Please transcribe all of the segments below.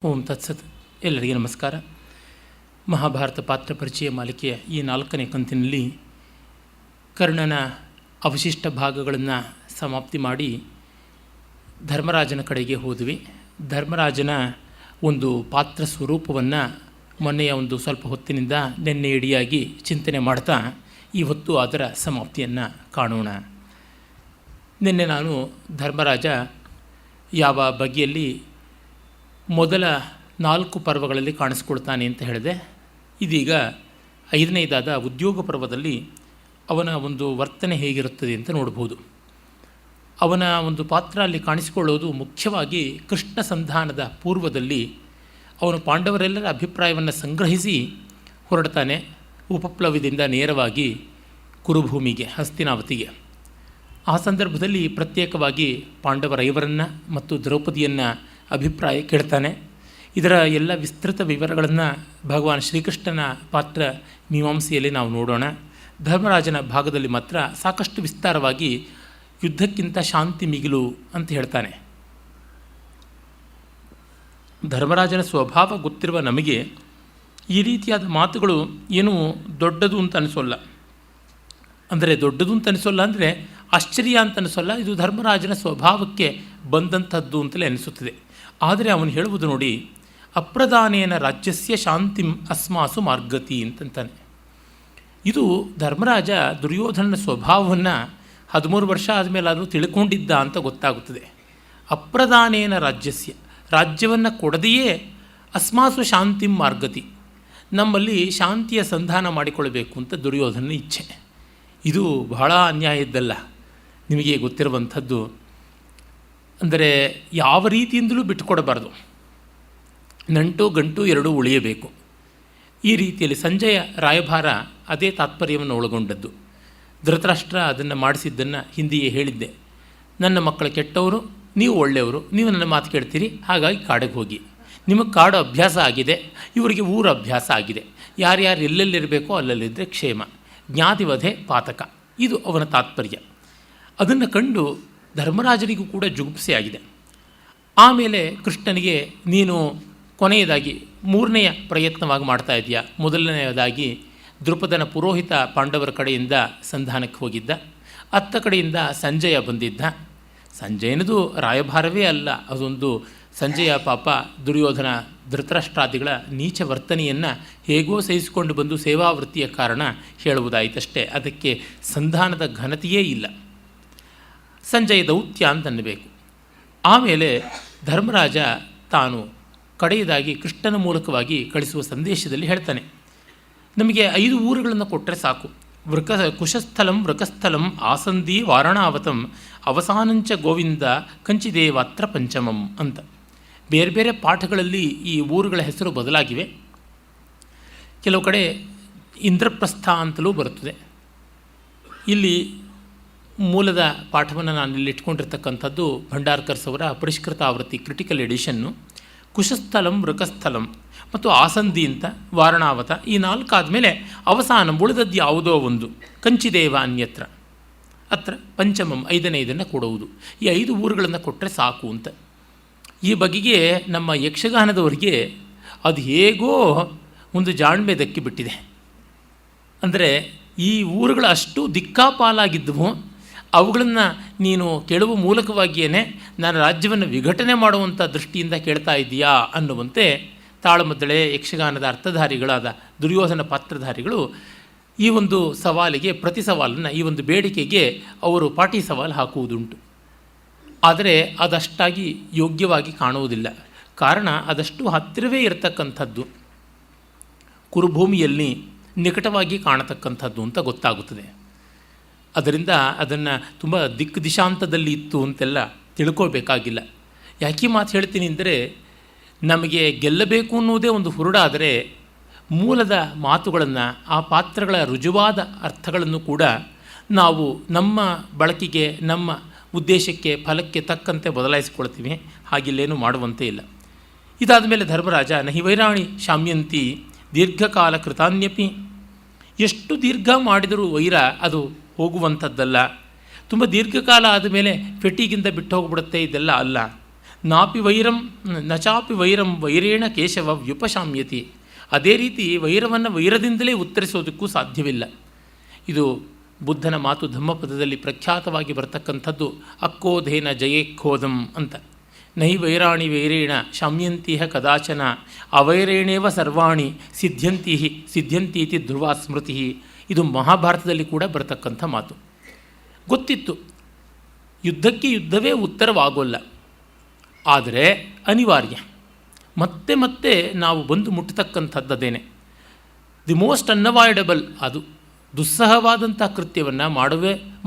ಓಂ ತತ್ಸತ್. ಎಲ್ಲರಿಗೆ ನಮಸ್ಕಾರ. ಮಹಾಭಾರತ ಪಾತ್ರ ಪರಿಚಯ ಮಾಲಿಕೆಯ ಈ 4ನೇ ಕಂತಿನಲ್ಲಿ ಕರ್ಣನ ಅವಶಿಷ್ಟ ಭಾಗಗಳನ್ನು ಸಮಾಪ್ತಿ ಮಾಡಿ ಧರ್ಮರಾಜನ ಕಡೆಗೆ ಹೋದ್ವಿ. ಧರ್ಮರಾಜನ ಒಂದು ಪಾತ್ರ ಸ್ವರೂಪವನ್ನು ಮೊನ್ನೆಯ ಒಂದು ಸ್ವಲ್ಪ ಹೊತ್ತಿನಿಂದ ನಿನ್ನೆ ಇಡಿಯಾಗಿ ಚಿಂತನೆ ಮಾಡ್ತಾ ಇವತ್ತು ಅದರ ಸಮಾಪ್ತಿಯನ್ನು ಕಾಣೋಣ. ನಿನ್ನೆ ನಾನು ಧರ್ಮರಾಜ ಯಾವ ಬಗೆಯಲ್ಲಿ ಮೊದಲ 4 ಪರ್ವಗಳಲ್ಲಿ ಕಾಣಿಸ್ಕೊಳ್ತಾನೆ ಅಂತ ಹೇಳಿದೆ. ಇದೀಗ 5ನೇದಾದ ಉದ್ಯೋಗ ಪರ್ವದಲ್ಲಿ ಅವನ ಒಂದು ವರ್ತನೆ ಹೇಗಿರುತ್ತದೆ ಅಂತ ನೋಡ್ಬೋದು. ಅವನ ಒಂದು ಪಾತ್ರ ಅಲ್ಲಿ ಕಾಣಿಸಿಕೊಳ್ಳೋದು ಮುಖ್ಯವಾಗಿ ಕೃಷ್ಣ ಸಂಧಾನದ ಪೂರ್ವದಲ್ಲಿ ಅವನು ಪಾಂಡವರೆಲ್ಲರ ಅಭಿಪ್ರಾಯವನ್ನು ಸಂಗ್ರಹಿಸಿ ಹೊರಡ್ತಾನೆ ಉಪಪ್ಲವ್ಯದಿಂದ ನೇರವಾಗಿ ಕುರುಭೂಮಿಗೆ, ಹಸ್ತಿನಾವತಿಗೆ. ಆ ಸಂದರ್ಭದಲ್ಲಿ ಪ್ರತ್ಯೇಕವಾಗಿ ಪಾಂಡವರೈವರನ್ನು ಮತ್ತು ದ್ರೌಪದಿಯನ್ನು ಅಭಿಪ್ರಾಯ ಕೇಳ್ತಾನೆ. ಇದರ ಎಲ್ಲ ವಿಸ್ತೃತ ವಿವರಗಳನ್ನು ಭಗವಾನ್ ಶ್ರೀಕೃಷ್ಣನ ಪಾತ್ರ ಮೀಮಾಂಸೆಯಲ್ಲಿ ನಾವು ನೋಡೋಣ. ಧರ್ಮರಾಜನ ಭಾಗದಲ್ಲಿ ಮಾತ್ರ ಸಾಕಷ್ಟು ವಿಸ್ತಾರವಾಗಿ ಯುದ್ಧಕ್ಕಿಂತ ಶಾಂತಿ ಮಿಗಿಲು ಅಂತ ಹೇಳ್ತಾನೆ. ಧರ್ಮರಾಜನ ಸ್ವಭಾವ ಗೊತ್ತಿರುವ ನಮಗೆ ಈ ರೀತಿಯಾದ ಮಾತುಗಳು ಏನೂ ದೊಡ್ಡದು ಅಂತ ಅನಿಸೋಲ್ಲ. ಅಂದರೆ ದೊಡ್ಡದು ಅಂತ ಅನಿಸೋಲ್ಲ ಅಂದರೆ ಆಶ್ಚರ್ಯ ಅಂತ ಅನಿಸೋಲ್ಲ. ಇದು ಧರ್ಮರಾಜನ ಸ್ವಭಾವಕ್ಕೆ ಬಂದಂಥದ್ದು ಅಂತಲೇ ಅನಿಸುತ್ತದೆ. ಆದರೆ ಅವನು ಹೇಳುವುದು ನೋಡಿ, ಅಪ್ರಧಾನೇನ ರಾಜ್ಯಸ್ಯ ಶಾಂತಿಂ ಅಸ್ಮಾಸು ಮಾರ್ಗತಿ ಅಂತಂತಾನೆ. ಇದು ಧರ್ಮರಾಜ ದುರ್ಯೋಧನನ ಸ್ವಭಾವವನ್ನು 13 ವರ್ಷ ಆದಮೇಲಾದರೂ ತಿಳ್ಕೊಂಡಿದ್ದ ಅಂತ ಗೊತ್ತಾಗುತ್ತದೆ. ಅಪ್ರಧಾನೇನ ರಾಜ್ಯಸ್ಯ, ರಾಜ್ಯವನ್ನು ಕೊಡದೆಯೇ ಅಸ್ಮಾಸು ಶಾಂತಿಂ ಮಾರ್ಗತಿ, ನಮ್ಮಲ್ಲಿ ಶಾಂತಿಯ ಸಂಧಾನ ಮಾಡಿಕೊಳ್ಳಬೇಕು ಅಂತ ದುರ್ಯೋಧನನ ಇಚ್ಛೆ. ಇದು ಬಹಳ ಅನ್ಯಾಯ ಇದ್ದಲ್ಲ, ನಿಮಗೆ ಗೊತ್ತಿರುವಂಥದ್ದು. ಅಂದರೆ ಯಾವ ರೀತಿಯಿಂದಲೂ ಬಿಟ್ಟುಕೊಡಬಾರ್ದು, ನಂಟು ಗಂಟು ಎರಡೂ ಉಳಿಯಬೇಕು. ಈ ರೀತಿಯಲ್ಲಿ ಸಂಜಯ ರಾಯಭಾರ ಅದೇ ತಾತ್ಪರ್ಯವನ್ನು ಒಳಗೊಂಡದ್ದು. ಧೃತರಾಷ್ಟ್ರ ಅದನ್ನು ಮಾಡಿಸಿದ್ದನ್ನು ಹಿಂದೆಯೇ ಹೇಳಿದ್ದೆ. ನನ್ನ ಮಕ್ಕಳು ಕೆಟ್ಟವರು, ನೀವು ಒಳ್ಳೆಯವರು, ನೀವು ನನ್ನ ಮಾತು ಕೇಳ್ತೀರಿ, ಹಾಗಾಗಿ ಕಾಡಿಗೆ ಹೋಗಿ. ನಿಮಗೆ ಕಾಡು ಅಭ್ಯಾಸ ಆಗಿದೆ, ಇವರಿಗೆ ಊರ ಅಭ್ಯಾಸ ಆಗಿದೆ. ಯಾರ್ಯಾರು ಎಲ್ಲೆಲ್ಲಿರಬೇಕೋ ಅಲ್ಲಲ್ಲಿದ್ದರೆ ಕ್ಷೇಮ, ಜ್ಞಾತಿವಧೆ ಪಾತಕ, ಇದು ಅವನ ತಾತ್ಪರ್ಯ. ಅದನ್ನು ಕಂಡು ಧರ್ಮರಾಜನಿಗೂ ಕೂಡ ಜುಗುಪ್ಸೆ ಆಗಿದೆ. ಆಮೇಲೆ ಕೃಷ್ಣನಿಗೆ ನೀನು ಕೊನೆಯದಾಗಿ 3ನೆಯ ಪ್ರಯತ್ನವಾಗಿ ಮಾಡ್ತಾ ಇದೆಯಾ. ಮೊದಲನೆಯದಾಗಿ ದೃಪದನ ಪುರೋಹಿತ ಪಾಂಡವರ ಕಡೆಯಿಂದ ಸಂಧಾನಕ್ಕೆ ಹೋಗಿದ್ದ, ಅತ್ತ ಕಡೆಯಿಂದ ಸಂಜಯ ಬಂದಿದ್ದ. ಸಂಜಯನದು ರಾಯಭಾರವೇ ಅಲ್ಲ, ಅದೊಂದು ಸಂಜಯ ಪಾಪ ದುರ್ಯೋಧನ ಧೃತರಾಷ್ಟ್ರಾದಿಗಳ ನೀಚ ವರ್ತನೆಯನ್ನು ಹೇಗೋ ಸಹಿಸಿಕೊಂಡು ಬಂದು ಸೇವಾವೃತ್ತಿಯ ಕಾರಣ ಹೇಳುವುದಾಯಿತಷ್ಟೇ. ಅದಕ್ಕೆ ಸಂಧಾನದ ಘನತೆಯೇ ಇಲ್ಲ. ಸಂಜಯ ದೌತ್ಯ ಅಂತನ್ನಬೇಕು. ಆಮೇಲೆ ಧರ್ಮರಾಜ ತಾನು ಕಡೆಯದಾಗಿ ಕೃಷ್ಣನ ಮೂಲಕವಾಗಿ ಕಳಿಸುವ ಸಂದೇಶದಲ್ಲಿ ಹೇಳ್ತಾನೆ, ನಮಗೆ 5 ಊರುಗಳನ್ನು ಕೊಟ್ಟರೆ ಸಾಕು. ಕುಶಸ್ಥಲಂ ವೃಕಸ್ಥಲಂ ಆಸಂದಿ ವಾರಣಾವತಂ ಅವಸಾನಂಚ ಗೋವಿಂದ ಕಂಚಿದೇವಾತ್ರ ಪಂಚಮಂ ಅಂತ. ಬೇರೆ ಬೇರೆ ಪಾಠಗಳಲ್ಲಿ ಈ ಊರುಗಳ ಹೆಸರು ಬದಲಾಗಿವೆ. ಕೆಲವು ಕಡೆ ಇಂದ್ರಪ್ರಸ್ಥ ಅಂತಲೂ ಬರುತ್ತದೆ. ಇಲ್ಲಿ ಮೂಲದ ಪಾಠವನ್ನು ನಾನು ಇಲ್ಲಿ ಇಟ್ಕೊಂಡಿರ್ತಕ್ಕಂಥದ್ದು ಭಂಡಾರ್ಕರ್ಸ್ ಅವರ ಪರಿಷ್ಕೃತ ಆವೃತ್ತಿ, ಕ್ರಿಟಿಕಲ್ ಎಡಿಷನ್ನು. ಕುಶಸ್ಥಲಂ ವೃಕಸ್ಥಲಂ ಮತ್ತು ಆಸಂದಿ ಅಂತ ವಾರಣಾವತ, ಈ 4 ಆದಮೇಲೆ ಅವಸಾನ ಉಳಿದದ್ದು ಯಾವುದೋ ಒಂದು, ಕಂಚಿದೇವ ಅನ್ಯತ್ರ, ಅತ್ರ ಪಂಚಮಂ 5ನೇದನ್ನು ಕೊಡುವುದು. ಈ 5 ಊರುಗಳನ್ನು ಕೊಟ್ಟರೆ ಸಾಕು ಅಂತ. ಈ ಬಗೆಗೆ ನಮ್ಮ ಯಕ್ಷಗಾನದವರಿಗೆ ಅದು ಹೇಗೋ ಒಂದು ಜಾಣ್ಮೆ ದಕ್ಕಿ ಬಿಟ್ಟಿದೆ. ಅಂದರೆ ಈ ಊರುಗಳು ಅಷ್ಟು ದಿಕ್ಕಾಪಾಲಾಗಿದ್ದವು, ಅವುಗಳನ್ನು ನೀನು ಕೇಳುವ ಮೂಲಕವಾಗಿಯೇ ನಾನು ರಾಜ್ಯವನ್ನು ವಿಘಟನೆ ಮಾಡುವಂಥ ದೃಷ್ಟಿಯಿಂದ ಕೇಳ್ತಾ ಇದ್ದೀಯಾ ಅನ್ನುವಂತೆ ತಾಳಮದ್ದಳೆ ಯಕ್ಷಗಾನದ ಅರ್ಥಧಾರಿಗಳಾದ ದುರ್ಯೋಧನ ಪಾತ್ರಧಾರಿಗಳು ಈ ಒಂದು ಸವಾಲಿಗೆ ಪ್ರತಿ ಸವಾಲನ್ನು, ಈ ಒಂದು ಬೇಡಿಕೆಗೆ ಅವರು ಪಾಟಿ ಸವಾಲು ಹಾಕುವುದುಂಟು. ಆದರೆ ಅದಷ್ಟಾಗಿ ಯೋಗ್ಯವಾಗಿ ಕಾಣುವುದಿಲ್ಲ. ಕಾರಣ ಅದಷ್ಟು ಹತ್ತಿರವೇ ಇರತಕ್ಕಂಥದ್ದು, ಕುರುಭೂಮಿಯಲ್ಲಿ ನಿಕಟವಾಗಿ ಕಾಣತಕ್ಕಂಥದ್ದು ಅಂತ ಗೊತ್ತಾಗುತ್ತದೆ. ಅದರಿಂದ ಅದನ್ನು ತುಂಬ ದಿಶಾಂತದಲ್ಲಿ ಇತ್ತು ಅಂತೆಲ್ಲ ತಿಳ್ಕೊಳ್ಬೇಕಾಗಿಲ್ಲ. ಯಾಕೆ ಮಾತು ಹೇಳ್ತೀನಿ ಅಂದರೆ, ನಮಗೆ ಗೆಲ್ಲಬೇಕು ಅನ್ನುವುದೇ ಒಂದು ಹುರುಡಾದರೆ ಮೂಲದ ಮಾತುಗಳನ್ನು, ಆ ಪಾತ್ರಗಳ ರುಜುವಾದ ಅರ್ಥಗಳನ್ನು ಕೂಡ ನಾವು ನಮ್ಮ ಬಳಕೆಗೆ, ನಮ್ಮ ಉದ್ದೇಶಕ್ಕೆ, ಫಲಕ್ಕೆ ತಕ್ಕಂತೆ ಬದಲಾಯಿಸಿಕೊಳ್ತೀವಿ. ಹಾಗಿಲ್ಲೇನೂ ಮಾಡುವಂತೆ ಇಲ್ಲ. ಇದಾದ ಮೇಲೆ ಧರ್ಮರಾಜ ನಹಿ ವೈರಾಣಿ ಶಾಮ್ಯಂತಿ ದೀರ್ಘಕಾಲ ಕೃತಾನ್ಯಪಿ, ಎಷ್ಟು ದೀರ್ಘ ಮಾಡಿದರೂ ವೈರ ಅದು ಹೋಗುವಂಥದ್ದಲ್ಲ. ತುಂಬ ದೀರ್ಘಕಾಲ ಆದಮೇಲೆ ಫೆಟಿಗಿಂದ ಬಿಟ್ಟು ಹೋಗ್ಬಿಡುತ್ತೆ, ಇದೆಲ್ಲ ಅಲ್ಲ. ನಾಪಿ ವೈರಂ ನಚಾಪಿ ವೈರಂ ವೈರೇಣ ಕೇಶವ ವ್ಯುಪಶಾಮ್ಯತಿ. ಅದೇ ರೀತಿ ವೈರವನ್ನು ವೈರದಿಂದಲೇ ಉತ್ತರಿಸೋದಕ್ಕೂ ಸಾಧ್ಯವಿಲ್ಲ. ಇದು ಬುದ್ಧನ ಮಾತು ಧಮ್ಮಪದದಲ್ಲಿ ಪ್ರಖ್ಯಾತವಾಗಿ ಬರ್ತಕ್ಕಂಥದ್ದು. ಅಕ್ಕೋಧೇನ ಜಯೇಖೋದಂ ಅಂತ. ನಹಿ ವೈರಾಣಿ ವೈರೇಣ ಶಾಮ್ಯಂತಿಹ ಕದಾಚನ ಅವೈರೇಣೇವ ಸರ್ವಾಣಿ ಸಿದ್ಧ್ಯಂತೀತಿ ಧ್ರುವ ಸ್ಮೃತಿ. ಇದು ಮಹಾಭಾರತದಲ್ಲಿ ಕೂಡ ಬರತಕ್ಕಂಥ ಮಾತು. ಗೊತ್ತಿತ್ತು ಯುದ್ಧಕ್ಕೆ ಯುದ್ಧವೇ ಉತ್ತರವಾಗೋಲ್ಲ, ಆದರೆ ಅನಿವಾರ್ಯ. ಮತ್ತೆ ಮತ್ತೆ ನಾವು ಬಂದು ಮುಟ್ಟತಕ್ಕಂಥದ್ದದೇನೆ. ದಿ ಮೋಸ್ಟ್ ಅನ್ಅವಾಯ್ಡಬಲ್, ಅದು ದುಸ್ಸಹವಾದಂಥ ಕೃತ್ಯವನ್ನು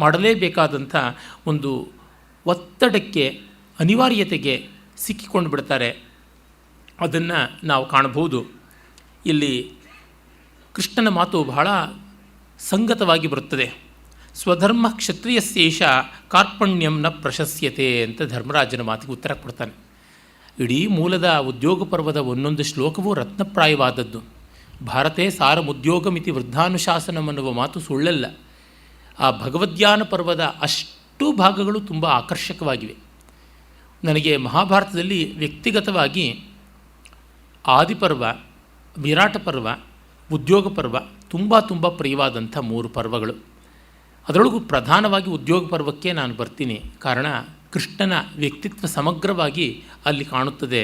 ಮಾಡಲೇಬೇಕಾದಂಥ ಒಂದು ಒತ್ತಡಕ್ಕೆ, ಅನಿವಾರ್ಯತೆಗೆ ಸಿಕ್ಕಿಕೊಂಡು ಬಿಡ್ತಾರೆ. ಅದನ್ನು ನಾವು ಕಾಣಬಹುದು. ಇಲ್ಲಿ ಕೃಷ್ಣನ ಮಾತು ಬಹಳ ಸಂಗತವಾಗಿ ಬರುತ್ತದೆ. ಸ್ವಧರ್ಮ ಕ್ಷತ್ರಿಯಸ್ಯೇಷ ಕಾರ್ಪಣ್ಯಂ ನ ಪ್ರಶಸ್ಯತೆ ಅಂತ ಧರ್ಮರಾಜನ ಮಾತಿಗೆ ಉತ್ತರ ಕೊಡ್ತಾನೆ. ಇಡೀ ಮೂಲದ ಉದ್ಯೋಗ ಪರ್ವದ ಒಂದೊಂದು ಶ್ಲೋಕವೂ ರತ್ನಪ್ರಾಯವಾದದ್ದು. ಭಾರತೇ ಸಾರಮುದ್ಯೋಗಮಿತಿ ವೃದ್ಧಾನುಶಾಸನಂ ಅನ್ನುವ ಮಾತು ಸುಳ್ಳಲ್ಲ. ಆ ಭಗವದ್ಯಾನ ಪರ್ವದ ಅಷ್ಟು ಭಾಗಗಳು ತುಂಬ ಆಕರ್ಷಕವಾಗಿವೆ. ನನಗೆ ಮಹಾಭಾರತದಲ್ಲಿ ವ್ಯಕ್ತಿಗತವಾಗಿ ಆದಿಪರ್ವ, ವಿರಾಟ ಪರ್ವ, ಉದ್ಯೋಗ ಪರ್ವ ತುಂಬ ಪ್ರಿಯವಾದಂಥ 3 ಪರ್ವಗಳು. ಅದರೊಳಗೂ ಪ್ರಧಾನವಾಗಿ ಉದ್ಯೋಗ ಪರ್ವಕ್ಕೆ ನಾನು ಬರ್ತೀನಿ. ಕಾರಣ ಕೃಷ್ಣನ ವ್ಯಕ್ತಿತ್ವ ಸಮಗ್ರವಾಗಿ ಅಲ್ಲಿ ಕಾಣುತ್ತದೆ.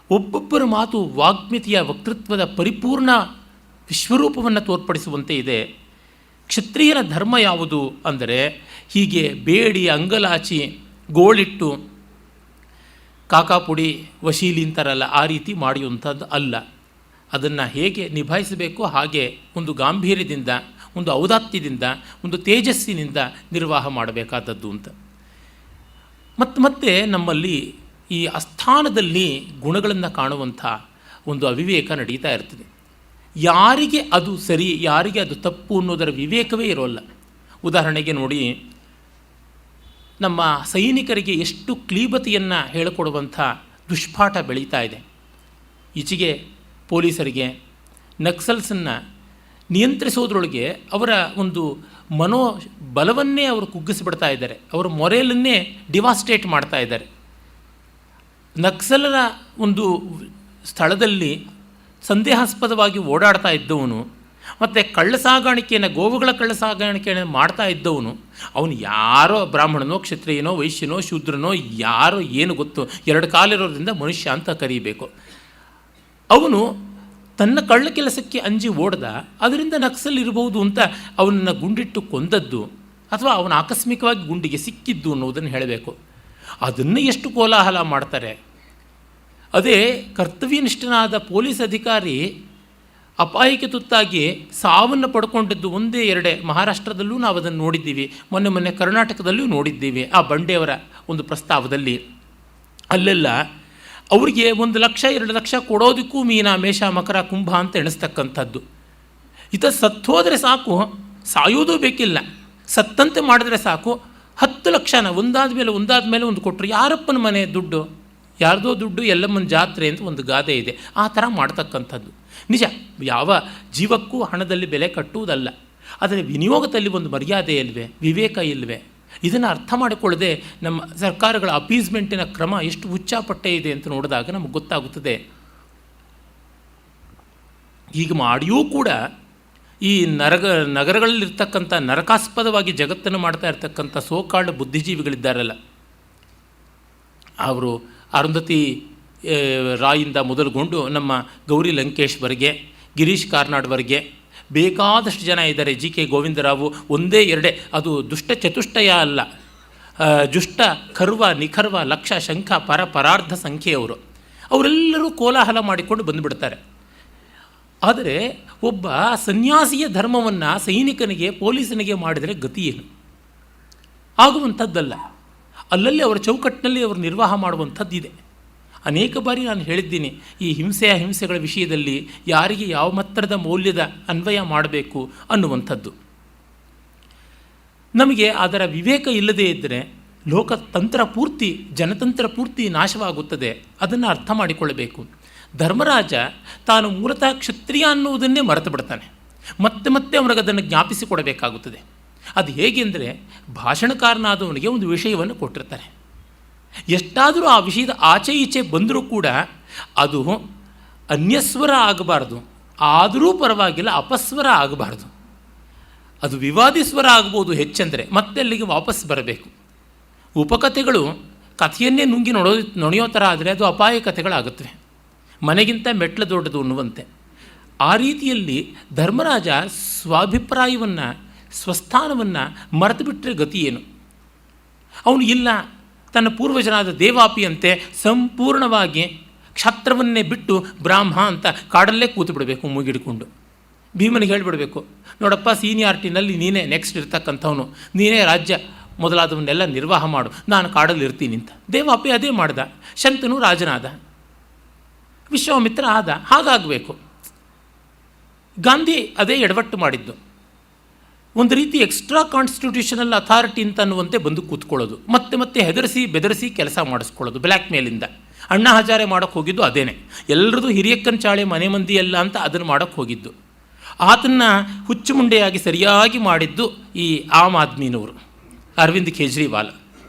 ಒಬ್ಬೊಬ್ಬರ ಮಾತು ವಾಗ್ಮಿತಿಯ ವಕ್ತೃತ್ವದ ಪರಿಪೂರ್ಣ ವಿಶ್ವರೂಪವನ್ನು ತೋರ್ಪಡಿಸುವಂತೆ ಇದೆ. ಕ್ಷತ್ರಿಯನ ಧರ್ಮ ಯಾವುದು ಅಂದರೆ ಹೀಗೆ ಬೇಡಿ ಅಂಗಲಾಚಿ ಗೋಳಿಟ್ಟು ಕಾಕಾಪುಡಿ ವಶೀಲಿ ಅಂತಾರಲ್ಲ, ಆ ರೀತಿ ಮಾಡಿಯುವಂಥದ್ದು ಅಲ್ಲ. ಅದನ್ನು ಹೇಗೆ ನಿಭಾಯಿಸಬೇಕೋ ಹಾಗೆ ಒಂದು ಗಾಂಭೀರ್ಯದಿಂದ, ಒಂದು ಔದಾತ್ಯದಿಂದ, ಒಂದು ತೇಜಸ್ಸಿನಿಂದ ನಿರ್ವಾಹ ಮಾಡಬೇಕಾದದ್ದು ಅಂತ. ಮತ್ತೆ ನಮ್ಮಲ್ಲಿ ಈ ಅಸ್ಥಾನದಲ್ಲಿ ಗುಣಗಳನ್ನು ಕಾಣುವಂಥ ಒಂದು ಅವಿವೇಕ ನಡೀತಾ ಇರ್ತದೆ. ಯಾರಿಗೆ ಅದು ಸರಿ, ಯಾರಿಗೆ ಅದು ತಪ್ಪು ಅನ್ನೋದರ ವಿವೇಕವೇ ಇರೋಲ್ಲ. ಉದಾಹರಣೆಗೆ ನೋಡಿ, ನಮ್ಮ ಸೈನಿಕರಿಗೆ ಎಷ್ಟು ಕ್ಲೀಬತೆಯನ್ನು ಹೇಳಿಕೊಡುವಂಥ ದುಷ್ಪಾಠ ಬೆಳೀತಾ ಇದೆ. ಈಚೆಗೆ ಪೊಲೀಸರಿಗೆ ನಕ್ಸಲ್ಸನ್ನು ನಿಯಂತ್ರಿಸೋದ್ರೊಳಗೆ ಅವರ ಒಂದು ಮನೋಬಲವನ್ನೇ ಅವರು ಕುಗ್ಗಿಸಿಬಿಡ್ತಾ ಇದ್ದಾರೆ. ಅವರ ಮೊರೇಲನ್ನೇ ಡಿವಾಸ್ಟೇಟ್ ಮಾಡ್ತಾ ಇದ್ದಾರೆ. ನಕ್ಸಲರ ಒಂದು ಸ್ಥಳದಲ್ಲಿ ಸಂದೇಹಾಸ್ಪದವಾಗಿ ಓಡಾಡ್ತಾ ಇದ್ದವನು ಮತ್ತು ಕಳ್ಳಸಾಗಾಣಿಕೆಯನ್ನು, ಗೋವುಗಳ ಕಳ್ಳಸಾಗಾಣಿಕೆಯನ್ನು ಮಾಡ್ತಾ ಇದ್ದವನು, ಅವನು ಯಾರೋ ಬ್ರಾಹ್ಮಣನೋ ಕ್ಷತ್ರಿಯನೋ ವೈಶ್ಯನೋ ಶೂದ್ರನೋ ಯಾರೋ ಏನು ಗೊತ್ತು, 2 ಕಾಲಿರೋದ್ರಿಂದ ಮನುಷ್ಯ ಅಂತ ಕರೀಬೇಕು. ಅವನು ತನ್ನ ಕಳ್ಳ ಕೆಲಸಕ್ಕೆ ಅಂಜಿ ಓಡ್ದ, ಅದರಿಂದ ನಕ್ಸಲ್ ಇರಬಹುದು ಅಂತ ಅವನನ್ನು ಗುಂಡಿಟ್ಟು ಕೊಂದದ್ದು ಅಥವಾ ಅವನ ಆಕಸ್ಮಿಕವಾಗಿ ಗುಂಡಿಗೆ ಸಿಕ್ಕಿದ್ದು ಅನ್ನೋದನ್ನು ಹೇಳಬೇಕು. ಅದನ್ನು ಎಷ್ಟು ಕೋಲಾಹಲ ಮಾಡ್ತಾರೆ. ಅದೇ ಕರ್ತವ್ಯನಿಷ್ಠನಾದ ಪೊಲೀಸ್ ಅಧಿಕಾರಿ ಅಪಾಯಕ್ಕೆ ತುತ್ತಾಗಿ ಸಾವನ್ನು ಪಡ್ಕೊಂಡಿದ್ದು 1-2 ಮಹಾರಾಷ್ಟ್ರದಲ್ಲೂ ನಾವು ಅದನ್ನು ನೋಡಿದ್ದೀವಿ, ಮೊನ್ನೆ ಕರ್ನಾಟಕದಲ್ಲೂ ನೋಡಿದ್ದೀವಿ. ಆ ಬಂಡೆಯವರ ಒಂದು ಪ್ರಸ್ತಾವದಲ್ಲಿ ಅಲ್ಲೆಲ್ಲ ಅವರಿಗೆ 1 ಲಕ್ಷ 2 ಲಕ್ಷ ಕೊಡೋದಕ್ಕೂ ಮೀನ ಮೇಷ ಮಕರ ಕುಂಭ ಅಂತ ಎಣಿಸ್ತಕ್ಕಂಥದ್ದು. ಸತ್ತೋದ್ರೆ ಸಾಕು, ಸಾಯೋದೂ ಬೇಕಿಲ್ಲ, ಸತ್ತಂತೆ ಮಾಡಿದ್ರೆ ಸಾಕು, 10 ಲಕ್ಷನ ಒಂದಾದ ಮೇಲೆ ಒಂದು ಕೊಟ್ಟರು. ಯಾರಪ್ಪನ ಮನೆ ದುಡ್ಡು, ಯಾರ್ದೋ ದುಡ್ಡು ಎಲ್ಲಮ್ಮನ ಜಾತ್ರೆ ಅಂತ ಒಂದು ಗಾದೆ ಇದೆ. ಆ ಥರ ಮಾಡ್ತಕ್ಕಂಥದ್ದು ನಿಜ. ಯಾವ ಜೀವಕ್ಕೂ ಹಣದಲ್ಲಿ ಬೆಲೆ ಕಟ್ಟುವುದಲ್ಲ, ಆದರೆ ವಿನಿಯೋಗದಲ್ಲಿ ಒಂದು ಮರ್ಯಾದೆ ಇಲ್ವೇ, ವಿವೇಕ ಇಲ್ವೇ? ಇದನ್ನು ಅರ್ಥ ಮಾಡಿಕೊಳ್ಳದೆ ನಮ್ಮ ಸರ್ಕಾರಗಳ ಅಪೀಸ್ಮೆಂಟಿನ ಕ್ರಮ ಎಷ್ಟು ಹುಚ್ಚಾಪಟ್ಟೆ ಇದೆ ಅಂತ ನೋಡಿದಾಗ ನಮಗೆ ಗೊತ್ತಾಗುತ್ತದೆ. ಹೀಗೆ ಮಾಡಿಯೂ ಕೂಡ ಈ ನಗರಗಳಲ್ಲಿರ್ತಕ್ಕಂಥ ನರಕಾಸ್ಪದವಾಗಿ ಜಗತ್ತನ್ನು ಮಾಡ್ತಾ ಇರ್ತಕ್ಕಂಥ ಸೋಕಾಲ್ಡ್ ಬುದ್ಧಿಜೀವಿಗಳಿದ್ದಾರಲ್ಲ, ಅವರು ಅರುಂಧತಿ ರಾಯಿಂದ ಮೊದಲುಗೊಂಡು ನಮ್ಮ ಗೌರಿ ಲಂಕೇಶ್ವರೆಗೆ, ಗಿರೀಶ್ ಕಾರ್ನಾಡ್ವರೆಗೆ ಬೇಕಾದಷ್ಟು ಜನ ಇದ್ದಾರೆ. ಜಿ ಕೆ ಗೋವಿಂದರಾವು 1-2, ಅದು ದುಷ್ಟ ಚತುಷ್ಟಯ ಅಲ್ಲ, ಜುಷ್ಟ ಖರ್ವ ನಿಖರ್ವ ಲಕ್ಷ ಶಂಖ ಪರಾರ್ಧ ಸಂಖ್ಯೆಯವರು. ಅವರೆಲ್ಲರೂ ಕೋಲಾಹಲ ಮಾಡಿಕೊಂಡು ಬಂದುಬಿಡ್ತಾರೆ. ಆದರೆ ಒಬ್ಬ ಸನ್ಯಾಸಿಯ ಧರ್ಮವನ್ನು ಸೈನಿಕನಿಗೆ, ಪೊಲೀಸನಿಗೆ ಮಾಡಿದರೆ ಗತಿ ಏನು? ಆಗುವಂಥದ್ದಲ್ಲ. ಅಲ್ಲಲ್ಲಿ ಅವರ ಚೌಕಟ್ಟಿನಲ್ಲಿ ಅವರು ನಿರ್ವಾಹ ಮಾಡುವಂಥದ್ದಿದೆ. ಅನೇಕ ಬಾರಿ ನಾನು ಹೇಳಿದ್ದೀನಿ, ಈ ಹಿಂಸೆಗಳ ವಿಷಯದಲ್ಲಿ ಯಾರಿಗೆ ಯಾವ ಮಟ್ಟದ ಮೌಲ್ಯದ ಅನ್ವಯ ಮಾಡಬೇಕು ಅನ್ನುವಂಥದ್ದು. ನಮಗೆ ಅದರ ವಿವೇಕ ಇಲ್ಲದೇ ಇದ್ದರೆ ಲೋಕತಂತ್ರ ಪೂರ್ತಿ, ಜನತಂತ್ರ ಪೂರ್ತಿ ನಾಶವಾಗುತ್ತದೆ. ಅದನ್ನು ಅರ್ಥ ಮಾಡಿಕೊಳ್ಳಬೇಕು. ಧರ್ಮರಾಜ ತಾನು ಮೂಲತಃ ಕ್ಷತ್ರಿಯ ಅನ್ನುವುದನ್ನೇ ಮರೆತು ಬಿಡ್ತಾನೆ. ಮತ್ತೆ ಅವನಿಗೆ ಅದನ್ನು ಜ್ಞಾಪಿಸಿಕೊಡಬೇಕಾಗುತ್ತದೆ. ಅದು ಹೇಗೆಂದರೆ, ಭಾಷಣಕಾರನಾದವನಿಗೆ ಒಂದು ವಿಷಯವನ್ನು ಕೊಟ್ಟಿರ್ತಾರೆ. ಎಷ್ಟಾದರೂ ಆ ವಿಷಯದ ಆಚೆ ಈಚೆ ಬಂದರೂ ಕೂಡ ಅದು ಅನ್ಯಸ್ವರ ಆಗಬಾರ್ದು, ಆದರೂ ಪರವಾಗಿಲ್ಲ ಅಪಸ್ವರ ಆಗಬಾರ್ದು. ಅದು ವಿವಾದಿ ಸ್ವರ ಆಗ್ಬೋದು ಹೆಚ್ಚಂದರೆ, ಮತ್ತೆ ಅಲ್ಲಿಗೆ ವಾಪಸ್ ಬರಬೇಕು. ಉಪಕಥೆಗಳು ಕಥೆಯನ್ನೇ ನುಂಗಿ ನೊಣೆಯೋ ಥರ ಆದರೆ ಅದು ಅಪಾಯ ಕಥೆಗಳಾಗುತ್ತವೆ, ಮನೆಗಿಂತ ಮೆಟ್ಲು ದೊಡ್ಡದು ಅನ್ನುವಂತೆ. ಆ ರೀತಿಯಲ್ಲಿ ಧರ್ಮರಾಜ ಸ್ವಾಭಿಪ್ರಾಯವನ್ನು, ಸ್ವಸ್ಥಾನವನ್ನು ಮರೆತು ಬಿಟ್ಟರೆ ಗತಿ ಏನು? ಅವನು ಇಲ್ಲ, ತನ್ನ ಪೂರ್ವಜನಾದ ದೇವಾಪಿಯಂತೆ ಸಂಪೂರ್ಣವಾಗಿ ಕ್ಷತ್ರವನ್ನೇ ಬಿಟ್ಟು ಬ್ರಾಹ್ಮ ಅಂತ ಕಾಡಲ್ಲೇ ಕೂತು ಬಿಡಬೇಕು ಮುಗಿಡಿಕೊಂಡು. ಭೀಮನಿಗೆ ಹೇಳಿಬಿಡಬೇಕು, ನೋಡಪ್ಪ ಸೀನಿಯಾರಿಟಿನಲ್ಲಿ ನೀನೇ ನೆಕ್ಸ್ಟ್ ಇರ್ತಕ್ಕಂಥವನು, ನೀನೇ ರಾಜ್ಯ ಮೊದಲಾದವನ್ನೆಲ್ಲ ನಿರ್ವಾಹ ಮಾಡು, ನಾನು ಕಾಡಲ್ಲಿ ಇರ್ತೀನಿ ಅಂತ. ದೇವಾಪಿ ಅದೇ ಮಾಡ್ದ, ಶಂತನು ರಾಜನಾದ, ವಿಶ್ವಾಮಿತ್ರ ಆದ. ಹಾಗಾಗಬೇಕು. ಗಾಂಧಿ ಅದೇ ಎಡವಟ್ಟು ಮಾಡಿದ್ದು. ಒಂದು ರೀತಿ ಎಕ್ಸ್ಟ್ರಾ ಕಾನ್ಸ್ಟಿಟ್ಯೂಷನಲ್ ಅಥಾರಿಟಿ ಅಂತ ಅನ್ನುವಂತೆ ಬಂದು ಕೂತ್ಕೊಳ್ಳೋದು, ಮತ್ತೆ ಮತ್ತೆ ಹೆದರಿಸಿ ಬೆದರಿಸಿ ಕೆಲಸ ಮಾಡಿಸ್ಕೊಳ್ಳೋದು ಬ್ಲ್ಯಾಕ್ ಮೇಲಿಂದ. ಅಣ್ಣಾ ಹಜಾರೆ ಮಾಡೋಕ್ಕೆ ಹೋಗಿದ್ದು ಅದೇನೆ, ಎಲ್ಲರದು ಹಿರಿಯಕ್ಕನ ಚಾಳೆ ಮನೆ ಮಂದಿ ಎಲ್ಲ ಅಂತ ಅದನ್ನು ಮಾಡೋಕ್ಕೆ ಹೋಗಿದ್ದು. ಆತನ್ನು ಹುಚ್ಚುಮುಂಡೆಯಾಗಿ ಸರಿಯಾಗಿ ಮಾಡಿದ್ದು ಈ ಆಮ್ ಆದ್ಮಿನವರು, ಅರವಿಂದ್ ಕೇಜ್ರಿವಾಲ್.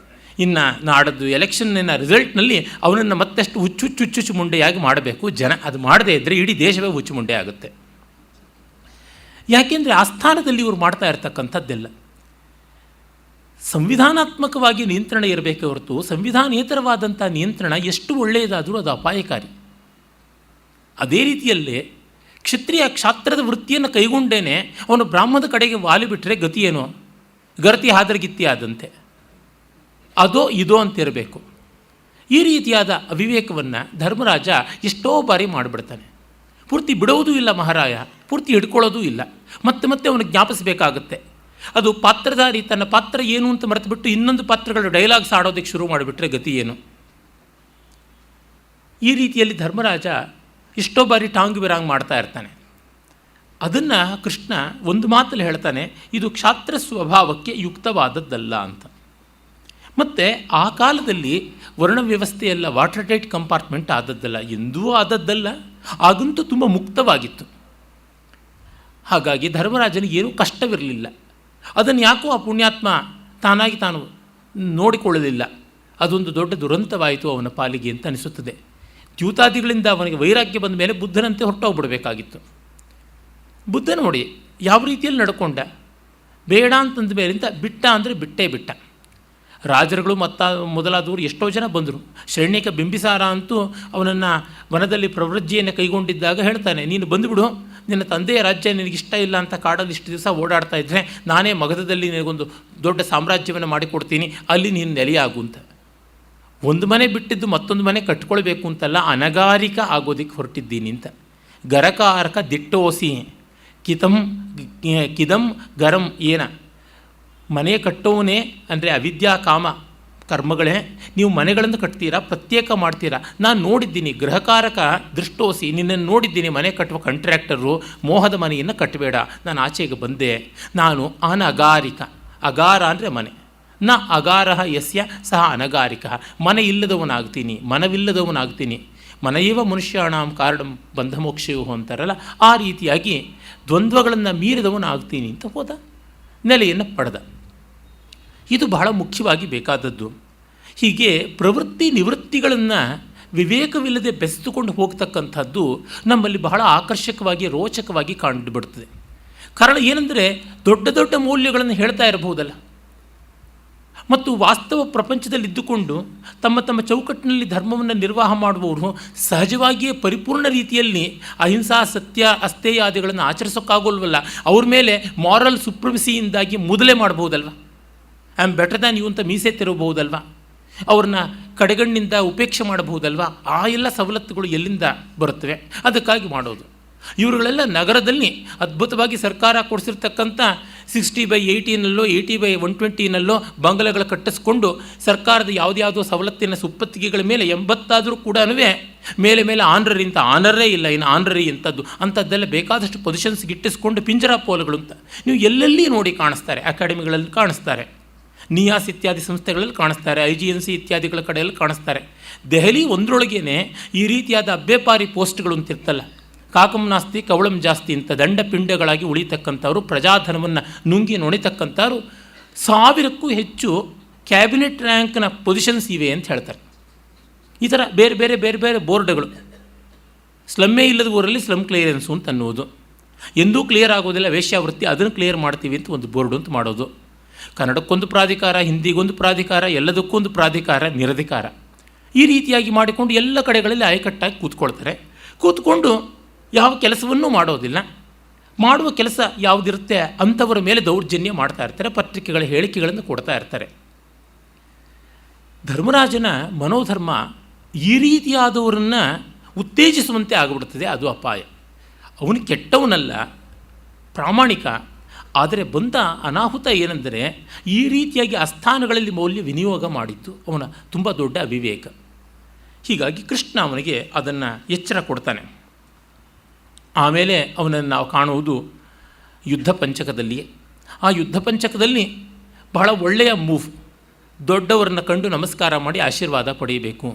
ಇನ್ನು ನಾಡದ್ದು ಎಲೆಕ್ಷನ್ನಿನ ರಿಸಲ್ಟ್ನಲ್ಲಿ ಅವನನ್ನು ಮತ್ತಷ್ಟು ಹುಚ್ಚು ಮುಂಡೆಯಾಗಿ ಮಾಡಬೇಕು ಜನ. ಅದು ಮಾಡದೇ ಇದ್ದರೆ ಇಡೀ ದೇಶವೇ ಹುಚ್ಚು ಮುಂಡೆ ಆಗುತ್ತೆ. ಯಾಕೆಂದರೆ ಆ ಸ್ಥಾನದಲ್ಲಿ ಇವರು ಮಾಡ್ತಾ ಇರ್ತಕ್ಕಂಥದ್ದೆಲ್ಲ ಸಂವಿಧಾನಾತ್ಮಕವಾಗಿ ನಿಯಂತ್ರಣ ಇರಬೇಕೆ ಹೊರತು ಸಂವಿಧಾನೇತರವಾದಂಥ ನಿಯಂತ್ರಣ ಎಷ್ಟು ಒಳ್ಳೆಯದಾದರೂ ಅದು ಅಪಾಯಕಾರಿ. ಅದೇ ರೀತಿಯಲ್ಲೇ ಕ್ಷತ್ರಿಯ ಕ್ಷಾತ್ರದ ವೃತ್ತಿಯನ್ನು ಕೈಗೊಂಡೇನೆ ಅವನು ಬ್ರಾಹ್ಮಣದ ಕಡೆಗೆ ವಾಲಿಬಿಟ್ರೆ ಗತಿಯೇನೋ, ಗರತಿ ಹಾದರಗಿತ್ತಿ ಆದಂತೆ. ಅದೋ ಇದೋ ಅಂತಿರಬೇಕು. ಈ ರೀತಿಯಾದ ಅವಿವೇಕವನ್ನು ಧರ್ಮರಾಜ ಎಷ್ಟೋ ಬಾರಿ ಮಾಡಿಬಿಡ್ತಾನೆ. ಪೂರ್ತಿ ಬಿಡೋದೂ ಇಲ್ಲ ಮಹಾರಾಯ, ಪೂರ್ತಿ ಹಿಡ್ಕೊಳ್ಳೋದೂ ಇಲ್ಲ. ಮತ್ತೆ ಮತ್ತೆ ಅವನು ಜ್ಞಾಪಿಸಬೇಕಾಗುತ್ತೆ. ಅದು ಪಾತ್ರಧಾರಿ ತನ್ನ ಪಾತ್ರ ಏನು ಅಂತ ಮರೆತುಬಿಟ್ಟು ಇನ್ನೊಂದು ಪಾತ್ರಗಳು ಡೈಲಾಗ್ಸ್ ಆಡೋದಕ್ಕೆ ಶುರು ಮಾಡಿಬಿಟ್ರೆ ಗತಿ ಏನು? ಈ ರೀತಿಯಲ್ಲಿ ಧರ್ಮರಾಜ ಎಷ್ಟೋ ಬಾರಿ ಟಾಂಗ್ ಬಿರಾಂಗ್ ಮಾಡ್ತಾ ಇರ್ತಾನೆ. ಅದನ್ನು ಕೃಷ್ಣ ಒಂದು ಮಾತಲ್ಲಿ ಹೇಳ್ತಾನೆ, ಇದು ಕ್ಷಾತ್ರ ಸ್ವಭಾವಕ್ಕೆ ಯುಕ್ತವಾದದ್ದಲ್ಲ ಅಂತ. ಮತ್ತು ಆ ಕಾಲದಲ್ಲಿ ವರ್ಣವ್ಯವಸ್ಥೆಯೆಲ್ಲ ವಾಟರ್ ಟೈಟ್ ಕಂಪಾರ್ಟ್ಮೆಂಟ್ ಆದದ್ದಲ್ಲ, ಎಂದೂ ಆದದ್ದಲ್ಲ. ಆಗಂತೂ ತುಂಬ ಮುಕ್ತವಾಗಿತ್ತು. ಹಾಗಾಗಿ ಧರ್ಮರಾಜನಿಗೆ ಏನೂ ಕಷ್ಟವಿರಲಿಲ್ಲ. ಅದನ್ನು ಯಾಕೋ ಆ ಪುಣ್ಯಾತ್ಮ ತಾನಾಗಿ ತಾನು ನೋಡಿಕೊಳ್ಳಲಿಲ್ಲ. ಅದೊಂದು ದೊಡ್ಡ ದುರಂತವಾಯಿತು ಅವನ ಪಾಲಿಗೆ ಅಂತ ಅನಿಸುತ್ತದೆ. ದ್ಯೂತಾದಿಗಳಿಂದ ಅವನಿಗೆ ವೈರಾಗ್ಯ ಬಂದ ಮೇಲೆ ಬುದ್ಧನಂತೆ ಹೊರಟೋಗ್ಬಿಡಬೇಕಾಗಿತ್ತು. ಬುದ್ಧ ನೋಡಿ ಯಾವ ರೀತಿಯಲ್ಲಿ ನಡ್ಕೊಂಡ. ಬೇಡ ಅಂತಂದ ಮೇಲಿಂದ ಬಿಟ್ಟ ಅಂದರೆ ಬಿಟ್ಟೇ ಬಿಟ್ಟ. ರಾಜರುಗಳು ಮೊದಲಾದವರು ಎಷ್ಟೋ ಜನ ಬಂದರು. ಶರಣ್ಯಕ ಬಿಂಬಿಸಾರ ಅಂತೂ ಅವನನ್ನು ವನದಲ್ಲಿ ಪ್ರವೃಜ್ಜಿಯನ್ನು ಕೈಗೊಂಡಿದ್ದಾಗ ಹೇಳ್ತಾನೆ, ನೀನು ಬಂದುಬಿಡು, ನಿನ್ನ ತಂದೆಯ ರಾಜ್ಯ ನಿನಗಿಷ್ಟ ಇಲ್ಲ ಅಂತ ಕಾಡಲ್ಲಿ ಇಷ್ಟು ದಿವಸ ಓಡಾಡ್ತಾ ಇದ್ದರೆ ನಾನೇ ಮಗಧದಲ್ಲಿ ನಿನಗೊಂದು ದೊಡ್ಡ ಸಾಮ್ರಾಜ್ಯವನ್ನು ಮಾಡಿಕೊಡ್ತೀನಿ, ಅಲ್ಲಿ ನೀನು ನೆಲೆಯಾಗು ಅಂತ. ಒಂದು ಮನೆ ಬಿಟ್ಟಿದ್ದು ಮತ್ತೊಂದು ಮನೆ ಕಟ್ಕೊಳ್ಬೇಕು ಅಂತಲ್ಲ, ಅನಗಾರಿಕ ಆಗೋದಕ್ಕೆ ಹೊರಟಿದ್ದೀನಿ ಅಂತ. ಗರಕಾರಕ ದಿಟ್ಟೋಸಿ ಕಿದಂ ಗರಂ ಏನ. ಮನೆ ಕಟ್ಟೋವನೇ ಅಂದರೆ ಅವಿದ್ಯಾ ಕಾಮ ಕರ್ಮಗಳೇ. ನೀವು ಮನೆಗಳನ್ನು ಕಟ್ತೀರಾ, ಪ್ರತ್ಯೇಕ ಮಾಡ್ತೀರಾ. ನಾನು ನೋಡಿದ್ದೀನಿ, ಗೃಹಕಾರಕ ದೃಷ್ಟೋಸಿ, ನಿನ್ನನ್ನು ನೋಡಿದ್ದೀನಿ ಮನೆ ಕಟ್ಟುವ ಕಾಂಟ್ರಾಕ್ಟರು. ಮೋಹದ ಮನೆಯನ್ನು ಕಟ್ಟಬೇಡ, ನಾನು ಆಚೆಗೆ ಬಂದೆ. ನಾನು ಅನಗಾರಿಕ, ಅಗಾರ ಅಂದರೆ ಮನೆ, ನ ಅಗಾರ ಯಸ್ಯ ಸಹ ಅನಗಾರಿಕ. ಮನೆ ಇಲ್ಲದವನಾಗ್ತೀನಿ, ಮನವಿಲ್ಲದವನಾಗ್ತೀನಿ. ಮನೆಯವ ಮನುಷ್ಯಾಣಾಂ ಕಾರಣಂ ಬಂಧಮೋಕ್ಷಯೋ ಅಂತಾರಲ್ಲ, ಆ ರೀತಿಯಾಗಿ ದ್ವಂದ್ವಗಳನ್ನು ಮೀರಿದವನಾಗ್ತೀನಿ ಅಂತ ಹೋದ, ನೆಲೆಯನ್ನು ಪಡೆದ. ಇದು ಬಹಳ ಮುಖ್ಯವಾಗಿ ಬೇಕಾದದ್ದು. ಹೀಗೆ ಪ್ರವೃತ್ತಿ ನಿವೃತ್ತಿಗಳನ್ನು ವಿವೇಕವಿಲ್ಲದೆ ಬೆಸೆದುಕೊಂಡು ಹೋಗ್ತಕ್ಕಂಥದ್ದು ನಮ್ಮಲ್ಲಿ ಬಹಳ ಆಕರ್ಷಕವಾಗಿ ರೋಚಕವಾಗಿ ಕಂಡುಬಿಡ್ತದೆ. ಕಾರಣ ಏನೆಂದರೆ ದೊಡ್ಡ ದೊಡ್ಡ ಮೌಲ್ಯಗಳನ್ನು ಹೇಳ್ತಾ ಇರಬಹುದಲ್ಲ, ಮತ್ತು ವಾಸ್ತವ ಪ್ರಪಂಚದಲ್ಲಿದ್ದುಕೊಂಡು ತಮ್ಮ ತಮ್ಮ ಚೌಕಟ್ಟಿನಲ್ಲಿ ಧರ್ಮವನ್ನು ನಿರ್ವಾಹ ಮಾಡುವವರು ಸಹಜವಾಗಿಯೇ ಪರಿಪೂರ್ಣ ರೀತಿಯಲ್ಲಿ ಅಹಿಂಸಾ ಸತ್ಯ ಅಸ್ಥೇಯಾದಿಗಳನ್ನು ಆಚರಿಸೋಕ್ಕಾಗೋಲ್ವಲ್ಲ. ಅವ್ರ ಮೇಲೆ ಮಾರಲ್ ಸುಪ್ರಮಿಸಿಯಿಂದಾಗಿ ಮೊದಲೇ ಮಾಡ್ಬೋದಲ್ವ, I am better than you ಅಂತ ಮೀಸೆ ತಿರುಗಬಹುದಲ್ವ, ಅವ್ರನ್ನ ಕಡೆಗಣ್ಣಿಂದ ಉಪೇಕ್ಷೆ ಮಾಡಬಹುದಲ್ವ. ಆ ಎಲ್ಲ ಸವಲತ್ತುಗಳು ಎಲ್ಲಿಂದ ಬರುತ್ತವೆ? ಅದಕ್ಕಾಗಿ ಮಾಡೋದು. ಇವರುಗಳೆಲ್ಲ ನಗರದಲ್ಲಿ ಅದ್ಭುತವಾಗಿ ಸರ್ಕಾರ ಕೊಡಿಸಿರ್ತಕ್ಕಂಥ 60/80ನಲ್ಲೋ 80/120ನಲ್ಲೋ ಬಂಗಲೆಗಳು ಕಟ್ಟಿಸ್ಕೊಂಡು ಸರ್ಕಾರದ ಯಾವುದ್ಯಾವುದೋ ಸವಲತ್ತಿನ ಸುಪ್ಪತ್ತಿಗೆಗಳ ಮೇಲೆ 80 ಆದರೂ ಕೂಡ ಮೇಲೆ ಮೇಲೆ ಆನರರಿ ಅಂತ, ಆನರೇ ಇಲ್ಲ, ಇನ್ನು ಆನರರಿ ಅಂಥದ್ದೆಲ್ಲ ಬೇಕಾದಷ್ಟು ಪೊಸಿಷನ್ಸ್ ಗಿಟ್ಟಿಸ್ಕೊಂಡು ಪಿಂಜರ ಪೋಲ್ಗಳು ಅಂತ ನೀವು ಎಲ್ಲೆಲ್ಲಿ ನೋಡಿ ಕಾಣಿಸ್ತಾರೆ. ಅಕಾಡೆಮಿಗಳಲ್ಲಿ ಕಾಣಿಸ್ತಾರೆ, ನಿಯಾಸ್ ಇತ್ಯಾದಿ ಸಂಸ್ಥೆಗಳಲ್ಲಿ ಕಾಣಿಸ್ತಾರೆ, IGNC ಇತ್ಯಾದಿಗಳ ಕಡೆಯಲ್ಲಿ ಕಾಣಿಸ್ತಾರೆ. ದೆಹಲಿ ಒಂದರೊಳಗೇ ಈ ರೀತಿಯಾದ ಅಬ್ಬೆಪಾರಿ ಪೋಸ್ಟ್ಗಳು ಅಂತಿರ್ತಲ್ಲ, ಕಾಕಂ ನಾಸ್ತಿ ಕವಳಂ ಜಾಸ್ತಿ ಅಂತ ದಂಡ ಪಿಂಡಗಳಾಗಿ ಉಳಿತಕ್ಕಂಥವ್ರು, ಪ್ರಜಾಧನವನ್ನು ನುಂಗಿ ನೊಣಿತಕ್ಕಂಥವ್ರು 1000ಕ್ಕೂ ಹೆಚ್ಚು ಕ್ಯಾಬಿನೆಟ್ ರ್ಯಾಂಕ್ನ ಪೊಸಿಷನ್ಸ್ ಇವೆ ಅಂತ ಹೇಳ್ತಾರೆ. ಈ ಥರ ಬೇರೆ ಬೇರೆ ಬೇರೆ ಬೇರೆ ಬೋರ್ಡ್ಗಳು. ಸ್ಲಮ್ಮೇ ಇಲ್ಲದ ಊರಲ್ಲಿ ಸ್ಲಮ್ ಕ್ಲಿಯರೆನ್ಸು ಅಂತ ಅನ್ನೋದು, ಎಂದೂ ಕ್ಲಿಯರ್ ಆಗೋದಿಲ್ಲ ವೇಶ್ಯಾವೃತ್ತಿ, ಅದನ್ನು ಕ್ಲಿಯರ್ ಮಾಡ್ತೀವಿ ಅಂತ ಒಂದು ಬೋರ್ಡು ಅಂತ ಮಾಡೋದು. ಕನ್ನಡಕ್ಕೊಂದು ಪ್ರಾಧಿಕಾರ, ಹಿಂದಿಗೊಂದು ಪ್ರಾಧಿಕಾರ, ಎಲ್ಲದಕ್ಕೊಂದು ಪ್ರಾಧಿಕಾರ, ನಿರಧಿಕಾರ. ಈ ರೀತಿಯಾಗಿ ಮಾಡಿಕೊಂಡು ಎಲ್ಲ ಕಡೆಗಳಲ್ಲಿ ಆಯಕಟ್ಟಾಗಿ ಕೂತ್ಕೊಳ್ತಾರೆ. ಕೂತ್ಕೊಂಡು ಯಾವ ಕೆಲಸವನ್ನೂ ಮಾಡೋದಿಲ್ಲ. ಮಾಡುವ ಕೆಲಸ ಯಾವುದಿರುತ್ತೆ ಅಂಥವರ ಮೇಲೆ ದೌರ್ಜನ್ಯ ಮಾಡ್ತಾ ಇರ್ತಾರೆ, ಪತ್ರಿಕೆಗಳ ಹೇಳಿಕೆಗಳನ್ನು ಕೊಡ್ತಾ ಇರ್ತಾರೆ. ಧರ್ಮರಾಜನ ಮನೋಧರ್ಮ ಈ ರೀತಿಯಾದವರನ್ನು ಉತ್ತೇಜಿಸುವಂತೆ ಆಗಿಬಿಡ್ತದೆ. ಅದು ಅಪಾಯ. ಅವನು ಕೆಟ್ಟವನಲ್ಲ, ಪ್ರಾಮಾಣಿಕ. ಆದರೆ ಬಂದ ಅನಾಹುತ ಏನೆಂದರೆ ಈ ರೀತಿಯಾಗಿ ಅಸ್ಥಾನಗಳಲ್ಲಿ ಮೌಲ್ಯ ವಿನಿಯೋಗ ಮಾಡಿದ್ದು ಅವನ ತುಂಬ ದೊಡ್ಡ ಅವಿವೇಕ. ಹೀಗಾಗಿ ಕೃಷ್ಣ ಅವನಿಗೆ ಅದನ್ನು ಎಚ್ಚರ ಕೊಡ್ತಾನೆ. ಆಮೇಲೆ ಅವನನ್ನು ನಾವು ಕಾಣುವುದು ಯುದ್ಧ ಪಂಚಕದಲ್ಲಿಯೇ. ಆ ಯುದ್ಧ ಪಂಚಕದಲ್ಲಿ ಬಹಳ ಒಳ್ಳೆಯ ಮೂವ್. ದೊಡ್ಡವರನ್ನು ಕಂಡು ನಮಸ್ಕಾರ ಮಾಡಿ ಆಶೀರ್ವಾದ ಪಡೆಯಬೇಕು.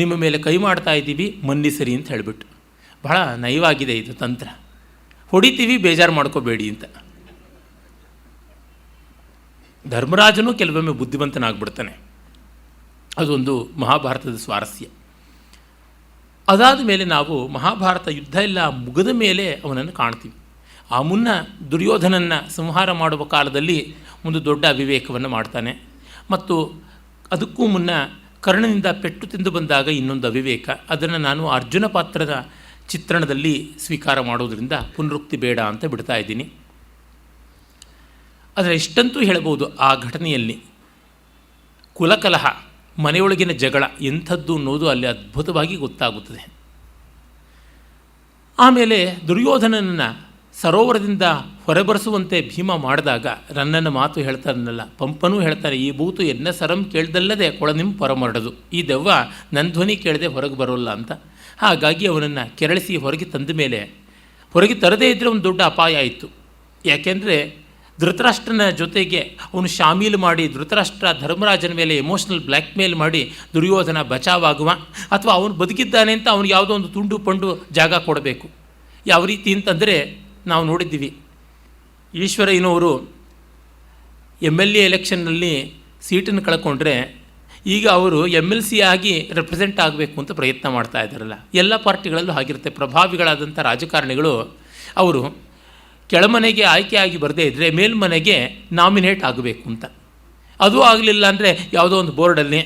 ನಿಮ್ಮ ಮೇಲೆ ಕೈ ಮಾಡ್ತಾ ಇದ್ದೀವಿ, ಮನ್ನಿಸರಿ ಅಂತ ಹೇಳಿಬಿಟ್ಟು. ಬಹಳ ನಯವಾಗಿದೆ ಇದು ತಂತ್ರ. ಹೊಡಿತೀವಿ, ಬೇಜಾರು ಮಾಡ್ಕೋಬೇಡಿ ಅಂತ. ಧರ್ಮರಾಜನೂ ಕೆಲವೊಮ್ಮೆ ಬುದ್ಧಿವಂತನಾಗ್ಬಿಡ್ತಾನೆ. ಅದೊಂದು ಮಹಾಭಾರತದ ಸ್ವಾರಸ್ಯ. ಅದಾದ ಮೇಲೆ ನಾವು ಮಹಾಭಾರತ ಯುದ್ಧ ಎಲ್ಲ ಮುಗಿದ ಮೇಲೆ ಅವನನ್ನು ಕಾಣ್ತೀವಿ. ಆ ಮುನ್ನ ದುರ್ಯೋಧನನ್ನು ಸಂಹಾರ ಮಾಡುವ ಕಾಲದಲ್ಲಿ ಒಂದು ದೊಡ್ಡ ಅವಿವೇಕವನ್ನು ಮಾಡ್ತಾನೆ. ಮತ್ತು ಅದಕ್ಕೂ ಮುನ್ನ ಕರ್ಣನಿಂದ ಪೆಟ್ಟು ತಿಂದು ಬಂದಾಗ ಇನ್ನೊಂದು ಅವಿವೇಕ. ಅದನ್ನು ನಾನು ಅರ್ಜುನ ಪಾತ್ರದ ಚಿತ್ರಣದಲ್ಲಿ ಸ್ವೀಕಾರ ಮಾಡೋದರಿಂದ ಪುನರುಕ್ತಿ ಬೇಡ ಅಂತ ಬಿಡ್ತಾ ಇದ್ದೀನಿ. ಆದರೆ ಇಷ್ಟಂತೂ ಹೇಳಬಹುದು, ಆ ಘಟನೆಯಲ್ಲಿ ಕುಲಕಲಹ, ಮನೆಯೊಳಗಿನ ಜಗಳ ಎಂಥದ್ದು ಅನ್ನೋದು ಅಲ್ಲಿ ಅದ್ಭುತವಾಗಿ ಗೊತ್ತಾಗುತ್ತದೆ. ಆಮೇಲೆ ದುರ್ಯೋಧನನನ್ನು ಸರೋವರದಿಂದ ಹೊರಬರಿಸುವಂತೆ ಭೀಮ ಮಾಡಿದಾಗ ರನ್ನನ ಮಾತು ಹೇಳ್ತಾರನ್ನಲ್ಲ, ಪಂಪನೂ ಹೇಳ್ತಾರೆ, ಈ ಬೂತು ಎನ್ನ ಸರಂ ಕೇಳ್ದಲ್ಲದೆ ಕೊಳನಿಂ ಹೊರಮರಡದು, ಈ ದೆವ್ವ ನನ್ನ ಧ್ವನಿ ಕೇಳದೆ ಹೊರಗೆ ಬರೋಲ್ಲ ಅಂತ. ಹಾಗಾಗಿ ಅವನನ್ನು ಕೆರಳಿಸಿ ಹೊರಗೆ ತಂದ ಮೇಲೆ, ಹೊರಗೆ ತರದೇ ಇದ್ದರೆ ಒಂದು ದೊಡ್ಡ ಅಪಾಯ ಆಯಿತು. ಯಾಕೆಂದರೆ ಧೃತರಾಷ್ಟ್ರನ ಜೊತೆಗೆ ಅವನು ಶಾಮೀಲು ಮಾಡಿ ಧೃತರಾಷ್ಟ್ರ ಧರ್ಮರಾಜನ ಮೇಲೆ ಎಮೋಷ್ನಲ್ ಬ್ಲ್ಯಾಕ್ ಮೇಲ್ ಮಾಡಿ ದುರ್ಯೋಧನ ಬಚಾವಾಗುವ, ಅಥವಾ ಅವನು ಬದುಕಿದ್ದಾನೆ ಅಂತ ಅವನಿಗೆ ಯಾವುದೋ ಒಂದು ತುಂಡು ಪಂಡು ಜಾಗ ಕೊಡಬೇಕು. ಯಾವ ರೀತಿ ಅಂತಂದರೆ ನಾವು ನೋಡಿದ್ದೀವಿ, ಈಶ್ವರಯ್ಯನವರು MLA ಎಲೆಕ್ಷನ್ನಲ್ಲಿ ಸೀಟನ್ನು ಕಳ್ಕೊಂಡ್ರೆ ಈಗ ಅವರು MLC ಆಗಿ ರೆಪ್ರೆಸೆಂಟ್ ಆಗಬೇಕು ಅಂತ ಪ್ರಯತ್ನ ಮಾಡ್ತಾ ಇದ್ದಾರಲ್ಲ. ಎಲ್ಲ ಪಾರ್ಟಿಗಳಲ್ಲೂ ಆಗಿರುತ್ತೆ. ಪ್ರಭಾವಿಗಳಾದಂಥ ರಾಜಕಾರಣಿಗಳು ಅವರು ಕೆಳಮನೆಗೆ ಆಯ್ಕೆಯಾಗಿ ಬರದೇ ಇದ್ದರೆ ಮೇಲ್ಮನೆಗೆ ನಾಮಿನೇಟ್ ಆಗಬೇಕು ಅಂತ. ಅದು ಆಗಲಿಲ್ಲ ಅಂದರೆ ಯಾವುದೋ ಒಂದು ಬೋರ್ಡಲ್ಲಿ,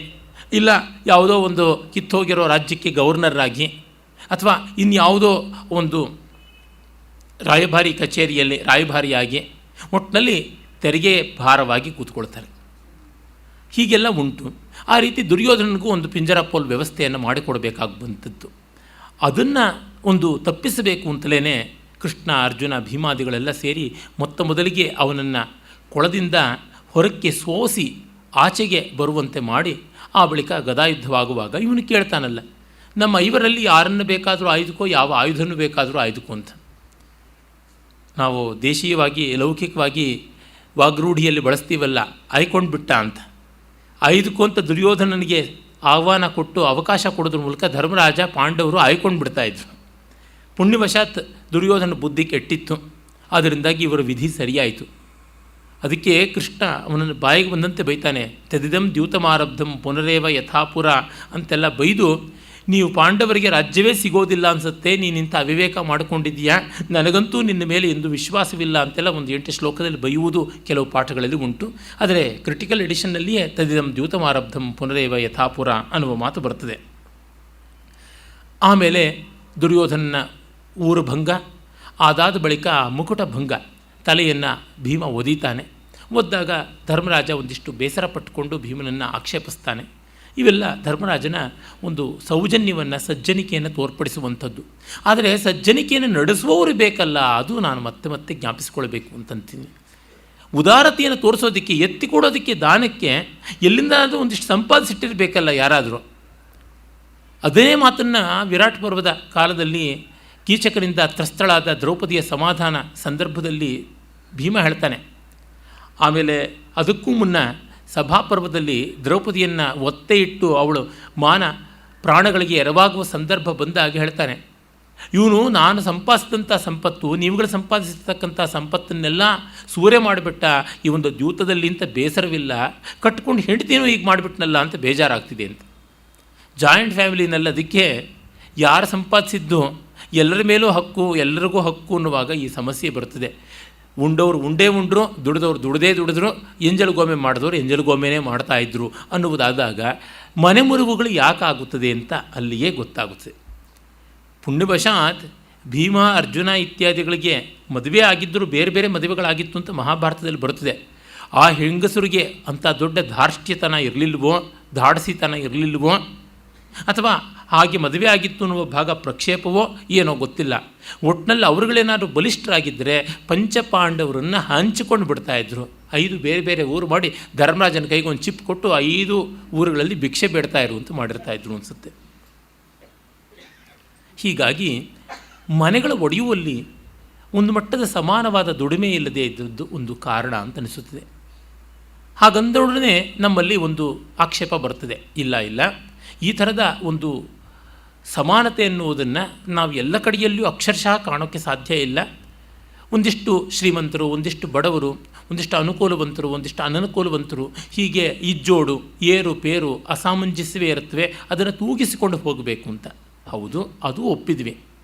ಇಲ್ಲ ಯಾವುದೋ ಒಂದು ಕಿತ್ತೋಗಿರೋ ರಾಜ್ಯಕ್ಕೆ ಗವರ್ನರಾಗಿ, ಅಥವಾ ಇನ್ಯಾವುದೋ ಒಂದು ರಾಯಭಾರಿ ಕಚೇರಿಯಲ್ಲಿ ರಾಯಭಾರಿಯಾಗಿ, ಒಟ್ಟಿನಲ್ಲಿ ತೆರಿಗೆ ಭಾರವಾಗಿ ಕೂತ್ಕೊಳ್ತಾರೆ. ಹೀಗೆಲ್ಲ ಉಂಟು. ಆ ರೀತಿ ದುರ್ಯೋಧನನಿಗೂ ಒಂದು ಪಿಂಜರ ಪೋಲ್ ವ್ಯವಸ್ಥೆಯನ್ನು ಮಾಡಿಕೊಡಬೇಕಾಗಿ ಬಂದದ್ದು. ಅದನ್ನು ಒಂದು ತಪ್ಪಿಸಬೇಕು ಅಂತಲೇ ಕೃಷ್ಣ, ಅರ್ಜುನ, ಭೀಮಾದಿಗಳೆಲ್ಲ ಸೇರಿ ಮೊದಲಿಗೆ ಅವನನ್ನು ಕೊಳದಿಂದ ಹೊರಕ್ಕೆ ಸೋಸಿ ಆಚೆಗೆ ಬರುವಂತೆ ಮಾಡಿ, ಆ ಬಳಿಕ ಗದಾಯುದ್ಧವಾಗುವಾಗ ಇವನು ಕೇಳ್ತಾನಲ್ಲ, ನಮ್ಮ ಐವರಲ್ಲಿ ಯಾರನ್ನು ಬೇಕಾದರೂ ಆಯ್ದುಕೋ, ಯಾವ ಆಯುಧನೂ ಬೇಕಾದರೂ ಆಯ್ದುಕೋ ಅಂತ. ನಾವು ದೇಶೀಯವಾಗಿ ಲೌಕಿಕವಾಗಿ ವಾಗ್ರೂಢಿಯಲ್ಲಿ ಬಳಸ್ತೀವಲ್ಲ, ಆಯ್ಕೊಂಡು ಬಿಟ್ಟ ಅಂತ. ಆಯ್ದುಕೋ ಅಂತ ದುರ್ಯೋಧನನಿಗೆ ಆಹ್ವಾನ ಕೊಟ್ಟು ಅವಕಾಶ ಕೊಡೋದ್ರ ಮೂಲಕ ಧರ್ಮರಾಜ, ಪಾಂಡವರು ಆಯ್ಕೊಂಡು ಬಿಡ್ತಾಯಿದ್ರು. ಪುಣ್ಯವಶಾತ್ ದುರ್ಯೋಧನ ಬುದ್ಧಿ ಕೆಟ್ಟಿತ್ತು. ಅದರಿಂದಾಗಿ ಇವರ ವಿಧಿ ಸರಿಯಾಯಿತು. ಅದಕ್ಕೆ ಕೃಷ್ಣ ಅವನನ್ನು ಬಾಯಿಗೆ ಬಂದಂತೆ ಬೈತಾನೆ. ತದಿದಂ ದ್ಯೂತಮಾರಬ್ಧಂ ಪುನರೇವ ಯಥಾಪುರ ಅಂತೆಲ್ಲ ಬೈದು, ನೀವು ಪಾಂಡವರಿಗೆ ರಾಜ್ಯವೇ ಸಿಗೋದಿಲ್ಲ ಅನಿಸುತ್ತೆ, ನೀನಿಂಥ ಅವಿವೇಕ ಮಾಡಿಕೊಂಡಿದ್ದೀಯಾ, ನನಗಂತೂ ನಿನ್ನ ಮೇಲೆ ಎಂದು ವಿಶ್ವಾಸವಿಲ್ಲ ಅಂತೆಲ್ಲ ಒಂದು 8 ಶ್ಲೋಕದಲ್ಲಿ ಬೈಯುವುದು ಕೆಲವು ಪಾಠಗಳಲ್ಲಿ ಉಂಟು. ಆದರೆ ಕ್ರಿಟಿಕಲ್ ಎಡಿಷನ್ನಲ್ಲಿಯೇ ತದಿದಂ ದ್ಯೂತಮಾರಬ್ಧಂ ಪುನರೇವ ಯಥಾಪುರ ಅನ್ನುವ ಮಾತು ಬರ್ತದೆ. ಆಮೇಲೆ ದುರ್ಯೋಧನನ ಊರು ಭಂಗ, ಅದಾದ ಬಳಿಕ ಮುಕುಟ ಭಂಗ, ತಲೆಯನ್ನು ಭೀಮ ಒದೀತಾನೆ. ಒದ್ದಾಗ ಧರ್ಮರಾಜ ಒಂದಿಷ್ಟು ಬೇಸರ ಪಟ್ಟುಕೊಂಡು ಭೀಮನನ್ನು ಆಕ್ಷೇಪಿಸ್ತಾನೆ. ಇವೆಲ್ಲ ಧರ್ಮರಾಜನ ಒಂದು ಸೌಜನ್ಯವನ್ನು, ಸಜ್ಜನಿಕೆಯನ್ನು ತೋರ್ಪಡಿಸುವಂಥದ್ದು. ಆದರೆ ಸಜ್ಜನಿಕೆಯನ್ನು ನಡೆಸುವವರು ಬೇಕಲ್ಲ, ಅದು ನಾನು ಮತ್ತೆ ಮತ್ತೆ ಜ್ಞಾಪಿಸ್ಕೊಳ್ಬೇಕು ಅಂತಂತೀನಿ. ಉದಾರತೆಯನ್ನು ತೋರಿಸೋದಕ್ಕೆ, ಎತ್ತಿಕೊಡೋದಕ್ಕೆ, ದಾನಕ್ಕೆ ಎಲ್ಲಿಂದಾದರೂ ಒಂದಿಷ್ಟು ಸಂಪಾದಿಸಿಟ್ಟಿರಬೇಕಲ್ಲ ಯಾರಾದರೂ. ಅದೇ ಮಾತನ್ನು ವಿರಾಟ್ ಪರ್ವದ ಕಾಲದಲ್ಲಿ ಕೀಚಕರಿಂದ ತ್ರಸ್ತಳಾದ ದ್ರೌಪದಿಯ ಸಮಾಧಾನ ಸಂದರ್ಭದಲ್ಲಿ ಭೀಮ ಹೇಳ್ತಾನೆ. ಆಮೇಲೆ ಅದಕ್ಕೂ ಮುನ್ನ ಸಭಾಪರ್ವದಲ್ಲಿ ದ್ರೌಪದಿಯನ್ನು ಒತ್ತೆ ಇಟ್ಟು ಅವಳು ಮಾನ ಪ್ರಾಣಗಳಿಗೆ ಎರವಾಗುವ ಸಂದರ್ಭ ಬಂದಾಗ ಹೇಳ್ತಾನೆ, ಇವನು ನಾನು ಸಂಪಾದಿಸಿದಂಥ ಸಂಪತ್ತು, ನೀವುಗಳು ಸಂಪಾದಿಸಿರ್ತಕ್ಕಂಥ ಸಂಪತ್ತನ್ನೆಲ್ಲ ಸೂರೆ ಮಾಡಿಬಿಟ್ಟ, ಈ ಒಂದು ದ್ಯೂತದಲ್ಲಿ ಅಂತ ಬೇಸರವಿಲ್ಲ, ಕಟ್ಕೊಂಡು ಹೆಂಡ್ತಿನೂ ಈಗ ಮಾಡಿಬಿಟ್ನಲ್ಲ ಅಂತ ಬೇಜಾರಾಗ್ತಿದೆ ಅಂತ. ಜಾಯಿಂಟ್ ಫ್ಯಾಮಿಲಿನಲ್ಲಿ ಅದಕ್ಕೆ ಯಾರು ಸಂಪಾದಿಸಿದ್ದು ಎಲ್ಲರ ಮೇಲೂ ಹಕ್ಕು, ಎಲ್ಲರಿಗೂ ಹಕ್ಕು ಅನ್ನುವಾಗ ಈ ಸಮಸ್ಯೆ ಬರ್ತದೆ. ಉಂಡವರು ಉಂಡೇ ಉಂಡ್ರು, ದುಡಿದವ್ರು ದುಡಿದ್ರು, ಎಂಜಲು ಗೋಮೆ ಮಾಡಿದವರು ಎಂಜಲು ಗೋಮೆನೇ ಮಾಡ್ತಾಯಿದ್ರು ಅನ್ನುವುದಾದಾಗ ಮನೆ ಮುರುಗುಗಳು ಯಾಕಾಗುತ್ತದೆ ಅಂತ ಅಲ್ಲಿಯೇ ಗೊತ್ತಾಗುತ್ತದೆ. ಪುಣ್ಯವಶಾತ್ ಭೀಮ, ಅರ್ಜುನ ಇತ್ಯಾದಿಗಳಿಗೆ ಮದುವೆ ಆಗಿದ್ದರೂ ಬೇರೆ ಬೇರೆ ಮದುವೆಗಳಾಗಿತ್ತು ಅಂತ ಮಹಾಭಾರತದಲ್ಲಿ ಬರುತ್ತದೆ. ಆ ಹೆಂಗಸರಿಗೆ ಅಂಥ ದೊಡ್ಡ ಧಾರ್ಷ್ಟ್ಯತನ ಇರಲಿಲ್ವೋ, ಧಾಡಸಿತನ ಇರಲಿಲ್ವೋ, ಅಥವಾ ಹಾಗೆ ಮದುವೆ ಆಗಿತ್ತು ಅನ್ನುವ ಭಾಗ ಪ್ರಕ್ಷೇಪವೋ ಏನೋ ಗೊತ್ತಿಲ್ಲ. ಒಟ್ಟಿನಲ್ಲಿ ಅವರುಗಳೇನಾದರೂ ಬಲಿಷ್ಠರಾಗಿದ್ದರೆ ಪಂಚಪಾಂಡವರನ್ನು ಹಂಚಿಕೊಂಡು ಬಿಡ್ತಾಯಿದ್ರು. 5 ಬೇರೆ ಬೇರೆ ಊರು ಮಾಡಿ ಧರ್ಮರಾಜನ ಕೈಗೆ ಒಂದು ಚಿಪ್ ಕೊಟ್ಟು 5 ಊರುಗಳಲ್ಲಿ ಭಿಕ್ಷೆ ಬೇಡ್ತಾ ಇರು ಅಂತ ಮಾಡಿರ್ತಾಯಿದ್ರು ಅನಿಸುತ್ತೆ. ಹೀಗಾಗಿ ಮನೆಗಳ ಒಡೆಯುವಲ್ಲಿ ಒಂದು ಮಟ್ಟದ ಸಮಾನವಾದ ದುಡಿಮೆ ಇಲ್ಲದೆ ಇದ್ದದ್ದು ಒಂದು ಕಾರಣ ಅಂತ ಅನಿಸುತ್ತದೆ. ಹಾಗಂದೊಡನೆ ನಮ್ಮಲ್ಲಿ ಒಂದು ಆಕ್ಷೇಪ ಬರ್ತದೆ, ಇಲ್ಲ ಈ ಥರದ ಒಂದು ಸಮಾನತೆ ಎನ್ನುವುದನ್ನು ನಾವು ಎಲ್ಲ ಕಡೆಯಲ್ಲಿಯೂ ಅಕ್ಷರಶಃ ಕಾಣೋಕ್ಕೆ ಸಾಧ್ಯ ಇಲ್ಲ. ಒಂದಿಷ್ಟು ಶ್ರೀಮಂತರು, ಒಂದಿಷ್ಟು ಬಡವರು, ಒಂದಿಷ್ಟು ಅನುಕೂಲವಂತರು, ಒಂದಿಷ್ಟು ಅನನುಕೂಲವಂತರು, ಹೀಗೆ ಇಜ್ಜೋಡು, ಏರು ಪೇರು, ಅಸಾಮಂಜಸ್ಯವೇ ಇರುತ್ತವೆ. ಅದನ್ನು ತೂಗಿಸಿಕೊಂಡು ಹೋಗಬೇಕು ಅಂತ. ಹೌದು, ಅದು ಒಪ್ಪಿದ್ವಿ.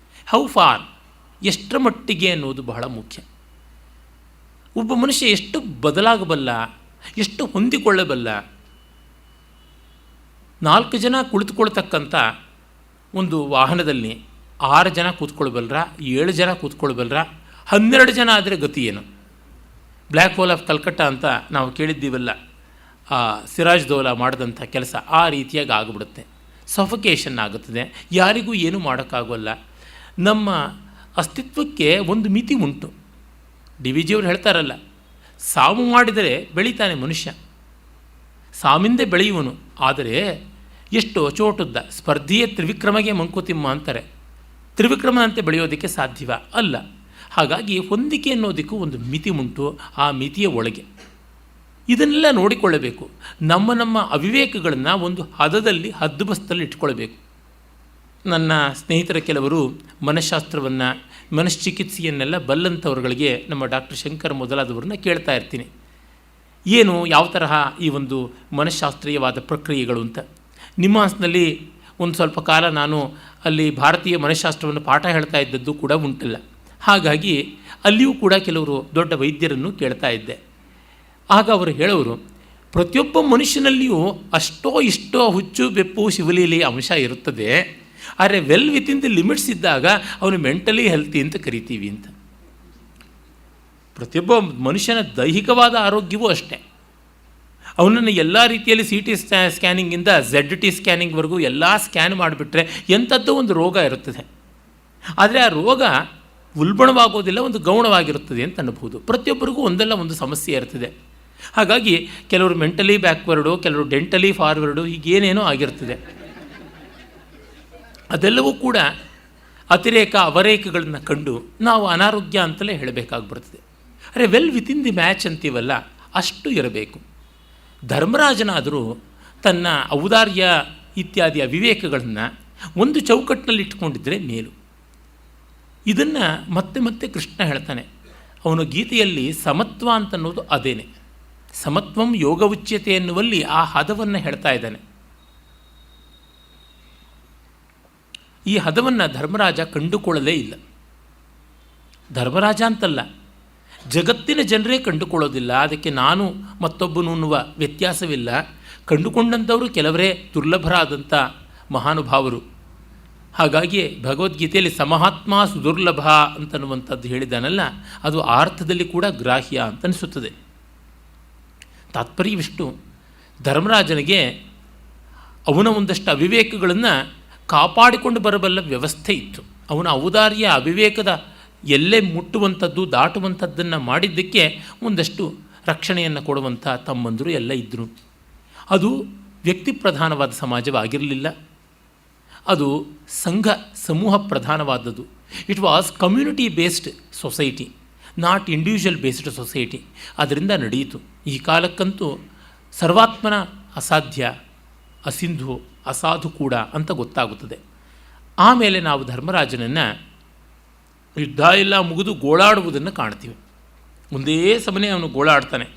ಹೌ ಫಾರ್, ಎಷ್ಟರ ಮಟ್ಟಿಗೆ ಅನ್ನೋದು ಬಹಳ ಮುಖ್ಯ. ಒಬ್ಬ ಮನುಷ್ಯ ಎಷ್ಟು ಬದಲಾಗಬಲ್ಲ, ಎಷ್ಟು ಹೊಂದಿಕೊಳ್ಳಬಲ್ಲ. 4 ಜನ ಕುಳಿತುಕೊಳ್ತಕ್ಕಂಥ ಒಂದು ವಾಹನದಲ್ಲಿ 6 ಜನ ಕೂತ್ಕೊಳ್ಬಲ್ರ, 7 ಜನ ಕೂತ್ಕೊಳ್ಬಲ್ರ, 12 ಜನ ಆದರೆ ಗತಿ ಏನು? ಬ್ಲ್ಯಾಕ್ ಹೋಲ್ ಆಫ್ ಕಲ್ಕಟ್ಟ ಅಂತ ನಾವು ಕೇಳಿದ್ದೀವಲ್ಲ, ಸಿರಾಜ್ ದೌಲಾ ಮಾಡಿದಂಥ ಕೆಲಸ ಆ ರೀತಿಯಾಗಿ ಆಗಿಬಿಡುತ್ತೆ. ಸಫೊಕೇಷನ್ ಆಗುತ್ತದೆ, ಯಾರಿಗೂ ಏನೂ ಮಾಡೋಕ್ಕಾಗೋಲ್ಲ. ನಮ್ಮ ಅಸ್ತಿತ್ವಕ್ಕೆ ಒಂದು ಮಿತಿ ಉಂಟು. ಡಿ ವಿ ಜಿಯವರು ಹೇಳ್ತಾರಲ್ಲ, ಸಾವು ಮಾಡಿದರೆ ಬೆಳೀತಾನೆ ಮನುಷ್ಯ, ಸಾಮಿಂದೆ ಬೆಳೆಯುವನು. ಆದರೆ ಎಷ್ಟು ಅಚೋಟುದ್ದ ಸ್ಪರ್ಧಿಯೇ ತ್ರಿವಿಕ್ರಮಗೆ ಮಂಕುತಿಮ್ಮ ಅಂತಾರೆ. ತ್ರಿವಿಕ್ರಮನಂತೆ ಬೆಳೆಯೋದಕ್ಕೆ ಸಾಧ್ಯವ ಅಲ್ಲ. ಹಾಗಾಗಿ ಹೊಂದಿಕೆ ಅನ್ನೋದಕ್ಕೂ ಒಂದು ಮಿತಿ ಉಂಟು. ಆ ಮಿತಿಯ ಒಳಗೆ ಇದನ್ನೆಲ್ಲ ನೋಡಿಕೊಳ್ಳಬೇಕು. ನಮ್ಮ ಅವಿವೇಕಗಳನ್ನು ಒಂದು ಹದದಲ್ಲಿ ಹದ್ದುಬಸ್ತಲ್ಲಿ ಇಟ್ಕೊಳ್ಬೇಕು. ನನ್ನ ಸ್ನೇಹಿತರ ಕೆಲವರು ಮನಃಶಾಸ್ತ್ರವನ್ನು, ಮನಶ್ಚಿಕಿತ್ಸೆಯನ್ನೆಲ್ಲ ಬಲ್ಲಂಥವ್ರುಗಳಿಗೆ ನಮ್ಮ ಡಾಕ್ಟರ್ ಶಂಕರ್ ಮೊದಲಾದವ್ರನ್ನ ಕೇಳ್ತಾ ಇರ್ತೀನಿ, ಏನು ಯಾವ ತರಹ ಈ ಒಂದು ಮನಃಶಾಸ್ತ್ರೀಯವಾದ ಪ್ರಕ್ರಿಯೆಗಳು ಅಂತ. ನಿಮ್ಹಾನ್ಸ್ನಲ್ಲಿ ಒಂದು ಸ್ವಲ್ಪ ಕಾಲ ನಾನು ಅಲ್ಲಿ ಭಾರತೀಯ ಮನಃಶಾಸ್ತ್ರವನ್ನು ಪಾಠ ಹೇಳ್ತಾ ಇದ್ದದ್ದು ಕೂಡ ಉಂಟಿಲ್ಲ. ಹಾಗಾಗಿ ಅಲ್ಲಿಯೂ ಕೂಡ ಕೆಲವರು ದೊಡ್ಡ ವೈದ್ಯರನ್ನು ಕೇಳ್ತಾ ಇದ್ದೆ. ಆಗ ಅವರು ಹೇಳೋರು, ಪ್ರತಿಯೊಬ್ಬ ಮನುಷ್ಯನಲ್ಲಿಯೂ ಅಷ್ಟೋ ಇಷ್ಟೋ ಹುಚ್ಚು ಬೆಪ್ಪು ಶಿವಲೀಲೆಯ ಅಂಶ ಇರುತ್ತದೆ. ಆದರೆ ವೆಲ್ ವಿತಿನ್ ದಿ ಲಿಮಿಟ್ಸ್ ಇದ್ದಾಗ ಅವನು ಮೆಂಟಲಿ ಹೆಲ್ತಿ ಅಂತ ಕರಿತೀವಿ ಅಂತ. ಪ್ರತಿಯೊಬ್ಬ ಮನುಷ್ಯನ ದೈಹಿಕವಾದ ಆರೋಗ್ಯವೂ ಅಷ್ಟೇ. ಅವನನ್ನು ಎಲ್ಲ ರೀತಿಯಲ್ಲಿ CT ಸ್ಕ್ಯಾನಿಂಗಿಂದ ZT ಸ್ಕ್ಯಾನಿಂಗ್ವರೆಗೂ ಎಲ್ಲ ಸ್ಕ್ಯಾನ್ ಮಾಡಿಬಿಟ್ರೆ ಎಂಥದ್ದು ಒಂದು ರೋಗ ಇರುತ್ತದೆ. ಆದರೆ ಆ ರೋಗ ಉಲ್ಬಣವಾಗೋದಿಲ್ಲ, ಒಂದು ಗೌಣವಾಗಿರುತ್ತದೆ ಅಂತ ಅನ್ನಬಹುದು. ಪ್ರತಿಯೊಬ್ಬರಿಗೂ ಒಂದಲ್ಲ ಒಂದು ಸಮಸ್ಯೆ ಇರ್ತದೆ. ಹಾಗಾಗಿ ಕೆಲವರು ಮೆಂಟಲಿ ಬ್ಯಾಕ್ವರ್ಡು, ಕೆಲವರು ಡೆಂಟಲಿ ಫಾರ್ವರ್ಡು, ಹೀಗೇನೇನೋ ಆಗಿರ್ತದೆ. ಅದೆಲ್ಲವೂ ಕೂಡ ಅತಿರೇಕ ಅವರೇಕಗಳನ್ನು ಕಂಡು ನಾವು ಅನಾರೋಗ್ಯ ಅಂತಲೇ ಹೇಳಬೇಕಾಗ್ಬರ್ತದೆ. ಅರೆ ವೆಲ್ ವಿತಿನ್ ದಿ ಮ್ಯಾಚ್ ಅಂತೀವಲ್ಲ, ಅಷ್ಟು ಇರಬೇಕು. ಧರ್ಮರಾಜನಾದರೂ ತನ್ನ ಔದಾರ್ಯ ಇತ್ಯಾದಿ ಅವಿವೇಕಗಳನ್ನು ಒಂದು ಚೌಕಟ್ಟಿನಲ್ಲಿ ಇಟ್ಕೊಂಡಿದ್ದರೆ ಮೇಲು. ಇದನ್ನು ಮತ್ತೆ ಮತ್ತೆ ಕೃಷ್ಣ ಹೇಳ್ತಾನೆ. ಅವನು ಗೀತೆಯಲ್ಲಿ ಸಮತ್ವ ಅಂತನ್ನೋದು ಅದೇನೆ. ಸಮತ್ವಂ ಯೋಗ ಉಚ್ಯತೆ ಎನ್ನುವಲ್ಲಿ ಆ ಹದವನ್ನು ಹೇಳ್ತಾ ಇದ್ದಾನೆ. ಈ ಹದವನ್ನು ಧರ್ಮರಾಜ ಕಂಡುಕೊಳ್ಳಲೇ ಇಲ್ಲ. ಧರ್ಮರಾಜ ಅಂತಲ್ಲ, ಜಗತ್ತಿನ ಜನರೇ ಕಂಡುಕೊಳ್ಳೋದಿಲ್ಲ. ಅದಕ್ಕೆ ನಾನು ಮತ್ತೊಬ್ಬನು ಅನ್ನುವ ವ್ಯತ್ಯಾಸವಿಲ್ಲ. ಕಂಡುಕೊಂಡಂಥವರು ಕೆಲವರೇ ದುರ್ಲಭರಾದಂಥ ಮಹಾನುಭಾವರು. ಹಾಗಾಗಿ ಭಗವದ್ಗೀತೆಯಲ್ಲಿ ಸಮಹಾತ್ಮ ಸುದುರ್ಲಭ ಅಂತನ್ನುವಂಥದ್ದು ಹೇಳಿದಾನಲ್ಲ, ಅದು ಆ ಅರ್ಥದಲ್ಲಿ ಕೂಡ ಗ್ರಾಹ್ಯ ಅಂತ ಅನಿಸುತ್ತದೆ. ತಾತ್ಪರ್ಯವಿಷ್ಟು, ಧರ್ಮರಾಜನಿಗೆ ಅವನ ಒಂದಷ್ಟು ಅವಿವೇಕಗಳನ್ನು ಕಾಪಾಡಿಕೊಂಡು ಬರಬಲ್ಲ ವ್ಯವಸ್ಥೆ ಇತ್ತು. ಅವನ ಔದಾರ್ಯ ಅವಿವೇಕದ ಎಲ್ಲೇ ಮುಟ್ಟುವಂಥದ್ದು, ದಾಟುವಂಥದ್ದನ್ನು ಮಾಡಿದ್ದಕ್ಕೆ ಒಂದಷ್ಟು ರಕ್ಷಣೆಯನ್ನು ಕೊಡುವಂಥ ತಮ್ಮಂದರು ಎಲ್ಲ ಇದ್ದರು. ಅದು ವ್ಯಕ್ತಿ ಪ್ರಧಾನವಾದ ಸಮಾಜವಾಗಿರಲಿಲ್ಲ, ಅದು ಸಂಘ ಸಮೂಹ ಪ್ರಧಾನವಾದದ್ದು. It was community based society, not individual based society. ಅದರಿಂದ ನಡೆಯಿತು. ಈ ಕಾಲಕ್ಕಂತೂ ಸರ್ವಾತ್ಮನ ಅಸಾಧ್ಯ, ಅಸಿಂಧು, ಅಸಾಧು ಕೂಡ ಅಂತ ಗೊತ್ತಾಗುತ್ತದೆ. ಆಮೇಲೆ ನಾವು ಧರ್ಮರಾಜನನ್ನು ಯುದ್ಧ ಎಲ್ಲ ಮುಗಿದು ಗೋಳಾಡುವುದನ್ನು ಕಾಣ್ತೀವಿ. ಒಂದೇ ಸಮನೆ ಅವನು ಗೋಳಾಡ್ತಾನೆ.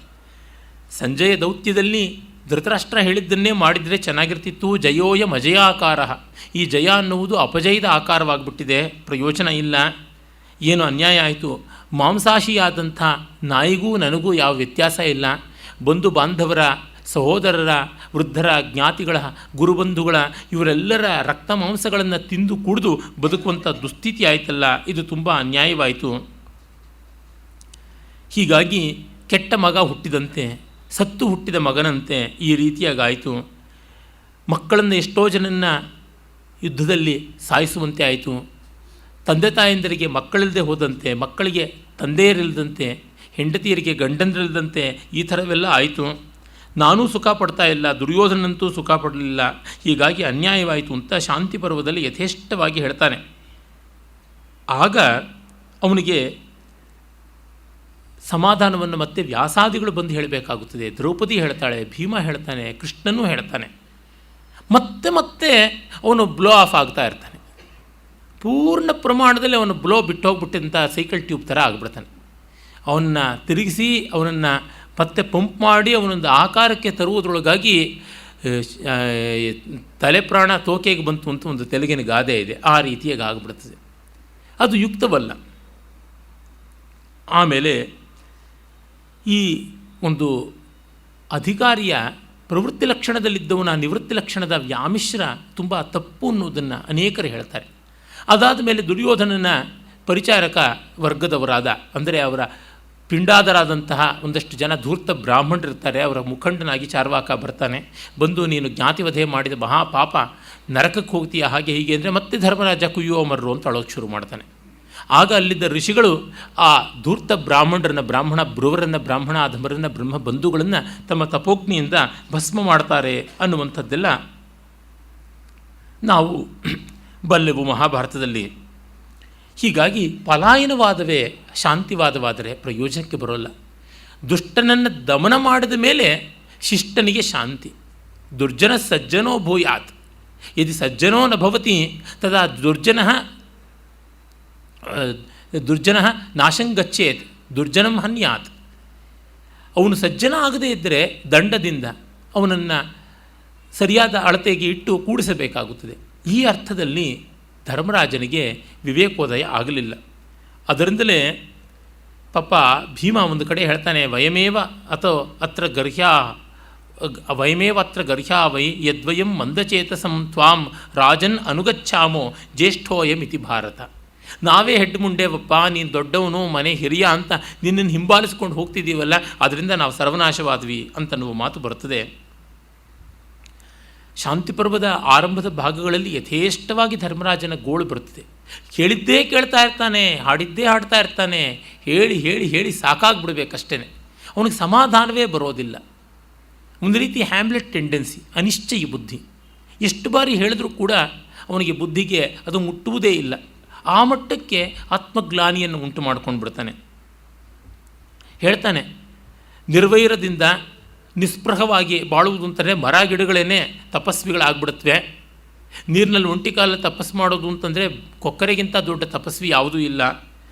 ಸಂಜಯ ದೌತ್ಯದಲ್ಲಿ ಧೃತರಾಷ್ಟ್ರ ಹೇಳಿದ್ದನ್ನೇ ಮಾಡಿದರೆ ಚೆನ್ನಾಗಿರ್ತಿತ್ತು. ಜಯೋಯಂ ಅಜಯಾಕಾರ, ಈ ಜಯ ಅನ್ನುವುದು ಅಪಜಯದ ಆಕಾರವಾಗಿಬಿಟ್ಟಿದೆ, ಪ್ರಯೋಜನ ಇಲ್ಲ, ಏನು ಅನ್ಯಾಯ ಆಯಿತು. ಮಾಂಸಾಶಿಯಾದಂಥ ನಾಯಿಗೂ ನನಗೂ ಯಾವ ವ್ಯತ್ಯಾಸ ಇಲ್ಲ. ಬಂಧು ಬಾಂಧವರ, ಸಹೋದರರ, ವೃದ್ಧರ, ಜ್ಞಾತಿಗಳ, ಗುರುಬಂಧುಗಳ ಇವರೆಲ್ಲರ ರಕ್ತ ಮಾಂಸಗಳನ್ನು ತಿಂದು ಕುಡಿದು ಬದುಕುವಂಥ ದುಸ್ಥಿತಿ ಆಯಿತಲ್ಲ, ಇದು ತುಂಬ ಅನ್ಯಾಯವಾಯಿತು. ಹೀಗಾಗಿ ಕೆಟ್ಟ ಮಗ ಹುಟ್ಟಿದಂತೆ, ಸತ್ತು ಹುಟ್ಟಿದ ಮಗನಂತೆ ಈ ರೀತಿಯಾಗಾಯಿತು. ಮಕ್ಕಳನ್ನು ಎಷ್ಟೋ ಜನನ್ನು ಯುದ್ಧದಲ್ಲಿ ಸಾಯಿಸುವಂತೆ ಆಯಿತು. ತಂದೆ ತಾಯಂದರಿಗೆ ಮಕ್ಕಳಿಲ್ಲದೆ ಹೋದಂತೆ, ಮಕ್ಕಳಿಗೆ ತಂದೆಯರಿಲ್ಲದಂತೆ, ಹೆಂಡತಿಯರಿಗೆ ಗಂಡಂದಿರಿಲ್ಲದಂತೆ ಈ ಥರವೆಲ್ಲ ಆಯಿತು. ನಾನೂ ಸುಖ ಪಡ್ತಾ ಇಲ್ಲ, ದುರ್ಯೋಧನಂತೂ ಸುಖ ಪಡಲಿಲ್ಲ. ಹೀಗಾಗಿ ಅನ್ಯಾಯವಾಯಿತು ಅಂತ ಶಾಂತಿ ಪರ್ವದಲ್ಲಿ ಯಥೇಷ್ಟವಾಗಿ ಹೇಳ್ತಾನೆ. ಆಗ ಅವನಿಗೆ ಸಮಾಧಾನವನ್ನು ಮತ್ತೆ ವ್ಯಾಸಾದಿಗಳು ಬಂದು ಹೇಳಬೇಕಾಗುತ್ತದೆ. ದ್ರೌಪದಿ ಹೇಳ್ತಾಳೆ, ಭೀಮ ಹೇಳ್ತಾನೆ, ಕೃಷ್ಣನೂ ಹೇಳ್ತಾನೆ. ಮತ್ತೆ ಮತ್ತೆ ಅವನು ಬ್ಲೋ ಆಫ್ ಆಗ್ತಾ ಇರ್ತಾನೆ. ಪೂರ್ಣ ಪ್ರಮಾಣದಲ್ಲಿ ಅವನು ಬ್ಲೋ ಬಿಟ್ಟು ಹೋಗ್ಬಿಟ್ಟಂಥ ಸೈಕಲ್ ಟ್ಯೂಬ್ ಥರ ಆಗಿಬಿಡ್ತಾನೆ. ಅವನ್ನ ತಿರುಗಿಸಿ ಅವನನ್ನು ಮತ್ತೆ ಪಂಪ್ ಮಾಡಿ ಅವನೊಂದು ಆಕಾರಕ್ಕೆ ತರುವುದರೊಳಗಾಗಿ ತಲೆ ಪ್ರಾಣ ತೋಕೆಗೆ ಬಂತು ಅಂತ ಒಂದು ತೆಲುಗಿನ ಗಾದೆ ಇದೆ. ಆ ರೀತಿಯಾಗಿ ಆಗಿಬಿಡ್ತದೆ. ಅದು ಯುಕ್ತವಲ್ಲ. ಆಮೇಲೆ ಈ ಒಂದು ಅಧಿಕಾರಿಯ ಪ್ರವೃತ್ತಿ ಲಕ್ಷಣದಲ್ಲಿದ್ದವನ ನಿವೃತ್ತಿ ಲಕ್ಷಣದ ವ್ಯಾಮಿಶ್ರ ತುಂಬ ತಪ್ಪು ಅನ್ನೋದನ್ನು ಅನೇಕರು ಹೇಳ್ತಾರೆ. ಅದಾದ ಮೇಲೆ ದುರ್ಯೋಧನನ ಪರಿಚಾರಕ ವರ್ಗದವರಾದ, ಅಂದರೆ ಅವರ ಪಿಂಡಾದರಾದಂತಹ ಒಂದಷ್ಟು ಜನ ಧೂರ್ತ ಬ್ರಾಹ್ಮಣರಿರ್ತಾರೆ. ಅವರ ಮುಖಂಡನಾಗಿ ಚಾರ್ವಾಕ ಬರ್ತಾನೆ. ಬಂದು ನೀನು ಜ್ಞಾತಿವಧೆ ಮಾಡಿದ ಮಹಾಪಾಪ, ನರಕಕ್ಕೆ ಹೋಗ್ತೀಯ, ಹಾಗೆ ಹೀಗೆ ಅಂದರೆ ಮತ್ತೆ ಧರ್ಮರಾಜ ಕುಯ್ಯೋ ಮರ್ರು ಅಂತ ಅಳೋಕ್ಕೆ ಶುರು ಮಾಡ್ತಾನೆ. ಆಗ ಅಲ್ಲಿದ್ದ ಋಷಿಗಳು ಆ ಧೂರ್ತ ಬ್ರಾಹ್ಮಣರನ್ನು, ಬ್ರಾಹ್ಮಣ ಬ್ರುವರನ್ನು, ಬ್ರಾಹ್ಮಣ ಅಧಮರನ್ನು, ಬ್ರಹ್ಮ ಬಂಧುಗಳನ್ನು ತಮ್ಮ ತಪೋಗ್ನಿಯಿಂದ ಭಸ್ಮ ಮಾಡ್ತಾರೆ ಅನ್ನುವಂಥದ್ದೆಲ್ಲ ನಾವು ಬಲ್ಲೆವು ಮಹಾಭಾರತದಲ್ಲಿ. ಹೀಗಾಗಿ ಪಲಾಯನವಾದವೇ ಶಾಂತಿವಾದವಾದರೆ ಪ್ರಯೋಜನಕ್ಕೆ ಬರೋಲ್ಲ. ದುಷ್ಟನನ್ನು ದಮನ ಮಾಡಿದ ಮೇಲೆ ಶಿಷ್ಟನಿಗೆ ಶಾಂತಿ. ದುರ್ಜನ ಸಜ್ಜನೋ ಭೂಯಾತ್, ಯದಿ ಸಜ್ಜನೋ ನ ಭವತಿ ತದಾ ದುರ್ಜನ ನಾಶಂಗಚ್ಚೇತ್ ದುರ್ಜನಂ ಹನ್ಯಾತ್. ಅವನು ಸಜ್ಜನ ಆಗದೇ ಇದ್ದರೆ ದಂಡದಿಂದ ಅವನನ್ನು ಸರಿಯಾದ ಅಳತೆಗೆ ಇಟ್ಟು ಕೂಡಿಸಬೇಕಾಗುತ್ತದೆ. ಈ ಅರ್ಥದಲ್ಲಿ ಧರ್ಮರಾಜನಿಗೆ ವಿವೇಕೋದಯ ಆಗಲಿಲ್ಲ. ಅದರಿಂದಲೇ ಪಾಪ ಭೀಮ ಒಂದು ಕಡೆ ಹೇಳ್ತಾನೆ, ವಯಮೇವ ಅತ್ರ ಗರ್ಹ್ಯಾ ವೈ ಯದ್ವಯಂ ಮಂದಚೇತಸಂ ತ್ವಾಂ ರಾಜನ್ ಅನುಗಚ್ಛಾಮೋ ಜ್ಯೇಷ್ಠೋಯಮಿತಿ ಭಾರತ. ನಾವೇ ಹೆಡ್ ಮುಂಡೆವಪ್ಪ, ನೀನು ದೊಡ್ಡವನು, ಮನೆ ಹಿರಿಯ ಅಂತ ನಿನ್ನನ್ನು ಹಿಂಬಾಲಿಸ್ಕೊಂಡು ಹೋಗ್ತಿದ್ದೀವಲ್ಲ, ಅದರಿಂದ ನಾವು ಸರ್ವನಾಶವಾದ್ವಿ ಅಂತನ್ನುವ ಮಾತು ಬರ್ತದೆ. ಶಾಂತಿ ಪರ್ವದ ಆರಂಭದ ಭಾಗಗಳಲ್ಲಿ ಯಥೇಷ್ಟವಾಗಿ ಧರ್ಮರಾಜನ ಗೋಳು ಬರುತ್ತದೆ. ಕೇಳಿದ್ದೇ ಕೇಳ್ತಾ ಇರ್ತಾನೆ, ಹಾಡಿದ್ದೇ ಹಾಡ್ತಾ ಇರ್ತಾನೆ. ಹೇಳಿ ಹೇಳಿ ಹೇಳಿ ಸಾಕಾಗ್ಬಿಡ್ಬೇಕಷ್ಟೇ. ಅವನಿಗೆ ಸಮಾಧಾನವೇ ಬರೋದಿಲ್ಲ. ಒಂದು ರೀತಿ ಹ್ಯಾಮ್ಲೆಟ್ ಟೆಂಡೆನ್ಸಿ, ಅನಿಶ್ಚಯ ಬುದ್ಧಿ. ಎಷ್ಟು ಬಾರಿ ಹೇಳಿದ್ರೂ ಕೂಡ ಅವನಿಗೆ ಬುದ್ಧಿಗೆ ಅದು ಮುಟ್ಟುವುದೇ ಇಲ್ಲ. ಆ ಮಟ್ಟಕ್ಕೆ ಆತ್ಮಗ್ಲಾನಿಯನ್ನು ಉಂಟು ಮಾಡ್ಕೊಂಡು ಬಿಡ್ತಾನೆ. ಹೇಳ್ತಾನೆ, ನಿರ್ವೈರದಿಂದ ನಿಸ್ಪೃಹವಾಗಿ ಬಾಳುವುದು ಅಂತಂದರೆ ಮರ ಗಿಡಗಳೇ ತಪಸ್ವಿಗಳಾಗ್ಬಿಡುತ್ತವೆ. ನೀರಿನಲ್ಲಿ ಒಂಟಿಕಾಲ ತಪಸ್ಸು ಮಾಡೋದು ಅಂತಂದರೆ ಕೊಕ್ಕರೆಗಿಂತ ದೊಡ್ಡ ತಪಸ್ವಿ ಯಾವುದೂ ಇಲ್ಲ.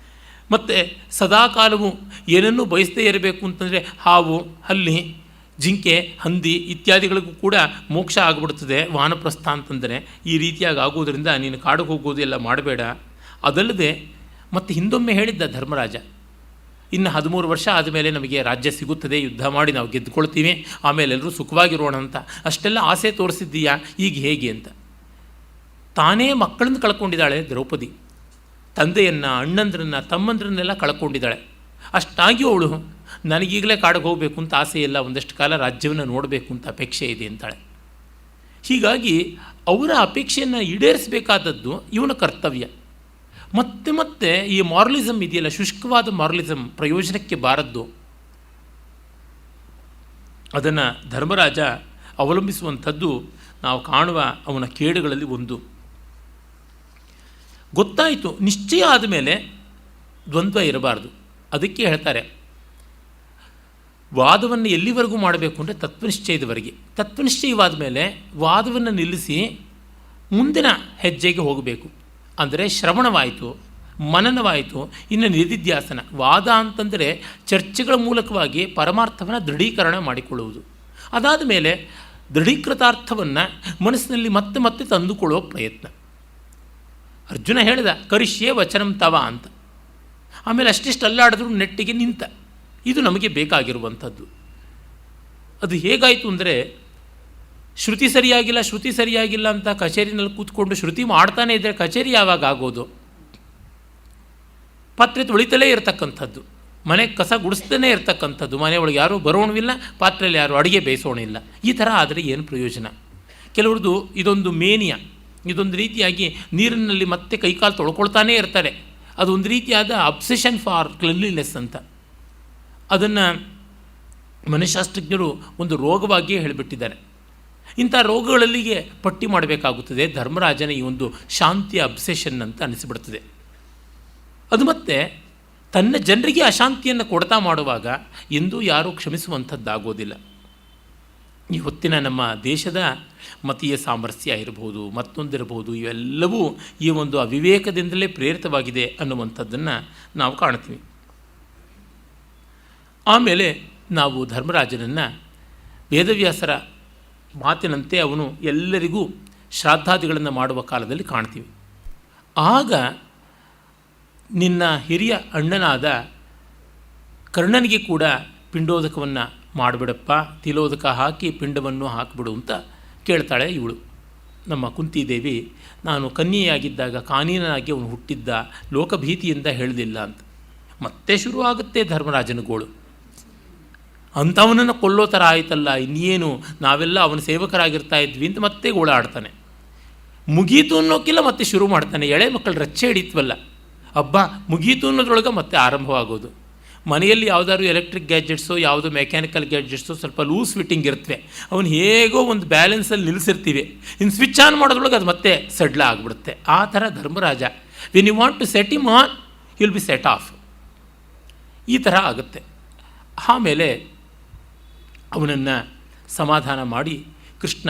ಮತ್ತು ಸದಾಕಾಲವು ಏನನ್ನೂ ಬಯಸದೇ ಇರಬೇಕು ಅಂತಂದರೆ ಹಾವು, ಹಲ್ಲಿ, ಜಿಂಕೆ, ಹಂದಿ ಇತ್ಯಾದಿಗಳಿಗೂ ಕೂಡ ಮೋಕ್ಷ ಆಗಿಬಿಡ್ತದೆ ವಾನಪ್ರಸ್ಥ ಅಂತಂದರೆ. ಈ ರೀತಿಯಾಗಿ ಆಗೋದರಿಂದ ನೀನು ಕಾಡಿಗೆ ಹೋಗೋದು ಎಲ್ಲ ಮಾಡಬೇಡ. ಅದಲ್ಲದೆ ಮತ್ತು ಹಿಂದೊಮ್ಮೆ ಹೇಳಿದ್ದ ಧರ್ಮರಾಜ, ಇನ್ನು 13 ವರ್ಷ ಆದಮೇಲೆ ನಮಗೆ ರಾಜ್ಯ ಸಿಗುತ್ತದೆ, ಯುದ್ಧ ಮಾಡಿ ನಾವು ಗೆದ್ದುಕೊಳ್ತೀವಿ, ಆಮೇಲೆ ಎಲ್ಲರೂ ಸುಖವಾಗಿರೋಣ ಅಂತ. ಅಷ್ಟೆಲ್ಲ ಆಸೆ ತೋರಿಸಿದ್ದೀಯಾ, ಈಗ ಹೇಗೆ ಅಂತ. ತಾನೇ ಮಕ್ಕಳನ್ನು ಕಳ್ಕೊಂಡಿದ್ದಾಳೆ ದ್ರೌಪದಿ. ತಂದೆಯನ್ನು, ಅಣ್ಣಂದ್ರನ್ನು, ತಮ್ಮಂದ್ರನ್ನೆಲ್ಲ ಕಳ್ಕೊಂಡಿದ್ದಾಳೆ. ಅಷ್ಟಾಗಿ ಅವಳು ನನಗೀಗಲೇ ಕಾಡಿಗೆ ಹೋಗಬೇಕು ಅಂತ ಆಸೆ ಇಲ್ಲ, ಒಂದಷ್ಟು ಕಾಲ ರಾಜ್ಯವನ್ನು ನೋಡಬೇಕು ಅಂತ ಅಪೇಕ್ಷೆ ಇದೆ ಅಂತಾಳೆ. ಹೀಗಾಗಿ ಅವರ ಅಪೇಕ್ಷೆಯನ್ನು ಈಡೇರಿಸಬೇಕಾದದ್ದು ಇವನ ಕರ್ತವ್ಯ. ಮತ್ತೆ ಮತ್ತೆ ಈ ಮಾರಲಿಸಮ್ ಇದೆಯಲ್ಲ, ಶುಷ್ಕವಾದ ಮಾರಲಿಸಮ್, ಪ್ರಯೋಜನಕ್ಕೆ ಬಾರದ್ದು. ಅದನ್ನು ಧರ್ಮರಾಜ ಅವಲಂಬಿಸುವಂಥದ್ದು ನಾವು ಕಾಣುವ ಅವನ ಕೇಡುಗಳಲ್ಲಿ ಒಂದು. ಗೊತ್ತಾಯಿತು, ನಿಶ್ಚಯ ಆದಮೇಲೆ ದ್ವಂದ್ವ ಇರಬಾರ್ದು. ಅದಕ್ಕೆ ಹೇಳ್ತಾರೆ, ವಾದವನ್ನು ಎಲ್ಲಿವರೆಗೂ ಮಾಡಬೇಕು ಅಂದರೆ ತತ್ವನಿಶ್ಚಯದವರೆಗೆ. ತತ್ವನಿಶ್ಚಯವಾದ ಮೇಲೆ ವಾದವನ್ನು ನಿಲ್ಲಿಸಿ ಮುಂದಿನ ಹೆಜ್ಜೆಗೆ ಹೋಗಬೇಕು. ಅಂದರೆ ಶ್ರವಣವಾಯಿತು, ಮನನವಾಯಿತು, ಇನ್ನು ನಿಧಿಧ್ಯಾಸನ. ವಾದ ಅಂತಂದರೆ ಚರ್ಚೆಗಳ ಮೂಲಕವಾಗಿ ಪರಮಾರ್ಥವನ್ನು ದೃಢೀಕರಣ ಮಾಡಿಕೊಳ್ಳುವುದು. ಅದಾದ ಮೇಲೆ ದೃಢೀಕೃತಾರ್ಥವನ್ನು ಮನಸ್ಸಿನಲ್ಲಿ ಮತ್ತೆ ಮತ್ತೆ ತಂದುಕೊಳ್ಳುವ ಪ್ರಯತ್ನ. ಅರ್ಜುನ ಹೇಳಿದ ಕರಿಷ್ಯೇ ವಚನಂ ತವ ಅಂತ. ಆಮೇಲೆ ಅಷ್ಟಿಷ್ಟು ಅಲ್ಲಾಡಿದ್ರು ನೆಟ್ಟಿಗೆ ನಿಂತ. ಇದು ನಮಗೆ ಬೇಕಾಗಿರುವಂಥದ್ದು. ಅದು ಹೇಗಾಯಿತು ಅಂದರೆ, ಶ್ರುತಿ ಸರಿಯಾಗಿಲ್ಲ ಅಂತ ಕಚೇರಿನಲ್ಲಿ ಕೂತ್ಕೊಂಡು ಶ್ರುತಿ ಮಾಡ್ತಾನೆ ಇದ್ದರೆ ಕಚೇರಿ ಯಾವಾಗ ಆಗೋದು? ಪಾತ್ರೆ ತೊಳಿತಲೇ ಇರತಕ್ಕಂಥದ್ದು, ಮನೆ ಕಸ ಗುಡಿಸ್ತಲೇ ಇರತಕ್ಕಂಥದ್ದು, ಮನೆಯೊಳಗೆ ಯಾರೂ ಬರೋಣವಿಲ್ಲ, ಪಾತ್ರೆಯಲ್ಲಿ ಯಾರು ಅಡುಗೆ ಬೇಯಿಸೋಣಿಲ್ಲ. ಈ ಥರ ಆದರೆ ಏನು ಪ್ರಯೋಜನ? ಕೆಲವ್ರದ್ದು ಇದೊಂದು ಮೇನಿಯ, ಇದೊಂದು ರೀತಿಯಾಗಿ ನೀರಿನಲ್ಲಿ ಮತ್ತೆ ಕೈಕಾಲು ತೊಳ್ಕೊಳ್ತಾನೇ ಇರ್ತಾರೆ. ಅದೊಂದು ರೀತಿಯಾದ ಅಬ್ಸೆಷನ್ ಫಾರ್ ಕ್ಲೆನ್ಲಿನೆಸ್ ಅಂತ. ಅದನ್ನು ಮನಃಶಾಸ್ತ್ರಜ್ಞರು ಒಂದು ರೋಗವಾಗಿಯೇ ಹೇಳಿಬಿಟ್ಟಿದ್ದಾರೆ. ಇಂಥ ರೋಗಗಳಲ್ಲಿಗೆ ಪಟ್ಟಿ ಮಾಡಬೇಕಾಗುತ್ತದೆ ಧರ್ಮರಾಜನ ಈ ಒಂದು ಶಾಂತಿಯ ಅಬ್ಸೆಷನ್ ಅಂತ ಅನಿಸಿಬಿಡ್ತದೆ. ಅದು ಮತ್ತೆ ತನ್ನ ಜನರಿಗೆ ಅಶಾಂತಿಯನ್ನು ಕೊಡ್ತಾ ಮಾಡುವಾಗ ಎಂದೂ ಯಾರೂ ಕ್ಷಮಿಸುವಂಥದ್ದಾಗೋದಿಲ್ಲ. ಈ ಹೊತ್ತಿನ ನಮ್ಮ ದೇಶದ ಮತೀಯ ಸಾಮರಸ್ಯ ಇರಬಹುದು, ಮತ್ತೊಂದಿರಬಹುದು, ಇವೆಲ್ಲವೂ ಈ ಒಂದು ಅವಿವೇಕದಿಂದಲೇ ಪ್ರೇರಿತವಾಗಿದೆ ಅನ್ನುವಂಥದ್ದನ್ನು ನಾವು ಕಾಣ್ತೀವಿ. ಆಮೇಲೆ ನಾವು ಧರ್ಮರಾಜನನ್ನು ವೇದವ್ಯಾಸರ ಮಾತಿನಂತೆ ಅವನು ಎಲ್ಲರಿಗೂ ಶ್ರಾದ್ದಾದಿಗಳನ್ನು ಮಾಡುವ ಕಾಲದಲ್ಲಿ ಕಾಣ್ತೀವಿ. ಆಗ ನಿನ್ನ ಹಿರಿಯ ಅಣ್ಣನಾದ ಕರ್ಣನಿಗೆ ಕೂಡ ಪಿಂಡೋದಕವನ್ನು ಮಾಡಿಬಿಡಪ್ಪ, ತಿಲೋದಕ ಹಾಕಿ ಪಿಂಡವನ್ನು ಹಾಕಿಬಿಡು ಅಂತ ಕೇಳ್ತಾಳೆ ಇವಳು. ನಮ್ಮ ಕುಂತಿದೇವಿ ನಾನು ಕನ್ಯೆಯಾಗಿದ್ದಾಗ ಕಾನೀನಾಗಿ ಅವನು ಹುಟ್ಟಿದ್ದ, ಲೋಕಭೀತಿಯಿಂದ ಹೇಳಲಿಲ್ಲ ಅಂತ. ಮತ್ತೆ ಶುರುವಾಗುತ್ತೆ ಧರ್ಮರಾಜನ ಗೋಳು. ಅಂಥವನನ್ನು ಕೊಲ್ಲೋ ಥರ ಆಯ್ತಲ್ಲ, ಇನ್ನೇನು ನಾವೆಲ್ಲ ಅವನ ಸೇವಕರಾಗಿರ್ತಾ ಇದ್ವಿ ಅಂತ ಮತ್ತೆ ಗೋಳಾಡ್ತಾನೆ. ಮುಗೀತು ಅನ್ನೋಕ್ಕಿಲ್ಲ ಮತ್ತೆ ಶುರು ಮಾಡ್ತಾನೆ. ಎಳೆ ಮಕ್ಕಳು ರಚ್ಚೆ ಹಿಡಿತ್ವಲ್ಲ, ಹಬ್ಬ ಮುಗೀತು ಅನ್ನೋದ್ರೊಳಗೆ ಮತ್ತೆ ಆರಂಭವಾಗೋದು. ಮನೆಯಲ್ಲಿ ಯಾವುದಾದ್ರು ಎಲೆಕ್ಟ್ರಿಕ್ ಗ್ಯಾಜೆಟ್ಸು, ಯಾವುದೋ ಮೆಕ್ಯಾನಿಕಲ್ ಗ್ಯಾಜೆಟ್ಸು ಸ್ವಲ್ಪ ಲೂಸ್ ಫಿಟ್ಟಿಂಗ್ ಇರ್ತವೆ, ಅವನು ಹೇಗೋ ಒಂದು ಬ್ಯಾಲೆನ್ಸಲ್ಲಿ ನಿಲ್ಲಿಸಿರ್ತೀವಿ, ಇನ್ನು ಸ್ವಿಚ್ ಆನ್ ಮಾಡೋದ್ರೊಳಗೆ ಅದು ಮತ್ತೆ ಸಡ್ಲ ಆಗಿಬಿಡುತ್ತೆ. ಆ ಥರ Dharmaraja, when you want to set him on will be set off. ಈ ಥರ ಆಗುತ್ತೆ. ಆಮೇಲೆ ಅವನನ್ನು ಸಮಾಧಾನ ಮಾಡಿ ಕೃಷ್ಣ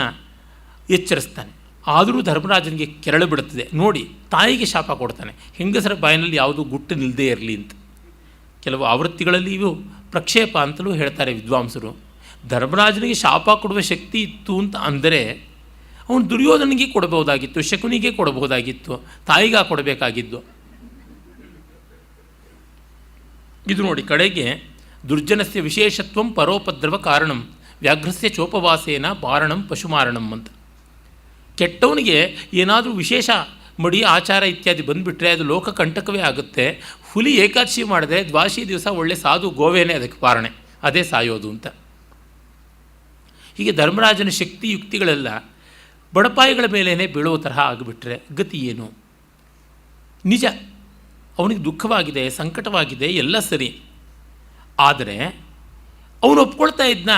ಎಚ್ಚರಿಸ್ತಾನೆ. ಆದರೂ ಧರ್ಮರಾಜನಿಗೆ ಕೆರಳು ಬಿಡುತ್ತದೆ. ನೋಡಿ, ತಾಯಿಗೆ ಶಾಪ ಕೊಡ್ತಾನೆ, ಹೆಂಗಸರ ಬಾಯಿನಲ್ಲಿ ಯಾವುದೂ ಗುಟ್ಟು ನಿಲ್ಲದೇ ಇರಲಿ ಅಂತ. ಕೆಲವು ಆವೃತ್ತಿಗಳಲ್ಲಿ ಇವು ಪ್ರಕ್ಷೇಪ ಅಂತಲೂ ಹೇಳ್ತಾರೆ ವಿದ್ವಾಂಸರು. ಧರ್ಮರಾಜನಿಗೆ ಶಾಪ ಕೊಡುವ ಶಕ್ತಿ ಇತ್ತು ಅಂತ ಅಂದರೆ ಅವನು ದುರ್ಯೋಧನಿಗೆ ಕೊಡಬಹುದಾಗಿತ್ತು, ಶಕುನಿಗೆ ಕೊಡಬಹುದಾಗಿತ್ತು, ತಾಯಿಗೆ ಕೊಡಬೇಕಾಗಿದ್ದು. ಇದು ನೋಡಿ, ಕಡೆಗೆ ದುರ್ಜನಸ್ಯ ವಿಶೇಷತ್ವಂ ಪರೋಪದ್ರವ ಕಾರಣಂ ವ್ಯಾಘ್ರಸ್ಯ ಚೋಪವಾಸೇನ ಪಾರಣಂ ಪಶುಮಾರಣಂ ಅಂತ. ಕೆಟ್ಟವನಿಗೆ ಏನಾದರೂ ವಿಶೇಷ ಮಡಿ ಆಚಾರ ಇತ್ಯಾದಿ ಬಂದುಬಿಟ್ರೆ ಅದು ಲೋಕ ಕಂಟಕವೇ ಆಗುತ್ತೆ. ಹುಲಿ ಏಕಾದಶಿ ಮಾಡಿದ್ರೆ ದ್ವಾದಶಿ ದಿವಸ ಒಳ್ಳೆ ಸಾಧು ಗೋವೇನೇ ಅದಕ್ಕೆ ಪಾರಣೆ, ಅದೇ ಸಾಯೋದು ಅಂತ. ಹೀಗೆ ಧರ್ಮರಾಜನ ಶಕ್ತಿ ಯುಕ್ತಿಗಳೆಲ್ಲ ಬಡಪಾಯಿಗಳ ಮೇಲೇ ಬೀಳುವ ತರಹ ಆಗಿಬಿಟ್ರೆ ಗತಿ ಏನು? ನಿಜ, ಅವನಿಗೆ ದುಃಖವಾಗಿದೆ, ಸಂಕಟವಾಗಿದೆ, ಎಲ್ಲ ಸರಿ. ಆದರೆ ಅವನು ಒಪ್ಕೊಳ್ತಾ ಇದ್ನ?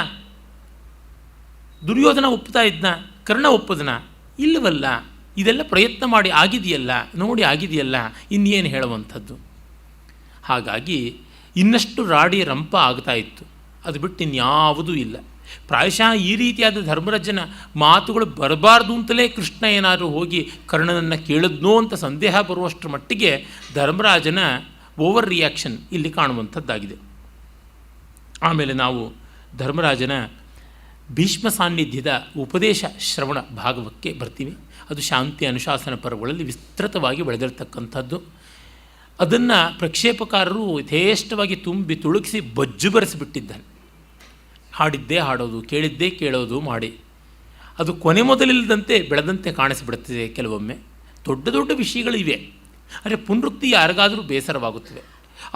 ದುರ್ಯೋಧನ ಒಪ್ತಾ ಇದ್ನ? ಕರ್ಣ ಒಪ್ಪದನ? ಇಲ್ಲವಲ್ಲ. ಇದೆಲ್ಲ ಪ್ರಯತ್ನ ಮಾಡಿ ಆಗಿದೆಯಲ್ಲ, ನೋಡಿ ಆಗಿದೆಯಲ್ಲ, ಇನ್ನೇನು ಹೇಳುವಂಥದ್ದು. ಹಾಗಾಗಿ ಇನ್ನಷ್ಟು ರಾಡಿ ರಂಪ ಆಗ್ತಾ ಇತ್ತು. ಅದು ಬಿಟ್ಟು ಇನ್ಯಾವುದೂ ಇಲ್ಲ. ಪ್ರಾಯಶಃ ಈ ರೀತಿಯಾದ ಧರ್ಮರಾಜನ ಮಾತುಗಳು ಬರಬಾರ್ದು ಅಂತಲೇ ಕೃಷ್ಣ ಏನಾದರೂ ಹೋಗಿ ಕರ್ಣನನ್ನು ಕೇಳಿದ್ನೋ ಅಂತ ಸಂದೇಹ ಬರುವಷ್ಟರ ಮಟ್ಟಿಗೆ ಧರ್ಮರಾಜನ ಓವರ್ ರಿಯಾಕ್ಷನ್ ಇಲ್ಲಿ ಕಾಣುವಂಥದ್ದಾಗಿದೆ. ಆಮೇಲೆ ನಾವು ಧರ್ಮರಾಜನ ಭೀಷ್ಮ ಸಾನ್ನಿಧ್ಯದ ಉಪದೇಶ ಶ್ರವಣ ಭಾಗವಕ್ಕೆ ಬರ್ತೀವಿ. ಅದು ಶಾಂತಿ ಅನುಶಾಸನ ಪರ್ವಗಳಲ್ಲಿ ವಿಸ್ತೃತವಾಗಿ ಬೆಳೆದಿರ್ತಕ್ಕಂಥದ್ದು. ಅದನ್ನು ಪ್ರಕ್ಷೇಪಕಾರರು ಯಥೇಷ್ಟವಾಗಿ ತುಂಬಿ ತುಳುಕಿಸಿ ಬಜ್ಜು ಬರೆಸಿಬಿಟ್ಟಿದ್ದಾನೆ. ಹಾಡಿದ್ದೇ ಹಾಡೋದು, ಕೇಳಿದ್ದೇ ಕೇಳೋದು ಮಾಡಿ ಅದು ಕೊನೆ ಮೊದಲಿಲ್ಲದಂತೆ ಬೆಳೆದಂತೆ ಕಾಣಿಸಿಬಿಡುತ್ತದೆ. ಕೆಲವೊಮ್ಮೆ ದೊಡ್ಡ ದೊಡ್ಡ ವಿಷಯಗಳಿವೆ, ಆದರೆ ಪುನರುಕ್ತಿ ಯಾರಿಗಾದರೂ ಬೇಸರವಾಗುತ್ತವೆ.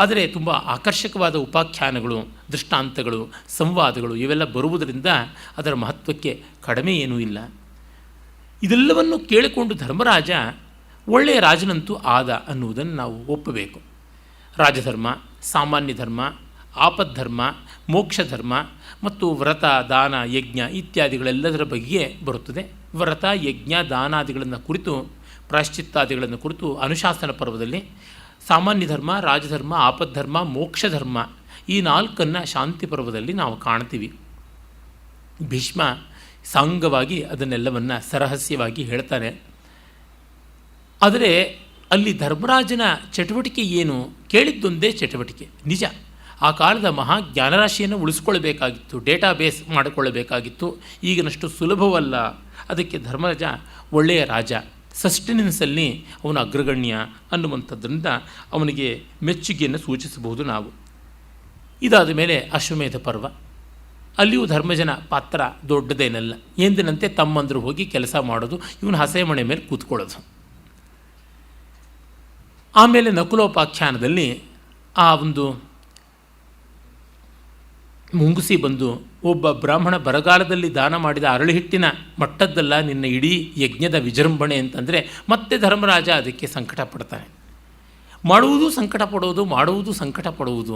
ಆದರೆ ತುಂಬ ಆಕರ್ಷಕವಾದ ಉಪಾಖ್ಯಾನಗಳು, ದೃಷ್ಟಾಂತಗಳು, ಸಂವಾದಗಳು ಇವೆಲ್ಲ ಬರುವುದರಿಂದ ಅದರ ಮಹತ್ವಕ್ಕೆ ಕಡಿಮೆ ಏನೂ ಇಲ್ಲ. ಇದೆಲ್ಲವನ್ನು ಕೇಳಿಕೊಂಡು ಧರ್ಮರಾಜ ಒಳ್ಳೆಯ ರಾಜನಂತೂ ಆದ ಅನ್ನುವುದನ್ನು ನಾವು ಒಪ್ಪಬೇಕು. ರಾಜಧರ್ಮ, ಸಾಮಾನ್ಯ ಧರ್ಮ, ಆಪದ್ಧರ್ಮ, ಮೋಕ್ಷಧರ್ಮ ಮತ್ತು ವ್ರತ, ದಾನ, ಯಜ್ಞ ಇತ್ಯಾದಿಗಳೆಲ್ಲದರ ಬಗ್ಗೆ ಬರುತ್ತದೆ. ವ್ರತ, ಯಜ್ಞ, ದಾನಾದಿಗಳನ್ನು ಕುರಿತು, ಪ್ರಾಶ್ಚಿತ್ತಾದಿಗಳನ್ನು ಕುರಿತು ಅನುಶಾಸನ ಪರ್ವದಲ್ಲಿ ಸಾಮಾನ್ಯ ಧರ್ಮ, ರಾಜಧರ್ಮ, ಆಪದ್ಧರ್ಮ, ಮೋಕ್ಷಧರ್ಮ ಈ ನಾಲ್ಕನ್ನು ಶಾಂತಿ ಪರ್ವದಲ್ಲಿ ನಾವು ಕಾಣ್ತೀವಿ. ಭೀಷ್ಮ ಸಾಂಗವಾಗಿ ಅದನ್ನೆಲ್ಲವನ್ನು ಸರಹಸ್ಯವಾಗಿ ಹೇಳ್ತಾನೆ. ಆದರೆ ಅಲ್ಲಿ ಧರ್ಮರಾಜನ ಚಟುವಟಿಕೆ ಏನು? ಕೇಳಿದ್ದೊಂದೇ ಚಟುವಟಿಕೆ. ನಿಜ, ಆ ಕಾಲದ ಮಹಾ ಜ್ಞಾನರಾಶಿಯನ್ನು ಉಳಿಸ್ಕೊಳ್ಬೇಕಾಗಿತ್ತು, ಡೇಟಾಬೇಸ್ ಮಾಡಿಕೊಳ್ಳಬೇಕಾಗಿತ್ತು. ಈಗಿನಷ್ಟು ಸುಲಭವಲ್ಲ. ಅದಕ್ಕೆ ಧರ್ಮರಾಜ ಒಳ್ಳೆಯ ರಾಜ, ಸಸ್ಟೆನೆನ್ಸಲ್ಲಿ ಅವನು ಅಗ್ರಗಣ್ಯ ಅನ್ನುವಂಥದ್ರಿಂದ ಅವನಿಗೆ ಮೆಚ್ಚುಗೆಯನ್ನು ಸೂಚಿಸಬಹುದು ನಾವು. ಇದಾದ ಮೇಲೆ ಅಶ್ವಮೇಧ ಪರ್ವ. ಅಲ್ಲಿಯೂ ಧರ್ಮಜನ ಪಾತ್ರ ದೊಡ್ಡದೇನಲ್ಲ. ಎಂದಿನಂತೆ ತಮ್ಮಂದರು ಹೋಗಿ ಕೆಲಸ ಮಾಡೋದು, ಇವನು ಹಸೆಮಣೆ ಮೇಲೆ ಕೂತ್ಕೊಳ್ಳೋದು. ಆಮೇಲೆ ನಕುಲೋಪಾಖ್ಯಾನದಲ್ಲಿ ಆ ಒಂದು ಮುಂಗುಸಿ ಬಂದು ಒಬ್ಬ ಬ್ರಾಹ್ಮಣ ಬರಗಾಲದಲ್ಲಿ ದಾನ ಮಾಡಿದ ಅರಳಿಹಿಟ್ಟಿನ ಮಟ್ಟದ್ದಲ್ಲ ನಿನ್ನ ಇಡೀ ಯಜ್ಞದ ವಿಜೃಂಭಣೆ ಅಂತಂದರೆ ಮತ್ತೆ ಧರ್ಮರಾಜ ಅದಕ್ಕೆ ಸಂಕಟ ಪಡ್ತಾನೆ. ಮಾಡುವುದು ಸಂಕಟ ಪಡುವುದು, ಮಾಡುವುದು ಸಂಕಟ ಪಡುವುದು,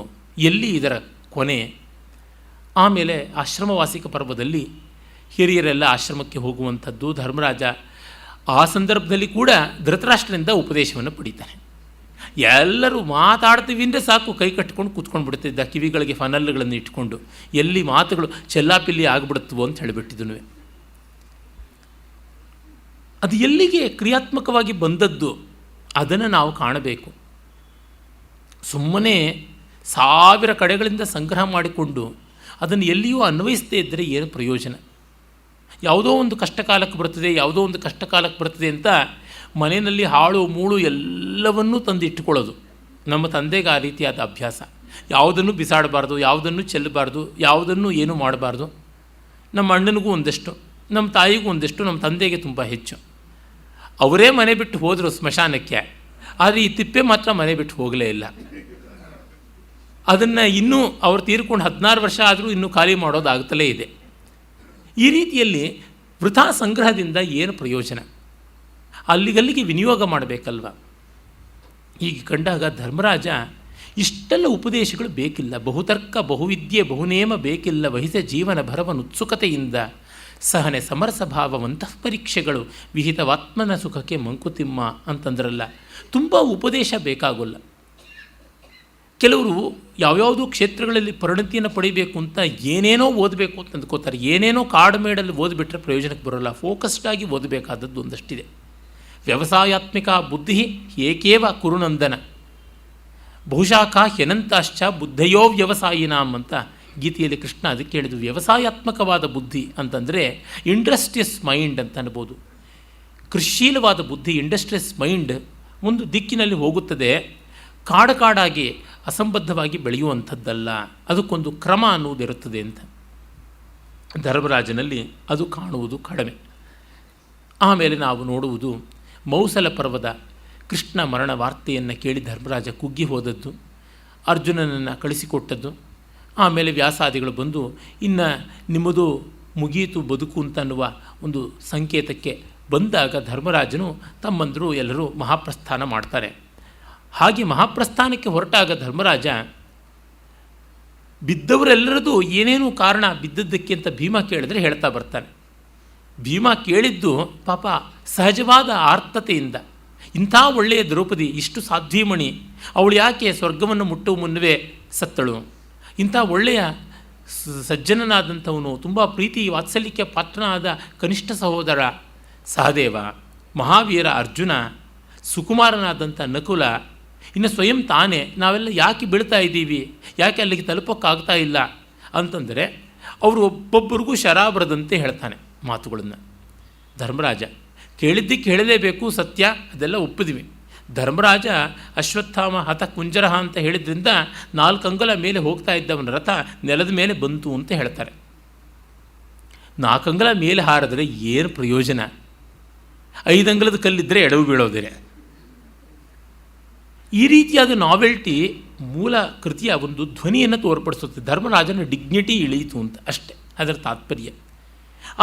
ಎಲ್ಲಿ ಇದರ ಕೊನೆ? ಆಮೇಲೆ ಆಶ್ರಮವಾಸಿಕ ಪರ್ವದಲ್ಲಿ ಹಿರಿಯರೆಲ್ಲ ಆಶ್ರಮಕ್ಕೆ ಹೋಗುವಂಥದ್ದು. ಧರ್ಮರಾಜ ಆ ಸಂದರ್ಭದಲ್ಲಿ ಕೂಡ ಧೃತರಾಷ್ಟ್ರನಿಂದ ಉಪದೇಶವನ್ನು ಪಡಿತಾನೆ. ಎಲ್ಲರೂ ಮಾತಾಡ್ತೀವಿ ಅಂದರೆ ಸಾಕು, ಕೈ ಕಟ್ಕೊಂಡು ಕೂತ್ಕೊಂಡು ಬಿಡ್ತಿದ್ದ, ಕಿವಿಗಳಿಗೆ ಫನಲ್ಗಳನ್ನು ಇಟ್ಕೊಂಡು, ಎಲ್ಲಿ ಮಾತುಗಳು ಚೆಲ್ಲಾಪಿಲ್ಲಿ ಆಗಿಬಿಡುತ್ತವೋ ಅಂತ ಹೇಳಿಬಿಟ್ಟಿದ್ನು. ಅದು ಎಲ್ಲಿಗೆ ಕ್ರಿಯಾತ್ಮಕವಾಗಿ ಬಂದದ್ದು ಅದನ್ನು ನಾವು ಕಾಣಬೇಕು. ಸುಮ್ಮನೆ 1000 ಕಡೆಗಳಿಂದ ಸಂಗ್ರಹ ಮಾಡಿಕೊಂಡು ಅದನ್ನು ಎಲ್ಲಿಯೂ ಅನ್ವಯಿಸದೇ ಇದ್ದರೆ ಏನು ಪ್ರಯೋಜನ? ಯಾವುದೋ ಒಂದು ಕಷ್ಟಕಾಲಕ್ಕೆ ಬರ್ತದೆ, ಯಾವುದೋ ಒಂದು ಕಷ್ಟಕಾಲಕ್ಕೆ ಬರ್ತದೆ ಅಂತ ಮನೆಯಲ್ಲಿ ಹಾಳು ಮೂಳು ಎಲ್ಲವನ್ನೂ ತಂದು ಇಟ್ಟುಕೊಳ್ಳೋದು. ನಮ್ಮ ತಂದೆಗೆ ಆ ರೀತಿಯಾದ ಅಭ್ಯಾಸ. ಯಾವುದನ್ನು ಬಿಸಾಡಬಾರ್ದು, ಯಾವುದನ್ನು ಚೆಲ್ಲಬಾರ್ದು, ಯಾವುದನ್ನು ಏನೂ ಮಾಡಬಾರ್ದು. ನಮ್ಮ ಅಣ್ಣನಿಗೂ ಒಂದಷ್ಟು, ನಮ್ಮ ತಾಯಿಗೂ ಒಂದಷ್ಟು, ನಮ್ಮ ತಂದೆಗೆ ತುಂಬ ಹೆಚ್ಚು. ಅವರೇ ಮನೆ ಬಿಟ್ಟು ಹೋದರು ಸ್ಮಶಾನಕ್ಕೆ, ಆದರೆ ಈ ತಿಪ್ಪೆ ಮಾತ್ರ ಮನೆ ಬಿಟ್ಟು ಹೋಗಲೇ ಇಲ್ಲ. ಅದನ್ನು ಇನ್ನೂ ಅವ್ರು ತೀರ್ಕೊಂಡು 16 ವರ್ಷ ಆದರೂ ಇನ್ನೂ ಖಾಲಿ ಮಾಡೋದಾಗ್ತಲೇ ಇದೆ. ಈ ರೀತಿಯಲ್ಲಿ ವೃಥಾ ಸಂಗ್ರಹದಿಂದ ಏನು ಪ್ರಯೋಜನ? ಅಲ್ಲಿಗಲ್ಲಿಗೆ ವಿನಿಯೋಗ ಮಾಡಬೇಕಲ್ವ? ಹೀಗೆ ಕಂಡಾಗ ಧರ್ಮರಾಜ ಇಷ್ಟೆಲ್ಲ ಉಪದೇಶಗಳು ಬೇಕಿಲ್ಲ. ಬಹುತರ್ಕ ಬಹುವಿದ್ಯೆ ಬಹುನೇಮ ಬೇಕಿಲ್ಲ, ವಹಿಸ ಜೀವನ ಭರವನುತ್ಸುಕತೆಯಿಂದ ಸಹನೆ ಸಮರಸ ಭಾವವಂತಹ ಪರೀಕ್ಷೆಗಳು ವಿಹಿತವಾತ್ಮನ ಸುಖಕ್ಕೆ ಮಂಕುತಿಮ್ಮ ಅಂತಂದ್ರಲ್ಲ. ತುಂಬ ಉಪದೇಶ ಬೇಕಾಗೋಲ್ಲ. ಕೆಲವರು ಯಾವ್ಯಾವುದೋ ಕ್ಷೇತ್ರಗಳಲ್ಲಿ ಪರಿಣತಿಯನ್ನು ಪಡಿಬೇಕು ಅಂತ ಏನೇನೋ ಓದಬೇಕು ಅಂತ ಅಂದ್ಕೋತಾರೆ. ಏನೇನೋ ಕಾಡುಮೇಡಲ್ಲಿ ಓದಿಬಿಟ್ರೆ ಪ್ರಯೋಜನಕ್ಕೆ ಬರೋಲ್ಲ. ಫೋಕಸ್ಡಾಗಿ ಓದಬೇಕಾದದ್ದು ಒಂದಷ್ಟಿದೆ. ವ್ಯವಸಾಯಾತ್ಮಿಕ ಬುದ್ಧಿ ಏಕೇವ ಕುರುನಂದನ ಬಹುಶಾಖ ಹ್ಯನಂತಾಶ್ಚ ಬುದ್ಧಯೋ ವ್ಯವಸಾಯಿನಾಂ ಅಂತ ಗೀತೆಯಲ್ಲಿ ಕೃಷ್ಣ ಅದಕ್ಕೆ ಹೇಳಿದ್ದು. ವ್ಯವಸಾಯಾತ್ಮಕವಾದ ಬುದ್ಧಿ ಅಂತಂದರೆ ಇಂಡಸ್ಟ್ರಿಯಸ್ ಮೈಂಡ್ ಅಂತ ಅನ್ಬೋದು. ಕೃಷಿಶೀಲವಾದ ಬುದ್ಧಿ, ಇಂಡಸ್ಟ್ರಿಯಸ್ ಮೈಂಡ್ ಒಂದು ದಿಕ್ಕಿನಲ್ಲಿ ಹೋಗುತ್ತದೆ. ಕಾಡಾಗಿ ಅಸಂಬದ್ಧವಾಗಿ ಬೆಳೆಯುವಂಥದ್ದಲ್ಲ, ಅದಕ್ಕೊಂದು ಕ್ರಮ ಅನ್ನುವುದಿರುತ್ತದೆ ಅಂತ. ಧರ್ಮರಾಜನಲ್ಲಿ ಅದು ಕಾಣುವುದು ಕಡಿಮೆ. ಆಮೇಲೆ ನಾವು ನೋಡುವುದು ಮೌಸಲ ಪರ್ವದ ಕೃಷ್ಣ ಮರಣ ವಾರ್ತೆಯನ್ನು ಕೇಳಿ ಧರ್ಮರಾಜ ಕುಗ್ಗಿ ಹೋದದ್ದು, ಅರ್ಜುನನನ್ನು ಕಳಿಸಿಕೊಟ್ಟದ್ದು. ಆಮೇಲೆ ವ್ಯಾಸಾದಿಗಳು ಬಂದು ಇನ್ನು ನಿಮ್ಮದು ಮುಗಿಯಿತು ಬದುಕು ಅಂತನ್ನುವ ಒಂದು ಸಂಕೇತಕ್ಕೆ ಬಂದಾಗ ಧರ್ಮರಾಜನು ತಮ್ಮಂದರು ಎಲ್ಲರೂ ಮಹಾಪ್ರಸ್ಥಾನ ಮಾಡ್ತಾರೆ. ಹಾಗೆ ಮಹಾಪ್ರಸ್ಥಾನಕ್ಕೆ ಹೊರಟಾಗ ಧರ್ಮರಾಜ ಬಿದ್ದವರೆಲ್ಲರದು ಏನೇನೂ ಕಾರಣ ಬಿದ್ದದ್ದಕ್ಕೆ ಅಂತ ಭೀಮ ಕೇಳಿದ್ರೆ ಹೇಳ್ತಾ ಬರ್ತಾನೆ. ಭೀಮ ಕೇಳಿದ್ದು ಪಾಪ ಸಹಜವಾದ ಆರ್ತತೆಯಿಂದ. ಇಂಥ ಒಳ್ಳೆಯ ದ್ರೌಪದಿ, ಇಷ್ಟು ಸಾಧ್ವೀಮಣಿ, ಅವಳು ಯಾಕೆ ಸ್ವರ್ಗವನ್ನು ಮುಟ್ಟುವ ಮುನ್ನವೇ ಸತ್ತಳು? ಇಂಥ ಒಳ್ಳೆಯ ಸಜ್ಜನನಾದಂಥವನು, ತುಂಬ ಪ್ರೀತಿ ವಾತ್ಸಲ್ಯಕ್ಕೆ ಪಾತ್ರನಾದ ಕನಿಷ್ಠ ಸಹೋದರ ಸಹದೇವ, ಮಹಾವೀರ ಅರ್ಜುನ, ಸುಕುಮಾರನಾದಂಥ ನಕುಲ, ಇನ್ನು ಸ್ವಯಂ ತಾನೇ ನಾವೆಲ್ಲ ಯಾಕೆ ಬೀಳ್ತಾ ಇದ್ದೀವಿ, ಯಾಕೆ ಅಲ್ಲಿಗೆ ತಲುಪೋಕ್ಕಾಗ್ತಾ ಇಲ್ಲ ಅಂತಂದರೆ ಅವರು ಒಬ್ಬೊಬ್ಬರಿಗೂ ಶರಾಬರದಂತೆ ಹೇಳ್ತಾನೆ ಮಾತುಗಳನ್ನು. ಧರ್ಮರಾಜ ಕೇಳಿದ್ದಕ್ಕೆ ಹೇಳಲೇಬೇಕು, ಸತ್ಯ, ಅದೆಲ್ಲ ಒಪ್ಪಿದ್ವಿ. ಧರ್ಮರಾಜ ಅಶ್ವತ್ಥಾಮ ಹತ ಕುಂಜರಹ ಅಂತ ಹೇಳಿದ್ರಿಂದ 4 ಅಂಗುಲ ಮೇಲೆ ಹೋಗ್ತಾ ಇದ್ದವನ ರಥ ನೆಲದ ಮೇಲೆ ಬಂತು ಅಂತ ಹೇಳ್ತಾರೆ. 4 ಅಂಗುಲ ಮೇಲೆ ಹಾರಿದ್ರೆ ಏನು ಪ್ರಯೋಜನ? 5 ಅಂಗುಲದ ಕಲ್ಲಿದ್ದರೆ ಎಡವು ಬೀಳೋದಿದೆ. ಈ ರೀತಿಯಾದ ನಾವೆಲ್ಟಿ ಮೂಲ ಕೃತಿಯ ಒಂದು ಧ್ವನಿಯನ್ನು ತೋರ್ಪಡಿಸುತ್ತೆ. ಧರ್ಮರಾಜನ ಡಿಗ್ನಿಟಿ ಇಳೀತು ಅಂತ ಅಷ್ಟೇ ಅದರ ತಾತ್ಪರ್ಯ.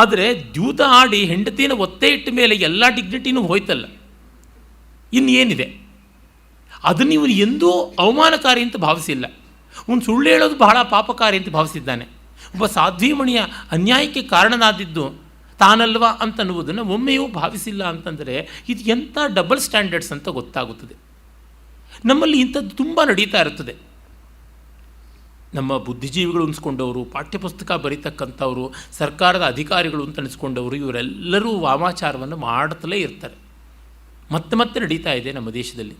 ಆದರೆ ದ್ಯೂತ ಆಡಿ ಹೆಂಡತಿನ ಒತ್ತೆ ಇಟ್ಟ ಮೇಲೆ ಎಲ್ಲ ಡಿಗ್ನಿಟಿನೂ ಹೋಯ್ತಲ್ಲ, ಇನ್ನೇನಿದೆ? ಅದನ್ನು ಇವನು ಎಂದೂ ಅವಮಾನಕಾರಿ ಅಂತ ಭಾವಿಸಿಲ್ಲ. ಅವನು ಸುಳ್ಳು ಹೇಳೋದು ಬಹಳ ಪಾಪಕಾರಿ ಅಂತ ಭಾವಿಸಿದ್ದಾನೆ. ಒಬ್ಬ ಸಾಧ್ವೀಮಣಿಯ ಅನ್ಯಾಯಕ್ಕೆ ಕಾರಣನಾದಿದ್ದು ತಾನಲ್ವಾ ಅಂತನ್ನುವುದನ್ನು ಒಮ್ಮೆಯೂ ಭಾವಿಸಿಲ್ಲ ಅಂತಂದರೆ ಇದು ಎಂಥ ಡಬಲ್ ಸ್ಟ್ಯಾಂಡರ್ಡ್ಸ್ ಅಂತ ಗೊತ್ತಾಗುತ್ತದೆ. ನಮ್ಮಲ್ಲಿ ಇಂಥದ್ದು ತುಂಬ ನಡೀತಾ ಇರ್ತದೆ. ನಮ್ಮ ಬುದ್ಧಿಜೀವಿಗಳು ಅನಿಸ್ಕೊಂಡವರು, ಪಾಠ್ಯಪುಸ್ತಕ ಬರೀತಕ್ಕಂಥವರು, ಸರ್ಕಾರದ ಅಧಿಕಾರಿಗಳು ಅಂತ ಅನಿಸ್ಕೊಂಡವರು, ಇವರೆಲ್ಲರೂ ವಾಮಾಚಾರವನ್ನು ಮಾಡುತ್ತಲೇ ಇರ್ತಾರೆ. ಮತ್ತೆ ಮತ್ತೆ ನಡೀತಾ ಇದೆ ನಮ್ಮ ದೇಶದಲ್ಲಿ.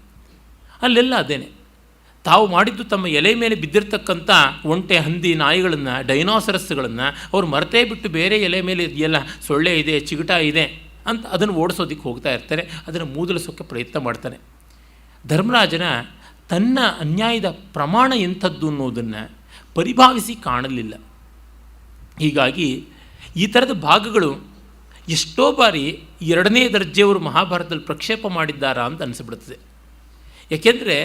ಅಲ್ಲೆಲ್ಲ ಅದೇನೆ, ತಾವು ಮಾಡಿದ್ದು ತಮ್ಮ ಎಲೆ ಮೇಲೆ ಬಿದ್ದಿರ್ತಕ್ಕಂಥ ಒಂಟೆ, ಹಂದಿ, ನಾಯಿಗಳನ್ನು, ಡೈನಾಸರಸ್ಗಳನ್ನು ಅವ್ರು ಮರೆತೇ ಬಿಟ್ಟು ಬೇರೆ ಎಲೆ ಮೇಲೆ ಇದೆಯಲ್ಲ, ಸೊಳ್ಳೆ ಇದೆ, ಚಿಗಟ ಇದೆ ಅಂತ ಅದನ್ನು ಓಡಿಸೋದಕ್ಕೆ ಹೋಗ್ತಾ ಇರ್ತಾರೆ, ಅದನ್ನು ಮೂದಲಿಸೋಕ್ಕೆ ಪ್ರಯತ್ನ ಮಾಡ್ತಾನೆ. ಧರ್ಮರಾಜನ ತನ್ನ ಅನ್ಯಾಯದ ಪ್ರಮಾಣ ಎಂಥದ್ದು ಅನ್ನೋದನ್ನು ಪರಿಭಾವಿಸಿ ಕಾಣಲಿಲ್ಲ. ಹೀಗಾಗಿ ಈ ಥರದ ಭಾಗಗಳು ಎಷ್ಟೋ ಬಾರಿ ಎರಡನೇ ದರ್ಜೆಯವರು ಮಹಾಭಾರತದಲ್ಲಿ ಪ್ರಕ್ಷೇಪ ಮಾಡಿದ್ದಾರಾ ಅಂತ ಅನಿಸ್ಬಿಡ್ತದೆ. ಏಕೆಂದರೆ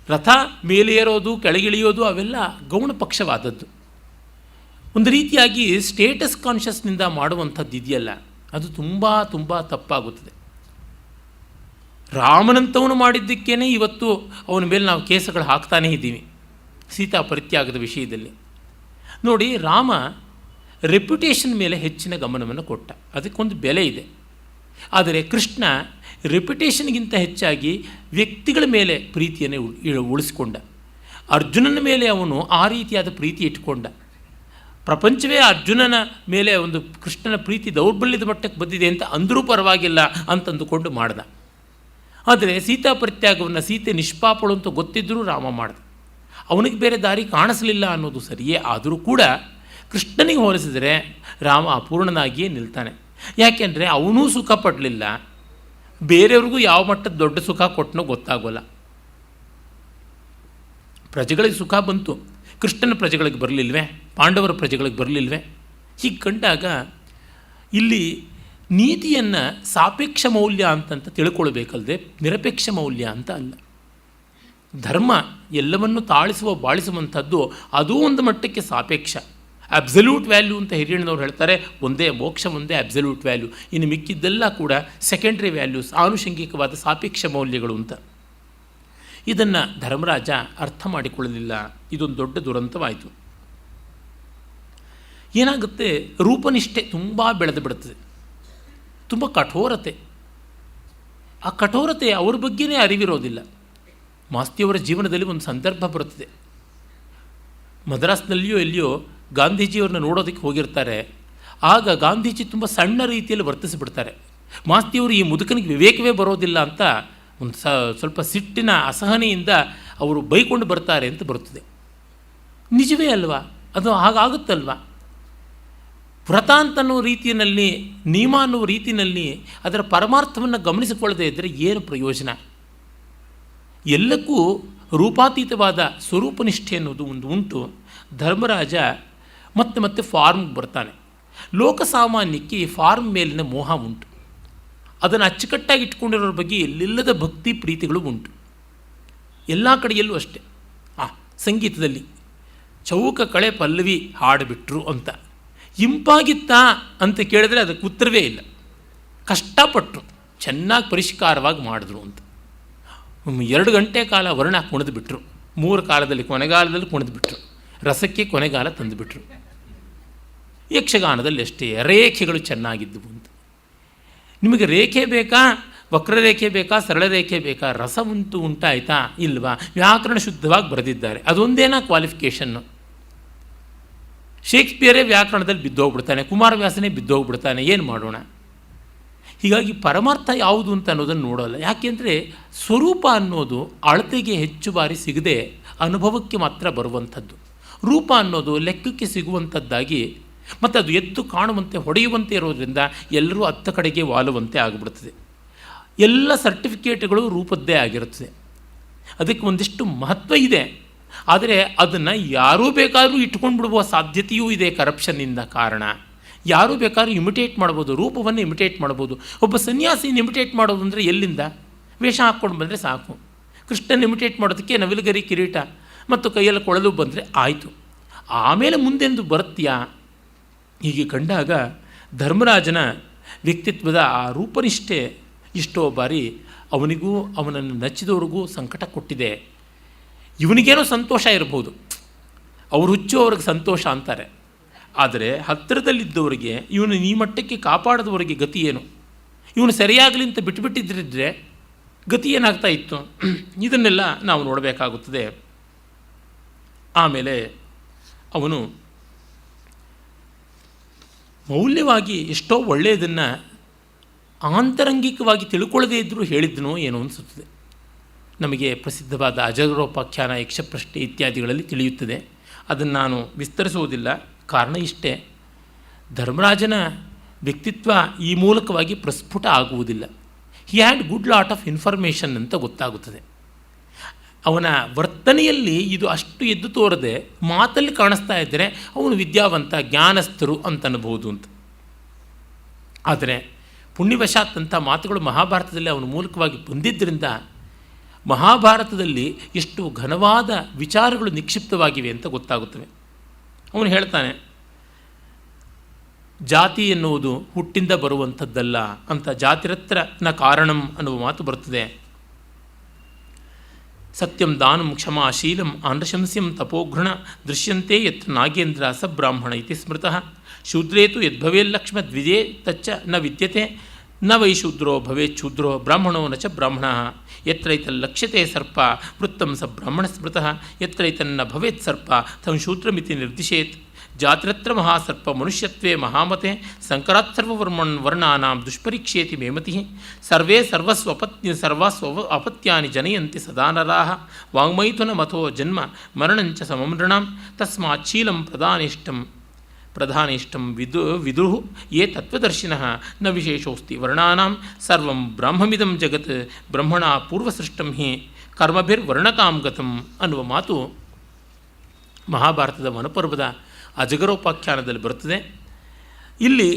ರಥ ಮೇಲೆ ಏರೋದು ಕೆಳಗಿಳಿಯೋದು ಅವೆಲ್ಲ ಗೌಣ ಪಕ್ಷವಾದದ್ದು. ಒಂದು ರೀತಿಯಾಗಿ ಸ್ಟೇಟಸ್ ಕಾನ್ಷಿಯಸ್ನಿಂದ ಮಾಡುವಂಥದ್ದು ಇದೆಯಲ್ಲ, ಅದು ತುಂಬ ತುಂಬ ತಪ್ಪಾಗುತ್ತದೆ. ರಾಮನಂತವನು ಮಾಡಿದ್ದಕ್ಕೇ ಇವತ್ತು ಅವನ ಮೇಲೆ ನಾವು ಕೇಸುಗಳು ಹಾಕ್ತಾನೇ ಇದ್ದೀವಿ ಸೀತಾ ಪರಿತ್ಯಾಗದ ವಿಷಯದಲ್ಲಿ. ನೋಡಿ, ರಾಮ ರೆಪ್ಯುಟೇಷನ್ ಮೇಲೆ ಹೆಚ್ಚಿನ ಗಮನವನ್ನು ಕೊಟ್ಟ, ಅದಕ್ಕೊಂದು ಬೆಲೆ ಇದೆ. ಆದರೆ ಕೃಷ್ಣ ರೆಪ್ಯುಟೇಷನ್ಗಿಂತ ಹೆಚ್ಚಾಗಿ ವ್ಯಕ್ತಿಗಳ ಮೇಲೆ ಪ್ರೀತಿಯನ್ನು ಉಳಿಸ್ಕೊಂಡ. ಅರ್ಜುನನ ಮೇಲೆ ಅವನು ಆ ರೀತಿಯಾದ ಪ್ರೀತಿ ಇಟ್ಕೊಂಡ. ಪ್ರಪಂಚವೇ ಅರ್ಜುನನ ಮೇಲೆ ಒಂದು ಕೃಷ್ಣನ ಪ್ರೀತಿ ದೌರ್ಬಲ್ಯದ ಮಟ್ಟಕ್ಕೆ ಬಂದಿದೆ ಅಂತ ಅಂದರೂ ಪರವಾಗಿಲ್ಲ ಅಂತಂದುಕೊಂಡು ಮಾಡ್ದ. ಆದರೆ ಸೀತಾ ಪರಿತ್ಯಾಗವನ್ನು, ಸೀತೆ ನಿಷ್ಪಾಪಳು ಅಂತ ಗೊತ್ತಿದ್ದರೂ ರಾಮ ಮಾಡ್ದ. ಅವನಿಗೆ ಬೇರೆ ದಾರಿ ಕಾಣಿಸಲಿಲ್ಲ ಅನ್ನೋದು ಸರಿಯೇ, ಆದರೂ ಕೂಡ ಕೃಷ್ಣನಿಗೆ ಹೋಲಿಸಿದರೆ ರಾಮ ಅಪೂರ್ಣನಾಗಿಯೇ ನಿಲ್ತಾನೆ. ಯಾಕೆಂದರೆ ಅವನೂ ಸುಖ ಪಡಲಿಲ್ಲ, ಬೇರೆಯವ್ರಿಗೂ ಯಾವ ಮಟ್ಟದ ದೊಡ್ಡ ಸುಖ ಕೊಟ್ಟನೋ ಗೊತ್ತಾಗೋಲ್ಲ. ಪ್ರಜೆಗಳಿಗೆ ಸುಖ ಬಂತು, ಕೃಷ್ಣನ ಪ್ರಜೆಗಳಿಗೆ ಬರಲಿಲ್ವೇ, ಪಾಂಡವರ ಪ್ರಜೆಗಳಿಗೆ ಬರಲಿಲ್ವೇ? ಹೀಗೆ ಕಂಡಾಗ ಇಲ್ಲಿ ನೀತಿಯನ್ನು ಸಾಪೇಕ್ಷ ಮೌಲ್ಯ ಅಂತಂತ ತಿಳ್ಕೊಳ್ಬೇಕಲ್ಲದೆ ನಿರಪೇಕ್ಷ ಮೌಲ್ಯ ಅಂತ ಅಲ್ಲ. ಧರ್ಮ ಎಲ್ಲವನ್ನು ತಾಳಿಸುವ ಬಾಳಿಸುವಂಥದ್ದು, ಅದೂ ಒಂದು ಮಟ್ಟಕ್ಕೆ ಸಾಪೇಕ್ಷ. ಅಬ್ಸಲ್ಯೂಟ್ ವ್ಯಾಲ್ಯೂ ಅಂತ ಹಿರಿಯಣ್ಣನವ್ರು ಹೇಳ್ತಾರೆ, ಒಂದೇ ಮೋಕ್ಷ, ಒಂದೇ ಅಬ್ಸಲ್ಯೂಟ್ ವ್ಯಾಲ್ಯೂ, ಇನ್ನು ಮಿಕ್ಕಿದ್ದೆಲ್ಲ ಕೂಡ ಸೆಕೆಂಡ್ರಿ ವ್ಯಾಲ್ಯೂಸ್, ಆನುಷಂಗಿಕವಾದ ಸಾಪೇಕ್ಷ ಮೌಲ್ಯಗಳು ಅಂತ. ಇದನ್ನು ಧರ್ಮರಾಜ ಅರ್ಥ ಮಾಡಿಕೊಳ್ಳಲಿಲ್ಲ. ಇದೊಂದು ದೊಡ್ಡ ದುರಂತವಾಯಿತು. ಏನಾಗುತ್ತೆ, ರೂಪನಿಷ್ಠೆ ತುಂಬ ಬೆಳೆದು ಬಿಡುತ್ತದೆ, ತುಂಬ ಕಠೋರತೆ. ಆ ಕಠೋರತೆ ಅವ್ರ ಬಗ್ಗೆನೇ ಅರಿವಿರೋದಿಲ್ಲ. ಮಾಸ್ತಿಯವರ ಜೀವನದಲ್ಲಿ ಒಂದು ಸಂದರ್ಭ ಬರುತ್ತದೆ. ಮದ್ರಾಸ್ನಲ್ಲಿಯೋ ಎಲ್ಲಿಯೋ ಗಾಂಧೀಜಿಯವ್ರನ್ನ ನೋಡೋದಕ್ಕೆ ಹೋಗಿರ್ತಾರೆ. ಆಗ ಗಾಂಧೀಜಿ ತುಂಬ ಸಣ್ಣ ರೀತಿಯಲ್ಲಿ ವರ್ತಿಸಿಬಿಡ್ತಾರೆ. ಮಾಸ್ತಿಯವರು ಈ ಮುದುಕನಿಗೆ ವಿವೇಕವೇ ಬರೋದಿಲ್ಲ ಅಂತ ಒಂದು ಸ್ವಲ್ಪ ಸಿಟ್ಟಿನ ಅಸಹನೆಯಿಂದ ಅವರು ಬೈಕೊಂಡು ಬರ್ತಾರೆ ಅಂತ ಬರುತ್ತದೆ. ನಿಜವೇ ಅಲ್ವಾ? ಅದು ಹಾಗಾಗುತ್ತಲ್ವ? ವ್ರತ ಅಂತನ್ನೋ ರೀತಿಯಲ್ಲಿ, ನಿಯಮ ಅನ್ನೋ ರೀತಿಯಲ್ಲಿ ಅದರ ಪರಮಾರ್ಥವನ್ನು ಗಮನಿಸಿಕೊಳ್ಳದೆ ಇದ್ದರೆ ಏನು ಪ್ರಯೋಜನ? ಎಲ್ಲಕ್ಕೂ ರೂಪಾತೀತವಾದ ಸ್ವರೂಪನಿಷ್ಠೆ ಅನ್ನೋದು ಒಂದು ಉಂಟು. ಧರ್ಮರಾಜ ಮತ್ತೆ ಮತ್ತೆ ಫಾರ್ಮ್ಗೆ ಬರ್ತಾನೆ. ಲೋಕಸಾಮಾನ್ಯಕ್ಕೆ ಈ ಫಾರ್ಮ್ ಮೇಲಿನ ಮೋಹ ಉಂಟು. ಅದನ್ನು ಅಚ್ಚುಕಟ್ಟಾಗಿ ಇಟ್ಕೊಂಡಿರೋರ ಬಗ್ಗೆ ಎಲ್ಲಿಲ್ಲದ ಭಕ್ತಿ ಪ್ರೀತಿಗಳು ಉಂಟು. ಎಲ್ಲ ಕಡೆಯಲ್ಲೂ ಅಷ್ಟೆ. ಸಂಗೀತದಲ್ಲಿ ಚೌಕ ಕಳೆ ಪಲ್ಲವಿ ಹಾಡಿಬಿಟ್ರು ಅಂತ ಇಂಪಾಗಿತ್ತಾ ಅಂತ ಕೇಳಿದ್ರೆ ಅದಕ್ಕೆ ಉತ್ತರವೇ ಇಲ್ಲ. ಕಷ್ಟಪಟ್ಟರು, ಚೆನ್ನಾಗಿ ಪರಿಷ್ಕಾರವಾಗಿ ಮಾಡಿದ್ರು ಅಂತ. 2 ಗಂಟೆ ಕಾಲ ವರ್ಣ ಕುಣಿದುಬಿಟ್ರು, 3 ಕಾಲದಲ್ಲಿ ಕೊನೆಗಾಲದಲ್ಲಿ ಕುಣಿದುಬಿಟ್ರು, ರಸಕ್ಕೆ ಕೊನೆಗಾಲ ತಂದುಬಿಟ್ರು. ಯಕ್ಷಗಾನದಲ್ಲಿ ಅಷ್ಟೇ ರೇಖೆಗಳು ಚೆನ್ನಾಗಿದ್ದವು ಅಂತ. ನಿಮಗೆ ರೇಖೆ ಬೇಕಾ, ವಕ್ರರೇಖೆ ಬೇಕಾ, ಸರಳ ರೇಖೆ ಬೇಕಾ? ರಸ ಉಂಟಾಯ್ತಾ ಇಲ್ವಾ? ವ್ಯಾಕರಣ ಶುದ್ಧವಾಗಿ ಬರೆದಿದ್ದಾರೆ, ಅದೊಂದೇನಾ ಕ್ವಾಲಿಫಿಕೇಷನ್ನು. ಶೇಕ್ಸ್ಪಿಯರೇ ವ್ಯಾಕರಣದಲ್ಲಿ ಬಿದ್ದೋಗ್ಬಿಡ್ತಾನೆ, ಕುಮಾರವ್ಯಾಸನೇ ಬಿದ್ದೋಗ್ಬಿಡ್ತಾನೆ, ಏನು ಮಾಡೋಣ? ಹೀಗಾಗಿ ಪರಮಾರ್ಥ ಯಾವುದು ಅಂತ ಅನ್ನೋದನ್ನು ನೋಡೋಲ್ಲ. ಯಾಕೆಂದರೆ ಸ್ವರೂಪ ಅನ್ನೋದು ಅಳತೆಗೆ ಹೆಚ್ಚು ಬಾರಿ ಸಿಗದೆ ಅನುಭವಕ್ಕೆ ಮಾತ್ರ ಬರುವಂಥದ್ದು. ರೂಪ ಅನ್ನೋದು ಲೆಕ್ಕಕ್ಕೆ ಸಿಗುವಂಥದ್ದಾಗಿ ಮತ್ತು ಅದು ಎದ್ದು ಕಾಣುವಂತೆ, ಹೊಡೆಯುವಂತೆ ಇರೋದರಿಂದ ಎಲ್ಲರೂ ಅತ್ತ ಕಡೆಗೆ ವಾಲುವಂತೆ ಆಗಿಬಿಡುತ್ತದೆ. ಎಲ್ಲ ಸರ್ಟಿಫಿಕೇಟ್ಗಳು ರೂಪದ್ದೇ ಆಗಿರುತ್ತದೆ. ಅದಕ್ಕೆ ಒಂದಿಷ್ಟು ಮಹತ್ವ ಇದೆ. ಆದರೆ ಅದನ್ನು ಯಾರೂ ಬೇಕಾದರೂ ಇಟ್ಕೊಂಡು ಬಿಡುವ ಸಾಧ್ಯತೆಯೂ ಇದೆ ಕರಪ್ಷನ್ನಿಂದ ಕಾರಣ. ಯಾರೂ ಬೇಕಾದ್ರೂ ಇಮಿಟೇಟ್ ಮಾಡ್ಬೋದು, ರೂಪವನ್ನು ಇಮಿಟೇಟ್ ಮಾಡ್ಬೋದು. ಒಬ್ಬ ಸನ್ಯಾಸಿನ ಇಮಿಟೇಟ್ ಮಾಡೋದು ಅಂದರೆ ಎಲ್ಲಿಂದ? ವೇಷ ಹಾಕ್ಕೊಂಡು ಬಂದರೆ ಸಾಕು. ಕೃಷ್ಣನ ಇಮಿಟೇಟ್ ಮಾಡೋದಕ್ಕೆ ನವಿಲುಗರಿ ಕಿರೀಟ ಮತ್ತು ಕೈಯಲ್ಲಿ ಕೊಳಲು ಬಂದರೆ ಆಯಿತು. ಆಮೇಲೆ ಮುಂದೆಂದು ಬರುತ್ತೀಯಾ? ಹೀಗೆ ಕಂಡಾಗ ಧರ್ಮರಾಜನ ವ್ಯಕ್ತಿತ್ವದ ಆ ರೂಪನಿಷ್ಠೆ ಎಷ್ಟೋ ಬಾರಿ ಅವನಿಗೂ ಅವನನ್ನು ನಚ್ಚಿದವ್ರಿಗೂ ಸಂಕಟ ಕೊಟ್ಟಿದೆ. ಇವನಿಗೇನೋ ಸಂತೋಷ ಇರ್ಬೋದು, ಅವ್ರು ಹುಚ್ಚು ಅವ್ರಿಗೆ ಸಂತೋಷ ಅಂತಾರೆ. ಆದರೆ ಹತ್ತಿರದಲ್ಲಿದ್ದವರಿಗೆ, ಇವನು ಈ ಮಟ್ಟಕ್ಕೆ ಕಾಪಾಡಿದವರಿಗೆ ಗತಿ ಏನು? ಇವನು ಸರಿಯಾಗಲಿ ಅಂತ ಬಿಟ್ಟುಬಿಟ್ಟಿದ್ದರೆ ಗತಿ ಏನಾಗ್ತಾ ಇತ್ತು? ಇದನ್ನೆಲ್ಲ ನಾವು ನೋಡಬೇಕಾಗುತ್ತದೆ. ಆಮೇಲೆ ಅವನು ಮೌಲ್ಯವಾಗಿ ಎಷ್ಟೋ ಒಳ್ಳೆಯದನ್ನು ಆಂತರಂಗಿಕವಾಗಿ ತಿಳ್ಕೊಳ್ಳದೇ ಇದ್ದರೂ ಹೇಳಿದ್ನೋ ಏನೋ ಅನಿಸುತ್ತದೆ. ನಮಗೆ ಪ್ರಸಿದ್ಧವಾದ ಅಜಗರೋಪಾಖ್ಯಾನ, ಯಕ್ಷಪ್ರಶ್ನೆ ಇತ್ಯಾದಿಗಳಲ್ಲಿ ತಿಳಿಯುತ್ತದೆ. ಅದನ್ನು ನಾನು ವಿಸ್ತರಿಸುವುದಿಲ್ಲ. ಕಾರಣ ಇಷ್ಟೇ, ಧರ್ಮರಾಜನ ವ್ಯಕ್ತಿತ್ವ ಈ ಮೂಲಕವಾಗಿ ಪ್ರಸ್ಫುಟ ಆಗುವುದಿಲ್ಲ. He had good lot of information ಅಂತ ಗೊತ್ತಾಗುತ್ತದೆ. ಅವನ ವರ್ತನೆಯಲ್ಲಿ ಇದು ಅಷ್ಟು ಎದ್ದು ತೋರದೆ ಮಾತಲ್ಲಿ ಕಾಣಿಸ್ತಾ ಇದ್ದರೆ ಅವನು ವಿದ್ಯಾವಂತ, ಜ್ಞಾನಸ್ಥರು ಅಂತನಬಹುದು ಅಂತ. ಆದರೆ ಪುಣ್ಯವಶಾತ್ ಅಂಥ ಮಾತುಗಳು ಮಹಾಭಾರತದಲ್ಲಿ ಅವನ ಮೂಲಕವಾಗಿ ಬಂದಿದ್ದರಿಂದ ಮಹಾಭಾರತದಲ್ಲಿ ಎಷ್ಟು ಘನವಾದ ವಿಚಾರಗಳು ನಿಕ್ಷಿಪ್ತವಾಗಿವೆ ಅಂತ ಗೊತ್ತಾಗುತ್ತವೆ. ಅವನು ಹೇಳ್ತಾನೆ, ಜಾತಿ ಎನ್ನುವುದು ಹುಟ್ಟಿಂದ ಬರುವಂಥದ್ದಲ್ಲ ಅಂತ. ಜಾತಿರತ್ರ ನ ಕಾರಣಂ ಅನ್ನುವ ಮಾತು ಬರುತ್ತದೆ. ಸತ್ಯಂ ದಾನಂ ಕ್ಷಮಾ ಶೀಲಂ ಆನಶಂಸ್ಯಂ ತಪೋಘೃಣ ದೃಶ್ಯಂತೆ ಯತ್ರ ನಾಗೇಂದ್ರ ಸ ಬ್ರಾಹ್ಮಣ ಇತಿ ಸ್ಮೃತಃ. ಶೂದ್ರೇತು ಯದ್ಭವೇಲ್ಲಕ್ಷ್ಮ ದ್ವಿಜೇ ತಚ್ಚ ನ ವಿದ್ಯತೆ ನ ವೈ ಶೂದ್ರೋ ಭವೇಚ್ಛೂದ್ರೋ ಬ್ರಾಹ್ಮಣೋ ನ ಚ ಬ್ರಾಹ್ಮಣ. ಯತ್ರೈತಲ್ಲಕ್ಷ್ಯತೆ ಸರ್ಪ ವೃತ್ತಂ ಸ ಬ್ರಾಹ್ಮಣ ಸ್ಮೃತಃ. ಯತ್ರೈತನ್ನ ಭವೇತ್ ಸರ್ಪ ತಂ ಶೂದ್ರಮಿತಿ ನಿರ್ದಿಶೇತ್. ಜಾತ್ರತ್ರ ಮಹಾಸರ್ಪ ಮನುಷ್ಯತ್ವೇ ಮಹಾಮತೆ ಸಂಕರಾತ್ಸರ್ವವರ್ಣಾನಾಂ ದುಷ್ಪರೀಕ್ಷೇತಿ ಮೇಮತಿ. ಸರ್ವೇ ಸರ್ವಾಸ್ವ ಅಪತ್ಯಾನಿ ಜನಯಂತಿ ಸದಾ ನರಾಃ. ವಾಂಗ್ಮೈಥುನ ಮಥೋ ಜನ್ಮ ಮರಣಂಚ ಸಮಮೃಣಾಂ. ತಸ್ಮಾತ್ ಶೀಲಂ ಪ್ರಧಾನೇಷ್ಟಂ ವಿದುಃ ಯೇ ತತ್ವದರ್ಶಿನಃ ನ ವಿಶೇಷೋಸ್ತಿ ವರ್ಣಾನಾಂ. ಸರ್ವಂ ಬ್ರಾಹ್ಮಮಿದಂ ಜಗತ್ ಬ್ರಹ್ಮಣ ಪೂರ್ವಸೃಷ್ಟಂ ಹಿ ಕರ್ಮಭಿರ್ವರ್ಣಕಾಂ ಗತಂ ಅನ್ನುವ ಮಾತು ಮಹಾಭಾರತದ ವನಪರ್ವದ ಅಜಗರೋಪಾಖ್ಯಾನದಲ್ಲಿ ಬರುತ್ತದೆ. ಇಲ್ಲಿ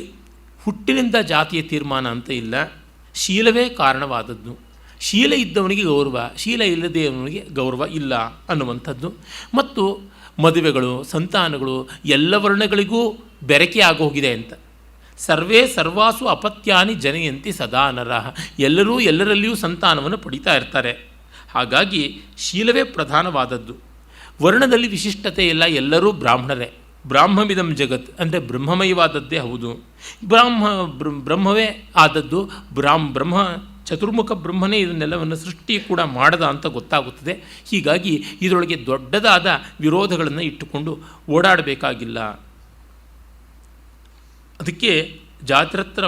ಹುಟ್ಟಿನಿಂದ ಜಾತಿಯ ತೀರ್ಮಾನ ಅಂತ ಇಲ್ಲ, ಶೀಲವೇ ಕಾರಣವಾದದ್ದು. ಶೀಲ ಇದ್ದವನಿಗೆ ಗೌರವ, ಶೀಲ ಇಲ್ಲದವನಿಗೆ ಗೌರವ ಇಲ್ಲ ಅನ್ನುವಂಥದ್ದು. ಮತ್ತು ಮದುವೆಗಳು, ಸಂತಾನಗಳು ಎಲ್ಲ ವರ್ಣಗಳಿಗೂ ಬೆರಕೆ ಆಗೋಗಿದೆ ಅಂತ. ಸರ್ವೇ ಸರ್ವಾಸು ಅಪತ್ಯಾನಿ ಜನಯಂತಿ ಸದಾ ನರಃ. ಎಲ್ಲರೂ ಎಲ್ಲರಲ್ಲಿಯೂ ಸಂತಾನವನ್ನು ಪಡಿತಾ ಇರ್ತಾರೆ. ಹಾಗಾಗಿ ಶೀಲವೇ ಪ್ರಧಾನವಾದದ್ದು. ವರ್ಣದಲ್ಲಿ ವಿಶಿಷ್ಟತೆ ಇಲ್ಲ, ಎಲ್ಲರೂ ಬ್ರಾಹ್ಮಣರೇ. ಬ್ರಾಹ್ಮಮಿದಂ ಜಗತ್ ಅಂದರೆ ಬ್ರಹ್ಮಮಯವಾದದ್ದೇ ಹೌದು. ಬ್ರಹ್ಮವೇ ಆದದ್ದು. ಬ್ರಹ್ಮ ಚತುರ್ಮುಖ ಬ್ರಹ್ಮನೇ ಇದನ್ನೆಲ್ಲವನ್ನು ಸೃಷ್ಟಿ ಕೂಡ ಮಾಡದ ಅಂತ ಗೊತ್ತಾಗುತ್ತದೆ. ಹೀಗಾಗಿ ಇದರೊಳಗೆ ದೊಡ್ಡದಾದ ವಿರೋಧಗಳನ್ನು ಇಟ್ಟುಕೊಂಡು ಓಡಾಡಬೇಕಾಗಿಲ್ಲ. ಅದಕ್ಕೆ ಜಾತಿರತ್ರ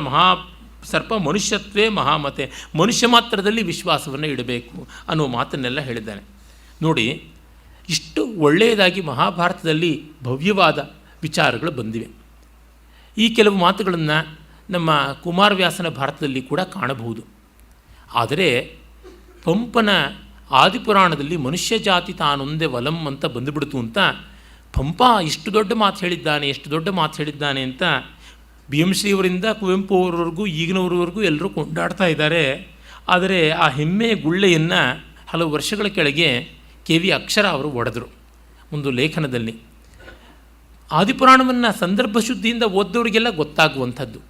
ಸರ್ಪ ಮನುಷ್ಯತ್ವೇ ಮಹಾಮತೆ, ಮನುಷ್ಯ ಮಾತ್ರದಲ್ಲಿ ವಿಶ್ವಾಸವನ್ನು ಇಡಬೇಕು ಅನ್ನುವ ಮಾತನ್ನೆಲ್ಲ ಹೇಳಿದ್ದಾನೆ. ನೋಡಿ, ಇಷ್ಟು ಒಳ್ಳೆಯದಾಗಿ ಮಹಾಭಾರತದಲ್ಲಿ ಭವ್ಯವಾದ ವಿಚಾರಗಳು ಬಂದಿವೆ. ಈ ಕೆಲವು ಮಾತುಗಳನ್ನು ನಮ್ಮ ಕುಮಾರವ್ಯಾಸನ ಭಾರತದಲ್ಲಿ ಕೂಡ ಕಾಣಬಹುದು. ಆದರೆ ಪಂಪನ ಆದಿಪುರಾಣದಲ್ಲಿ ಮನುಷ್ಯ ಜಾತಿ ತಾನೊಂದೇ ವಲಂ ಅಂತ ಬಂದುಬಿಡ್ತು ಅಂತ ಪಂಪ ಇಷ್ಟು ದೊಡ್ಡ ಮಾತು ಹೇಳಿದ್ದಾನೆ ಅಂತ ಬಿ ಎಂ ಶ್ರೀಯವರಿಂದ ಕುವೆಂಪು ಅವರವರೆಗೂ ಈಗಿನವರವರೆಗೂ ಎಲ್ಲರೂ ಕೊಂಡಾಡ್ತಾ ಇದ್ದಾರೆ. ಆದರೆ ಆ ಹೆಮ್ಮೆಯ ಗುಳ್ಳೆಯನ್ನು ಹಲವು ವರ್ಷಗಳ ಕೆಳಗೆ ಕೆ ವಿ ಅಕ್ಷರ ಅವರು ಒಡೆದರು ಒಂದು ಲೇಖನದಲ್ಲಿ. ಆದಿಪುರಾಣವನ್ನು ಸಂದರ್ಭ ಶುದ್ಧಿಯಿಂದ ಓದ್ದವರಿಗೆಲ್ಲ ಗೊತ್ತಾಗುವಂಥದ್ದು.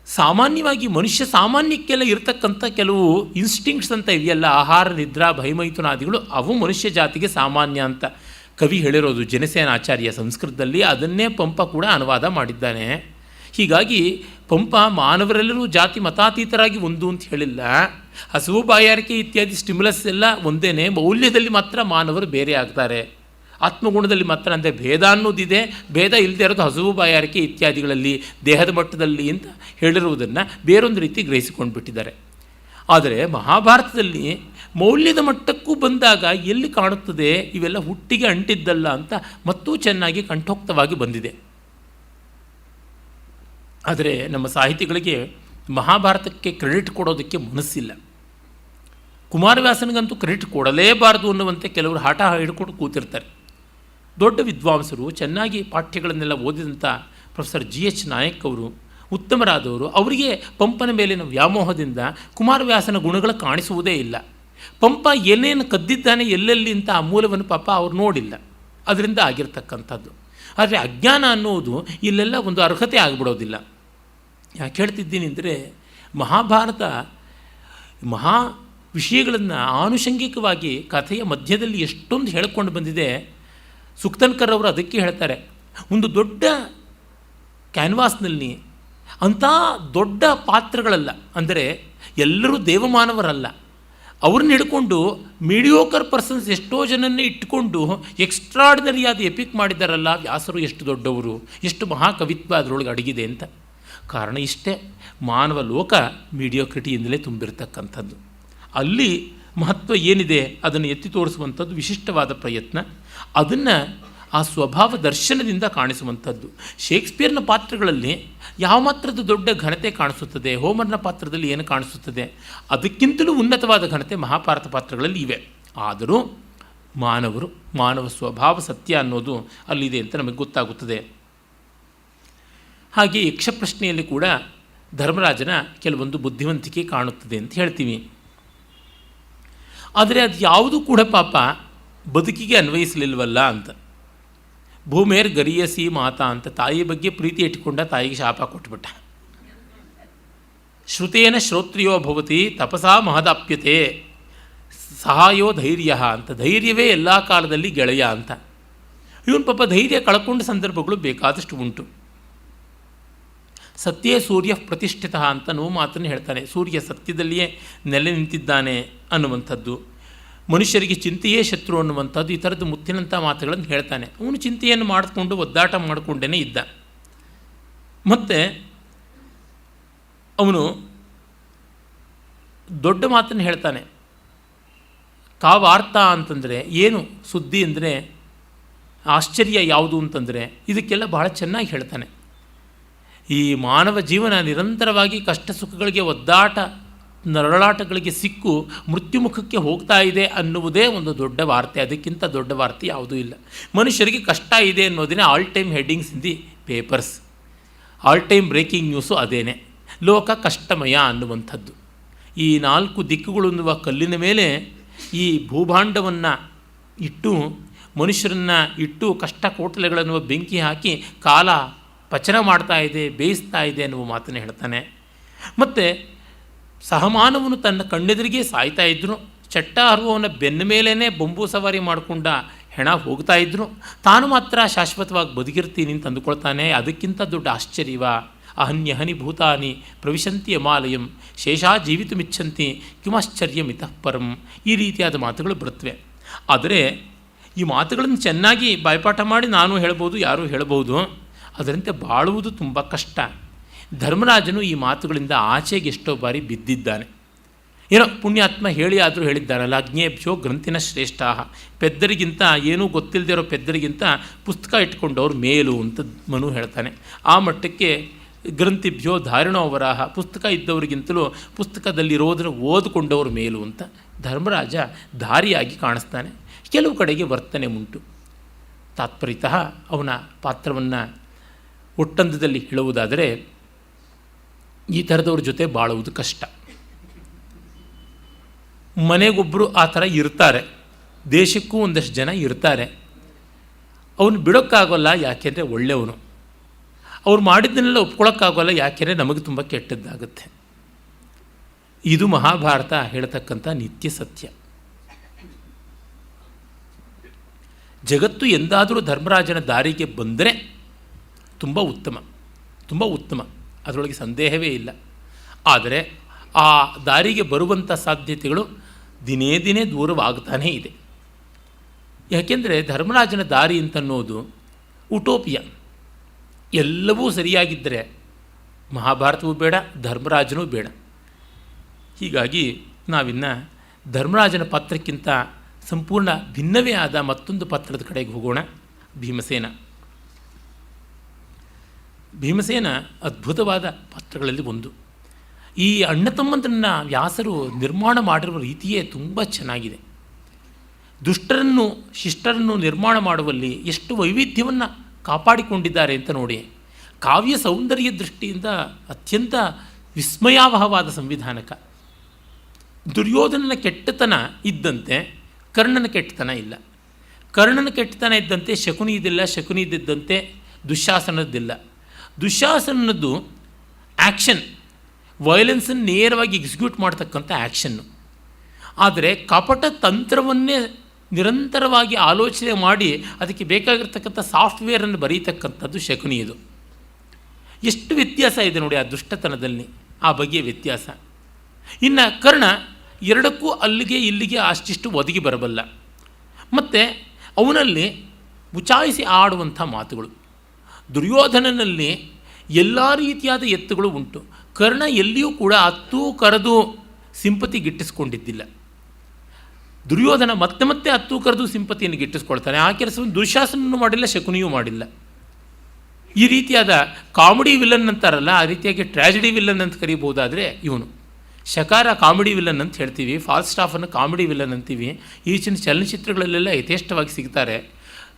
ಸಾಮಾನ್ಯವಾಗಿ ಮನುಷ್ಯ ಸಾಮಾನ್ಯಕ್ಕೆಲ್ಲ ಇರತಕ್ಕಂಥ ಕೆಲವು ಇನ್ಸ್ಟಿಂಕ್ಟ್ಸ್ ಅಂತ ಇದೆಯಲ್ಲ, ಆಹಾರ, ನಿದ್ರಾ, ಭಯಮೈಥುನಾದಿಗಳು, ಅವು ಮನುಷ್ಯ ಜಾತಿಗೆ ಸಾಮಾನ್ಯ ಅಂತ ಕವಿ ಹೇಳಿರೋದು ಜನಸೇನಾಚಾರ್ಯ ಸಂಸ್ಕೃತದಲ್ಲಿ. ಅದನ್ನೇ ಪಂಪ ಕೂಡ ಅನುವಾದ ಮಾಡಿದ್ದಾನೆ. ಹೀಗಾಗಿ ಪಂಪ ಮಾನವರೆಲ್ಲರೂ ಜಾತಿ ಮತಾತೀತರಾಗಿ ಒಂದು ಅಂತ ಹೇಳಿಲ್ಲ. ಹಸಿವು, ಬಾಯಾರಿಕೆ ಇತ್ಯಾದಿ ಸ್ಟಿಮ್ಯುಲಸ್ ಎಲ್ಲ ಒಂದೇ. ಮೌಲ್ಯದಲ್ಲಿ ಮಾತ್ರ ಮಾನವರು ಬೇರೆ ಆಗ್ತಾರೆ. ಆತ್ಮಗುಣದಲ್ಲಿ ಮಾತ್ರ, ಅಂದರೆ ಭೇದ ಅನ್ನೋದಿದೆ, ಭೇದ ಇಲ್ಲದೆ ಇರೋದು ಹಸಿವು, ಬಾಯಾರಿಕೆ ಇತ್ಯಾದಿಗಳಲ್ಲಿ, ದೇಹದ ಮಟ್ಟದಲ್ಲಿ ಅಂತ ಹೇಳಿರುವುದನ್ನು ಬೇರೊಂದು ರೀತಿ ಗ್ರಹಿಸಿಕೊಂಡು ಬಿಟ್ಟಿದ್ದಾರೆ. ಆದರೆ ಮಹಾಭಾರತದಲ್ಲಿ ಮೌಲ್ಯದ ಮಟ್ಟಕ್ಕೂ ಬಂದಾಗ ಎಲ್ಲಿ ಕಾಣುತ್ತದೆ ಇವೆಲ್ಲ ಹುಟ್ಟಿಗೆ ಅಂಟಿದ್ದಲ್ಲ ಅಂತ ಮತ್ತೂ ಚೆನ್ನಾಗಿ ಕಂಠೋಕ್ತವಾಗಿ ಬಂದಿದೆ. ಆದರೆ ನಮ್ಮ ಸಾಹಿತಿಗಳಿಗೆ ಮಹಾಭಾರತಕ್ಕೆ ಕ್ರೆಡಿಟ್ ಕೊಡೋದಕ್ಕೆ ಮನಸ್ಸಿಲ್ಲ. ಕುಮಾರವ್ಯಾಸನಿಗಂತೂ ಕ್ರೆಡಿಟ್ ಕೊಡಲೇಬಾರದು ಅನ್ನುವಂತೆ ಕೆಲವರು ಹಠ ಹಿಡ್ಕೊಂಡು ಕೂತಿರ್ತಾರೆ. ದೊಡ್ಡ ವಿದ್ವಾಂಸರು, ಚೆನ್ನಾಗಿ ಪಾಠ್ಯಗಳನ್ನೆಲ್ಲ ಓದಿದಂಥ ಪ್ರೊಫೆಸರ್ GH ನಾಯಕ್ ಅವರು ಉತ್ತಮರಾದವರು, ಅವರಿಗೆ ಪಂಪನ ಮೇಲಿನ ವ್ಯಾಮೋಹದಿಂದ ಕುಮಾರವ್ಯಾಸನ ಗುಣಗಳು ಕಾಣಿಸುವುದೇ ಇಲ್ಲ. ಪಂಪ ಏನೇನು ಕದ್ದಿದ್ದಾನೆ ಎಲ್ಲೆಲ್ಲಿ ಅಂತ ಆ ಮೂಲವನ್ನು ಪಾಪ ಅವ್ರು ನೋಡಿಲ್ಲ. ಅದರಿಂದ ಆಗಿರ್ತಕ್ಕಂಥದ್ದು. ಆದರೆ ಅಜ್ಞಾನ ಅನ್ನೋದು ಇಲ್ಲೆಲ್ಲ ಒಂದು ಅರ್ಹತೆ ಆಗಿಬಿಡೋದಿಲ್ಲ. ಯಾಕೆ ಹೇಳ್ತಿದ್ದೀನಿ ಅಂದರೆ, ಮಹಾಭಾರತ ಮಹಾ ವಿಷಯಗಳನ್ನು ಆನುಷಂಗಿಕವಾಗಿ ಕಥೆಯ ಮಧ್ಯದಲ್ಲಿ ಎಷ್ಟೊಂದು ಹೇಳಿಕೊಂಡು ಬಂದಿದೆ. ಸುಕ್ತನ್ಕರ್ ಅವರು ಅದಕ್ಕೆ ಹೇಳ್ತಾರೆ, ಒಂದು ದೊಡ್ಡ ಕ್ಯಾನ್ವಾಸ್ನಲ್ಲಿ ಅಂಥ ದೊಡ್ಡ ಪಾತ್ರಗಳಲ್ಲ, ಅಂದರೆ ಎಲ್ಲರೂ ದೇವಮಾನವರಲ್ಲ, ಅವ್ರನ್ನ ಹಿಡ್ಕೊಂಡು ಮೀಡಿಯೋಕರ್ ಪರ್ಸನ್ಸ್ ಎಷ್ಟೋ ಜನನ್ನೇ ಇಟ್ಕೊಂಡು ಎಕ್ಸ್ಟ್ರಾರ್ಡಿನರಿಯಾದ ಎಪಿಕ್ ಮಾಡಿದ್ದಾರಲ್ಲ ವ್ಯಾಸರು. ಎಷ್ಟು ದೊಡ್ಡವರು, ಎಷ್ಟು ಮಹಾಕವಿತ್ವ ಅದರೊಳಗೆ ಅಡಗಿದೆ ಅಂತ. ಕಾರಣ ಇಷ್ಟೇ, ಮಾನವ ಲೋಕ ಮೀಡಿಯೋಕ್ರಿಟಿಯಿಂದಲೇ ತುಂಬಿರತಕ್ಕಂಥದ್ದು. ಅಲ್ಲಿ ಮಹತ್ವ ಏನಿದೆ ಅದನ್ನು ಎತ್ತಿ ತೋರಿಸುವಂಥದ್ದು ವಿಶಿಷ್ಟವಾದ ಪ್ರಯತ್ನ. ಅದನ್ನು ಆ ಸ್ವಭಾವ ದರ್ಶನದಿಂದ ಕಾಣಿಸುವಂಥದ್ದು. ಶೇಕ್ಸ್ಪಿಯರ್ನ ಪಾತ್ರಗಳಲ್ಲಿ ಯಾವ ಮಾತ್ರದ ದೊಡ್ಡ ಘನತೆ ಕಾಣಿಸುತ್ತದೆ, ಹೋಮರ್ನ ಪಾತ್ರದಲ್ಲಿ ಏನು ಕಾಣಿಸುತ್ತದೆ, ಅದಕ್ಕಿಂತಲೂ ಉನ್ನತವಾದ ಘನತೆ ಮಹಾಭಾರತ ಪಾತ್ರಗಳಲ್ಲಿ ಇವೆ. ಆದರೂ ಮಾನವ ಸ್ವಭಾವ ಸತ್ಯ ಅನ್ನೋದು ಅಲ್ಲಿದೆ ಅಂತ ನಮಗೆ ಗೊತ್ತಾಗುತ್ತದೆ. ಹಾಗೆ ಯಕ್ಷ ಪ್ರಶ್ನೆಯಲ್ಲಿ ಕೂಡ ಧರ್ಮರಾಜನ ಕೆಲವೊಂದು ಬುದ್ಧಿವಂತಿಕೆ ಕಾಣುತ್ತದೆ ಅಂತ ಹೇಳ್ತೀವಿ. ಆದರೆ ಅದು ಯಾವುದೂ ಕೂಡ ಪಾಪ ಬದುಕಿಗೆ ಅನ್ವಯಿಸಲಿಲ್ವಲ್ಲ ಅಂತ. ಭೂಮೇರ್ ಗರಿಯಸಿ ಮಾತಾ ಅಂತ ತಾಯಿ ಬಗ್ಗೆ ಪ್ರೀತಿ ಇಟ್ಟುಕೊಂಡ, ತಾಯಿಗೆ ಶಾಪ ಕೊಟ್ಬಿಟ್ಟ. ಶ್ರುತೇನ ಶ್ರೋತ್ರಿಯೋ ಭವತಿ ತಪಸಾ ಮಹದಾಪ್ಯತೆ ಸಹಾಯೋ ಧೈರ್ಯ ಅಂತ. ಧೈರ್ಯವೇ ಎಲ್ಲ ಕಾಲದಲ್ಲಿ ಗೆಳೆಯ ಅಂತ. ಇವನು ಪಾಪ ಧೈರ್ಯ ಕಳ್ಕೊಂಡ ಸಂದರ್ಭಗಳು ಬೇಕಾದಷ್ಟು ಉಂಟು. ಸತ್ಯೇ ಸೂರ್ಯ ಪ್ರತಿಷ್ಠಿತ ಅಂತ ನೋವು ಮಾತನ್ನು ಹೇಳ್ತಾನೆ. ಸೂರ್ಯ ಸತ್ಯದಲ್ಲಿಯೇ ನೆಲೆ ನಿಂತಿದ್ದಾನೆ ಅನ್ನುವಂಥದ್ದು. ಮನುಷ್ಯರಿಗೆ ಚಿಂತೆಯೇ ಶತ್ರು ಅನ್ನುವಂಥದ್ದು, ಈ ಥರದ್ದು ಮುತ್ತಿನಂಥ ಮಾತುಗಳನ್ನು ಹೇಳ್ತಾನೆ. ಅವನು ಚಿಂತೆಯನ್ನು ಮಾಡಿಕೊಂಡು ಒದ್ದಾಟ ಮಾಡಿಕೊಂಡೇ ಇದ್ದ. ಮತ್ತು ಅವನು ದೊಡ್ಡ ಮಾತನ್ನು ಹೇಳ್ತಾನೆ. ಕಾವಾರ್ಥ ಅಂತಂದರೆ ಏನು, ಸುದ್ದಿ ಅಂದರೆ ಆಶ್ಚರ್ಯ ಯಾವುದು ಅಂತಂದರೆ ಇದಕ್ಕೆಲ್ಲ ಬಹಳ ಚೆನ್ನಾಗಿ ಹೇಳ್ತಾನೆ. ಈ ಮಾನವ ಜೀವನ ನಿರಂತರವಾಗಿ ಕಷ್ಟ ಸುಖಗಳಿಗೆ ಒದ್ದಾಟ ನರಳಾಟಗಳಿಗೆ ಸಿಕ್ಕು ಮೃತ್ಯುಮುಖಕ್ಕೆ ಹೋಗ್ತಾ ಇದೆ ಅನ್ನುವುದೇ ಒಂದು ದೊಡ್ಡ ವಾರ್ತೆ. ಅದಕ್ಕಿಂತ ದೊಡ್ಡ ವಾರ್ತೆ ಯಾವುದೂ ಇಲ್ಲ. ಮನುಷ್ಯರಿಗೆ ಕಷ್ಟ ಇದೆ ಅನ್ನೋದನ್ನೇ all time headings in the papers, all time breaking news ಅದೇನೆ. ಲೋಕ ಕಷ್ಟಮಯ ಅನ್ನುವಂಥದ್ದು. ಈ 4 ದಿಕ್ಕುಗಳು ಅನ್ನುವ ಕಲ್ಲಿನ ಮೇಲೆ ಈ ಭೂಭಾಂಡವನ್ನು ಇಟ್ಟು, ಮನುಷ್ಯರನ್ನು ಇಟ್ಟು, ಕಷ್ಟ ಕೋಟಲೆಗಳನ್ನುವ ಬೆಂಕಿ ಹಾಕಿ ಕಾಲ ಪಚನ ಮಾಡ್ತಾ ಇದೆ, ಬೇಯಿಸ್ತಾ ಇದೆ ಅನ್ನುವ ಮಾತನ್ನು ಹೇಳ್ತಾನೆ. ಮತ್ತು ಸಹಮಾನವನು ತನ್ನ ಕಣ್ಣೆದುರಿಗೆ ಸಾಯ್ತಾ ಇದ್ದರು, ಚಟ್ಟ ಹರುವವನ ಬೆನ್ನ ಮೇಲೇ ಬೊಂಬು ಸವಾರಿ ಮಾಡಿಕೊಂಡ ಹೆಣ ಹೋಗ್ತಾ ಇದ್ದರು, ತಾನು ಮಾತ್ರ ಶಾಶ್ವತವಾಗಿ ಬದುಕಿರ್ತೀನಿ ಅಂತ ಅಂದುಕೊಳ್ತಾನೆ. ಅದಕ್ಕಿಂತ ದೊಡ್ಡ ಆಶ್ಚರ್ಯವ ಅಹನ್ಯಹನಿ ಭೂತಾನಿ ಪ್ರವಿಶಂತಿ ಯಮಾಲಯಂ ಶೇಷಾ ಜೀವಿತುಮಿಚ್ಛಂತಿ ಕಿಮಾಶ್ಚರ್ಯಮಿತಃ ಪರಂ. ಈ ರೀತಿಯಾದ ಮಾತುಗಳು ಬರುತ್ತವೆ. ಆದರೆ ಈ ಮಾತುಗಳನ್ನು ಚೆನ್ನಾಗಿ ಬಾಯ್ಪಾಠ ಮಾಡಿ ನಾನು ಹೇಳ್ಬೋದು, ಯಾರೂ ಹೇಳ್ಬೋದು. ಅದರಂತೆ ಬಾಳುವುದು ತುಂಬ ಕಷ್ಟ. ಧರ್ಮರಾಜನು ಈ ಮಾತುಗಳಿಂದ ಆಚೆಗೆ ಎಷ್ಟೋ ಬಾರಿ ಬಿದ್ದಿದ್ದಾನೆ. ಏನೋ ಪುಣ್ಯಾತ್ಮ ಹೇಳಿ ಆದರೂ ಹೇಳಿದ್ದಾನಲ್ಲ, ಅಜ್ಞೇಭ್ಯೋ ಗ್ರಂಥಿನ ಶ್ರೇಷ್ಠ. ಪೆದ್ದರಿಗಿಂತ ಏನೂ ಗೊತ್ತಿಲ್ಲದೆ ಪೆದ್ದರಿಗಿಂತ ಪುಸ್ತಕ ಇಟ್ಕೊಂಡವ್ರು ಮೇಲು ಅಂತ ಮನು ಹೇಳ್ತಾನೆ. ಆ ಮಟ್ಟಕ್ಕೆ ಗ್ರಂಥಿಭ್ಯೋ ಧಾರಣೋ ವರಾಹ, ಪುಸ್ತಕ ಇದ್ದವರಿಗಿಂತಲೂ ಪುಸ್ತಕದಲ್ಲಿರೋದನ್ನು ಓದಿಕೊಂಡವರು ಮೇಲು ಅಂತ ಧರ್ಮರಾಜ ದಾರಿಯಾಗಿ ಕಾಣಿಸ್ತಾನೆ. ಕೆಲವು ಕಡೆಗೆ ವರ್ತನೆ ಉಂಟು. ತಾತ್ಪರ್ಯತಃ ಅವನ ಪಾತ್ರವನ್ನು ಒಟ್ಟಂದದಲ್ಲಿ ಹೇಳುವುದಾದರೆ, ಈ ಥರದವ್ರ ಜೊತೆ ಬಾಳುವುದು ಕಷ್ಟ. ಮನೆಗೊಬ್ಬರು ಆ ಥರ ಇರ್ತಾರೆ, ದೇಶಕ್ಕೂ ಒಂದಷ್ಟು ಜನ ಇರ್ತಾರೆ. ಅವನು ಬಿಡೋಕ್ಕಾಗೋಲ್ಲ, ಯಾಕೆಂದರೆ ಒಳ್ಳೆಯವನು. ಅವ್ರು ಮಾಡಿದ್ದನ್ನೆಲ್ಲ ಒಪ್ಕೊಳ್ಳೋಕ್ಕಾಗೋಲ್ಲ, ಯಾಕೆಂದರೆ ನಮಗೆ ತುಂಬ ಕೆಟ್ಟದ್ದಾಗುತ್ತೆ. ಇದು ಮಹಾಭಾರತ ಹೇಳತಕ್ಕಂಥ ನಿತ್ಯ ಸತ್ಯ. ಜಗತ್ತು ಎಂದಾದರೂ ಧರ್ಮರಾಜನ ದಾರಿಗೆ ಬಂದರೆ ತುಂಬ ಉತ್ತಮ, ತುಂಬ ಉತ್ತಮ, ಅದರೊಳಗೆ ಸಂದೇಹವೇ ಇಲ್ಲ. ಆದರೆ ಆ ದಾರಿಗೆ ಬರುವಂಥ ಸಾಧ್ಯತೆಗಳು ದಿನೇ ದಿನೇ ದೂರವಾಗ್ತಾನೇ ಇದೆ. ಯಾಕೆಂದರೆ ಧರ್ಮರಾಜನ ದಾರಿ ಅಂತನ್ನೋದು ಉಟೋಪಿಯ. ಎಲ್ಲವೂ ಸರಿಯಾಗಿದ್ದರೆ ಮಹಾಭಾರತವೂ ಬೇಡ, ಧರ್ಮರಾಜನೂ ಬೇಡ. ಹೀಗಾಗಿ ನಾವಿನ್ನು ಧರ್ಮರಾಜನ ಪಾತ್ರಕ್ಕಿಂತ ಸಂಪೂರ್ಣ ಭಿನ್ನವೇ ಆದ ಮತ್ತೊಂದು ಪಾತ್ರದ ಕಡೆಗೆ ಹೋಗೋಣ. ಭೀಮಸೇನ ಅದ್ಭುತವಾದ ಪಾತ್ರಗಳಲ್ಲಿ ಒಂದು. ಈ ಅಣ್ಣ ತಮ್ಮಂದರನ್ನು ವ್ಯಾಸರು ನಿರ್ಮಾಣ ಮಾಡಿರುವ ರೀತಿಯೇ ತುಂಬ ಚೆನ್ನಾಗಿದೆ. ದುಷ್ಟರನ್ನು ಶಿಷ್ಟರನ್ನು ನಿರ್ಮಾಣ ಮಾಡುವಲ್ಲಿ ಎಷ್ಟು ವೈವಿಧ್ಯವನ್ನು ಕಾಪಾಡಿಕೊಂಡಿದ್ದಾರೆ ಅಂತ ನೋಡಿ. ಕಾವ್ಯ ಸೌಂದರ್ಯ ದೃಷ್ಟಿಯಿಂದ ಅತ್ಯಂತ ವಿಸ್ಮಯಾವಹವಾದ ಸಂವಿಧಾನಕ. ದುರ್ಯೋಧನನ ಕೆಟ್ಟತನ ಇದ್ದಂತೆ ಕರ್ಣನ ಕೆಟ್ಟತನ ಇಲ್ಲ, ಕರ್ಣನ ಕೆಟ್ಟತನ ಇದ್ದಂತೆ ಶಕುನಿ ಇದ್ದಿಲ್ಲ, ಶಕುನಿ ಇದ್ದಂತೆ ದುಶ್ಯಾಸನದ್ದಿಲ್ಲ. ದುಶ್ಯಾಸನದ್ದು ಆ್ಯಕ್ಷನ್, ವೈಲೆನ್ಸನ್ನು ನೇರವಾಗಿ ಎಕ್ಸಿಕ್ಯೂಟ್ ಮಾಡ್ತಕ್ಕಂಥ ಆ್ಯಕ್ಷನ್ನು. ಆದರೆ ಕಪಟ ತಂತ್ರವನ್ನೇ ನಿರಂತರವಾಗಿ ಆಲೋಚನೆ ಮಾಡಿ ಅದಕ್ಕೆ ಬೇಕಾಗಿರ್ತಕ್ಕಂಥ ಸಾಫ್ಟ್ವೇರನ್ನು ಬರೀತಕ್ಕಂಥದ್ದು ಶಕುನಿಯದು. ಎಷ್ಟು ವ್ಯತ್ಯಾಸ ಇದೆ ನೋಡಿ ಆ ದುಷ್ಟತನದಲ್ಲಿ, ಆ ಬಗೆಯ ವ್ಯತ್ಯಾಸ. ಇನ್ನು ಕರ್ಣ ಎರಡಕ್ಕೂ ಅಲ್ಲಿಗೆ ಇಲ್ಲಿಗೆ ಅಷ್ಟಿಷ್ಟು ಒದಗಿ ಬರಬಲ್ಲ. ಮತ್ತು ಅವನಲ್ಲಿ ಮುಚಾಯಿಸಿ ಆಡುವಂಥ ಮಾತುಗಳು. ದುರ್ಯೋಧನನಲ್ಲಿ ಎಲ್ಲ ರೀತಿಯಾದ ಎತ್ತುಗಳು ಉಂಟು. ಕರ್ಣ ಎಲ್ಲಿಯೂ ಕೂಡ ಅತ್ತೂ ಕರೆದು ಸಿಂಪತಿ ಗಿಟ್ಟಿಸ್ಕೊಂಡಿದ್ದಿಲ್ಲ. ದುರ್ಯೋಧನ ಮತ್ತೆ ಮತ್ತೆ ಅತ್ತೂ ಕರೆದು ಸಿಂಪತಿಯನ್ನು ಗಿಟ್ಟಿಸ್ಕೊಳ್ತಾನೆ. ಆ ಕೆಲಸವನ್ನು ದುಶ್ಯಾಸನೂ ಮಾಡಿಲ್ಲ, ಶಕುನಿಯೂ ಮಾಡಿಲ್ಲ. ಈ ರೀತಿಯಾದ ಕಾಮಿಡಿ ವಿಲನ್ ಅಂತಾರಲ್ಲ, ಆ ರೀತಿಯಾಗಿ ಟ್ರ್ಯಾಜಿಡಿ ವಿಲನ್ ಅಂತ ಕರೀಬಹುದಾದರೆ ಇವನು. ಶಕಾರ ಕಾಮಿಡಿ ವಿಲನ್ ಅಂತ ಹೇಳ್ತೀವಿ, ಫಾಲ್ಸ್ಟಾಫನ್ನು ಕಾಮಿಡಿ ವಿಲನ್ ಅಂತೀವಿ. ಈಚಿನ ಚಲನಚಿತ್ರಗಳಲ್ಲೆಲ್ಲ ಯಥೇಷ್ಟವಾಗಿ ಸಿಗ್ತಾರೆ.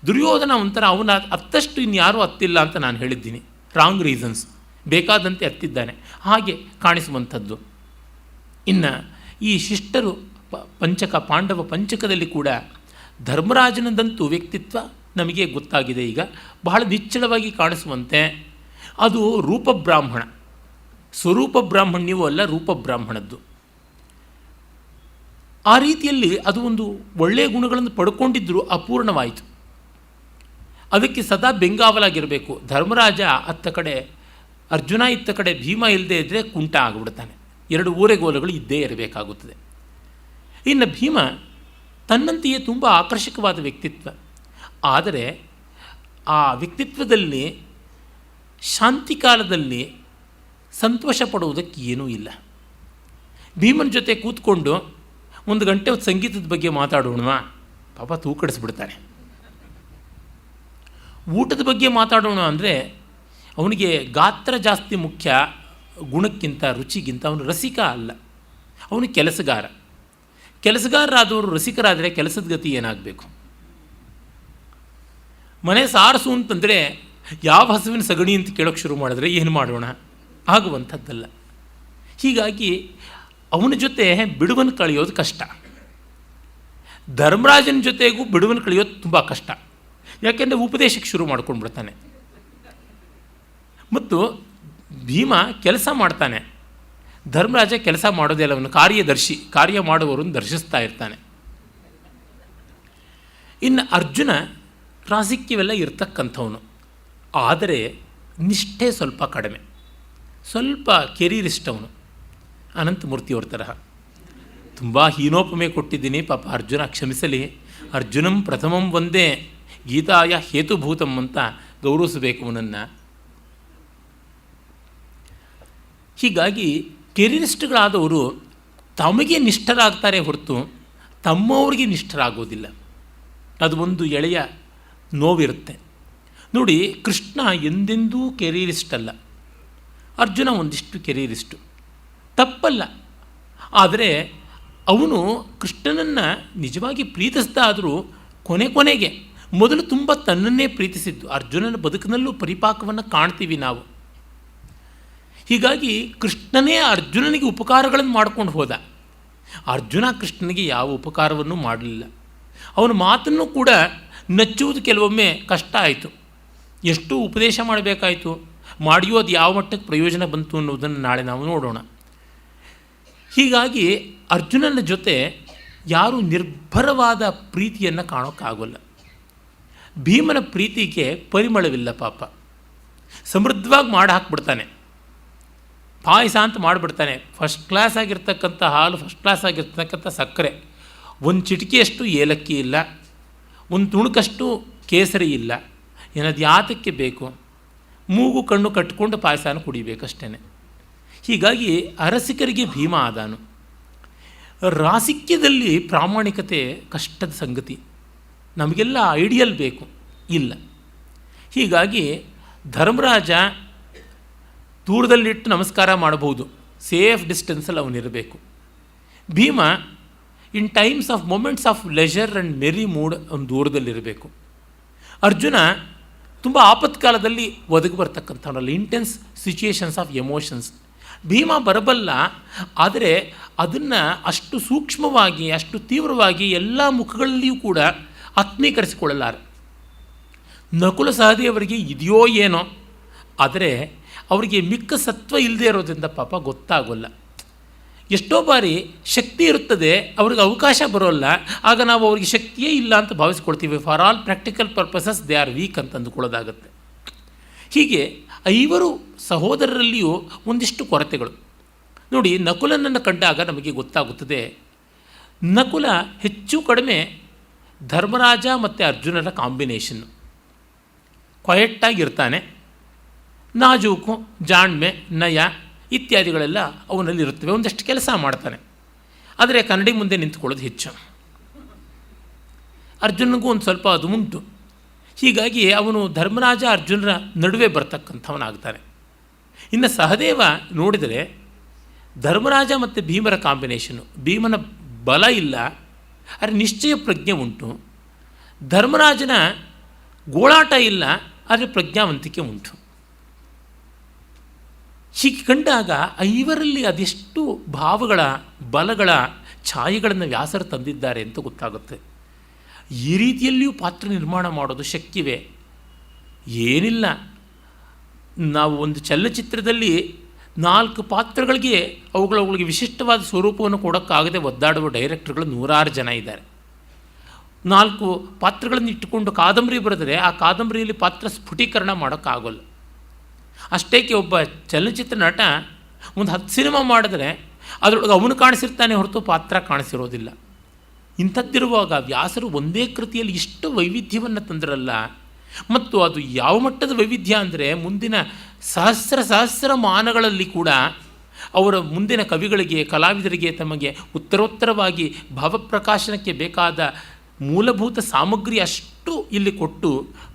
ದುರ್ಯೋಧನ ಒಂಥರ ಅವನ ಅತ್ತಷ್ಟು ಇನ್ಯಾರೂ ಅತ್ತಿಲ್ಲ ಅಂತ ನಾನು ಹೇಳಿದ್ದೀನಿ. ರಾಂಗ್ ರೀಸನ್ಸ್, ಬೇಕಾದಂತೆ ಅತ್ತಿದ್ದಾನೆ, ಹಾಗೆ ಕಾಣಿಸುವಂಥದ್ದು. ಇನ್ನು ಈ ಶಿಷ್ಟರು ಪಂಚಕ, ಪಾಂಡವ ಪಂಚಕದಲ್ಲಿ ಕೂಡ ಧರ್ಮರಾಜನದಂತೂ ವ್ಯಕ್ತಿತ್ವ ನಮಗೆ ಗೊತ್ತಾಗಿದೆ. ಈಗ ಬಹಳ ನಿಚ್ಚಳವಾಗಿ ಕಾಣಿಸುವಂತೆ ಅದು ರೂಪಬ್ರಾಹ್ಮಣ, ಸ್ವರೂಪ ಬ್ರಾಹ್ಮಣ್ಯವೂ ಅಲ್ಲ, ರೂಪಬ್ರಾಹ್ಮಣದ್ದು. ಆ ರೀತಿಯಲ್ಲಿ ಅದು ಒಂದು ಒಳ್ಳೆಯ ಗುಣಗಳನ್ನು ಪಡ್ಕೊಂಡಿದ್ದರೂ ಅಪೂರ್ಣವಾಯಿತು. ಅದಕ್ಕೆ ಸದಾ ಬೆಂಗಾವಲಾಗಿರಬೇಕು. ಧರ್ಮರಾಜ ಅತ್ತ ಕಡೆ ಅರ್ಜುನ, ಇತ್ತ ಕಡೆ ಭೀಮ ಇಲ್ಲದೆ ಇದ್ದರೆ ಕುಂಟ ಆಗಿಬಿಡ್ತಾನೆ. ಎರಡು ಊರೆಗೋಲುಗಳು ಇದ್ದೇ ಇರಬೇಕಾಗುತ್ತದೆ. ಇನ್ನು ಭೀಮ ತನ್ನಂತೆಯೇ ತುಂಬ ಆಕರ್ಷಕವಾದ ವ್ಯಕ್ತಿತ್ವ. ಆದರೆ ಆ ವ್ಯಕ್ತಿತ್ವದಲ್ಲಿ ಶಾಂತಿ ಕಾಲದಲ್ಲಿ ಸಂತೋಷ ಪಡುವುದಕ್ಕೆ ಏನೂ ಇಲ್ಲ. ಭೀಮನ ಜೊತೆ ಕೂತ್ಕೊಂಡು 1 ಗಂಟೆ ಹೊತ್ತು ಸಂಗೀತದ ಬಗ್ಗೆ ಮಾತಾಡೋಣ, ಪಾಪ ತೂಕಡಿಸ್ಬಿಡ್ತಾನೆ. ಊಟದ ಬಗ್ಗೆ ಮಾತಾಡೋಣ ಅಂದರೆ ಅವನಿಗೆ ಗಾತ್ರ ಜಾಸ್ತಿ ಮುಖ್ಯ ಗುಣಕ್ಕಿಂತ, ರುಚಿಗಿಂತ. ಅವನು ರಸಿಕ ಅಲ್ಲ, ಅವನು ಕೆಲಸಗಾರ. ಕೆಲಸಗಾರರಾದವರು ರಸಿಕರಾದರೆ ಕೆಲಸದ ಗತಿ ಏನಾಗಬೇಕು? ಮನೆ ಸಾರಸು ಅಂತಂದರೆ ಯಾವ ಹಸುವಿನ ಸಗಣಿ ಅಂತ ಕೇಳೋಕ್ಕೆ ಶುರು ಮಾಡಿದ್ರೆ ಏನು ಮಾಡೋಣ ಆಗುವಂಥದ್ದಲ್ಲ. ಹೀಗಾಗಿ ಅವನ ಜೊತೆ ಬಿಡುವನ್ನು ಕಳೆಯೋದು ಕಷ್ಟ. ಧರ್ಮರಾಜನ ಜೊತೆಗೂ ಬಿಡುವನ್ನು ಕಳೆಯೋದು ತುಂಬ ಕಷ್ಟ. ಯಾಕೆಂದರೆ ಉಪದೇಶಕ್ಕೆ ಶುರು ಮಾಡ್ಕೊಂಡು ಬಿಡ್ತಾನೆ. ಮತ್ತು ಭೀಮ ಕೆಲಸ ಮಾಡ್ತಾನೆ, ಧರ್ಮರಾಜ ಕೆಲಸ ಮಾಡೋದೇ ಅಲ್ಲ, ಅವನು ಕಾರ್ಯದರ್ಶಿ, ಕಾರ್ಯ ಮಾಡುವವರನ್ನು ದರ್ಶಿಸ್ತಾ ಇರ್ತಾನೆ. ಇನ್ನು ಅರ್ಜುನ ರಾಸಿಕ್ಯವೆಲ್ಲ ಇರ್ತಕ್ಕಂಥವನು, ಆದರೆ ನಿಷ್ಠೆ ಸ್ವಲ್ಪ ಕಡಿಮೆ, ಸ್ವಲ್ಪ ಕೆರೀರಿಸ್ಟವನು. ಅನಂತಮೂರ್ತಿಯವ್ರ ತರಹ. ತುಂಬ ಹೀನೋಪಮೆ ಕೊಟ್ಟಿದ್ದೀನಿ, ಪಾಪ ಅರ್ಜುನ ಕ್ಷಮಿಸಲಿ. ಅರ್ಜುನಂ ಪ್ರಥಮಂ ಒಂದೇ ಗೀತಾಯ ಹೇತುಭೂತಂ ಅಂತ ಗೌರವಿಸಬೇಕು ಅವನನ್ನು. ಹೀಗಾಗಿ ಕೆರಿಯರಿಸ್ಟ್ಗಳಾದವರು ತಮಗೆ ನಿಷ್ಠರಾಗ್ತಾರೆ ಹೊರತು ತಮ್ಮವ್ರಿಗೆ ನಿಷ್ಠರಾಗೋದಿಲ್ಲ. ಅದು ಒಂದು ಎಳೆಯ ನೋವಿರುತ್ತೆ ನೋಡಿ. ಕೃಷ್ಣ ಎಂದೆಂದೂ ಕೆರಿಯರಿಸ್ಟ್ ಅಲ್ಲ, ಅರ್ಜುನ ಒಂದಿಷ್ಟು ಕೆರಿಯರಿಸ್ಟು, ತಪ್ಪಲ್ಲ. ಆದರೆ ಅವನು ಕೃಷ್ಣನನ್ನು ನಿಜವಾಗಿ ಪ್ರೀತಿಸ್ದಾದರೂ ಕೊನೆಗೆ ಮೊದಲು ತುಂಬ ತನ್ನನ್ನೇ ಪ್ರೀತಿಸಿದ್ದು. ಅರ್ಜುನನ ಬದುಕಿನಲ್ಲೂ ಪರಿಪಾಕವನ್ನು ಕಾಣ್ತೀವಿ ನಾವು. ಹೀಗಾಗಿ ಕೃಷ್ಣನೇ ಅರ್ಜುನನಿಗೆ ಉಪಕಾರಗಳನ್ನು ಮಾಡ್ಕೊಂಡು ಹೋದ. ಅರ್ಜುನ ಕೃಷ್ಣನಿಗೆ ಯಾವ ಉಪಕಾರವನ್ನು ಮಾಡಲಿಲ್ಲ. ಅವನ ಮಾತನ್ನು ಕೂಡ ನಚ್ಚುವುದು ಕೆಲವೊಮ್ಮೆ ಕಷ್ಟ ಆಯಿತು. ಎಷ್ಟು ಉಪದೇಶ ಮಾಡಬೇಕಾಯಿತು, ಮಾಡಿಯೋ ಅದು ಯಾವ ಮಟ್ಟಕ್ಕೆ ಪ್ರಯೋಜನ ಬಂತು ಅನ್ನೋದನ್ನು ನಾಳೆ ನಾವು ನೋಡೋಣ. ಹೀಗಾಗಿ ಅರ್ಜುನನ ಜೊತೆ ಯಾರೂ ನಿರ್ಭರವಾದ ಪ್ರೀತಿಯನ್ನು ಕಾಣೋಕ್ಕಾಗೋಲ್ಲ. ಭೀಮನ ಪ್ರೀತಿಗೆ ಪರಿಮಳವಿಲ್ಲ ಪಾಪ. ಸಮೃದ್ಧವಾಗಿ ಮಾಡಿ ಹಾಕ್ಬಿಡ್ತಾನೆ, ಪಾಯಸ ಅಂತ ಮಾಡಿಬಿಡ್ತಾನೆ. ಫಸ್ಟ್ ಕ್ಲಾಸ್ ಆಗಿರ್ತಕ್ಕಂಥ ಹಾಲು, ಫಸ್ಟ್ ಕ್ಲಾಸ್ ಆಗಿರ್ತಕ್ಕಂಥ ಸಕ್ಕರೆ, ಒಂದು ಚಿಟಿಕೆಯಷ್ಟು ಏಲಕ್ಕಿ ಇಲ್ಲ, ಒಂದು ತುಣುಕಷ್ಟು ಕೇಸರಿ ಇಲ್ಲ. ಏನದು ಯಾತಕ್ಕೆ ಬೇಕು? ಮೂಗು ಕಣ್ಣು ಕಟ್ಟಿಕೊಂಡು ಪಾಯಸನ ಕುಡಿಬೇಕಷ್ಟೇ. ಹೀಗಾಗಿ ಅರಸಿಕರಿಗೆ ಭೀಮ ಆದಾನು. ರಾಸಿಕ್ಯದಲ್ಲಿ ಪ್ರಾಮಾಣಿಕತೆ ಕಷ್ಟದ ಸಂಗತಿ. ನಮಗೆಲ್ಲ ಐಡಿಯಲ್ ಬೇಕು, ಇಲ್ಲ. ಹೀಗಾಗಿ ಧರ್ಮರಾಜ ದೂರದಲ್ಲಿಟ್ಟು ನಮಸ್ಕಾರ ಮಾಡಬಹುದು, ಸೇಫ್ ಡಿಸ್ಟೆನ್ಸಲ್ಲಿ ಅವನಿರಬೇಕು. Bhima in times of moments of leisure and merry mood ಅವನು ದೂರದಲ್ಲಿರಬೇಕು. ಅರ್ಜುನ ತುಂಬ ಆಪತ್ಕಾಲದಲ್ಲಿ ಒದಗಿ ಬರ್ತಕ್ಕಂಥವನಲ್ಲ, intense situations of emotions. Bhima ಬರಬಲ್ಲ, ಆದರೆ ಅದನ್ನು ಅಷ್ಟು ಸೂಕ್ಷ್ಮವಾಗಿ, ಅಷ್ಟು ತೀವ್ರವಾಗಿ ಎಲ್ಲ ಮುಖಗಳಲ್ಲಿಯೂ ಕೂಡ ಆತ್ಮೀಕರಿಸಿಕೊಳ್ಳಲಾರೆ. ನಕುಲ ಸಹದೇವರಿಗೆ ಇದೆಯೋ ಏನೋ, ಆದರೆ ಅವರಿಗೆ ಮಿಕ್ಕ ಸತ್ವ ಇಲ್ಲದೆ ಇರೋದ್ರಿಂದ ಪಾಪ ಗೊತ್ತಾಗೋಲ್ಲ. ಎಷ್ಟೋ ಬಾರಿ ಶಕ್ತಿ ಇರುತ್ತದೆ, ಅವ್ರಿಗೆ ಅವಕಾಶ ಬರೋಲ್ಲ, ಆಗ ನಾವು ಅವ್ರಿಗೆ ಶಕ್ತಿಯೇ ಇಲ್ಲ ಅಂತ ಭಾವಿಸ್ಕೊಳ್ತೀವಿ. For all practical purposes they are weak ಅಂತ ಅಂದುಕೊಳ್ಳೋದಾಗತ್ತೆ. ಹೀಗೆ 5 ಸಹೋದರರಲ್ಲಿಯೂ ಒಂದಿಷ್ಟು ಕೊರತೆಗಳು ನೋಡಿ. ನಕುಲನನ್ನು ಕಂಡಾಗ ನಮಗೆ ಗೊತ್ತಾಗುತ್ತದೆ, ನಕುಲ ಹೆಚ್ಚು ಕಡಿಮೆ ಧರ್ಮರಾಜ ಮತ್ತು ಅರ್ಜುನರ ಕಾಂಬಿನೇಷನ್ನು. ಕ್ವಯೆಟ್ಟಾಗಿರ್ತಾನೆ, ನಾಜೂಕು, ಜಾಣ್ಮೆ, ನಯ ಇತ್ಯಾದಿಗಳೆಲ್ಲ ಅವನಲ್ಲಿ ಇರುತ್ತವೆ. ಒಂದಷ್ಟು ಕೆಲಸ ಮಾಡ್ತಾನೆ, ಆದರೆ ಕನ್ನಡಿ ಮುಂದೆ ನಿಂತ್ಕೊಳ್ಳೋದು ಹೆಚ್ಚು. ಅರ್ಜುನನಿಗೂ ಒಂದು ಸ್ವಲ್ಪ ಅದು ಉಂಟು. ಹೀಗಾಗಿ ಅವನು ಧರ್ಮರಾಜ ಅರ್ಜುನರ ನಡುವೆ ಬರ್ತಕ್ಕಂಥವನಾಗ್ತಾನೆ. ಇನ್ನು ಸಹದೇವ ನೋಡಿದರೆ ಧರ್ಮರಾಜ ಮತ್ತು ಭೀಮರ ಕಾಂಬಿನೇಷನು. ಭೀಮನ ಬಲ ಇಲ್ಲ, ಆದರೆ ನಿಶ್ಚಯ ಪ್ರಜ್ಞೆ ಉಂಟು. ಧರ್ಮರಾಜನ ಗೋಳಾಟ ಇಲ್ಲ, ಆದರೆ ಪ್ರಜ್ಞಾವಂತಿಕೆ ಉಂಟು. ಹೀಗೆ ಕಂಡಾಗ ಐವರಲ್ಲಿ ಅದೆಷ್ಟು ಭಾವಗಳ ಬಲಗಳ ಛಾಯೆಗಳನ್ನು ವ್ಯಾಸರು ತಂದಿದ್ದಾರೆ ಅಂತ ಗೊತ್ತಾಗುತ್ತೆ. ಈ ರೀತಿಯಲ್ಲಿಯೂ ಪಾತ್ರ ನಿರ್ಮಾಣ ಮಾಡೋದು ಶಕ್ಯವೇ? ಏನಿಲ್ಲ, ನಾವು ಒಂದು ಚಲನಚಿತ್ರದಲ್ಲಿ 4 ಪಾತ್ರಗಳಿಗೆ ಅವುಗಳಿಗೆ ವಿಶಿಷ್ಟವಾದ ಸ್ವರೂಪವನ್ನು ಕೊಡೋಕ್ಕಾಗದೆ ಒದ್ದಾಡುವ ಡೈರೆಕ್ಟರ್ಗಳು 100 ಜನ ಇದ್ದಾರೆ. 4 ಪಾತ್ರಗಳನ್ನು ಇಟ್ಟುಕೊಂಡು ಕಾದಂಬರಿ ಬರೆದರೆ ಆ ಕಾದಂಬರಿಯಲ್ಲಿ ಪಾತ್ರ ಸ್ಫುಟೀಕರಣ ಮಾಡೋಕ್ಕಾಗೋಲ್ಲ. ಅಷ್ಟೇಕೆ ಒಬ್ಬ ಚಲನಚಿತ್ರ ನಟ ಒಂದು 10 ಸಿನಿಮಾ ಮಾಡಿದ್ರೆ ಅದರೊಳಗೆ ಅವನು ಕಾಣಿಸಿರ್ತಾನೆ ಹೊರತು ಪಾತ್ರ ಕಾಣಿಸಿರೋದಿಲ್ಲ. ಇಂಥದ್ದಿರುವಾಗ ವ್ಯಾಸರು ಒಂದೇ ಕೃತಿಯಲ್ಲಿ ಇಷ್ಟು ವೈವಿಧ್ಯವನ್ನು ತಂದರಲ್ಲ. ಮತ್ತು ಅದು ಯಾವ ಮಟ್ಟದ ವೈವಿಧ್ಯ ಅಂದರೆ ಮುಂದಿನ ಸಹಸ್ರ ಮಾನಗಳಲ್ಲಿ ಕೂಡ ಅವರ ಮುಂದಿನ ಕವಿಗಳಿಗೆ, ಕಲಾವಿದರಿಗೆ ತಮಗೆ ಉತ್ತರೋತ್ತರವಾಗಿ ಭಾವಪ್ರಕಾಶನಕ್ಕೆ ಬೇಕಾದ ಮೂಲಭೂತ ಸಾಮಗ್ರಿ ಅಷ್ಟು ಇಲ್ಲಿ ಕೊಟ್ಟು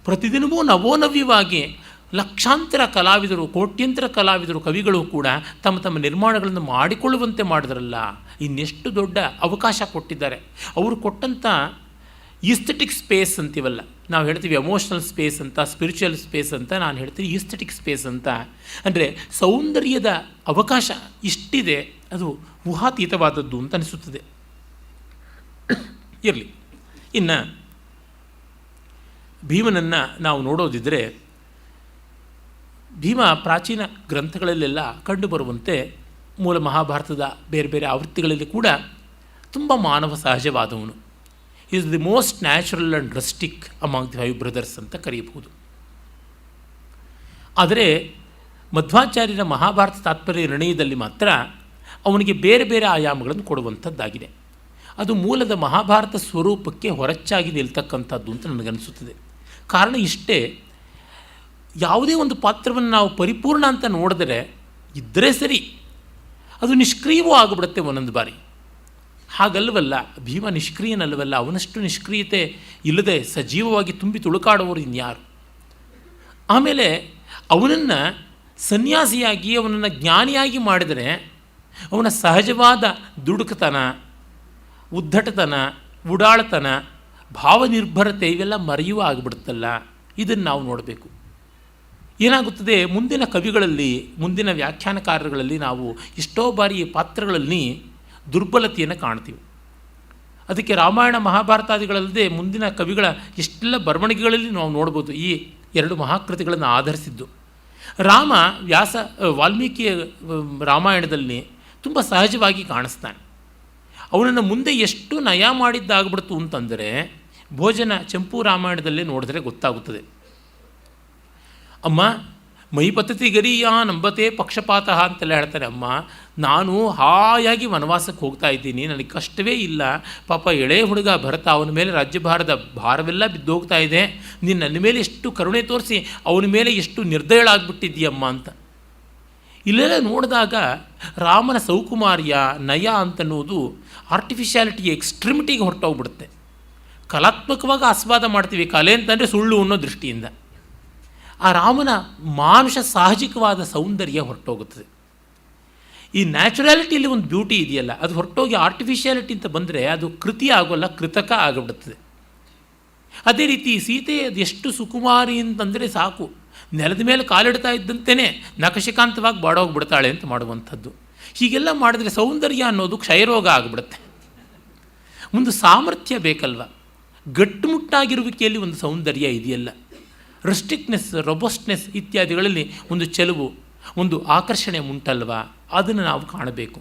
ಪ್ರತಿದಿನವೂ ನವೋನವ್ಯವಾಗಿ ಲಕ್ಷಾಂತರ ಕಲಾವಿದರು, ಕೋಟ್ಯಂತರ ಕಲಾವಿದರು, ಕವಿಗಳು ಕೂಡ ತಮ್ಮ ತಮ್ಮ ನಿರ್ಮಾಣಗಳನ್ನು ಮಾಡಿಕೊಳ್ಳುವಂತೆ ಮಾಡಿದ್ರಲ್ಲ. ಇನ್ನೆಷ್ಟು ದೊಡ್ಡ ಅವಕಾಶ ಕೊಟ್ಟಿದ್ದಾರೆ. ಅವರು ಕೊಟ್ಟಂಥ ಈಸ್ಥೆಟಿಕ್ ಸ್ಪೇಸ್ ಅಂತೀವಲ್ಲ, ನಾವು ಹೇಳ್ತೀವಿ ಎಮೋಷ್ನಲ್ ಸ್ಪೇಸ್ ಅಂತ, ಸ್ಪಿರಿಚುವಲ್ ಸ್ಪೇಸ್ ಅಂತ, ನಾನು ಹೇಳ್ತೀನಿ ಈಸ್ಥೆಟಿಕ್ ಸ್ಪೇಸ್ ಅಂತ. ಅಂದರೆ ಸೌಂದರ್ಯದ ಅವಕಾಶ ಇಷ್ಟಿದೆ, ಅದು ಊಹಾತೀತವಾದದ್ದು ಅಂತ ಅನಿಸುತ್ತದೆ. ಇರಲಿ, ಇನ್ನು ಭೀಮನನ್ನು ನಾವು ನೋಡೋದಿದ್ದರೆ, ಭೀಮ ಪ್ರಾಚೀನ ಗ್ರಂಥಗಳಲ್ಲೆಲ್ಲ ಕಂಡುಬರುವಂತೆ ಮೂಲ ಮಹಾಭಾರತದ ಬೇರೆ ಬೇರೆ ಆವೃತ್ತಿಗಳಲ್ಲಿ ಕೂಡ ತುಂಬ ಮಾನವ ಸಹಜವಾದವನು. Is the most natural and rustic among the 5 brothers ಅಂತ ಕರೆಯಬಹುದು. ಆದರೆ ಮಧ್ವಾಚಾರ್ಯರ ಮಹಾಭಾರತ ತಾತ್ಪರ್ಯ ನಿರ್ಣಯದಲ್ಲಿ ಮಾತ್ರ ಅವನಿಗೆ ಬೇರೆ ಬೇರೆ ಆಯಾಮಗಳನ್ನು ಕೊಡುವಂಥದ್ದಾಗಿದೆ. ಅದು ಮೂಲದ ಮಹಾಭಾರತ ಸ್ವರೂಪಕ್ಕೆ ಹೊರಚಾಗಿ ನಿಲ್ತಕ್ಕಂಥದ್ದು ಅಂತ ನನಗನ್ನಿಸುತ್ತದೆ. ಕಾರಣ ಇಷ್ಟೇ, ಯಾವುದೇ ಒಂದು ಪಾತ್ರವನ್ನು ನಾವು ಪರಿಪೂರ್ಣ ಅಂತ ನೋಡಿದರೆ ಇದ್ದರೆ ಸರಿ, ಅದು ನಿಷ್ಕ್ರಿಯವೂ ಆಗಿಬಿಡುತ್ತೆ ಒಂದೊಂದು ಬಾರಿ. ಹಾಗಲ್ವಲ್ಲ, ಭೀಮ ನಿಷ್ಕ್ರಿಯನಲ್ಲವಲ್ಲ. ಅವನಷ್ಟು ನಿಷ್ಕ್ರಿಯತೆ ಇಲ್ಲದೆ ಸಜೀವವಾಗಿ ತುಂಬಿ ತುಳುಕಾಡುವವರು ಇನ್ಯಾರು? ಆಮೇಲೆ ಅವನನ್ನು ಸನ್ಯಾಸಿಯಾಗಿ, ಅವನನ್ನು ಜ್ಞಾನಿಯಾಗಿ ಮಾಡಿದರೆ ಅವನ ಸಹಜವಾದ ದುಡುಕತನ, ಉದ್ದಟತನ, ಉಡಾಳತನ, ಭಾವನಿರ್ಭರತೆ ಇವೆಲ್ಲ ಮರೆಯುವ ಆಗಿಬಿಡುತ್ತಲ್ಲ. ಇದನ್ನು ನಾವು ನೋಡಬೇಕು. ಏನಾಗುತ್ತದೆ, ಮುಂದಿನ ಕವಿಗಳಲ್ಲಿ, ಮುಂದಿನ ವ್ಯಾಖ್ಯಾನಕಾರರಲ್ಲಿ ನಾವು ಎಷ್ಟೋ ಬಾರಿ ಪಾತ್ರಗಳಲ್ಲಿ ದುರ್ಬಲತೆಯನ್ನು ಕಾಣ್ತೀವಿ. ಅದಕ್ಕೆ ರಾಮಾಯಣ ಮಹಾಭಾರತಾದಿಗಳಲ್ಲದೆ ಮುಂದಿನ ಕವಿಗಳ ಎಷ್ಟೆಲ್ಲ ಬರವಣಿಗೆಗಳಲ್ಲಿ ನಾವು ನೋಡ್ಬೋದು ಈ 2 ಮಹಾಕೃತಿಗಳನ್ನು ಆಧರಿಸಿದ್ದು. ರಾಮ ವಾಲ್ಮೀಕಿಯ ರಾಮಾಯಣದಲ್ಲಿ ತುಂಬ ಸಹಜವಾಗಿ ಕಾಣಿಸ್ತಾನೆ. ಅವನನ್ನು ಮುಂದೆ ಎಷ್ಟು ನಯ ಮಾಡಿದ್ದಾಗ್ಬಿಡ್ತು ಅಂತಂದರೆ ಭೋಜನ ಚಂಪು ರಾಮಾಯಣದಲ್ಲೇ ನೋಡಿದ್ರೆ ಗೊತ್ತಾಗುತ್ತದೆ. ಅಮ್ಮ ಮೈಪತತಿ ಗರಿಯ ನಂಬತೆ ಪಕ್ಷಪಾತ ಅಂತೆಲ್ಲ ಹೇಳ್ತಾರೆ. ಅಮ್ಮ, ನಾನು ಹಾಯಾಗಿ ವನವಾಸಕ್ಕೆ ಹೋಗ್ತಾ ಇದ್ದೀನಿ, ನನಗೆ ಕಷ್ಟವೇ ಇಲ್ಲ. ಪಾಪ ಎಳೆ ಹುಡುಗ ಭರತ, ಅವನ ಮೇಲೆ ರಾಜ್ಯಭಾರದ ಭಾರವೆಲ್ಲ ಬಿದ್ದೋಗ್ತಾ ಇದೆ. ನೀನು ನನ್ನ ಮೇಲೆ ಎಷ್ಟು ಕರುಣೆ ತೋರಿಸಿ ಅವನ ಮೇಲೆ ಎಷ್ಟು ನಿರ್ದಯಳಾಗ್ಬಿಟ್ಟಿದ್ದೀಯಮ್ಮ ಅಂತ. ಇಲ್ಲೆಲ್ಲ ನೋಡಿದಾಗ ರಾಮನ ಸೌಕುಮಾರ್ಯ, ನಯ ಅಂತನ್ನುವುದು ಆರ್ಟಿಫಿಷಿಯಾಲಿಟಿಗೆ ಎಕ್ಸ್ಟ್ರಿಮಿಟಿಗೆ ಹೊರಟೋಗ್ಬಿಡುತ್ತೆ. ಕಲಾತ್ಮಕವಾಗಿ ಆಸ್ವಾದ ಮಾಡ್ತೀವಿ, ಕಲೆ ಅಂತಂದರೆ ಸುಳ್ಳು ಅನ್ನೋ ದೃಷ್ಟಿಯಿಂದ. ಆ ರಾಮನ ಮಾನುಷ ಸಾಹಜಿಕವಾದ ಸೌಂದರ್ಯ ಹೊರಟೋಗುತ್ತದೆ. ಈ ನ್ಯಾಚುರಾಲಿಟಿಯಲ್ಲಿ ಒಂದು ಬ್ಯೂಟಿ ಇದೆಯಲ್ಲ, ಅದು ಹೊರಟೋಗಿ ಆರ್ಟಿಫಿಷಿಯಾಲಿಟಿ ಅಂತ ಬಂದರೆ ಅದು ಕೃತಿ ಆಗೋಲ್ಲ, ಕೃತಕ ಆಗಿಬಿಡುತ್ತದೆ. ಅದೇ ರೀತಿ ಸೀತೆ ಅದೆಷ್ಟು ಸುಕುಮಾರಿ ಅಂತಂದರೆ ಸಾಕು, ನೆಲದ ಮೇಲೆ ಕಾಲಿಡ್ತಾ ಇದ್ದಂತೆಯೇ ನಖಶಿಕಾಂತವಾಗಿ ಬಾಡೋಗ್ಬಿಡ್ತಾಳೆ ಅಂತ ಮಾಡುವಂಥದ್ದು. ಹೀಗೆಲ್ಲ ಮಾಡಿದ್ರೆ ಸೌಂದರ್ಯ ಅನ್ನೋದು ಕ್ಷಯರೋಗ ಆಗಿಬಿಡುತ್ತೆ. ಒಂದು ಸಾಮರ್ಥ್ಯ ಬೇಕಲ್ವ, ಗಟ್ಟುಮುಟ್ಟಾಗಿರುವಿಕೆಯಲ್ಲಿ ಒಂದು ಸೌಂದರ್ಯ ಇದೆಯಲ್ಲ. ರಸ್ಟಿಕ್ನೆಸ್, ರೊಬಸ್ಟ್ನೆಸ್ ಇತ್ಯಾದಿಗಳಲ್ಲಿ ಒಂದು ಚೆಲುವು, ಒಂದು ಆಕರ್ಷಣೆ ಉಂಟಲ್ವ, ಅದನ್ನು ನಾವು ಕಾಣಬೇಕು.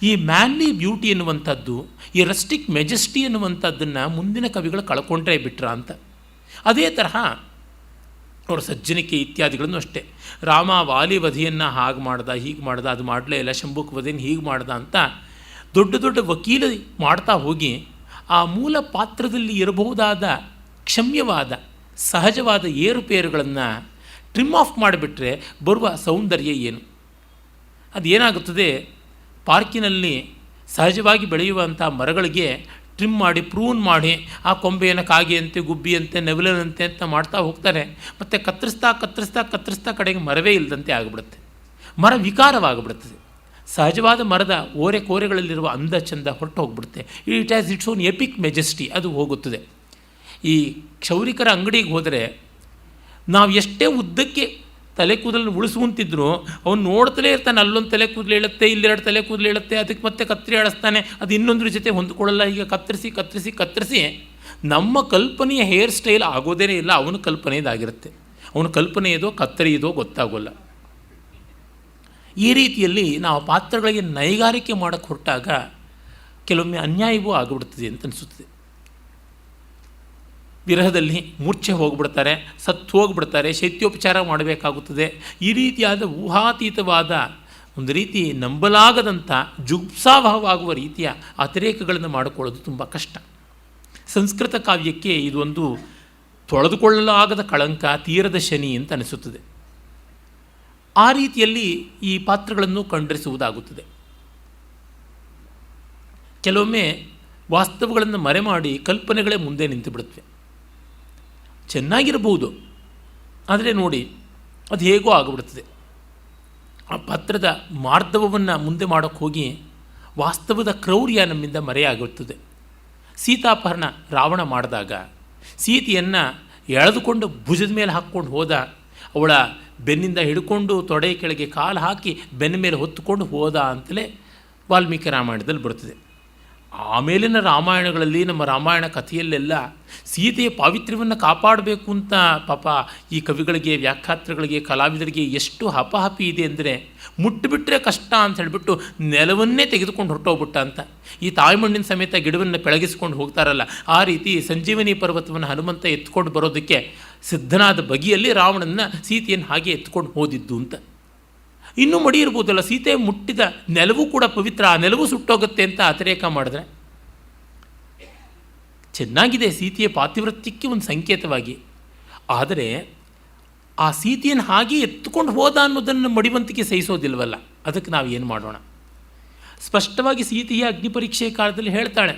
ಈ ಮ್ಯಾನ್ಲಿ ಬ್ಯೂಟಿ ಎನ್ನುವಂಥದ್ದು, ಈ ರಸ್ಟಿಕ್ ಮೆಜೆಸ್ಟಿ ಎನ್ನುವಂಥದ್ದನ್ನು ಮುಂದಿನ ಕವಿಗಳು ಕಳ್ಕೊಂಡ್ರೆ ಬಿಟ್ರ ಅಂತ. ಅದೇ ತರಹ ಅವರ ಸಜ್ಜನಿಕೆ ಇತ್ಯಾದಿಗಳನ್ನು ಅಷ್ಟೇ. ರಾಮ ವಾಲಿ ವಧೆಯನ್ನು ಹಾಗೆ ಮಾಡ್ದ, ಹೀಗೆ ಮಾಡ್ದ, ಅದು ಮಾಡಲೇ ಇಲ್ಲ, ಶಂಭುಕ್ ವಧೆಯನ್ನು ಹೀಗೆ ಮಾಡ್ದ ಅಂತ ದೊಡ್ಡ ದೊಡ್ಡ ವಕೀಲ ಮಾಡ್ತಾ ಹೋಗಿ ಆ ಮೂಲ ಪಾತ್ರದಲ್ಲಿ ಇರಬಹುದಾದ ಕ್ಷಮ್ಯವಾದ ಸಹಜವಾದ ಏರುಪೇರುಗಳನ್ನು ಟ್ರಿಮ್ ಆಫ್ ಮಾಡಿಬಿಟ್ರೆ ಬರುವ ಸೌಂದರ್ಯ ಏನು? ಅದೇನಾಗುತ್ತದೆ, ಪಾರ್ಕಿನಲ್ಲಿ ಸಹಜವಾಗಿ ಬೆಳೆಯುವಂಥ ಮರಗಳಿಗೆ ಟ್ರಿಮ್ ಮಾಡಿ ಪ್ರೂನ್ ಮಾಡಿ ಆ ಕೊಂಬೆಯನ್ನು ಕಾಗೆಯಂತೆ ಗುಬ್ಬಿಯಂತೆ ನೆವಲನಂತೆ ಅಂತ ಮಾಡ್ತಾ ಹೋಗ್ತಾರೆ. ಮತ್ತು ಕತ್ತರಿಸ್ತಾ ಕತ್ತರಿಸ್ತಾ ಕತ್ತರಿಸ್ತಾ ಕಡೆಗೆ ಮರವೇ ಇಲ್ಲದಂತೆ ಆಗಿಬಿಡುತ್ತೆ. ಮರ ವಿಕಾರವಾಗಿಬಿಡುತ್ತದೆ. ಸಹಜವಾದ ಮರದ ಓರೆ ಕೋರೆಗಳಲ್ಲಿರುವ ಅಂದ ಚಂದ ಹೊರಟು ಹೋಗ್ಬಿಡುತ್ತೆ. It has its own EPIC majesty, ಅದು ಹೋಗುತ್ತದೆ. ಈ ಕ್ಷೌರಿಕರ ಅಂಗಡಿಗೆ ಹೋದರೆ ನಾವು ಎಷ್ಟೇ ಉದ್ದಕ್ಕೆ ತಲೆ ಕೂದಲನ್ನು ಉಳಿಸುವಂತಿದ್ರು ಅವನು ನೋಡ್ತಲೇ ಇರ್ತಾನೆ. ಅಲ್ಲೊಂದು ತಲೆ ಕೂದಲು ಹೇಳುತ್ತೆ, ಇಲ್ಲೆರಡು ತಲೆ ಕೂದಲು ಹೇಳುತ್ತೆ, ಅದಕ್ಕೆ ಮತ್ತೆ ಕತ್ತರಿ ಆಡಿಸ್ತಾನೆ, ಅದು ಇನ್ನೊಂದ್ರ ಜೊತೆ ಹೊಂದ್ಕೊಳ್ಳಲ್ಲ. ಈಗ ಕತ್ತರಿಸಿ ಕತ್ತರಿಸಿ ಕತ್ತರಿಸಿ ನಮ್ಮ ಕಲ್ಪನೆಯ ಹೇರ್ ಸ್ಟೈಲ್ ಆಗೋದೇ ಇಲ್ಲ, ಅವನ ಕಲ್ಪನೆಯದಾಗಿರುತ್ತೆ. ಅವನ ಕಲ್ಪನೆಯದೋ ಕತ್ತರಿಯದೋ ಗೊತ್ತಾಗೋಲ್ಲ. ಈ ರೀತಿಯಲ್ಲಿ ನಾವು ಪಾತ್ರಗಳಿಗೆ ನೈಗಾರಿಕೆ ಮಾಡೋಕ್ಕೆ ಹೊರಟಾಗ ಕೆಲವೊಮ್ಮೆ ಅನ್ಯಾಯವೂ ಆಗಿಬಿಡ್ತದೆ ಅಂತ ಅನಿಸುತ್ತದೆ. ವಿರಹದಲ್ಲಿ ಮೂರ್ಛೆ ಹೋಗಿಬಿಡ್ತಾರೆ, ಸತ್ತು ಹೋಗಿಬಿಡ್ತಾರೆ, ಶೈತ್ಯೋಪಚಾರ ಮಾಡಬೇಕಾಗುತ್ತದೆ. ಈ ರೀತಿಯಾದ ಊಹಾತೀತವಾದ ಒಂದು ರೀತಿ ನಂಬಲಾಗದಂಥ ಜುಗ್ಪ್ಸಾವಹವಾಗುವ ರೀತಿಯ ಅತಿರೇಕಗಳನ್ನು ಮಾಡಿಕೊಳ್ಳೋದು ತುಂಬ ಕಷ್ಟ. ಸಂಸ್ಕೃತ ಕಾವ್ಯಕ್ಕೆ ಇದೊಂದು ತೊಳೆದುಕೊಳ್ಳಲಾಗದ ಕಳಂಕ, ತೀರದ ಶನಿ ಅಂತ ಅನಿಸುತ್ತದೆ. ಆ ರೀತಿಯಲ್ಲಿ ಈ ಪಾತ್ರಗಳನ್ನು ಖಂಡಿಸುವುದಾಗುತ್ತದೆ. ಕೆಲವೊಮ್ಮೆ ವಾಸ್ತವಗಳನ್ನು ಮರೆಮಾಡಿ ಕಲ್ಪನೆಗಳೇ ಮುಂದೆ ನಿಂತು ಬಿಡುತ್ತವೆ. ಚೆನ್ನಾಗಿರಬಹುದು, ಆದರೆ ನೋಡಿ ಅದು ಹೇಗೋ ಆಗಿಬಿಡುತ್ತದೆ. ಆ ಪಾತ್ರದ ಮಾರ್ಧವವನ್ನು ಮುಂದೆ ಮಾಡೋಕ್ಕೆ ಹೋಗಿ ವಾಸ್ತವದ ಕ್ರೌರ್ಯ ನಮ್ಮಿಂದ ಮರೆಯಾಗುತ್ತದೆ. ಸೀತಾಪಹರಣ ರಾವಣ ಮಾಡಿದಾಗ ಸೀತೆಯನ್ನು ಎಳೆದುಕೊಂಡು ಭುಜದ ಮೇಲೆ ಹಾಕ್ಕೊಂಡು ಹೋದ, ಅವಳ ಬೆನ್ನಿಂದ ಹಿಡ್ಕೊಂಡು ತೊಡೆ ಕೆಳಗೆ ಕಾಲು ಹಾಕಿ ಬೆನ್ನ ಮೇಲೆ ಹೊತ್ತುಕೊಂಡು ಹೋದ ಅಂತಲೇ ವಾಲ್ಮೀಕಿ ರಾಮಾಯಣದಲ್ಲಿ ಬರುತ್ತದೆ. ಆಮೇಲಿನ ರಾಮಾಯಣಗಳಲ್ಲಿ, ನಮ್ಮ ರಾಮಾಯಣ ಕಥೆಯಲ್ಲೆಲ್ಲ ಸೀತೆಯ ಪಾವಿತ್ರ್ಯವನ್ನು ಕಾಪಾಡಬೇಕು ಅಂತ ಪಾಪ ಈ ಕವಿಗಳಿಗೆ, ವ್ಯಾಖ್ಯಾತೃಗಳಿಗೆ, ಕಲಾವಿದರಿಗೆ ಎಷ್ಟು ಹಪಹಪಿ ಇದೆ ಅಂದರೆ ಮುಟ್ಟಿಬಿಟ್ರೆ ಕಷ್ಟ ಅಂತ ಹೇಳಿಬಿಟ್ಟು ನೆಲವನ್ನೇ ತೆಗೆದುಕೊಂಡು ಹೊರಟೋಗ್ಬಿಟ್ಟ ಅಂತ. ಈ ತಾಯ್ಮಣ್ಣಿನ ಸಮೇತ ಗಿಡವನ್ನು ಬೆಳಗಿಸ್ಕೊಂಡು ಹೋಗ್ತಾರಲ್ಲ, ಆ ರೀತಿ ಸಂಜೀವನಿ ಪರ್ವತವನ್ನು ಹನುಮಂತ ಎತ್ಕೊಂಡು ಬರೋದಕ್ಕೆ ಸಿದ್ಧನಾದ ಬಗೆಯಲ್ಲಿ ರಾವಣನ ಸೀತೆಯನ್ನು ಹಾಗೆ ಎತ್ಕೊಂಡು ಹೋದಿದ್ದು ಅಂತ. ಇನ್ನೂ ಮಡಿ ಇರ್ಬೋದಲ್ಲ, ಸೀತೆ ಮುಟ್ಟಿದ ನೆಲವೂ ಕೂಡ ಪವಿತ್ರ, ಆ ನೆಲವು ಸುಟ್ಟೋಗುತ್ತೆ ಅಂತ ಅತಿರೇಕ ಮಾಡಿದ್ರೆ ಚೆನ್ನಾಗಿದೆ ಸೀತೆಯ ಪಾತಿವ್ರತ್ಯಕ್ಕೆ ಒಂದು ಸಂಕೇತವಾಗಿ. ಆದರೆ ಆ ಸೀತೆಯನ್ನು ಹಾಗೆ ಎತ್ತುಕೊಂಡು ಹೋದ ಅನ್ನೋದನ್ನು ಮಡಿವಂತಿಕೆ ಸಹಿಸೋದಿಲ್ವಲ್ಲ, ಅದಕ್ಕೆ ನಾವು ಏನು ಮಾಡೋಣ? ಸ್ಪಷ್ಟವಾಗಿ ಸೀತೆಯ ಅಗ್ನಿ ಪರೀಕ್ಷೆ ಕಾಲದಲ್ಲಿ ಹೇಳ್ತಾಳೆ,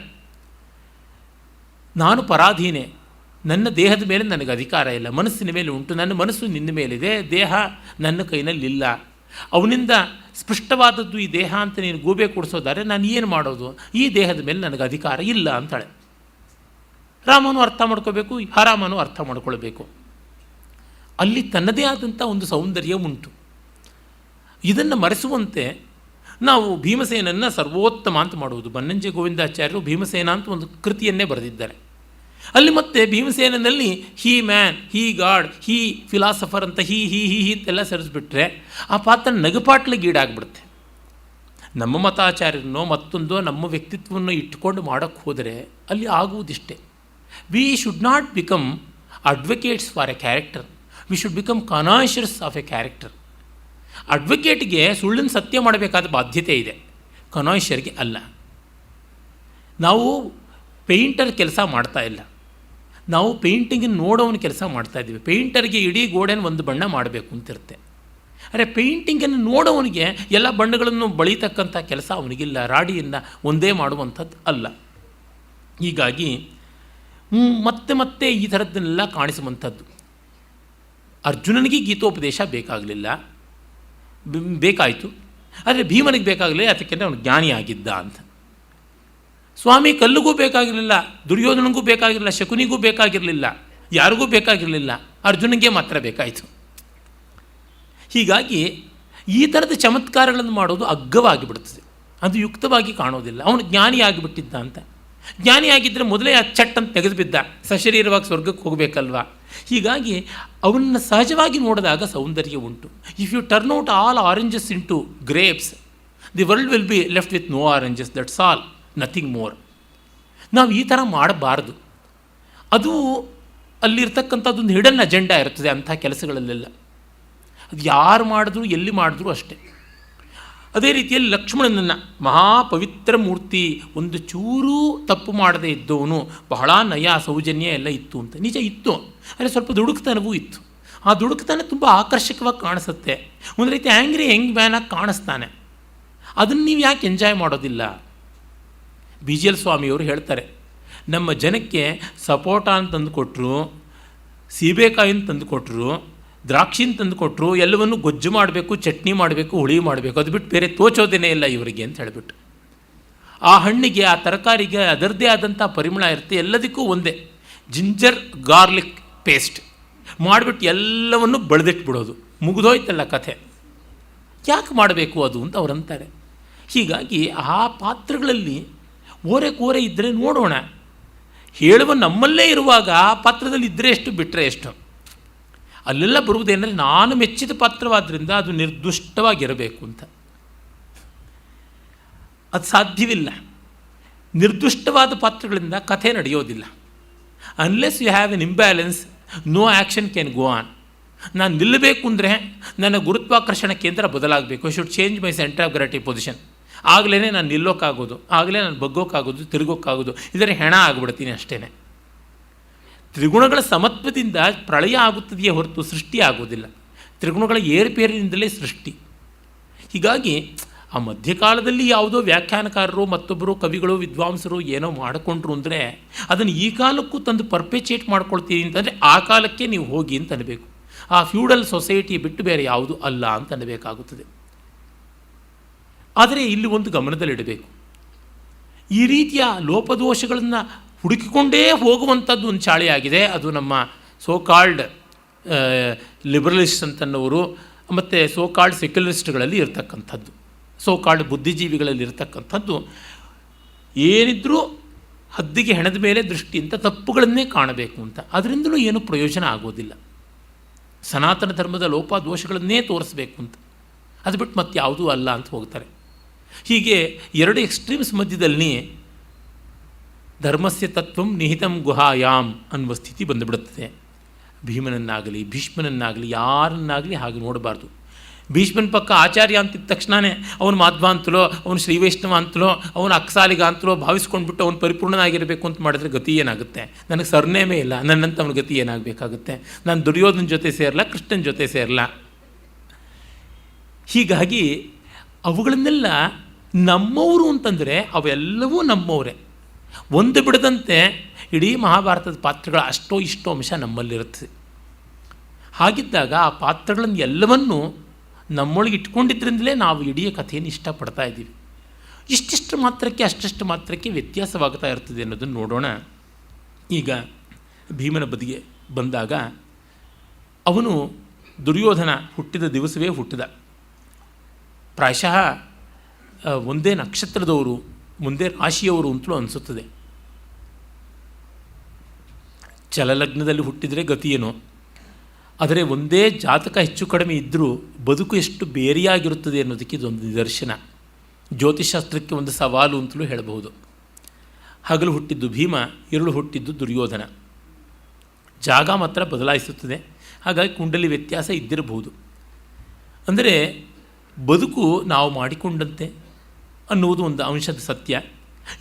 ನಾನು ಪರಾಧೀನೆ, ನನ್ನ ದೇಹದ ಮೇಲೆ ನನಗೆ ಅಧಿಕಾರ ಇಲ್ಲ, ಮನಸ್ಸಿನ ಮೇಲೆ ಉಂಟು, ನನ್ನ ಮನಸ್ಸು ನಿನ್ನ ಮೇಲಿದೆ, ದೇಹ ನನ್ನ ಕೈನಲ್ಲಿಲ್ಲ, ಅವನಿಂದ ಸ್ಪಷ್ಟವಾದದ್ದು ಈ ದೇಹ ಅಂತ ನೀನು ಗೂಬೆ ಕೊಡಿಸೋದಾರೆ ನಾನು ಏನು ಮಾಡೋದು? ಈ ದೇಹದ ಮೇಲೆ ನನಗೆ ಅಧಿಕಾರ ಇಲ್ಲ ಅಂತಾಳೆ. ರಾಮನು ಅರ್ಥ ಮಾಡ್ಕೋಬೇಕು, ಹರಾಮನು ಅರ್ಥ ಮಾಡ್ಕೊಳ್ಬೇಕು. ಅಲ್ಲಿ ತನ್ನದೇ ಆದಂಥ ಒಂದು ಸೌಂದರ್ಯ ಉಂಟು. ಇದನ್ನು ಮರೆಸುವಂತೆ ನಾವು ಭೀಮಸೇನನ್ನು ಸರ್ವೋತ್ತಮ ಅಂತ ಮಾಡುವುದು. ಬನ್ನಂಜೆ ಗೋವಿಂದಾಚಾರ್ಯರು ಭೀಮಸೇನ ಅಂತ ಒಂದು ಕೃತಿಯನ್ನೇ ಬರೆದಿದ್ದಾರೆ. ಅಲ್ಲಿ ಮತ್ತೆ ಭೀಮಸೇನಲ್ಲಿ ಹೀ ಮ್ಯಾನ್, ಹೀ ಗಾಡ್, ಹೀ ಫಿಲಾಸಫರ್ ಅಂತ ಹೀ ಹೀ ಹೀ ಅಂತೆಲ್ಲ ಸರಿಸ್ಬಿಟ್ರೆ ಆ ಪಾತ್ರ ನಗಪಾಟ್ಲಿಗೀಡಾಗ್ಬಿಡುತ್ತೆ. ನಮ್ಮ ಮತಾಚಾರ್ಯರನ್ನೋ ಮತ್ತೊಂದೋ ನಮ್ಮ ವ್ಯಕ್ತಿತ್ವವನ್ನು ಇಟ್ಟುಕೊಂಡು ಮಾಡೋಕ್ಕೆ ಹೋದರೆ ಅಲ್ಲಿ ಆಗುವುದಿಷ್ಟೇ. We should not become advocates for a character, we should become connoisseurs of a character. ಅಡ್ವೊಕೇಟ್ಗೆ ಸುಳ್ಳನ್ನು ಸತ್ಯ ಮಾಡಬೇಕಾದ ಬಾಧ್ಯತೆ ಇದೆ, ಕನಾಷರ್ಗೆ ಅಲ್ಲ. ನಾವು ಪೇಂಟರ್ ಕೆಲಸ ಮಾಡ್ತಾ ಇಲ್ಲ, ನಾವು ಪೇಂಟಿಂಗನ್ನು ನೋಡೋವನ ಕೆಲಸ ಮಾಡ್ತಾಯಿದ್ದೀವಿ. ಪೇಂಟರ್ಗೆ ಇಡೀ ಗೋಡೆನ ಒಂದು ಬಣ್ಣ ಮಾಡಬೇಕು ಅಂತಿರುತ್ತೆ. ಅರೆ ಪೇಂಟಿಂಗನ್ನು ನೋಡೋವನಿಗೆ ಎಲ್ಲ ಬಣ್ಣಗಳನ್ನು ಬಳಿತಕ್ಕಂಥ ಕೆಲಸ ಅವನಿಗಿಲ್ಲ, ರಾಡಿಯನ್ನು ಒಂದೇ ಮಾಡುವಂಥದ್ದು ಅಲ್ಲ. ಹೀಗಾಗಿ ಮತ್ತೆ ಮತ್ತೆ ಈ ಥರದ್ದನ್ನೆಲ್ಲ ಕಾಣಿಸುವಂಥದ್ದು. ಅರ್ಜುನನಿಗೆ ಗೀತೋಪದೇಶ ಬೇಕಾಯಿತು, ಆದರೆ ಭೀಮನಿಗೆ ಬೇಕಾಗಲಿಲ್ಲ, ಅದಕ್ಕೆ ಅವನು ಜ್ಞಾನಿ ಆಗಿದ್ದ ಅಂತ. ಸ್ವಾಮಿ ಕಲ್ಲಿಗೂ ಬೇಕಾಗಿರಲಿಲ್ಲ, ದುರ್ಯೋಧನಿಗೂ ಬೇಕಾಗಿರಲಿಲ್ಲ, ಶಕುನಿಗೂ ಬೇಕಾಗಿರಲಿಲ್ಲ, ಯಾರಿಗೂ ಬೇಕಾಗಿರಲಿಲ್ಲ, ಅರ್ಜುನಿಗೆ ಮಾತ್ರ ಬೇಕಾಯಿತು. ಹೀಗಾಗಿ ಈ ಥರದ ಚಮತ್ಕಾರಗಳನ್ನು ಮಾಡೋದು ಅಗ್ಗವಾಗಿ ಬಿಡ್ತದೆ, ಅದು ಯುಕ್ತವಾಗಿ ಕಾಣೋದಿಲ್ಲ. ಅವನು ಜ್ಞಾನಿ ಆಗಿಬಿಟ್ಟಿದ್ದ ಅಂತ. ಜ್ಞಾನಿಯಾಗಿದ್ದರೆ ಮೊದಲೇ ಆ ಚಟ್ ಅಂತ ತೆಗೆದು ಬಿದ್ದ, ಸಶರೀರವಾಗಿ ಸ್ವರ್ಗಕ್ಕೆ ಹೋಗಬೇಕಲ್ವ. ಹೀಗಾಗಿ ಅವನ್ನ ಸಹಜವಾಗಿ ನೋಡಿದಾಗ ಸೌಂದರ್ಯ ಉಂಟು. If you turn out all oranges into grapes, the world will be left with no oranges, that's all, nothing more. ನಾವು ಈ ಥರ ಮಾಡಬಾರ್ದು. ಅದು ಅಲ್ಲಿರ್ತಕ್ಕಂಥದ್ದೊಂದು ಹಿಡನ್ ಅಜೆಂಡಾ ಇರ್ತದೆ ಅಂಥ ಕೆಲಸಗಳಲ್ಲೆಲ್ಲ. ಅದು ಯಾರು ಮಾಡಿದ್ರು ಎಲ್ಲಿ ಮಾಡಿದ್ರು ಅಷ್ಟೇ. ಅದೇ ರೀತಿಯಲ್ಲಿ ಲಕ್ಷ್ಮಣನನ್ನು ಮಹಾಪವಿತ್ರ ಮೂರ್ತಿ, ಒಂದು ಚೂರೂ ತಪ್ಪು ಮಾಡದೇ ಇದ್ದವನು, ಬಹಳ ನಯ ಸೌಜನ್ಯ ಎಲ್ಲ ಇತ್ತು ಅಂತ. ನಿಜ ಇತ್ತು, ಆದರೆ ಸ್ವಲ್ಪ ದುಡುಕ್ತನವೂ ಇತ್ತು. ಆ ದುಡುಕ್ತಾನೆ ತುಂಬ ಆಕರ್ಷಕವಾಗಿ ಕಾಣಿಸುತ್ತೆ. ಒಂದು ರೀತಿ ಆ್ಯಂಗ್ರಿ ಯಂಗ್ ಮ್ಯಾನಾಗಿ ಕಾಣಿಸ್ತಾನೆ. ಅದನ್ನು ನೀವು ಯಾಕೆ ಎಂಜಾಯ್ ಮಾಡೋದಿಲ್ಲ? BGL ಸ್ವಾಮಿಯವರು ಹೇಳ್ತಾರೆ, ನಮ್ಮ ಜನಕ್ಕೆ ಸಪೋಟ ಅಂತ ತಂದು ಕೊಟ್ಟರು, ಸೀಬೆಕಾಯಿನ ತಂದು ಕೊಟ್ಟರು, ದ್ರಾಕ್ಷಿನ ತಂದು ಕೊಟ್ಟರು, ಎಲ್ಲವನ್ನು ಗೊಜ್ಜು ಮಾಡಬೇಕು, ಚಟ್ನಿ ಮಾಡಬೇಕು, ಹುಳಿ ಮಾಡಬೇಕು, ಅದು ಬಿಟ್ಟು ಬೇರೆ ತೋಚೋದೇನೇ ಇಲ್ಲ ಇವರಿಗೆ ಅಂತ ಹೇಳಿಬಿಟ್ಟು. ಆ ಹಣ್ಣಿಗೆ, ಆ ತರಕಾರಿಗೆ ಅದರದ್ದೇ ಆದಂಥ ಪರಿಮಳ ಇರುತ್ತೆ. ಎಲ್ಲದಕ್ಕೂ ಒಂದೇ ಜಿಂಜರ್ ಗಾರ್ಲಿಕ್ ಪೇಸ್ಟ್ ಮಾಡಿಬಿಟ್ಟು ಎಲ್ಲವನ್ನು ಬಳ್ದಿಟ್ಬಿಡೋದು, ಮುಗಿದೋಯ್ತಲ್ಲ ಕಥೆ. ಯಾಕೆ ಮಾಡಬೇಕು ಅದು ಅಂತ ಅವ್ರು ಅಂತಾರೆ. ಹೀಗಾಗಿ ಆ ಪಾತ್ರಗಳಲ್ಲಿ ಓರೆ ಕೋರೆ ಇದ್ದರೆ ನೋಡೋಣ. ಹೇಳುವ ನಮ್ಮಲ್ಲೇ ಇರುವಾಗ ಆ ಪಾತ್ರದಲ್ಲಿ ಇದ್ದರೆ ಎಷ್ಟು, ಬಿಟ್ಟರೆ ಎಷ್ಟು. ಅಲ್ಲೆಲ್ಲ ಬರುವುದೇನೆಂದರೆ ನಾನು ಮೆಚ್ಚಿದ ಪಾತ್ರವಾದ್ದರಿಂದ ಅದು ನಿರ್ದುಷ್ಟವಾಗಿರಬೇಕು ಅಂತ. ಅದು ಸಾಧ್ಯವಿಲ್ಲ. ನಿರ್ದುಷ್ಟವಾದ ಪಾತ್ರಗಳಿಂದ ಕಥೆ ನಡೆಯೋದಿಲ್ಲ. Unless you have an imbalance, no action can go on. ನಾನು ನಿಲ್ಲಬೇಕು ಅಂದರೆ ನನ್ನ ಗುರುತ್ವಾಕರ್ಷಣ ಕೇಂದ್ರ ಬದಲಾಗಬೇಕು. I should change my centre of gravity position. ಆಗಲೇ ನಾನು ನಿಲ್ಲೋಕ್ಕಾಗೋದು, ಆಗಲೇ ನಾನು ಬಗ್ಗೋಕ್ಕಾಗೋದು, ತಿರುಗೋಕ್ಕಾಗೋದು. ಇದರ ಹೆಣ ಆಗಿಬಿಡ್ತೀನಿ ಅಷ್ಟೇ. ತ್ರಿಗುಣಗಳ ಸಮತ್ವದಿಂದ ಪ್ರಳಯ ಆಗುತ್ತದೆಯೇ ಹೊರತು ಸೃಷ್ಟಿ ಆಗೋದಿಲ್ಲ. ತ್ರಿಗುಣಗಳ ಏರುಪೇರಿನಿಂದಲೇ ಸೃಷ್ಟಿ. ಹೀಗಾಗಿ ಆ ಮಧ್ಯಕಾಲದಲ್ಲಿ ಯಾವುದೋ ವ್ಯಾಖ್ಯಾನಕಾರರು, ಮತ್ತೊಬ್ಬರು ಕವಿಗಳು, ವಿದ್ವಾಂಸರು ಏನೋ ಮಾಡಿಕೊಂಡ್ರು ಅಂದರೆ ಅದನ್ನು ಈ ಕಾಲಕ್ಕೂ ತಂದು ಪರ್ಪೆಚೇಟ್ ಮಾಡ್ಕೊಳ್ತೀವಿ ಅಂತಂದರೆ ಆ ಕಾಲಕ್ಕೆ ನೀವು ಹೋಗಿ ಅಂತ ಅನ್ನಬೇಕು. ಆ ಫ್ಯೂಡಲ್ ಸೊಸೈಟಿ ಬಿಟ್ಟು ಬೇರೆ ಯಾವುದು ಅಲ್ಲ ಅಂತ ಅನ್ನಬೇಕಾಗುತ್ತದೆ. ಆದರೆ ಇಲ್ಲಿ ಒಂದು ಗಮನದಲ್ಲಿಡಬೇಕು, ಈ ರೀತಿಯ ಲೋಪದೋಷಗಳನ್ನು ಹುಡುಕಿಕೊಂಡೇ ಹೋಗುವಂಥದ್ದು ಒಂದು ಚಾಳಿಯಾಗಿದೆ. ಅದು ನಮ್ಮ ಸೋಕಾಲ್ಡ್ ಲಿಬರಲಿಸ್ಟ್ ಅಂತನ್ನೋರು ಮತ್ತು ಸೋಕಾಲ್ಡ್ ಸೆಕ್ಯುಲರಿಸ್ಟ್ಗಳಲ್ಲಿ ಇರತಕ್ಕಂಥದ್ದು, ಸೋಕಾಲ್ಡ್ ಬುದ್ಧಿಜೀವಿಗಳಲ್ಲಿ ಇರತಕ್ಕಂಥದ್ದು. ಏನಿದ್ರೂ ಹದ್ದಿಗೆ ಹೆಣದ ಮೇಲೆ ದೃಷ್ಟಿ ಅಂತ ತಪ್ಪುಗಳನ್ನೇ ಕಾಣಬೇಕು ಅಂತ. ಅದರಿಂದಲೂ ಏನು ಪ್ರಯೋಜನ ಆಗೋದಿಲ್ಲ. ಸನಾತನ ಧರ್ಮದ ಲೋಪದೋಷಗಳನ್ನೇ ತೋರಿಸ್ಬೇಕು ಅಂತ, ಅದು ಬಿಟ್ಟು ಮತ್ತೆ ಯಾವುದೂ ಅಲ್ಲ ಅಂತ ಹೋಗ್ತಾರೆ. ಹೀಗೆ ಎರಡು ಎಕ್ಸ್ಟ್ರೀಮ್ಸ್ ಮಧ್ಯದಲ್ಲಿ ಧರ್ಮಸ್ಯ ತತ್ವಂ ನಿಹಿತಂ ಗುಹಾಯಾಮ್ ಅನ್ನುವ ಸ್ಥಿತಿ ಬಂದುಬಿಡುತ್ತದೆ. ಭೀಮನನ್ನಾಗಲಿ ಭೀಷ್ಮನನ್ನಾಗಲಿ ಯಾರನ್ನಾಗಲಿ ಹಾಗೆ ನೋಡಬಾರ್ದು. ಭೀಷ್ಮನ ಪಕ್ಕ ಆಚಾರ್ಯ ಅಂತಿದ್ದ ತಕ್ಷಣವೇ ಅವನು ಮಾಧ್ವ ಅಂತಲೋ, ಅವನು ಶ್ರೀವೈಷ್ಣವ ಅಂತಲೋ, ಅವನು ಅಕ್ಸಾಲಿಗ ಅಂತಲೋ ಭಾವಿಸ್ಕೊಂಡ್ಬಿಟ್ಟು ಅವನು ಪರಿಪೂರ್ಣನಾಗಿರಬೇಕು ಅಂತ ಮಾಡಿದ್ರೆ ಗತಿ ಏನಾಗುತ್ತೆ? ನನಗೆ ಸರ್ನೇಮೇ ಇಲ್ಲ, ನನ್ನಂತ ಅವನ ಗತಿ ಏನಾಗಬೇಕಾಗುತ್ತೆ? ನಾನು ದುರ್ಯೋಧನ ಜೊತೆ ಸೇರಲ್ಲ, ಕೃಷ್ಣನ ಜೊತೆ ಸೇರಲ್ಲ. ಹೀಗಾಗಿ ಅವುಗಳನ್ನೆಲ್ಲ ನಮ್ಮವರು ಅಂತಂದರೆ ಅವೆಲ್ಲವೂ ನಮ್ಮವರೇ. ಒಂದು ಬಿಡದಂತೆ ಇಡೀ ಮಹಾಭಾರತದ ಪಾತ್ರಗಳ ಅಷ್ಟೋ ಇಷ್ಟೋ ಅಂಶ ನಮ್ಮಲ್ಲಿರುತ್ತೆ. ಹಾಗಿದ್ದಾಗ ಆ ಪಾತ್ರಗಳನ್ನು ಎಲ್ಲವನ್ನೂ ನಮ್ಮೊಳಗೆ ಇಟ್ಕೊಂಡಿದ್ದರಿಂದಲೇ ನಾವು ಇಡೀ ಕಥೆಯನ್ನು ಇಷ್ಟಪಡ್ತಾ ಇದ್ದೀವಿ. ಇಷ್ಟಿಷ್ಟು ಮಾತ್ರಕ್ಕೆ ಅಷ್ಟಷ್ಟು ಮಾತ್ರಕ್ಕೆ ವ್ಯತ್ಯಾಸವಾಗ್ತಾ ಇರ್ತದೆ ಅನ್ನೋದನ್ನು ನೋಡೋಣ. ಈಗ ಭೀಮನ ಬದಿಗೆ ಬಂದಾಗ ಅವನು ದುರ್ಯೋಧನ ಹುಟ್ಟಿದ ದಿವಸವೇ ಹುಟ್ಟಿದ. ಪ್ರಾಯಶಃ ಒಂದೇ ನಕ್ಷತ್ರದವರು, ಒಂದೇ ರಾಶಿಯವರು ಅಂತಲೂ ಅನಿಸುತ್ತದೆ. ಚಲಲಗ್ನದಲ್ಲಿ ಹುಟ್ಟಿದರೆ ಗತಿಯೇನೋ, ಆದರೆ ಒಂದೇ ಜಾತಕ ಹೆಚ್ಚು ಕಡಿಮೆ ಇದ್ದರೂ ಬದುಕು ಎಷ್ಟು ಬೇರೆಯಾಗಿರುತ್ತದೆ ಅನ್ನೋದಕ್ಕೆ ಇದೊಂದು ನಿದರ್ಶನ. ಜ್ಯೋತಿಷಾಸ್ತ್ರಕ್ಕೆ ಒಂದು ಸವಾಲು ಅಂತಲೂ ಹೇಳಬಹುದು. ಹಗಲು ಹುಟ್ಟಿದ್ದು ಭೀಮ, ഇരുಳು ಹುಟ್ಟಿದ್ದು ದುರ್ಯೋಧನ. ಜಾಗ ಮಾತ್ರ ಬದಲಾಯಿಸುತ್ತದೆ. ಹಾಗಾಗಿ ಕುಂಡಲಿ ವ್ಯತ್ಯಾಸ ಇದ್ದಿರಬಹುದು. ಅಂದರೆ ಬದುಕು ನಾವು ಮಾಡಿಕೊಂಡಂತೆ ಅನ್ನುವುದು ಒಂದು ಅಂಶದ ಸತ್ಯ.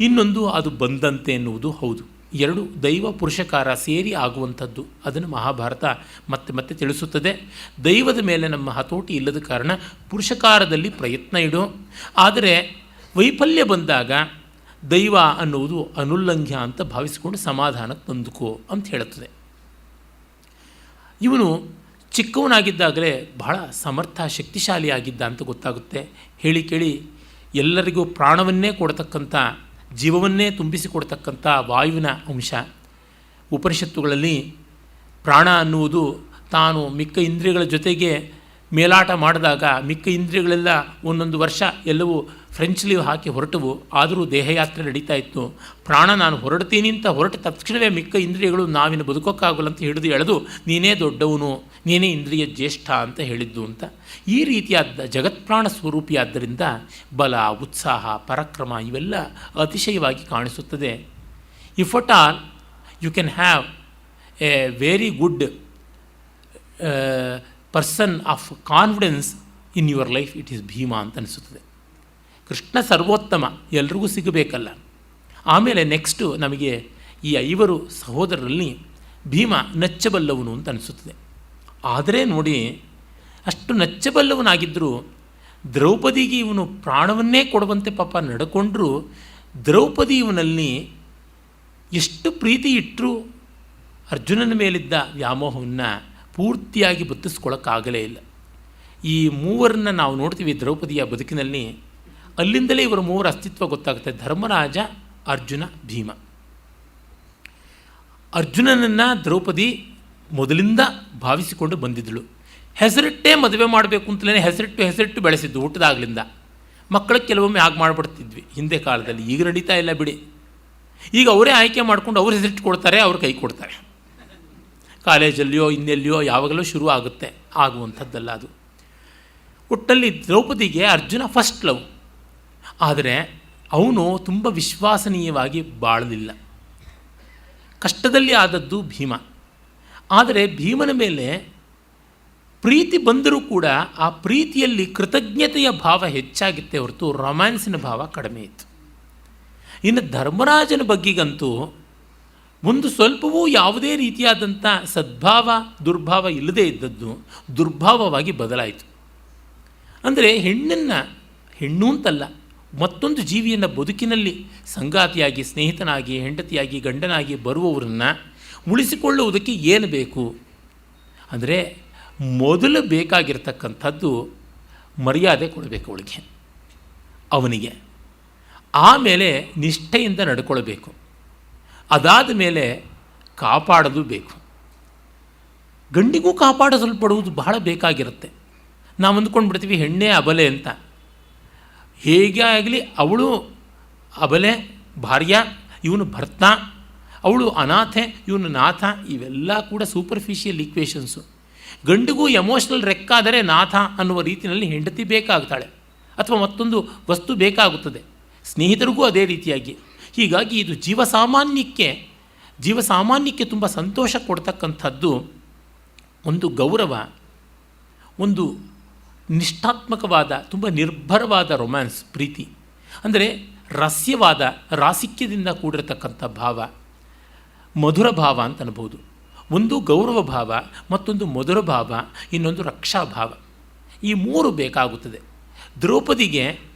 ಇನ್ನೊಂದು ಅದು ಬಂದಂತೆ ಎನ್ನುವುದು ಹೌದು. ಎರಡು ದೈವ ಪುರುಷಕಾರ ಸೇರಿ ಆಗುವಂಥದ್ದು. ಅದನ್ನು ಮಹಾಭಾರತ ಮತ್ತೆ ಮತ್ತೆ ತಿಳಿಸುತ್ತದೆ. ದೈವದ ಮೇಲೆ ನಮ್ಮ ಹತೋಟಿ ಇಲ್ಲದ ಕಾರಣ ಪುರುಷಕಾರದಲ್ಲಿ ಪ್ರಯತ್ನ ಇಡು, ಆದರೆ ವೈಫಲ್ಯ ಬಂದಾಗ ದೈವ ಅನ್ನುವುದು ಅನುಲ್ಲಂಘ್ಯ ಅಂತ ಭಾವಿಸಿಕೊಂಡು ಸಮಾಧಾನಕ್ಕೆ ತಂದುಕೋ ಅಂತ ಹೇಳುತ್ತದೆ. ಇವನು ಚಿಕ್ಕವನಾಗಿದ್ದಾಗಲೇ ಬಹಳ ಸಮರ್ಥ ಶಕ್ತಿಶಾಲಿಯಾಗಿದ್ದ ಅಂತ ಗೊತ್ತಾಗುತ್ತೆ. ಹೇಳಿ ಕೇಳಿ ಎಲ್ಲರಿಗೂ ಪ್ರಾಣವನ್ನೇ ಕೊಡತಕ್ಕಂಥ, ಜೀವವನ್ನೇ ತುಂಬಿಸಿಕೊಡ್ತಕ್ಕಂಥ ವಾಯುವಿನ ಅಂಶ. ಉಪನಿಷತ್ತುಗಳಲ್ಲಿ ಪ್ರಾಣ ಅನ್ನುವುದು ತಾನು ಮಿಕ್ಕ ಇಂದ್ರಿಯಗಳ ಜೊತೆಗೆ ಮೇಲಾಟ ಮಾಡಿದಾಗ ಮಿಕ್ಕ ಇಂದ್ರಿಯಗಳೆಲ್ಲ ಒಂದೊಂದು ವರ್ಷ ಎಲ್ಲವೂ ಫ್ರೆಂಚ್ ಲೀವ್ ಹಾಕಿ ಹೊರಟವು. ಆದರೂ ದೇಹಯಾತ್ರೆ ನಡೀತಾ ಇತ್ತು. ಪ್ರಾಣ ನಾನು ಹೊರಡ್ತೀನಿ ಅಂತ ಹೊರಟ ತಕ್ಷಣವೇ ಮಿಕ್ಕ ಇಂದ್ರಿಯಗಳು ನಾವಿನ ಬದುಕೋಕ್ಕಾಗಲ್ಲ ಅಂತ ಹಿಡಿದು ಎಳೆದು ನೀನೇ ದೊಡ್ಡವನು, ನೀನೇ ಇಂದ್ರಿಯ ಜ್ಯೇಷ್ಠ ಅಂತ ಹೇಳಿದ್ದು ಅಂತ. ಈ ರೀತಿಯಾದ ಜಗತ್ಪ್ರಾಣ ಸ್ವರೂಪಿಯಾದ್ದರಿಂದ ಬಲ, ಉತ್ಸಾಹ, ಪರಾಕ್ರಮ ಇವೆಲ್ಲ ಅತಿಶಯವಾಗಿ ಕಾಣಿಸುತ್ತದೆ. If at all you can have a very good person of confidence in your life, it is Bhima ಅಂತ ಅನಿಸುತ್ತದೆ. ಕೃಷ್ಣ ಸರ್ವೋತ್ತಮ, ಎಲ್ರಿಗೂ ಸಿಗಬೇಕಲ್ಲ. ಆಮೇಲೆ ನೆಕ್ಸ್ಟು ನಮಗೆ ಈ 5 ಸಹೋದರರಲ್ಲಿ ಭೀಮ ನಚ್ಚಬಲ್ಲವನು ಅಂತ ಅನಿಸುತ್ತದೆ. ಆದರೆ ನೋಡಿ, ಅಷ್ಟು ನಚ್ಚಬಲ್ಲವನಾಗಿದ್ದರೂ ದ್ರೌಪದಿಗೆ ಇವನು ಪ್ರಾಣವನ್ನೇ ಕೊಡುವಂತೆ ಪಾಪ ನಡ್ಕೊಂಡ್ರೂ ದ್ರೌಪದಿ ಇವನಲ್ಲಿ ಎಷ್ಟು ಪ್ರೀತಿ ಇಟ್ಟರೂ ಅರ್ಜುನನ ಮೇಲಿದ್ದ ವ್ಯಾಮೋಹವನ್ನು ಪೂರ್ತಿಯಾಗಿ ಬತ್ತಿಸ್ಕೊಳ್ಳೋಕ್ಕಾಗಲೇ ಇಲ್ಲ. ಈ ಮೂವರನ್ನು ನಾವು ನೋಡ್ತೀವಿ ದ್ರೌಪದಿಯ ಬದುಕಿನಲ್ಲಿ. ಅಲ್ಲಿಂದಲೇ ಇವರ ಮೂವರ ಅಸ್ತಿತ್ವ ಗೊತ್ತಾಗುತ್ತೆ. ಧರ್ಮರಾಜ, ಅರ್ಜುನ, ಭೀಮ. ಅರ್ಜುನನನ್ನು ದ್ರೌಪದಿ ಮೊದಲಿಂದ ಭಾವಿಸಿಕೊಂಡು ಬಂದಿದ್ದಳು. ಹೆಸರಿಟ್ಟೇ ಮದುವೆ ಮಾಡಬೇಕು ಅಂತಲೇ ಹೆಸರಿಟ್ಟು ಬೆಳೆಸಿದ್ದು ಹುಟ್ಟಿದಾಗಲಿಂದ. ಮಕ್ಕಳಿಗೆ ಕೆಲವೊಮ್ಮೆ ಹಾಗೆ ಮಾಡಿಬಿಡ್ತಿದ್ವಿ ಹಿಂದೆ ಕಾಲದಲ್ಲಿ. ಈಗ ನಡೀತಾ ಇಲ್ಲ ಬಿಡಿ. ಈಗ ಅವರೇ ಆಯ್ಕೆ ಮಾಡಿಕೊಂಡು ಅವ್ರು ಹೆಸರಿಟ್ಟು ಕೊಡ್ತಾರೆ, ಅವ್ರು ಕೈ ಕೊಡ್ತಾರೆ. ಕಾಲೇಜಲ್ಲಿಯೋ ಇನ್ನೆಲ್ಲಿಯೋ ಯಾವಾಗಲೂ ಶುರು ಆಗುತ್ತೆ, ಆಗುವಂಥದ್ದಲ್ಲ ಅದು. ಒಟ್ಟಲ್ಲಿ ದ್ರೌಪದಿಗೆ ಅರ್ಜುನ ಫಸ್ಟ್ ಲವ್. ಆದರೆ ಅವನು ತುಂಬ ವಿಶ್ವಾಸನೀಯವಾಗಿ ಬಾಳಲಿಲ್ಲ. ಕಷ್ಟದಲ್ಲಿ ಆದದ್ದು ಭೀಮ. ಆದರೆ ಭೀಮನ ಮೇಲೆ ಪ್ರೀತಿ ಬಂದರೂ ಕೂಡ ಆ ಪ್ರೀತಿಯಲ್ಲಿ ಕೃತಜ್ಞತೆಯ ಭಾವ ಹೆಚ್ಚಾಗಿತ್ತೆ ಹೊರತು ರೊಮ್ಯಾನ್ಸಿನ ಭಾವ ಕಡಿಮೆ ಇತ್ತು. ಇನ್ನು ಧರ್ಮರಾಜನ ಬಗ್ಗೆಗಂತೂ ಒಂದು ಸ್ವಲ್ಪವೂ ಯಾವುದೇ ರೀತಿಯಾದಂಥ ಸದ್ಭಾವ ದುರ್ಭಾವ ಇಲ್ಲದೇ ಇದ್ದದ್ದು ದುರ್ಭಾವವಾಗಿ ಬದಲಾಯಿತು. ಅಂದರೆ ಹೆಣ್ಣು ಅಂತಲ್ಲ, ಮತ್ತೊಂದು ಜೀವಿಯನ್ನು ಬದುಕಿನಲ್ಲಿ ಸಂಗಾತಿಯಾಗಿ, ಸ್ನೇಹಿತನಾಗಿ, ಹೆಂಡತಿಯಾಗಿ, ಗಂಡನಾಗಿ ಬರುವವರನ್ನು ಉಳಿಸಿಕೊಳ್ಳುವುದಕ್ಕೆ ಏನು ಬೇಕು ಅಂದರೆ ಮೊದಲು ಬೇಕಾಗಿರ್ತಕ್ಕಂಥದ್ದು ಮರ್ಯಾದೆ ಕೊಡಬೇಕು ಅವನಿಗೆ. ಆಮೇಲೆ ನಿಷ್ಠೆಯಿಂದ ನಡ್ಕೊಳ್ಬೇಕು. ಅದಾದ ಮೇಲೆ ಕಾಪಾಡೋದು ಬೇಕು. ಗಂಡಿಗೂ ಕಾಪಾಡಲ್ಪಡುವುದು ಬಹಳ ಬೇಕಾಗಿರುತ್ತೆ. ನಾವು ಅಂದ್ಕೊಂಡು ಬಿಡ್ತೀವಿ ಹೆಣ್ಣೇ ಅಬಲೆ ಅಂತ. ಹೇಗೆ ಆಗಲಿ ಅವಳು ಅಬಲೆ ಭಾರ್ಯ, ಇವನು ಭರ್ತ, ಅವಳು ಅನಾಥೆ, ಇವನು ನಾಥ. ಇವೆಲ್ಲ ಕೂಡ ಸೂಪರ್ಫಿಷಿಯಲ್ ಈಕ್ವೇಷನ್ಸು. ಗಂಡಿಗೂ ಎಮೋಷ್ನಲ್ ರೆಕ್ಕಾದರೆ ನಾಥ ಅನ್ನುವ ರೀತಿಯಲ್ಲಿ ಹೆಂಡತಿ ಬೇಕಾಗ್ತಾಳೆ, ಅಥವಾ ಮತ್ತೊಂದು ವಸ್ತು ಬೇಕಾಗುತ್ತದೆ. ಸ್ನೇಹಿತರಿಗೂ ಅದೇ ರೀತಿಯಾಗಿ. ಹೀಗಾಗಿ ಇದು ಜೀವಸಾಮಾನ್ಯಕ್ಕೆ ತುಂಬ ಸಂತೋಷ ಕೊಡ್ತಕ್ಕಂಥದ್ದು ಒಂದು ಗೌರವ, ಒಂದು ನಿಷ್ಠಾತ್ಮಕವಾದ, ತುಂಬ ನಿರ್ಭರವಾದ ರೊಮ್ಯಾನ್ಸ್, ಪ್ರೀತಿ. ಅಂದರೆ ರಸ್ಯವಾದ, ರಾಸಿಕ್ಯದಿಂದ ಕೂಡಿರತಕ್ಕಂಥ ಭಾವ, ಮಧುರ ಭಾವ ಅಂತ ಅನ್ಬೋದು. ಒಂದು ಗೌರವ ಭಾವ, ಮತ್ತೊಂದು ಮಧುರ ಭಾವ, ಇನ್ನೊಂದು ರಕ್ಷಾಭಾವ. ಈ ಮೂರು ಬೇಕಾಗುತ್ತದೆ. ದ್ರೌಪದಿಗೆ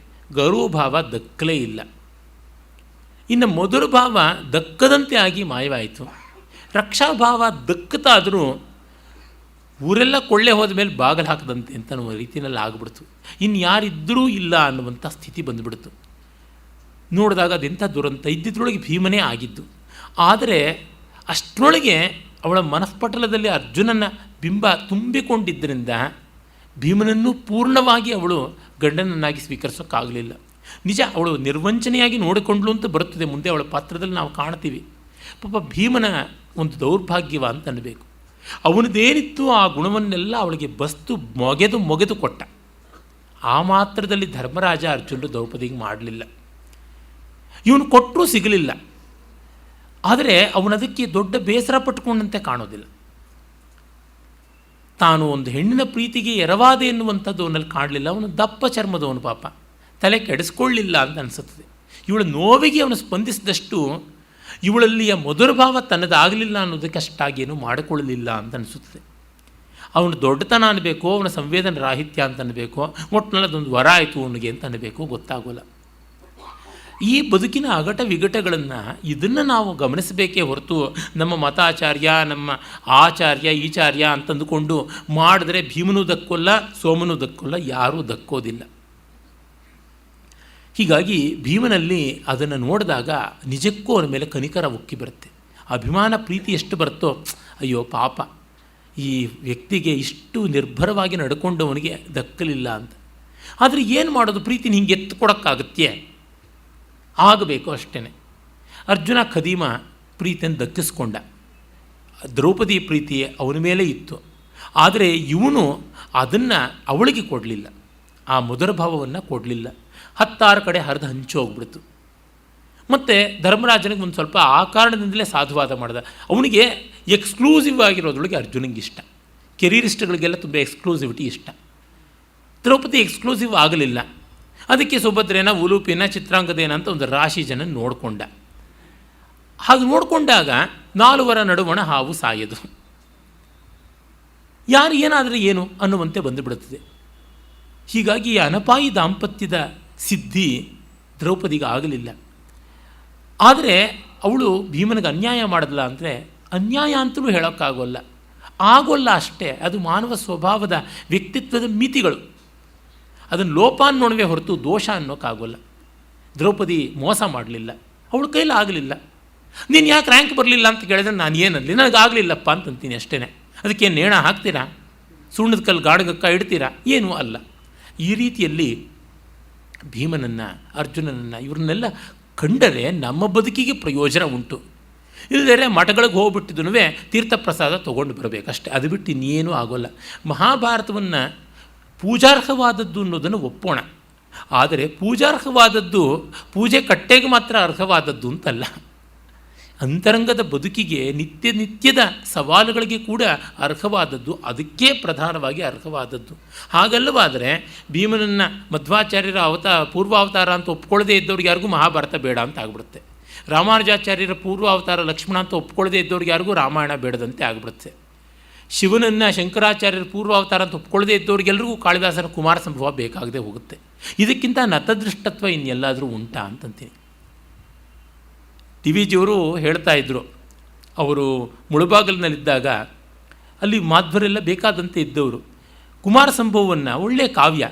ಗೌರವ ಭಾವ ದಕ್ಕಲೇ ಇಲ್ಲ. ಇನ್ನು ಮಧುರ ಭಾವ ದಕ್ಕದಂತೆ ಆಗಿ ಮಾಯವಾಯಿತು. ರಕ್ಷಾಭಾವ ದಕ್ಕತಾದರೂ ಊರೆಲ್ಲ ಕೊಳ್ಳೆ ಹೋದ ಮೇಲೆ ಬಾಗಿಲು ಹಾಕದಂತೆ ಅಂತ ಅನ್ನುವ ರೀತಿಯಲ್ಲಿ ಆಗಿಬಿಡ್ತು. ಇನ್ನು ಯಾರಿದ್ದರೂ ಇಲ್ಲ ಅನ್ನುವಂಥ ಸ್ಥಿತಿ ಬಂದುಬಿಡ್ತು. ನೋಡಿದಾಗ ಅದೆಂಥ ದುರಂತ. ಇದ್ದಿದ್ರೊಳಗೆ ಭೀಮನೇ ಆಗಿದ್ದು. ಆದರೆ ಅಷ್ಟರೊಳಗೆ ಅವಳ ಮನಃಪಟಲದಲ್ಲಿ ಅರ್ಜುನನ ಬಿಂಬ ತುಂಬಿಕೊಂಡಿದ್ದರಿಂದ ಭೀಮನನ್ನು ಪೂರ್ಣವಾಗಿ ಅವಳು ಗಂಡನನ್ನಾಗಿ ಸ್ವೀಕರಿಸೋಕ್ಕಾಗಲಿಲ್ಲ. ನಿಜ, ಅವಳು ನಿರ್ವಂಚನೆಯಾಗಿ ನೋಡಿಕೊಂಡ್ಲು ಅಂತ ಬರುತ್ತದೆ ಮುಂದೆ ಅವಳ ಪಾತ್ರದಲ್ಲಿ ನಾವು ಕಾಣ್ತೀವಿ. ಪಾಪ ಭೀಮನ ಒಂದು ದೌರ್ಭಾಗ್ಯವ ಅಂತ ಅನ್ನಬೇಕು. ಅವನದೇನಿತ್ತು ಆ ಗುಣವನ್ನೆಲ್ಲ ಅವಳಿಗೆ ಬಸ್ತು ಮೊಗೆದು ಕೊಟ್ಟ. ಆ ಮಾತ್ರದಲ್ಲಿ ಧರ್ಮರಾಜ ಅರ್ಜುನರು ದ್ರೌಪದಿಗೆ ಮಾಡಲಿಲ್ಲ. ಇವನು ಕೊಟ್ಟರೂ ಸಿಗಲಿಲ್ಲ. ಆದರೆ ಅವನದಕ್ಕೆ ದೊಡ್ಡ ಬೇಸರ ಪಟ್ಟುಕೊಂಡಂತೆ ಕಾಣೋದಿಲ್ಲ. ತಾನು ಒಂದು ಹೆಣ್ಣಿನ ಪ್ರೀತಿಗೆ ಎರವಾದೆ ಎನ್ನುವಂಥದ್ದು ಅವನಲ್ಲಿ ಕಾಣಲಿಲ್ಲ. ಅವನು ದಪ್ಪ ಚರ್ಮದವನು, ಪಾಪ ತಲೆ ಕೆಡಿಸ್ಕೊಳ್ಳಿಲ್ಲ ಅಂತ ಅನಿಸುತ್ತದೆ. ಇವಳ ನೋವಿಗೆ ಅವನು ಸ್ಪಂದಿಸಿದಷ್ಟು ಇವಳಲ್ಲಿಯ ಮಧುರ ಭಾವ ತನ್ನದಾಗಲಿಲ್ಲ ಅನ್ನೋದಕ್ಕೆ ಅಷ್ಟಾಗೇನು ಮಾಡಿಕೊಳ್ಳಲಿಲ್ಲ ಅಂತ ಅನಿಸುತ್ತದೆ. ಅವನು ದೊಡ್ಡತನ ಅನ್ನಬೇಕು, ಅವನ ಸಂವೇದನ ರಾಹಿತ್ಯ ಅಂತ ಅನ್ನಬೇಕು, ಒಟ್ಟಿನಲ್ಲಿ ಅದೊಂದು ವರ ಆಯಿತು ಅವನಿಗೆ ಅಂತ ಅನ್ನಬೇಕು, ಗೊತ್ತಾಗೋಲ್ಲ. ಈ ಬದುಕಿನ ಅಗಟ ವಿಘಟಗಳನ್ನು ಇದನ್ನು ನಾವು ಗಮನಿಸಬೇಕೇ ಹೊರತು ನಮ್ಮ ಮತಾಚಾರ್ಯ, ನಮ್ಮ ಆಚಾರ್ಯ, ಈಚಾರ್ಯ ಅಂತಂದುಕೊಂಡು ಮಾಡಿದ್ರೆ ಭೀಮನೂ ದಕ್ಕೋಲ್ಲ, ಸೋಮನೂ ದಕ್ಕೋಲ್ಲ, ಯಾರೂ ದಕ್ಕೋದಿಲ್ಲ. ಹೀಗಾಗಿ ಭೀಮನಲ್ಲಿ ಅದನ್ನು ನೋಡಿದಾಗ ನಿಜಕ್ಕೂ ಅವನ ಮೇಲೆ ಕನಿಕರ ಉಕ್ಕಿ ಬರುತ್ತೆ. ಅಭಿಮಾನ, ಪ್ರೀತಿ ಎಷ್ಟು ಬರುತ್ತೋ, ಅಯ್ಯೋ ಪಾಪ ಈ ವ್ಯಕ್ತಿಗೆ ಇಷ್ಟು ನಿರ್ಭರವಾಗಿ ನಡ್ಕೊಂಡವನಿಗೆ ದಕ್ಕಲಿಲ್ಲ ಅಂತ. ಆದರೆ ಏನು ಮಾಡೋದು, ಪ್ರೀತಿನ ಹಿಂಗೆ ಎತ್ತುಕೊಡೋಕ್ಕಾಗತ್ತೆ, ಆಗಬೇಕು ಅಷ್ಟೇ. ಅರ್ಜುನ ಖದೀಮ ಪ್ರೀತಿಯನ್ನು ದಕ್ಕಿಸ್ಕೊಂಡ. ದ್ರೌಪದಿ ಪ್ರೀತಿ ಅವನ ಮೇಲೆ ಇತ್ತು. ಆದರೆ ಇವನು ಅದನ್ನು ಅವಳಿಗೆ ಕೊಡಲಿಲ್ಲ, ಆ ಮಧುರ ಭಾವವನ್ನು ಕೊಡಲಿಲ್ಲ. 16 ಕಡೆ ಹರಿದು ಹಂಚು ಹೋಗ್ಬಿಡ್ತು. ಮತ್ತು ಧರ್ಮರಾಜನಿಗೆ ಒಂದು ಸ್ವಲ್ಪ ಆ ಕಾರಣದಿಂದಲೇ ಸಾಧುವಾದ ಮಾಡಿದ. ಅವನಿಗೆ ಎಕ್ಸ್ಕ್ಲೂಸಿವ್ ಆಗಿರೋದ್ರೊಳಗೆ ಅರ್ಜುನಿಗೆ ಇಷ್ಟ. ಕೆರಿಯರಿಸ್ಟ್ಗಳಿಗೆಲ್ಲ ತುಂಬ ಎಕ್ಸ್ಕ್ಲೂಸಿವಿಟಿ ಇಷ್ಟ. ದ್ರೌಪದಿ ಎಕ್ಸ್ಕ್ಲೂಸಿವ್ ಆಗಲಿಲ್ಲ. ಅದಕ್ಕೆ ಸುಭದ್ರೇನ, ಉಲೂಪಿನ, ಚಿತ್ರಾಂಗದೇನ ಅಂತ ಒಂದು ರಾಶಿ ಜನ ನೋಡಿಕೊಂಡ. ಹಾಗೆ ನೋಡಿಕೊಂಡಾಗ 4 ನಡುವಣ ಹಾವು ಸಾಯದು. ಯಾರು ಏನಾದರೆ ಏನು ಅನ್ನುವಂತೆ ಬಂದುಬಿಡುತ್ತದೆ. ಹೀಗಾಗಿ ಅನಪಾಯಿ ದಾಂಪತ್ಯದ ಸಿದ್ಧಿ ದ್ರೌಪದಿಗೆ ಆಗಲಿಲ್ಲ. ಆದರೆ ಅವಳು ಭೀಮನಿಗೆ ಅನ್ಯಾಯ ಮಾಡಿದ್ಲ ಅಂದರೆ ಅನ್ಯಾಯ ಅಂತಲೂ ಹೇಳೋಕ್ಕಾಗೋಲ್ಲ, ಆಗೋಲ್ಲ ಅಷ್ಟೇ. ಅದು ಮಾನವ ಸ್ವಭಾವದ ವ್ಯಕ್ತಿತ್ವದ ಮಿತಿಗಳು. ಅದನ್ನು ಲೋಪ ಅನ್ನೋಣವೇ ಹೊರತು ದೋಷ ಅನ್ನೋಕ್ಕಾಗೋಲ್ಲ. ದ್ರೌಪದಿ ಮೋಸ ಮಾಡಲಿಲ್ಲ, ಅವಳ ಕೈಲಿ ಆಗಲಿಲ್ಲ. ನೀನು ಯಾಕೆ ರ್ಯಾಂಕ್ ಬರಲಿಲ್ಲ ಅಂತ ಕೇಳಿದ್ರೆ ನಾನು ಏನಲ್ಲಿ, ನನಗಾಗಲಿಲ್ಲಪ್ಪ ಅಂತಂತೀನಿ ಅಷ್ಟೇ. ಅದಕ್ಕೆ ನೇಣ ಹಾಕ್ತೀರಾ, ಸುಣ್ಣದ ಕಲ್ಲು ಗಾಡಗಕ್ಕ ಇಡ್ತೀರಾ? ಏನೂ ಅಲ್ಲ. ಈ ರೀತಿಯಲ್ಲಿ ಭೀಮನನ್ನು, ಅರ್ಜುನನನ್ನು ಇವ್ರನ್ನೆಲ್ಲ ಕಂಡರೆ ನಮ್ಮ ಬದುಕಿಗೆ ಪ್ರಯೋಜನ ಉಂಟು. ಇಲ್ಲದೇ ಮಠಗಳಿಗೆ ಹೋಗ್ಬಿಟ್ಟಿದ್ದೂ ತೀರ್ಥಪ್ರಸಾದ ತೊಗೊಂಡು ಬರಬೇಕಷ್ಟೆ. ಅದು ಬಿಟ್ಟು ಇನ್ನೇನೂ ಆಗೋಲ್ಲ. ಮಹಾಭಾರತವನ್ನು ಪೂಜಾರ್ಹವಾದದ್ದು ಅನ್ನೋದನ್ನು ಒಪ್ಪೋಣ. ಆದರೆ ಪೂಜಾರ್ಹವಾದದ್ದು ಪೂಜೆ ಕಟ್ಟೆಗೆ ಮಾತ್ರ ಅರ್ಹವಾದದ್ದು ಅಂತಲ್ಲ. ಅಂತರಂಗದ ಬದುಕಿಗೆ ನಿತ್ಯದ ಸವಾಲುಗಳಿಗೆ ಕೂಡ ಅರ್ಹವಾದದ್ದು, ಅದಕ್ಕೆ ಪ್ರಧಾನವಾಗಿ ಅರ್ಹವಾದದ್ದು. ಹಾಗಲ್ಲವಾದರೆ ಭೀಮನನ್ನು ಮಧ್ವಾಚಾರ್ಯರ ಪೂರ್ವಾವತಾರ ಅಂತ ಒಪ್ಕೊಳ್ಳದೇ ಇದ್ದವ್ರಿಗೆ ಯಾರಿಗೂ ಮಹಾಭಾರತ ಬೇಡ ಅಂತ ಆಗಿಬಿಡುತ್ತೆ. ರಾಮಾನುಜಾಚಾರ್ಯರ ಪೂರ್ವಾವತಾರ ಲಕ್ಷ್ಮಣ ಅಂತ ಒಪ್ಕೊಳ್ಳದೇ ಇದ್ದವ್ರಿಗೆ ಯಾರಿಗೂ ರಾಮಾಯಣ ಬೇಡದಂತೆ ಆಗಿಬಿಡುತ್ತೆ. ಶಿವನನ್ನು ಶಂಕರಾಚಾರ್ಯರ ಪೂರ್ವಾವತಾರ ಅಂತ ಒಪ್ಕೊಳ್ಳದೇ ಇದ್ದವ್ರಿಗೆಲ್ಲರಿಗೂ ಕಾಳಿದಾಸನ ಕುಮಾರ ಸಂಭವ ಬೇಕಾಗದೆ ಹೋಗುತ್ತೆ. ಇದಕ್ಕಿಂತ ನತದೃಷ್ಟತ್ವ ಇನ್ನೆಲ್ಲಾದರೂ ಉಂಟಾ ಅಂತಂತೀನಿ. ಟಿ ವಿ ಜಿಯವರು ಹೇಳ್ತಾ ಇದ್ದರು, ಅವರು ಮುಳುಬಾಗಲಿನಲ್ಲಿದ್ದಾಗ ಅಲ್ಲಿ ಮಾಧ್ವರೆಲ್ಲ ಬೇಕಾದಂತೆ ಇದ್ದವರು ಕುಮಾರ ಸಂಭವವನ್ನು ಒಳ್ಳೆಯ ಕಾವ್ಯ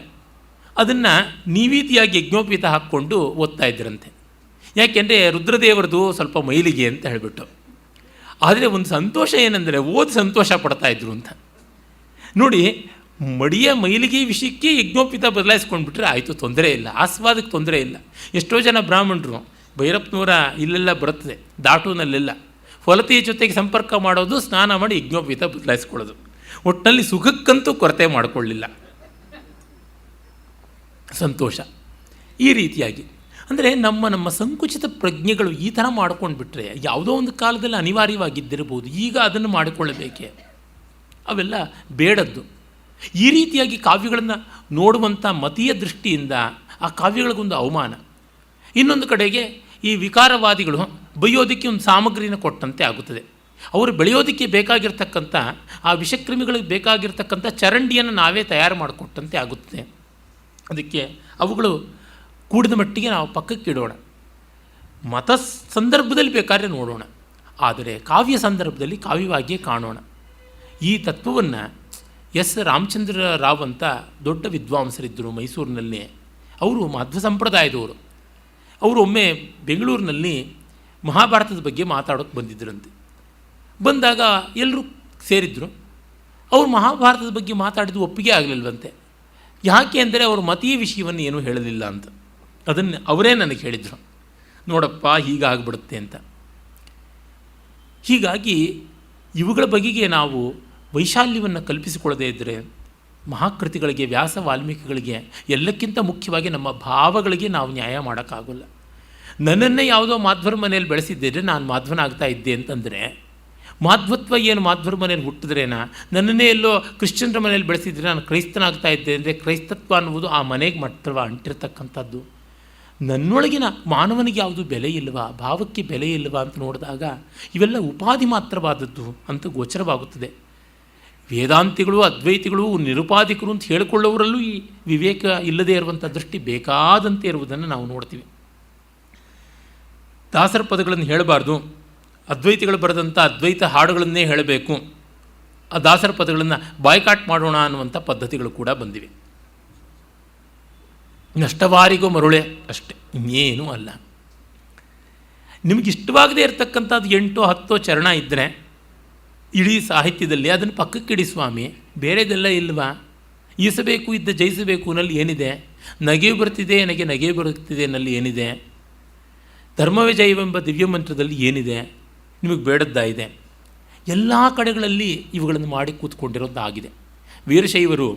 ಅದನ್ನು ನೀವೀತಿಯಾಗಿ ಯಜ್ಞೋಪೀತ ಹಾಕ್ಕೊಂಡು ಓದ್ತಾ ಇದ್ದರಂತೆ. ಯಾಕೆಂದರೆ ರುದ್ರದೇವರದು ಸ್ವಲ್ಪ ಮೈಲಿಗೆ ಅಂತ ಹೇಳಿಬಿಟ್ಟು. ಆದರೆ ಒಂದು ಸಂತೋಷ ಏನಂದರೆ ಓದಿ ಸಂತೋಷ ಪಡ್ತಾಯಿದ್ರು ಅಂತ ನೋಡಿ. ಮಡಿಯ ಮೈಲಿಗೆ ವಿಷಯಕ್ಕೆ ಯಜ್ಞೋಪೀತ ಬದಲಾಯಿಸ್ಕೊಂಡ್ಬಿಟ್ರೆ ಆಯಿತು, ತೊಂದರೆ ಇಲ್ಲ, ಆಸ್ವಾದಕ್ಕೆ ತೊಂದರೆ ಇಲ್ಲ. ಎಷ್ಟೋ ಜನ ಬ್ರಾಹ್ಮಣರು ಭೈರಪ್ಪನವರ ಇಲ್ಲೆಲ್ಲ ಬರುತ್ತದೆ, ದಾಟೂನಲ್ಲೆಲ್ಲ ಹೊಲತೆಯ ಜೊತೆಗೆ ಸಂಪರ್ಕ ಮಾಡೋದು, ಸ್ನಾನ ಮಾಡಿ ಯಜ್ಞೋಪೀತ ಬದಲಾಯಿಸ್ಕೊಳ್ಳೋದು. ಒಟ್ಟಿನಲ್ಲಿ ಸುಖಕ್ಕಂತೂ ಕೊರತೆ ಮಾಡಿಕೊಳ್ಳಿಲ್ಲ. ಸಂತೋಷ. ಈ ರೀತಿಯಾಗಿ ಅಂದರೆ ನಮ್ಮ ಸಂಕುಚಿತ ಪ್ರಜ್ಞೆಗಳು ಈ ಥರ ಮಾಡ್ಕೊಂಡು ಬಿಟ್ಟರೆ ಯಾವುದೋ ಒಂದು ಕಾಲದಲ್ಲಿ ಅನಿವಾರ್ಯವಾಗಿದ್ದಿರಬಹುದು, ಈಗ ಅದನ್ನು ಮಾಡಿಕೊಳ್ಳಬೇಕೆ? ಅವೆಲ್ಲ ಬೇಡದ್ದು. ಈ ರೀತಿಯಾಗಿ ಕಾವ್ಯಗಳನ್ನು ನೋಡುವಂಥ ಮತೀಯ ದೃಷ್ಟಿಯಿಂದ ಆ ಕಾವ್ಯಗಳಿಗೊಂದು ಅವಮಾನ. ಇನ್ನೊಂದು ಕಡೆಗೆ ಈ ವಿಕಾರವಾದಿಗಳು ಬೈಯೋದಕ್ಕೆ ಒಂದು ಸಾಮಗ್ರಿನ ಕೊಟ್ಟಂತೆ ಆಗುತ್ತದೆ. ಅವರು ಬೆಳೆಯೋದಕ್ಕೆ ಬೇಕಾಗಿರ್ತಕ್ಕಂಥ ಆ ವಿಷಕ್ರಿಮಿಗಳಿಗೆ ಬೇಕಾಗಿರ್ತಕ್ಕಂಥ ಚರಂಡಿಯನ್ನು ನಾವೇ ತಯಾರು ಮಾಡಿಕೊಟ್ಟಂತೆ ಆಗುತ್ತದೆ. ಅದಕ್ಕೆ ಅವುಗಳು ಕೂಡಿದ ಮಟ್ಟಿಗೆ ನಾವು ಪಕ್ಕಕ್ಕಿಡೋಣ. ಮತ ಸಂದರ್ಭದಲ್ಲಿ ಬೇಕಾದ್ರೆ ನೋಡೋಣ, ಆದರೆ ಕಾವ್ಯ ಸಂದರ್ಭದಲ್ಲಿ ಕಾವ್ಯವಾಗಿಯೇ ಕಾಣೋಣ. ಈ ತತ್ವವನ್ನು ಎಸ್ ರಾಮಚಂದ್ರ ರಾವ್ ಅಂತ ದೊಡ್ಡ ವಿದ್ವಾಂಸರಿದ್ದರು ಮೈಸೂರಿನಲ್ಲಿ. ಅವರು ಮಧ್ವ ಸಂಪ್ರದಾಯದವರು. ಅವರು ಒಮ್ಮೆ ಬೆಂಗಳೂರಿನಲ್ಲಿ ಮಹಾಭಾರತದ ಬಗ್ಗೆ ಮಾತಾಡೋಕ್ಕೆ ಬಂದಿದ್ದರಂತೆ. ಬಂದಾಗ ಎಲ್ಲರೂ ಸೇರಿದ್ರು. ಅವರು ಮಹಾಭಾರತದ ಬಗ್ಗೆ ಮಾತಾಡಿದ್ದು ಒಪ್ಪಿಗೆ ಆಗಲಿಲ್ವಂತೆ. ಯಾಕೆ ಅಂದರೆ ಅವರು ಮತೀಯ ವಿಷಯವನ್ನು ಏನೂ ಹೇಳಲಿಲ್ಲ ಅಂತ. ಅದನ್ನು ಅವರೇ ನನಗೆ ಹೇಳಿದರು, ನೋಡಪ್ಪ ಹೀಗಾಗ್ಬಿಡುತ್ತೆ ಅಂತ. ಹೀಗಾಗಿ ಇವುಗಳ ಬಗೆಗೆ ನಾವು ವೈಶಾಲ್ಯವನ್ನು ಕಲ್ಪಿಸಿಕೊಳ್ಳದೇ ಇದ್ದರೆ ಮಹಾಕೃತಿಗಳಿಗೆ, ವ್ಯಾಸ ವಾಲ್ಮೀಕಿಗಳಿಗೆ, ಎಲ್ಲಕ್ಕಿಂತ ಮುಖ್ಯವಾಗಿ ನಮ್ಮ ಭಾವಗಳಿಗೆ ನಾವು ನ್ಯಾಯ ಮಾಡೋಕ್ಕಾಗೋಲ್ಲ. ನನ್ನನ್ನೇ ಯಾವುದೋ ಮಾಧ್ವರ ಮನೆಯಲ್ಲಿ ಬೆಳೆಸಿದ್ದರೆ ನಾನು ಮಾಧ್ವನಾಗ್ತಾ ಇದ್ದೆ ಅಂತಂದರೆ ಮಾಧ್ವತ್ವ ಏನು ಮಾಧ್ವರ ಮನೇಲಿ ಹುಟ್ಟಿದ್ರೇನಾ? ನನ್ನನ್ನೇ ಎಲ್ಲೋ ಕ್ರಿಶ್ಚಿಯನ್ರ ಮನೇಲಿ ಬೆಳೆಸಿದ್ರೆ ನಾನು ಕ್ರೈಸ್ತನಾಗ್ತಾ ಇದ್ದೆ ಅಂದರೆ ಕ್ರೈಸ್ತತ್ವ ಅನ್ನುವುದು ಆ ಮನೆಗೆ ಮಾತ್ರ ಅಂಟಿರ್ತಕ್ಕಂಥದ್ದು. ನನ್ನೊಳಗಿನ ಮಾನವನಿಗೆ ಯಾವುದು ಬೆಲೆ ಇಲ್ವಾ, ಭಾವಕ್ಕೆ ಬೆಲೆ ಇಲ್ವಾ ಅಂತ ನೋಡಿದಾಗ ಇವೆಲ್ಲ ಉಪಾಧಿ ಮಾತ್ರವಾದದ್ದು ಅಂತ ಗೋಚರವಾಗುತ್ತದೆ. ವೇದಾಂತಿಗಳು, ಅದ್ವೈತಿಗಳು, ನಿರುಪಾಧಿಕರು ಅಂತ ಹೇಳಿಕೊಳ್ಳುವವರಲ್ಲೂ ಈ ವಿವೇಕ ಇಲ್ಲದೇ ಇರುವಂಥ ದೃಷ್ಟಿ ಬೇಕಾದಂತೆ ಇರುವುದನ್ನು ನಾವು ನೋಡ್ತೀವಿ. ದಾಸರ ಪದಗಳನ್ನು ಹೇಳಬಾರ್ದು, ಅದ್ವೈತಿಗಳು ಬರೆದಂಥ ಅದ್ವೈತ ಹಾಡುಗಳನ್ನೇ ಹೇಳಬೇಕು, ಆ ದಾಸರ ಪದಗಳನ್ನು ಬಾಯ್ಕಾಟ್ ಮಾಡೋಣ ಅನ್ನುವಂಥ ಪದ್ಧತಿಗಳು ಕೂಡ ಬಂದಿವೆ. ನಷ್ಟವಾರಿಗೋ ಮರುಳೆ ಅಷ್ಟೆ, ಇನ್ನೇನೂ ಅಲ್ಲ. ನಿಮಗಿಷ್ಟವಾಗದೇ ಇರತಕ್ಕಂಥದ್ದು 8-10 ಚರಣ ಇದ್ದರೆ ಇಡೀ ಸಾಹಿತ್ಯದಲ್ಲಿ ಅದನ್ನು ಪಕ್ಕಕ್ಕಿಡಿ ಸ್ವಾಮಿ, ಬೇರೆದೆಲ್ಲ ಇಲ್ವಾ? ಈಸಬೇಕು ಇದ್ದ ಜಯಿಸಬೇಕು ನಲ್ಲಿ ಏನಿದೆ? ನಗೆ ಬರ್ತಿದೆ ನನಗೆ ನಗೆ ಬರುತ್ತಿದೆ ನಲ್ಲಿ ಏನಿದೆ? ಧರ್ಮವೇ ಜಯವೆಂಬ ದಿವ್ಯ ಮಂತ್ರದಲ್ಲಿ ಏನಿದೆ? ನಿಮಗೆ ಬೇಡದ್ದಾಗಿದೆ. ಎಲ್ಲ ಕಡೆಗಳಲ್ಲಿ ಇವುಗಳನ್ನು ಮಾಡಿ ಕೂತ್ಕೊಂಡಿರೋದಾಗಿದೆ. ವೀರಶೈವರು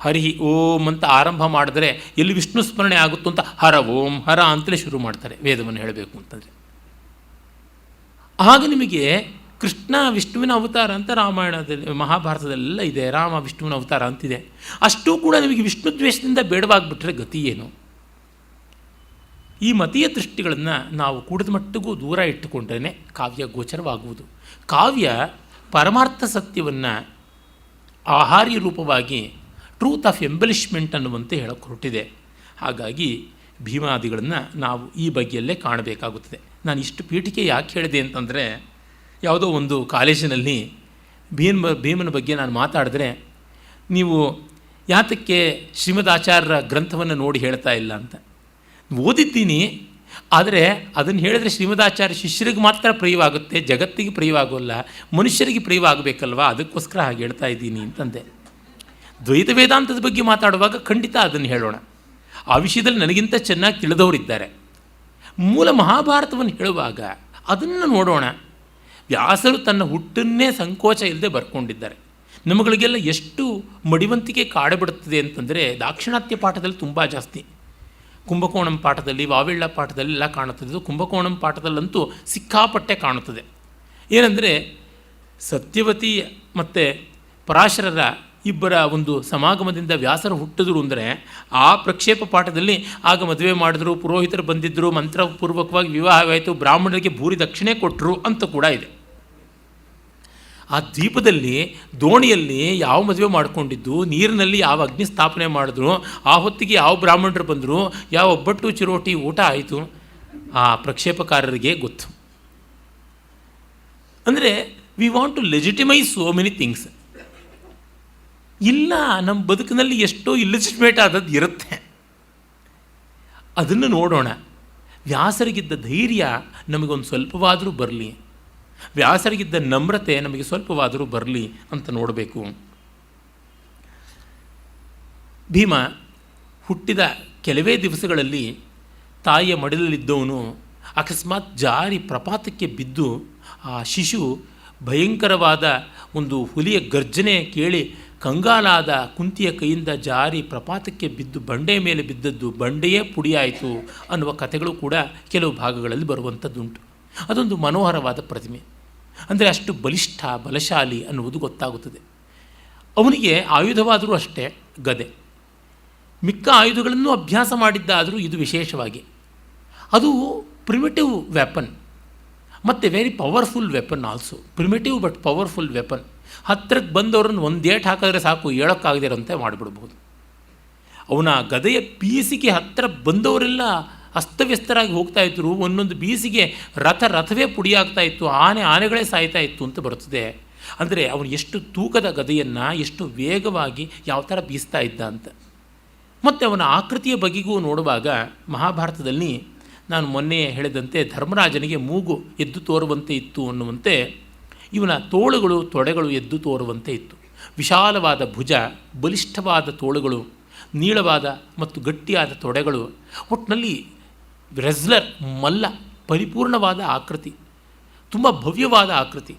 ಹರಿ ಓಂ ಅಂತ ಆರಂಭ ಮಾಡಿದ್ರೆ ಎಲ್ಲಿ ವಿಷ್ಣು ಸ್ಮರಣೆ ಆಗುತ್ತೋ ಅಂತ ಹರ ಓಂ ಹರ ಅಂತಲೇ ಶುರು ಮಾಡ್ತಾರೆ ವೇದವನ್ನು ಹೇಳಬೇಕು ಅಂತಂದರೆ. ಆಗ ನಿಮಗೆ ಕೃಷ್ಣ ವಿಷ್ಣುವಿನ ಅವತಾರ ಅಂತ ರಾಮಾಯಣದಲ್ಲಿ, ಮಹಾಭಾರತದಲ್ಲೆಲ್ಲ ಇದೆ, ರಾಮ ವಿಷ್ಣುವಿನ ಅವತಾರ ಅಂತಿದೆ. ಅಷ್ಟೂ ಕೂಡ ನಿಮಗೆ ವಿಷ್ಣು ದ್ವೇಷದಿಂದ ಬೇಡವಾಗಿಬಿಟ್ರೆ ಗತಿ ಏನು? ಈ ಮತೀಯ ದೃಷ್ಟಿಗಳನ್ನು ನಾವು ಕೂಡಿದ ಮಟ್ಟಿಗೂ ದೂರ ಇಟ್ಟುಕೊಂಡ್ರೇ ಕಾವ್ಯ ಗೋಚರವಾಗುವುದು. ಕಾವ್ಯ ಪರಮಾರ್ಥ ಸತ್ಯವನ್ನು ಆಹಾರ್ಯ ರೂಪವಾಗಿ ಟ್ರೂತ್ ಆಫ್ ಎಂಬಲಿಷ್ಮೆಂಟ್ ಅನ್ನುವಂತೆ ಹೇಳಕ್ಕೆ ಹೊರಟಿದೆ. ಹಾಗಾಗಿ ಭೀಮಾದಿಗಳನ್ನು ನಾವು ಈ ಬಗೆಯಲ್ಲೇ ಕಾಣಬೇಕಾಗುತ್ತದೆ. ನಾನು ಇಷ್ಟು ಪೀಠಿಕೆ ಯಾಕೆ ಹೇಳಿದೆ ಅಂತಂದರೆ, ಯಾವುದೋ ಒಂದು ಕಾಲೇಜಿನಲ್ಲಿ ಭೀಮನ ಬಗ್ಗೆ ನಾನು ಮಾತಾಡಿದ್ರೆ ನೀವು ಯಾತಕ್ಕೆ ಶ್ರೀಮದಾಚಾರ್ಯರ ಗ್ರಂಥವನ್ನು ನೋಡಿ ಹೇಳ್ತಾ ಇಲ್ಲ ಅಂತ. ಓದಿದ್ದೀನಿ, ಆದರೆ ಅದನ್ನು ಹೇಳಿದ್ರೆ ಶ್ರೀಮದಾಚಾರ್ಯ ಶಿಷ್ಯರಿಗೆ ಮಾತ್ರ ಪ್ರಿಯವಾಗುತ್ತೆ, ಜಗತ್ತಿಗೆ ಪ್ರಿಯವಾಗೋಲ್ಲ, ಮನುಷ್ಯರಿಗೆ ಪ್ರಿಯವಾಗಬೇಕಲ್ವ, ಅದಕ್ಕೋಸ್ಕರ ಹಾಗೆ ಹೇಳ್ತಾ ಇದ್ದೀನಿ ಅಂತಂದೆ. ದ್ವೈತ ವೇದಾಂತದ ಬಗ್ಗೆ ಮಾತಾಡುವಾಗ ಖಂಡಿತ ಅದನ್ನು ಹೇಳೋಣ. ಆ ವಿಷಯದಲ್ಲಿ ನನಗಿಂತ ಚೆನ್ನಾಗಿ ತಿಳಿದವರಿದ್ದಾರೆ. ಮೂಲ ಮಹಾಭಾರತವನ್ನು ಹೇಳುವಾಗ ಅದನ್ನು ನೋಡೋಣ. ವ್ಯಾಸರು ತನ್ನ ಹುಟ್ಟನ್ನೇ ಸಂಕೋಚ ಇಲ್ಲದೆ ಬರ್ಕೊಂಡಿದ್ದಾರೆ. ನಮ್ಮಗಳಿಗೆಲ್ಲ ಎಷ್ಟು ಮಡಿವಂತಿಕೆ ಕಾಡಬಿಡುತ್ತದೆ ಅಂತಂದರೆ, ದಾಕ್ಷಿಣಾತ್ಯ ಪಾಠದಲ್ಲಿ ತುಂಬ ಜಾಸ್ತಿ, ಕುಂಭಕೋಣಂ ಪಾಠದಲ್ಲಿ, ವಾವಿಳ್ಳ ಪಾಠದಲ್ಲಿ ಎಲ್ಲ ಕಾಣುತ್ತದೆ. ಕುಂಭಕೋಣಂ ಪಾಠದಲ್ಲಂತೂ ಸಿಕ್ಕಾಪಟ್ಟೆ ಕಾಣುತ್ತದೆ. ಏನಂದರೆ, ಸತ್ಯವತಿ ಮತ್ತು ಪರಾಶರರ ಇಬ್ಬರ ಒಂದು ಸಮಾಗಮದಿಂದ ವ್ಯಾಸರು ಹುಟ್ಟಿದ್ರು ಅಂದರೆ, ಆ ಪ್ರಕ್ಷೇಪ ಪಾಠದಲ್ಲಿ ಆಗ ಮದುವೆ ಮಾಡಿದ್ರು, ಪುರೋಹಿತರು ಬಂದಿದ್ದರು, ಮಂತ್ರಪೂರ್ವಕವಾಗಿ ವಿವಾಹವಾಯಿತು, ಬ್ರಾಹ್ಮಣರಿಗೆ ಭೂರಿ ದಕ್ಷಿಣೆ ಕೊಟ್ಟರು ಅಂತ ಕೂಡ ಇದೆ. ಆ ದ್ವೀಪದಲ್ಲಿ ದೋಣಿಯಲ್ಲಿ ಯಾವ ಮದುವೆ ಮಾಡಿಕೊಂಡಿದ್ದು, ನೀರಿನಲ್ಲಿ ಯಾವ ಅಗ್ನಿ ಸ್ಥಾಪನೆ ಮಾಡಿದ್ರು, ಆ ಹೊತ್ತಿಗೆ ಯಾವ ಬ್ರಾಹ್ಮಣರು ಬಂದರು, ಯಾವ ಒಬ್ಬಟ್ಟು ಚಿರೋಟಿ ಊಟ ಆಯಿತು, ಆ ಪ್ರಕ್ಷೇಪಕಾರರಿಗೆ ಗೊತ್ತು. ಅಂದರೆ we want to legitimise so many things. ಇಲ್ಲ, ನಮ್ಮ ಬದುಕಿನಲ್ಲಿ ಎಷ್ಟೋ ಇಲ್ಲಿಜಿಟ್ಮೇಟ್ ಆದದ್ದು ಇರುತ್ತೆ, ಅದನ್ನು ನೋಡೋಣ. ವ್ಯಾಸರಿಗಿದ್ದ ಧೈರ್ಯ ನಮಗೊಂದು ಸ್ವಲ್ಪವಾದರೂ ಬರಲಿ, ವ್ಯಾಸರಿಗಿದ್ದ ನಮ್ರತೆ ನಮಗೆ ಸ್ವಲ್ಪವಾದರೂ ಬರಲಿ ಅಂತ ನೋಡಬೇಕು. ಭೀಮ ಹುಟ್ಟಿದ ಕೆಲವೇ ದಿವಸಗಳಲ್ಲಿ ತಾಯಿಯ ಮಡಿಲಲ್ಲಿದ್ದವನು ಅಕಸ್ಮಾತ್ ಜಾರಿ ಪ್ರಪಾತಕ್ಕೆ ಬಿದ್ದು, ಆ ಶಿಶು ಭಯಂಕರವಾದ ಒಂದು ಹುಲಿಯ ಗರ್ಜನೆ ಕೇಳಿ ಕಂಗಾಲಾದ ಕುಂತಿಯ ಕೈಯಿಂದ ಜಾರಿ ಪ್ರಪಾತಕ್ಕೆ ಬಿದ್ದು ಬಂಡೆ ಮೇಲೆ ಬಿದ್ದದ್ದು, ಬಂಡೆಯೇ ಪುಡಿಯಾಯಿತು ಅನ್ನುವ ಕಥೆಗಳು ಕೂಡ ಕೆಲವು ಭಾಗಗಳಲ್ಲಿ ಬರುವಂಥದ್ದುಂಟು. ಅದೊಂದು ಮನೋಹರವಾದ ಪ್ರತಿಮೆ. ಅಂದರೆ ಅಷ್ಟು ಬಲಿಷ್ಠ, ಬಲಶಾಲಿ ಅನ್ನುವುದು ಗೊತ್ತಾಗುತ್ತದೆ. ಅವನಿಗೆ ಆಯುಧವಾದರೂ ಅಷ್ಟೇ ಗದೆ. ಮಿಕ್ಕ ಆಯುಧಗಳನ್ನು ಅಭ್ಯಾಸ ಮಾಡಿದ್ದಾದರೂ ಇದು ವಿಶೇಷವಾಗಿ ಅದು ಪ್ರಿಮಿಟಿವ್ ವೆಪನ್ ಮತ್ತು very powerful weapon also. Primitive but powerful weapon. ಹತ್ತಿರಕ್ಕೆ ಬಂದವ್ರನ್ನ ಒಂದೇಟು ಹಾಕಿದ್ರೆ ಸಾಕು, ಹೇಳೋಕ್ಕಾಗದಿರೋಂತೆ ಮಾಡಿಬಿಡ್ಬೋದು. ಅವನ ಗದೆಯ ಬೀಸಿಗೆ ಹತ್ತಿರ ಬಂದವರೆಲ್ಲ ಅಸ್ತವ್ಯಸ್ತರಾಗಿ ಹೋಗ್ತಾ ಇದ್ರು. ಒಂದೊಂದು ಬೀಸಿಗೆ ರಥವೇ ಪುಡಿಯಾಗ್ತಾ ಇತ್ತು, ಆನೆಗಳೇ ಸಾಯ್ತಾ ಇತ್ತು ಅಂತ ಬರುತ್ತದೆ. ಅಂದರೆ ಅವನು ಎಷ್ಟು ತೂಕದ ಗದೆಯನ್ನು ಎಷ್ಟು ವೇಗವಾಗಿ ಯಾವ ಥರ ಬೀಸ್ತಾ ಇದ್ದ ಅಂತ. ಮತ್ತು ಅವನ ಆಕೃತಿಯ ಬಗೆಗೂ ನೋಡುವಾಗ ಮಹಾಭಾರತದಲ್ಲಿ ನಾನು ಮೊನ್ನೆ ಹೇಳಿದಂತೆ ಧರ್ಮರಾಜನಿಗೆ ಮೂಗು ಎದ್ದು ತೋರುವಂತೆ ಇತ್ತು ಅನ್ನುವಂತೆ ಇವನ ತೋಳುಗಳು, ತೊಡೆಗಳು ಎದ್ದು ತೋರುವಂತೆ ಇತ್ತು. ವಿಶಾಲವಾದ ಭುಜ, ಬಲಿಷ್ಠವಾದ ತೋಳುಗಳು, ನೀಳವಾದ ಮತ್ತು ಗಟ್ಟಿಯಾದ ತೊಡೆಗಳು, ಒಟ್ಟಿನಲ್ಲಿ ರೆಸ್ಲರ್, ಮಲ್ಲ, ಪರಿಪೂರ್ಣವಾದ ಆಕೃತಿ, ತುಂಬ ಭವ್ಯವಾದ ಆಕೃತಿ.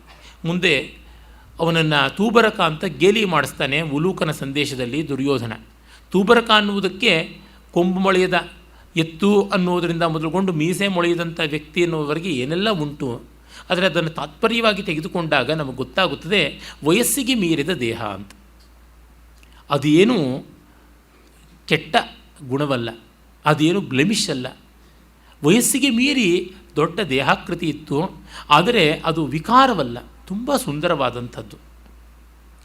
ಮುಂದೆ ಅವನನ್ನು ತೂಬರಕ ಅಂತ ಗೇಲಿ ಮಾಡಿಸ್ತಾನೆ ಉಲೂಕನ ಸಂದೇಶದಲ್ಲಿ ದುರ್ಯೋಧನ. ತೂಬರಕ ಅನ್ನುವುದಕ್ಕೆ ಕೊಂಬು ಮೊಳೆಯದ ಎತ್ತು ಅನ್ನೋದರಿಂದ ಮೊದಲುಗೊಂಡು ಮೀಸೆ ಮೊಳೆಯದಂಥ ವ್ಯಕ್ತಿ ಅನ್ನೋವರೆಗೆ ಏನೆಲ್ಲ ಉಂಟು. ಆದರೆ ಅದನ್ನು ತಾತ್ಪರ್ಯವಾಗಿ ತೆಗೆದುಕೊಂಡಾಗ ನಮಗೆ ಗೊತ್ತಾಗುತ್ತದೆ ವಯಸ್ಸಿಗೆ ಮೀರಿದ ದೇಹ ಅಂತ. ಅದೇನು ಕೆಟ್ಟ ಗುಣವಲ್ಲ, ಅದೇನು ಬ್ಲೆಮಿಷ್ ಅಲ್ಲ. ವಯಸ್ಸಿಗೆ ಮೀರಿ ದೊಡ್ಡ ದೇಹಾಕೃತಿ ಇತ್ತು, ಆದರೆ ಅದು ವಿಕಾರವಲ್ಲ, ತುಂಬ ಸುಂದರವಾದಂಥದ್ದು.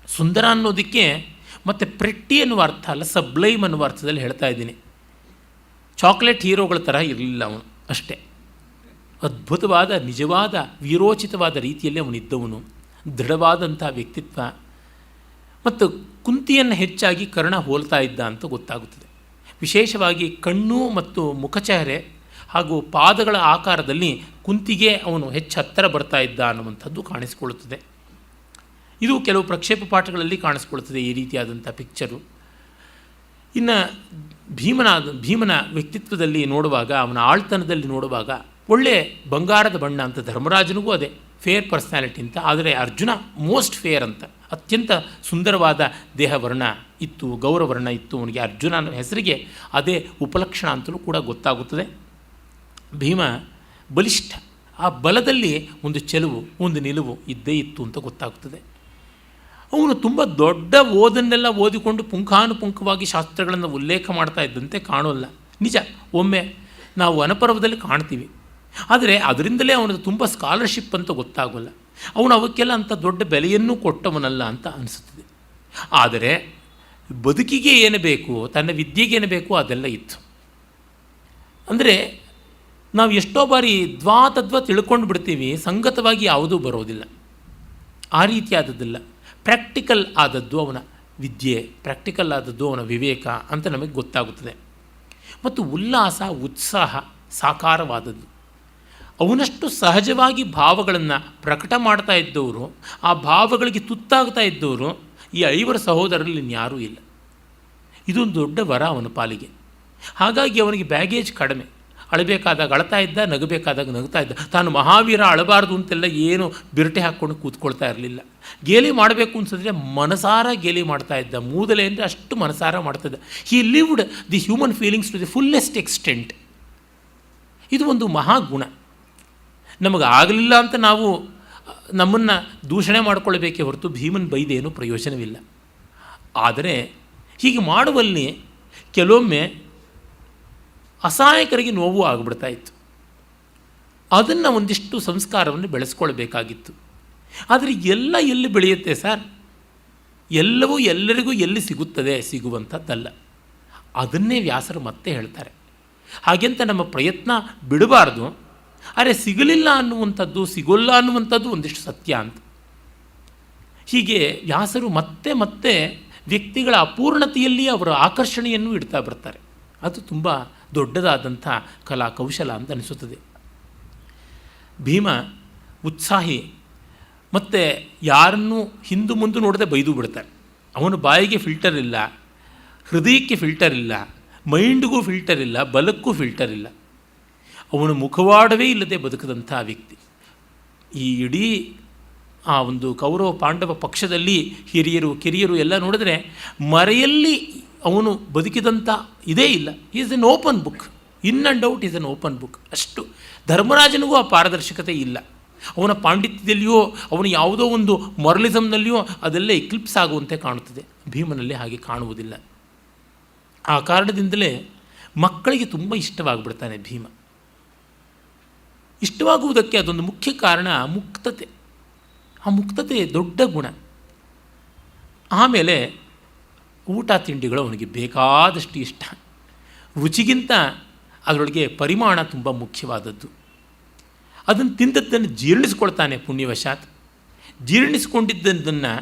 ಸುಂದರ ಅನ್ನೋದಕ್ಕೆ ಮತ್ತು ಪ್ರೆಟ್ಟಿ ಅನ್ನುವ ಅರ್ಥ ಅಲ್ಲ, ಸಬ್ಲೈಮ್ ಅನ್ನುವ ಅರ್ಥದಲ್ಲಿ ಹೇಳ್ತಾ ಇದ್ದೀನಿ. ಚಾಕ್ಲೇಟ್ ಹೀರೋಗಳ ಥರ ಇರಲಿಲ್ಲ ಅವನು, ಅಷ್ಟೇ. ಅದ್ಭುತವಾದ, ನಿಜವಾದ, ವೀರೋಚಿತವಾದ ರೀತಿಯಲ್ಲಿ ಅವನಿದ್ದವನು. ದೃಢವಾದಂಥ ವ್ಯಕ್ತಿತ್ವ. ಮತ್ತು ಕುಂತಿಯನ್ನು ಹೆಚ್ಚಾಗಿ ಕರ್ಣ ಹೋಲ್ತಾ ಇದ್ದ ಅಂತ ಗೊತ್ತಾಗುತ್ತದೆ. ವಿಶೇಷವಾಗಿ ಕಣ್ಣು ಮತ್ತು ಮುಖಚಹರೆ ಹಾಗೂ ಪಾದಗಳ ಆಕಾರದಲ್ಲಿ ಕುಂತಿಗೆ ಅವನು ಹೆಚ್ಚು ಹತ್ತಿರ ಬರ್ತಾ ಇದ್ದ ಅನ್ನುವಂಥದ್ದು ಕಾಣಿಸಿಕೊಳ್ಳುತ್ತದೆ. ಇದು ಕೆಲವು ಪ್ರಕ್ಷೇಪ ಪಾಠಗಳಲ್ಲಿ ಕಾಣಿಸ್ಕೊಳ್ತದೆ ಈ ರೀತಿಯಾದಂಥ ಪಿಕ್ಚರು. ಇನ್ನು ಭೀಮನ ವ್ಯಕ್ತಿತ್ವದಲ್ಲಿ ನೋಡುವಾಗ, ಅವನ ಆಳ್ತನದಲ್ಲಿ ನೋಡುವಾಗ ಒಳ್ಳೆ ಬಂಗಾರದ ಬಣ್ಣ ಅಂತ. ಧರ್ಮರಾಜನಿಗೂ ಅದೇ ಫೇರ್ ಪರ್ಸ್ನಾಲಿಟಿ ಅಂತ, ಆದರೆ ಅರ್ಜುನ ಮೋಸ್ಟ್ ಫೇರ್ ಅಂತ. ಅತ್ಯಂತ ಸುಂದರವಾದ ದೇಹವರ್ಣ ಇತ್ತು, ಗೌರವರ್ಣ ಇತ್ತು ಅವನಿಗೆ. ಅರ್ಜುನನ ಹೆಸರಿಗೆ ಅದೇ ಉಪಲಕ್ಷಣ ಅಂತಲೂ ಕೂಡ ಗೊತ್ತಾಗುತ್ತದೆ. ಭೀಮ ಬಲಿಷ್ಠ, ಆ ಬಲದಲ್ಲಿ ಒಂದು ಚೆಲುವು, ಒಂದು ನಿಲುವು ಇದ್ದೇ ಇತ್ತು ಅಂತ ಗೊತ್ತಾಗುತ್ತದೆ. ಅವನು ತುಂಬ ದೊಡ್ಡ ಓದನ್ನೆಲ್ಲ ಓದಿಕೊಂಡು ಪುಂಖಾನುಪುಂಖವಾಗಿ ಶಾಸ್ತ್ರಗಳನ್ನು ಉಲ್ಲೇಖ ಮಾಡ್ತಾ ಇದ್ದಂತೆ ಕಾಣೋಲ್ಲ. ನಿಜ, ಒಮ್ಮೆ ನಾವು ವನಪರ್ವದಲ್ಲಿ ಕಾಣ್ತೀವಿ, ಆದರೆ ಅದರಿಂದಲೇ ಅವನದು ತುಂಬ ಸ್ಕಾಲರ್ಶಿಪ್ ಅಂತ ಗೊತ್ತಾಗೋಲ್ಲ. ಅವನು ಅವಕ್ಕೆಲ್ಲ ಅಂಥ ದೊಡ್ಡ ಬೆಲೆಯನ್ನು ಕೊಟ್ಟವನಲ್ಲ ಅಂತ ಅನಿಸುತ್ತದೆ. ಆದರೆ ಬದುಕಿಗೆ ಏನು ಬೇಕು, ತನ್ನ ವಿದ್ಯೆಗೆ ಏನು ಬೇಕು ಅದೆಲ್ಲ ಇತ್ತು. ಅಂದರೆ ನಾವು ಎಷ್ಟೋ ಬಾರಿ ದ್ವಾ ತಿಳ್ಕೊಂಡು ಬಿಡ್ತೀವಿ, ಸಂಗತವಾಗಿ ಯಾವುದೂ ಬರೋದಿಲ್ಲ. ಆ ರೀತಿಯಾದದ್ದಿಲ್ಲ. ಪ್ರಾಕ್ಟಿಕಲ್ ಆದದ್ದು ಅವನ ವಿದ್ಯೆ, ಪ್ರಾಕ್ಟಿಕಲ್ ಆದದ್ದು ಅವನ ವಿವೇಕ ಅಂತ ನಮಗೆ ಗೊತ್ತಾಗುತ್ತದೆ. ಮತ್ತು ಉಲ್ಲಾಸ, ಉತ್ಸಾಹ ಸಾಕಾರವಾದದ್ದು. ಅವನಷ್ಟು ಸಹಜವಾಗಿ ಭಾವಗಳನ್ನು ಪ್ರಕಟ ಮಾಡ್ತಾ ಇದ್ದವರು, ಆ ಭಾವಗಳಿಗೆ ತುತ್ತಾಗ್ತಾ ಇದ್ದವರು ಈ 5 ಸಹೋದರರಲ್ಲಿ ಇನ್ಯಾರೂ ಇಲ್ಲ. ಇದೊಂದು ದೊಡ್ಡ ವರ ಅವನ ಪಾಲಿಗೆ. ಹಾಗಾಗಿ ಅವನಿಗೆ ಬ್ಯಾಗೇಜ್ ಕಡಿಮೆ. ಅಳಬೇಕಾದಾಗ ಅಳ್ತಾ ಇದ್ದ, ನಗಬೇಕಾದಾಗ ನಗ್ತಾ ಇದ್ದ. ತಾನು ಮಹಾವೀರ, ಅಳಬಾರ್ದು ಅಂತೆಲ್ಲ ಏನು ಬಿರಟೆ ಹಾಕ್ಕೊಂಡು ಕೂತ್ಕೊಳ್ತಾ ಇರಲಿಲ್ಲ. ಗೇಲಿ ಮಾಡಬೇಕು ಅನ್ಸಿದ್ರೆ ಮನಸಾರ ಗೇಲಿ ಮಾಡ್ತಾ ಇದ್ದ. ಮೂದಲೆ ಅಂದರೆ ಅಷ್ಟು ಮನಸಾರ ಮಾಡ್ತಾ ಇದ್ದ. He lived the human feelings to the fullest extent. ಇದು ಒಂದು ಮಹಾಗುಣ. ನಮಗೆ ಆಗಲಿಲ್ಲ ಅಂತ ನಾವು ನಮ್ಮನ್ನು ದೂಷಣೆ ಮಾಡಿಕೊಳ್ಳಬೇಕೇ ಹೊರತು ಭೀಮನ್ ಬೈದೇನೂ ಪ್ರಯೋಜನವಿಲ್ಲ. ಆದರೆ ಹೀಗೆ ಮಾಡುವಲ್ಲಿ ಕೆಲವೊಮ್ಮೆ ಅಸಹಾಯಕರಿಗೆ ನೋವು ಆಗಿಬಿಡ್ತಾ ಇತ್ತು. ಅದನ್ನು ಒಂದಿಷ್ಟು ಸಂಸ್ಕಾರವನ್ನು ಬೆಳೆಸ್ಕೊಳ್ಬೇಕಾಗಿತ್ತು. ಆದರೆ ಎಲ್ಲ ಎಲ್ಲಿ ಬೆಳೆಯುತ್ತೆ ಸರ್? ಎಲ್ಲವೂ ಎಲ್ಲರಿಗೂ ಎಲ್ಲಿ ಸಿಗುತ್ತದೆ? ಸಿಗುವಂಥದ್ದಲ್ಲ. ಅದನ್ನೇ ವ್ಯಾಸರು ಮತ್ತೆ ಹೇಳ್ತಾರೆ. ಹಾಗೆಂತ ನಮ್ಮ ಪ್ರಯತ್ನ ಬಿಡಬಾರ್ದು. ಆದರೆ ಸಿಗಲಿಲ್ಲ ಅನ್ನುವಂಥದ್ದು, ಸಿಗೋಲ್ಲ ಅನ್ನುವಂಥದ್ದು ಒಂದಿಷ್ಟು ಸತ್ಯ ಅಂತ. ಹೀಗೆ ವ್ಯಾಸರು ಮತ್ತೆ ಮತ್ತೆ ವ್ಯಕ್ತಿಗಳ ಅಪೂರ್ಣತೆಯಲ್ಲಿ ಅವರ ಆಕರ್ಷಣೆಯನ್ನು ಇಡ್ತಾ ಬರ್ತಾರೆ. ಅದು ತುಂಬ ದೊಡ್ಡದಾದಂಥ ಕಲಾ ಕೌಶಲ ಅಂತ ಅನಿಸುತ್ತದೆ. ಭೀಮ ಉತ್ಸಾಹಿ, ಮತ್ತು ಯಾರನ್ನೂ ಹಿಂದು ಮುಂದೆ ನೋಡದೆ ಬೈದು ಬಿಡ್ತಾರೆ. ಅವನ ಬಾಯಿಗೆ ಫಿಲ್ಟರ್ ಇಲ್ಲ, ಹೃದಯಕ್ಕೆ ಫಿಲ್ಟರ್ ಇಲ್ಲ, ಮೈಂಡ್ಗೂ ಫಿಲ್ಟರ್ ಇಲ್ಲ, ಬಲಕ್ಕೂ ಫಿಲ್ಟರ್ ಇಲ್ಲ. ಅವನ ಮುಖವಾಡವೇ ಇಲ್ಲದೆ ಬದುಕದಂಥ ವ್ಯಕ್ತಿ. ಈ ಇಡೀ ಆ ಒಂದು ಕೌರವ ಪಾಂಡವ ಪಕ್ಷದಲ್ಲಿ ಹಿರಿಯರು ಕಿರಿಯರು ಎಲ್ಲ ನೋಡಿದ್ರೆ ಮರೆಯಲ್ಲಿ ಅವನು ಬದುಕಿದಂಥ ಇದೇ ಇಲ್ಲ. Is N open book. In and out is N open book. ಅಷ್ಟು ಧರ್ಮರಾಜನಿಗೂ ಆ ಪಾರದರ್ಶಕತೆ ಇಲ್ಲ. ಅವನ ಪಾಂಡಿತ್ಯದಲ್ಲಿಯೋ ಅವನು ಯಾವುದೋ ಒಂದು ಮೊರಲಿಸಮ್ನಲ್ಲಿಯೋ ಅದೆಲ್ಲ ಎಕ್ಲಿಪ್ಸ್ ಆಗುವಂತೆ ಕಾಣುತ್ತದೆ. ಭೀಮನಲ್ಲಿ ಹಾಗೆ ಕಾಣುವುದಿಲ್ಲ. ಆ ಕಾರಣದಿಂದಲೇ ಮಕ್ಕಳಿಗೆ ತುಂಬ ಇಷ್ಟವಾಗಿಬಿಡ್ತಾನೆ ಭೀಮ. ಇಷ್ಟವಾಗುವುದಕ್ಕೆ ಅದೊಂದು ಮುಖ್ಯ ಕಾರಣ ಮುಕ್ತತೆ. ಆ ಮುಕ್ತತೆ ದೊಡ್ಡ ಗುಣ. ಆಮೇಲೆ ಊಟ ತಿಂಡಿಗಳು ಅವನಿಗೆ ಬೇಕಾದಷ್ಟು ಇಷ್ಟ. ರುಚಿಗಿಂತ ಅದರೊಳಗೆ ಪರಿಮಾಣ ತುಂಬ ಮುಖ್ಯವಾದದ್ದು. ಅದನ್ನು ತಿಂದದ್ದನ್ನು ಜೀರ್ಣಿಸ್ಕೊಳ್ತಾನೆ ಪುಣ್ಯವಶಾತ್. ಜೀರ್ಣಿಸಿಕೊಂಡಿದ್ದನ್ನು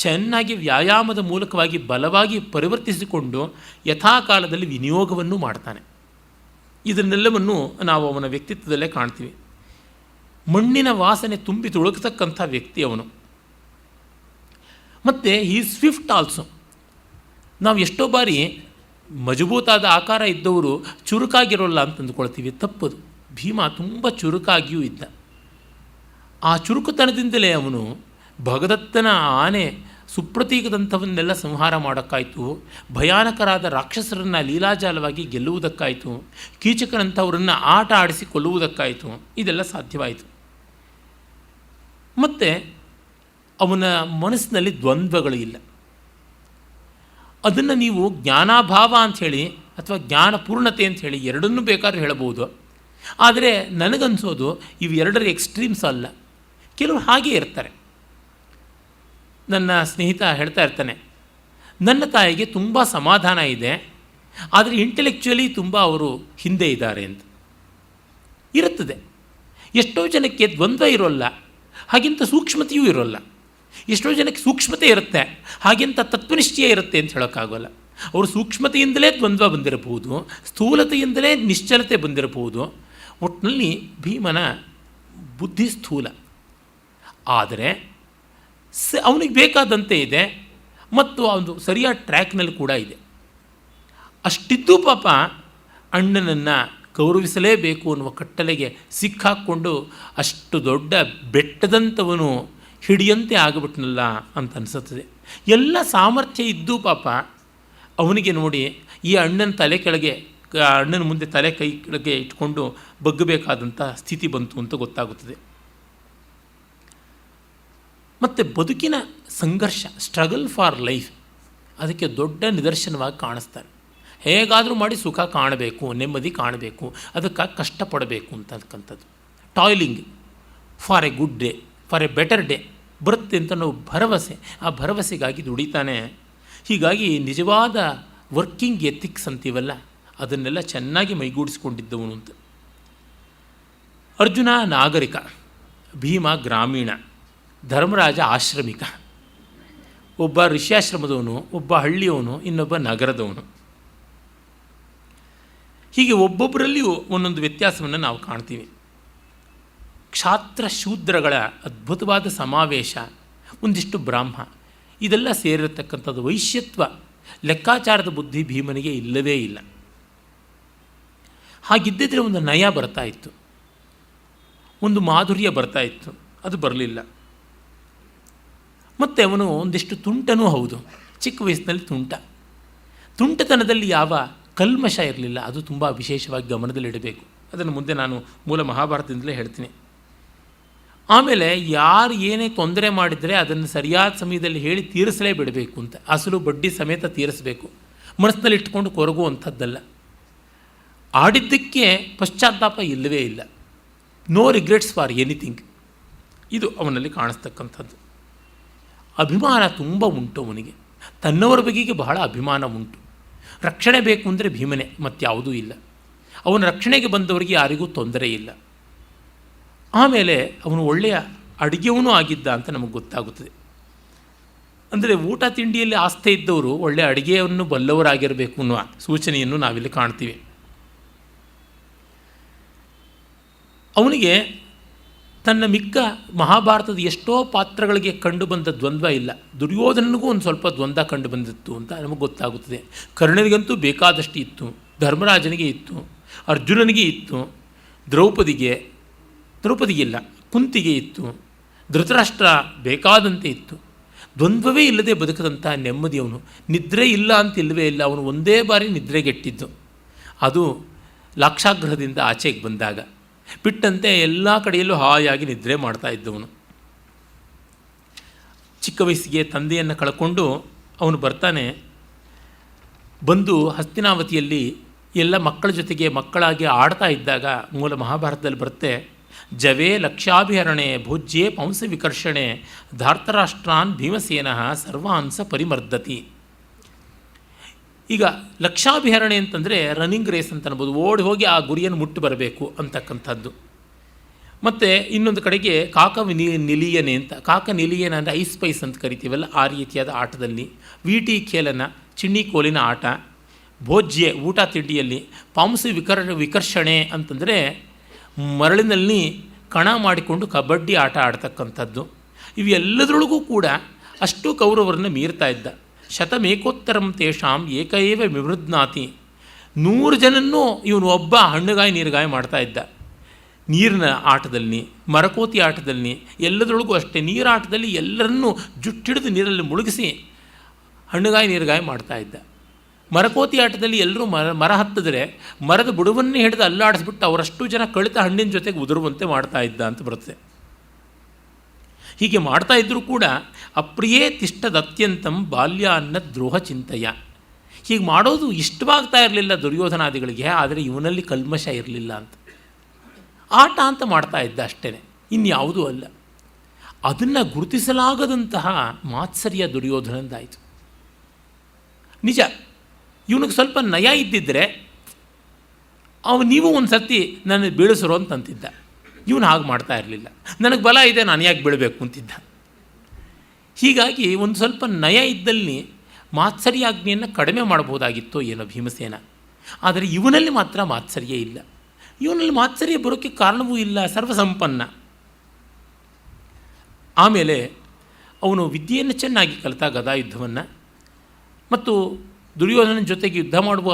ಚೆನ್ನಾಗಿ ವ್ಯಾಯಾಮದ ಮೂಲಕವಾಗಿ ಬಲವಾಗಿ ಪರಿವರ್ತಿಸಿಕೊಂಡು ಯಥಾಕಾಲದಲ್ಲಿ ವಿನಿಯೋಗವನ್ನು ಮಾಡ್ತಾನೆ. ಇದನ್ನೆಲ್ಲವನ್ನು ನಾವು ಅವನ ವ್ಯಕ್ತಿತ್ವದಲ್ಲೇ ಕಾಣ್ತೀವಿ. ಮಣ್ಣಿನ ವಾಸನೆ ತುಂಬಿ ತುಳುಕ್ತಕ್ಕಂಥ ವ್ಯಕ್ತಿ ಅವನು. ಮತ್ತು ಈ ಸ್ವಿಫ್ಟ್ ಆಲ್ಸೋ. ನಾವು ಎಷ್ಟೋ ಬಾರಿ ಮಜಬೂತಾದ ಆಕಾರ ಇದ್ದವರು ಚುರುಕಾಗಿರೋಲ್ಲ ಅಂತ ಅಂದುಕೊಳ್ತೀವಿ. ತಪ್ಪದು. ಭೀಮ ತುಂಬ ಚುರುಕಾಗಿಯೂ ಇದ್ದ. ಆ ಚುರುಕುತನದಿಂದಲೇ ಅವನು ಭಗದತ್ತನ ಆನೆ ಸುಪ್ರತೀಕದಂಥವನ್ನೆಲ್ಲ ಸಂಹಾರ ಮಾಡೋಕ್ಕಾಯಿತು. ಭಯಾನಕರಾದ ರಾಕ್ಷಸರನ್ನು ಲೀಲಾಜಾಲವಾಗಿ ಗೆಲ್ಲುವುದಕ್ಕಾಯಿತು. ಕೀಚಕನಂಥವರನ್ನು ಆಟ ಆಡಿಸಿ ಕೊಲ್ಲುವುದಕ್ಕಾಯಿತು. ಇದೆಲ್ಲ ಸಾಧ್ಯವಾಯಿತು. ಮತ್ತು ಅವನ ಮನಸ್ಸಿನಲ್ಲಿ ದ್ವಂದ್ವಗಳು ಇಲ್ಲ. ಅದನ್ನು ನೀವು ಜ್ಞಾನಾಭಾವ ಅಂಥೇಳಿ ಅಥವಾ ಜ್ಞಾನಪೂರ್ಣತೆ ಅಂಥೇಳಿ ಎರಡನ್ನೂ ಬೇಕಾದ್ರೆ ಹೇಳಬಹುದು. ಆದರೆ ನನಗನ್ಸೋದು ಇವೆರಡರ ಎಕ್ಸ್ಟ್ರೀಮ್ಸ್ ಅಲ್ಲ. ಕೆಲವರು ಹಾಗೇ ಇರ್ತಾರೆ. ನನ್ನ ಸ್ನೇಹಿತ ಹೇಳ್ತಾ ಇರ್ತಾನೆ, ನನ್ನ ತಾಯಿಗೆ ತುಂಬ ಸಮಾಧಾನ ಇದೆ, ಆದರೆ ಇಂಟೆಲೆಕ್ಚುಯಲಿ ತುಂಬ ಅವರು ಹಿಂದೆ ಇದ್ದಾರೆ ಅಂತ. ಇರುತ್ತದೆ. ಎಷ್ಟೋ ಜನಕ್ಕೆ ದ್ವಂದ್ವ ಇರೋಲ್ಲ, ಹಾಗೆಂತ ಸೂಕ್ಷ್ಮತೆಯೂ ಇರೋಲ್ಲ. ಎಷ್ಟೋ ಜನಕ್ಕೆ ಸೂಕ್ಷ್ಮತೆ ಇರುತ್ತೆ, ಹಾಗೆಂತ ತತ್ವನಿಶ್ಚಯ ಇರುತ್ತೆ ಅಂತ ಹೇಳೋಕ್ಕಾಗೋಲ್ಲ. ಅವರು ಸೂಕ್ಷ್ಮತೆಯಿಂದಲೇ ದ್ವಂದ್ವ ಬಂದಿರಬಹುದು, ಸ್ಥೂಲತೆಯಿಂದಲೇ ನಿಶ್ಚಲತೆ ಬಂದಿರಬಹುದು. ಒಟ್ಟಿನಲ್ಲಿ ಭೀಮನ ಬುದ್ಧಿ ಸ್ಥೂಲ, ಆದರೆ ಅವನಿಗೆ ಬೇಕಾದಂತೆ ಇದೆ ಮತ್ತು ಅವನು ಸರಿಯಾದ ಟ್ರ್ಯಾಕ್ನಲ್ಲಿ ಕೂಡ ಇದೆ. ಅಷ್ಟಿದ್ದು ಪಾಪ ಅಣ್ಣನನ್ನು ಗೌರವಿಸಲೇಬೇಕು ಅನ್ನುವ ಕಟ್ಟಲೆಗೆ ಸಿಕ್ಕಾಕ್ಕೊಂಡು ಅಷ್ಟು ದೊಡ್ಡ ಬೆಟ್ಟದಂಥವನು ಹಿಡಿಯಂತೆ ಆಗಿಬಿಟ್ನಲ್ಲ ಅಂತ ಅನಿಸುತ್ತದೆ. ಎಲ್ಲ ಸಾಮರ್ಥ್ಯ ಇದ್ದು ಪಾಪ ಅವನಿಗೆ ನೋಡಿ ಈ ಅಣ್ಣನ ತಲೆ ಕೆಳಗೆ, ಅಣ್ಣನ ಮುಂದೆ ತಲೆ ಕೈ ಕೆಳಗೆ ಇಟ್ಕೊಂಡು ಬಗ್ಗಬೇಕಾದಂಥ ಸ್ಥಿತಿ ಬಂತು ಅಂತ ಗೊತ್ತಾಗುತ್ತದೆ. ಮತ್ತು ಬದುಕಿನ ಸಂಘರ್ಷ, ಸ್ಟ್ರಗಲ್ ಫಾರ್ ಲೈಫ್, ಅದಕ್ಕೆ ದೊಡ್ಡ ನಿದರ್ಶನವಾಗಿ ಕಾಣಿಸ್ತಾರೆ. ಹೇಗಾದರೂ ಮಾಡಿ ಸುಖ ಕಾಣಬೇಕು, ನೆಮ್ಮದಿ ಕಾಣಬೇಕು, ಅದಕ್ಕಾಗಿ ಕಷ್ಟಪಡಬೇಕು ಅಂತಕ್ಕಂಥದ್ದು. Toiling for a good day, for a better day ಬರುತ್ತೆ ಅಂತ ನಾವು ಭರವಸೆ, ಆ ಭರವಸೆಗಾಗಿ ದುಡಿತಾನೆ ಹೀಗಾಗಿ ನಿಜವಾದ ವರ್ಕಿಂಗ್ ಎಥಿಕ್ಸ್ ಅಂತೀವಲ್ಲ ಅದನ್ನೆಲ್ಲ ಚೆನ್ನಾಗಿ ಮೈಗೂಡಿಸಿಕೊಂಡಿದ್ದವನು ಅಂತ. ಅರ್ಜುನ ನಾಗರಿಕ, ಭೀಮ ಗ್ರಾಮೀಣ, ಧರ್ಮರಾಜ ಆಶ್ರಮಿಕ. ಒಬ್ಬ ಋಷ್ಯಾಶ್ರಮದವನು, ಒಬ್ಬ ಹಳ್ಳಿಯವನು, ಇನ್ನೊಬ್ಬ ನಗರದವನು. ಹೀಗೆ ಒಬ್ಬೊಬ್ಬರಲ್ಲಿಯೂ ಒಂದೊಂದು ವ್ಯತ್ಯಾಸವನ್ನು ನಾವು ಕಾಣ್ತೀವಿ. ಕ್ಷಾತ್ರ ಶೂದ್ರಗಳ ಅದ್ಭುತವಾದ ಸಮಾವೇಶ, ಒಂದಿಷ್ಟು ಬ್ರಾಹ್ಮ, ಇದೆಲ್ಲ ಸೇರಿರತಕ್ಕಂಥದ್ದು. ವೈಶ್ಯತ್ವ, ಲೆಕ್ಕಾಚಾರದ ಬುದ್ಧಿ ಭೀಮನಿಗೆ ಇಲ್ಲವೇ ಇಲ್ಲ. ಹಾಗಿದ್ದಿದ್ರೆ ಒಂದು ನಯ ಬರ್ತಾ ಇತ್ತು, ಒಂದು ಮಾಧುರ್ಯ ಬರ್ತಾ ಇತ್ತು. ಅದು ಬರಲಿಲ್ಲ. ಮತ್ತು ಅವನು ಒಂದಿಷ್ಟು ತುಂಟನೂ ಹೌದು. ಚಿಕ್ಕ ವಯಸ್ಸಿನಲ್ಲಿ ತುಂಟತನದಲ್ಲಿ ಯಾವ ಕಲ್ಮಶ ಇರಲಿಲ್ಲ. ಅದು ತುಂಬ ವಿಶೇಷವಾಗಿ ಗಮನದಲ್ಲಿಡಬೇಕು. ಅದನ್ನು ಮುಂದೆ ನಾನು ಮೂಲ ಮಹಾಭಾರತದಿಂದಲೇ ಹೇಳ್ತೀನಿ. ಆಮೇಲೆ ಯಾರು ಏನೇ ತೊಂದರೆ ಮಾಡಿದರೆ ಅದನ್ನು ಸರಿಯಾದ ಸಮಯದಲ್ಲಿ ಹೇಳಿ ತೀರಿಸಲೇ ಬಿಡಬೇಕು ಅಂತ. ಅಸಲು ಬಡ್ಡಿ ಸಮೇತ ತೀರಿಸಬೇಕು, ಮನಸ್ಸಿನಲ್ಲಿ ಇಟ್ಕೊಂಡು ಕೊರಗುವಂಥದ್ದಲ್ಲ. ಆಡಿದ್ದಕ್ಕೆ ಪಶ್ಚಾತ್ತಾಪ ಇಲ್ಲವೇ ಇಲ್ಲ. No regrets for anything. ಇದು ಅವನಲ್ಲಿ ಕಾಣಿಸ್ತಕ್ಕಂಥದ್ದು. ಅಭಿಮಾನ ತುಂಬ ಉಂಟು ಅವನಿಗೆ. ತನ್ನವರ ಬಗೆಗೆ ಬಹಳ ಅಭಿಮಾನ ಉಂಟು. ರಕ್ಷಣೆ ಬೇಕು ಅಂದರೆ ಭೀಮನೆ, ಮತ್ತಾವುದೂ ಇಲ್ಲ. ಅವನ ರಕ್ಷಣೆಗೆ ಬಂದವರಿಗೆ ಯಾರಿಗೂ ತೊಂದರೆ ಇಲ್ಲ. ಆಮೇಲೆ ಅವನು ಒಳ್ಳೆಯ ಅಡುಗೆಯವನೂ ಆಗಿದ್ದ ಅಂತ ನಮಗೆ ಗೊತ್ತಾಗುತ್ತದೆ. ಅಂದರೆ ಊಟ ತಿಂಡಿಯಲ್ಲಿ ಆಸ್ಥೆ ಇದ್ದವರು ಒಳ್ಳೆಯ ಅಡುಗೆಯನ್ನು ಬಲ್ಲವರಾಗಿರಬೇಕು ಅನ್ನುವ ಸೂಚನೆಯನ್ನು ನಾವಿಲ್ಲಿ ಕಾಣ್ತೀವಿ. ಅವನಿಗೆ ತನ್ನ ಮಿಕ್ಕ ಮಹಾಭಾರತದ ಎಷ್ಟೋ ಪಾತ್ರಗಳಿಗೆ ಕಂಡು ಬಂದ ದ್ವಂದ್ವ ಇಲ್ಲ. ದುರ್ಯೋಧನನಿಗೂ ಒಂದು ಸ್ವಲ್ಪ ದ್ವಂದ್ವ ಕಂಡು ಬಂದಿತ್ತು ಅಂತ ನಮಗೆ ಗೊತ್ತಾಗುತ್ತದೆ. ಕರ್ಣನಿಗಂತೂ ಬೇಕಾದಷ್ಟು ಇತ್ತು, ಧರ್ಮರಾಜನಿಗೆ ಇತ್ತು, ಅರ್ಜುನನಿಗೆ ಇತ್ತು, ದ್ರೌಪದಿಗಿಲ್ಲ, ಕುಂತಿಗೆ ಇತ್ತು, ಧೃತರಾಷ್ಟ್ರ ಬೇಕಾದಂತೆ ಇತ್ತು. ದ್ವಂದ್ವವೇ ಇಲ್ಲದೆ ಬದುಕದಂಥ ನೆಮ್ಮದಿ ಅವನು. ನಿದ್ರೆ ಇಲ್ಲ ಅಂತ ಇಲ್ಲವೇ ಇಲ್ಲ. ಅವನು ಒಂದೇ ಬಾರಿ ನಿದ್ರೆಗೆಟ್ಟಿದ್ದು, ಅದು ಲಾಕ್ಷಾಗ್ರಹದಿಂದ ಆಚೆಗೆ ಬಂದಾಗ. ಬಿಟ್ಟಂತೆ ಎಲ್ಲ ಕಡೆಯಲ್ಲೂ ಹಾಯಾಗಿ ನಿದ್ರೆ ಮಾಡ್ತಾ ಇದ್ದವನು. ಚಿಕ್ಕ ವಯಸ್ಸಿಗೆ ತಂದೆಯನ್ನು ಕಳ್ಕೊಂಡು ಅವನು ಬರ್ತಾನೆ. ಬಂದು ಹಸ್ತಿನಾವತಿಯಲ್ಲಿ ಎಲ್ಲ ಮಕ್ಕಳ ಜೊತೆಗೆ ಮಕ್ಕಳಾಗಿ ಆಡ್ತಾ ಇದ್ದಾಗ ಮೂಲ ಮಹಾಭಾರತದಲ್ಲಿ ಬರುತ್ತೆ, ಜವೇ ಲಕ್ಷಾಭಿಹರಣೆ ಭೋಜ್ಯೇ ಪಂಸ ವಿಕರ್ಷಣೆ ಧಾರ್ತರಾಷ್ಟ್ರಾನ್ ಭೀಮಸೇನ ಸರ್ವಾಂಸ ಪರಿಮರ್ದತಿ. ಈಗ ಲಕ್ಷಾಭಿಹರಣೆ ಅಂತಂದರೆ ರನ್ನಿಂಗ್ ರೇಸ್ ಅಂತ ಅನ್ಬೋದು. ಓಡಿ ಹೋಗಿ ಆ ಗುರಿಯನ್ನು ಮುಟ್ಟು ಬರಬೇಕು ಅಂತಕ್ಕಂಥದ್ದು. ಮತ್ತು ಇನ್ನೊಂದು ಕಡೆಗೆ ನಿಲಿಯನೆ ಅಂತ, ಕಾಕ ನಿಲಿಯನ ಅಂದರೆ ಐಸ್ ಪೈಸ್ ಅಂತ ಕರಿತೀವಲ್ಲ, ಆ ರೀತಿಯಾದ ಆಟದಲ್ಲಿ. ವೀಟಿ ಖೇಲನ, ಚಿಣ್ಣಿ ಕೋಲಿನ ಆಟ. ಭೋಜ್ಯೆ ಊಟ ತಿಂಡಿಯಲ್ಲಿ. ಪಾಂಸ ವಿಕರ್ಷಣೆ ಅಂತಂದರೆ ಮರಳಿನಲ್ಲಿ ಕಣ ಮಾಡಿಕೊಂಡು ಕಬಡ್ಡಿ ಆಟ ಆಡ್ತಕ್ಕಂಥದ್ದು. ಇವೆಲ್ಲದರೊಳಗೂ ಕೂಡ ಅಷ್ಟು ಕೌರವರನ್ನು ಮೀರ್ತಾ ಇದ್ದ. ಶತಮೇಕೋತ್ತರಂ ತೇಷಾಂ ಏಕೈವ ವಿವೃದ್ನಾತಿ. 100 ಜನನ್ನೂ ಇವನು ಒಬ್ಬ ಹಣ್ಣುಗಾಯಿ ನೀರುಗಾಯಿ ಮಾಡ್ತಾ ಇದ್ದ. ನೀರಿನ ಆಟದಲ್ಲಿ, ಮರಕೋತಿ ಆಟದಲ್ಲಿ, ಎಲ್ಲದರೊಳಗೂ ಅಷ್ಟೇ. ನೀರಾಟದಲ್ಲಿ ಎಲ್ಲರನ್ನೂ ಜುಟ್ಟಿಡಿದು ನೀರಲ್ಲಿ ಮುಳುಗಿಸಿ ಹಣ್ಣುಗಾಯಿ ನೀರುಗಾಯಿ ಮಾಡ್ತಾ ಇದ್ದ. ಮರಕೋತಿ ಆಟದಲ್ಲಿ ಎಲ್ಲರೂ ಮರ ಹತ್ತಿದ್ರೆ ಮರದ ಬುಡವನ್ನೇ ಹಿಡಿದು ಅಲ್ಲಾಡಿಸ್ಬಿಟ್ಟು ಅವರಷ್ಟು ಜನ ಕಳಿತ ಹಣ್ಣಿನ ಜೊತೆಗೆ ಉದುರುವಂತೆ ಮಾಡ್ತಾ ಇದ್ದ ಅಂತ ಬರುತ್ತೆ. ಹೀಗೆ ಮಾಡ್ತಾ ಇದ್ದರೂ ಕೂಡ ಅಪ್ರಿಯೇ ತಿಷ್ಟದತ್ಯಂತಂ ಬಾಲ್ಯ ಅನ್ನ ದ್ರೋಹ ಚಿಂತೆಯ. ಹೀಗೆ ಮಾಡೋದು ಇಷ್ಟವಾಗ್ತಾ ಇರಲಿಲ್ಲ ದುರ್ಯೋಧನಾದಿಗಳಿಗೆ. ಆದರೆ ಇವನಲ್ಲಿ ಕಲ್ಮಶ ಇರಲಿಲ್ಲ ಅಂತ. ಆಟ ಅಂತ ಮಾಡ್ತಾ ಇದ್ದ ಅಷ್ಟೇ, ಇನ್ಯಾವುದೂ ಅಲ್ಲ. ಅದನ್ನು ಗುರುತಿಸಲಾಗದಂತಹ ಮಾತ್ಸರ್ಯ ದುರ್ಯೋಧನಂದಾಯಿತು. ನಿಜ, ಇವನಿಗೆ ಸ್ವಲ್ಪ ನಯ ಇದ್ದಿದ್ದರೆ ನೀವು ಒಂದು ಸರ್ತಿ ನನ್ನ ಬೀಳಿಸರು ಅಂತಂತಿದ್ದ. ಇವನು ಹಾಗೆ ಮಾಡ್ತಾ ಇರಲಿಲ್ಲ. ನನಗೆ ಬಲ ಇದೆ, ನಾನು ಯಾಕೆ ಬೀಳಬೇಕು ಅಂತಿದ್ದ. ಹೀಗಾಗಿ ಒಂದು ಸ್ವಲ್ಪ ನಯ ಇದ್ದಲ್ಲಿ ಮಾತ್ಸರ್ಯಾಜ್ಞೆಯನ್ನು ಕಡಿಮೆ ಮಾಡಬಹುದಾಗಿತ್ತೋ ಏನೋ ಭೀಮಸೇನ. ಆದರೆ ಇವನಲ್ಲಿ ಮಾತ್ರ ಮಾತ್ಸರ್ಯ ಇಲ್ಲ. ಇವನಲ್ಲಿ ಮಾತ್ಸರ್ಯ ಬರೋಕ್ಕೆ ಕಾರಣವೂ ಇಲ್ಲ, ಸರ್ವಸಂಪನ್ನ. ಆಮೇಲೆ ಅವನು ವಿದ್ಯೆಯನ್ನು ಚೆನ್ನಾಗಿ ಕಲಿತ, ಗದಾಯುದ್ಧವನ್ನು. ಮತ್ತು ದುರ್ಯೋಧನನ ಜೊತೆಗೆ ಯುದ್ಧ ಮಾಡುವ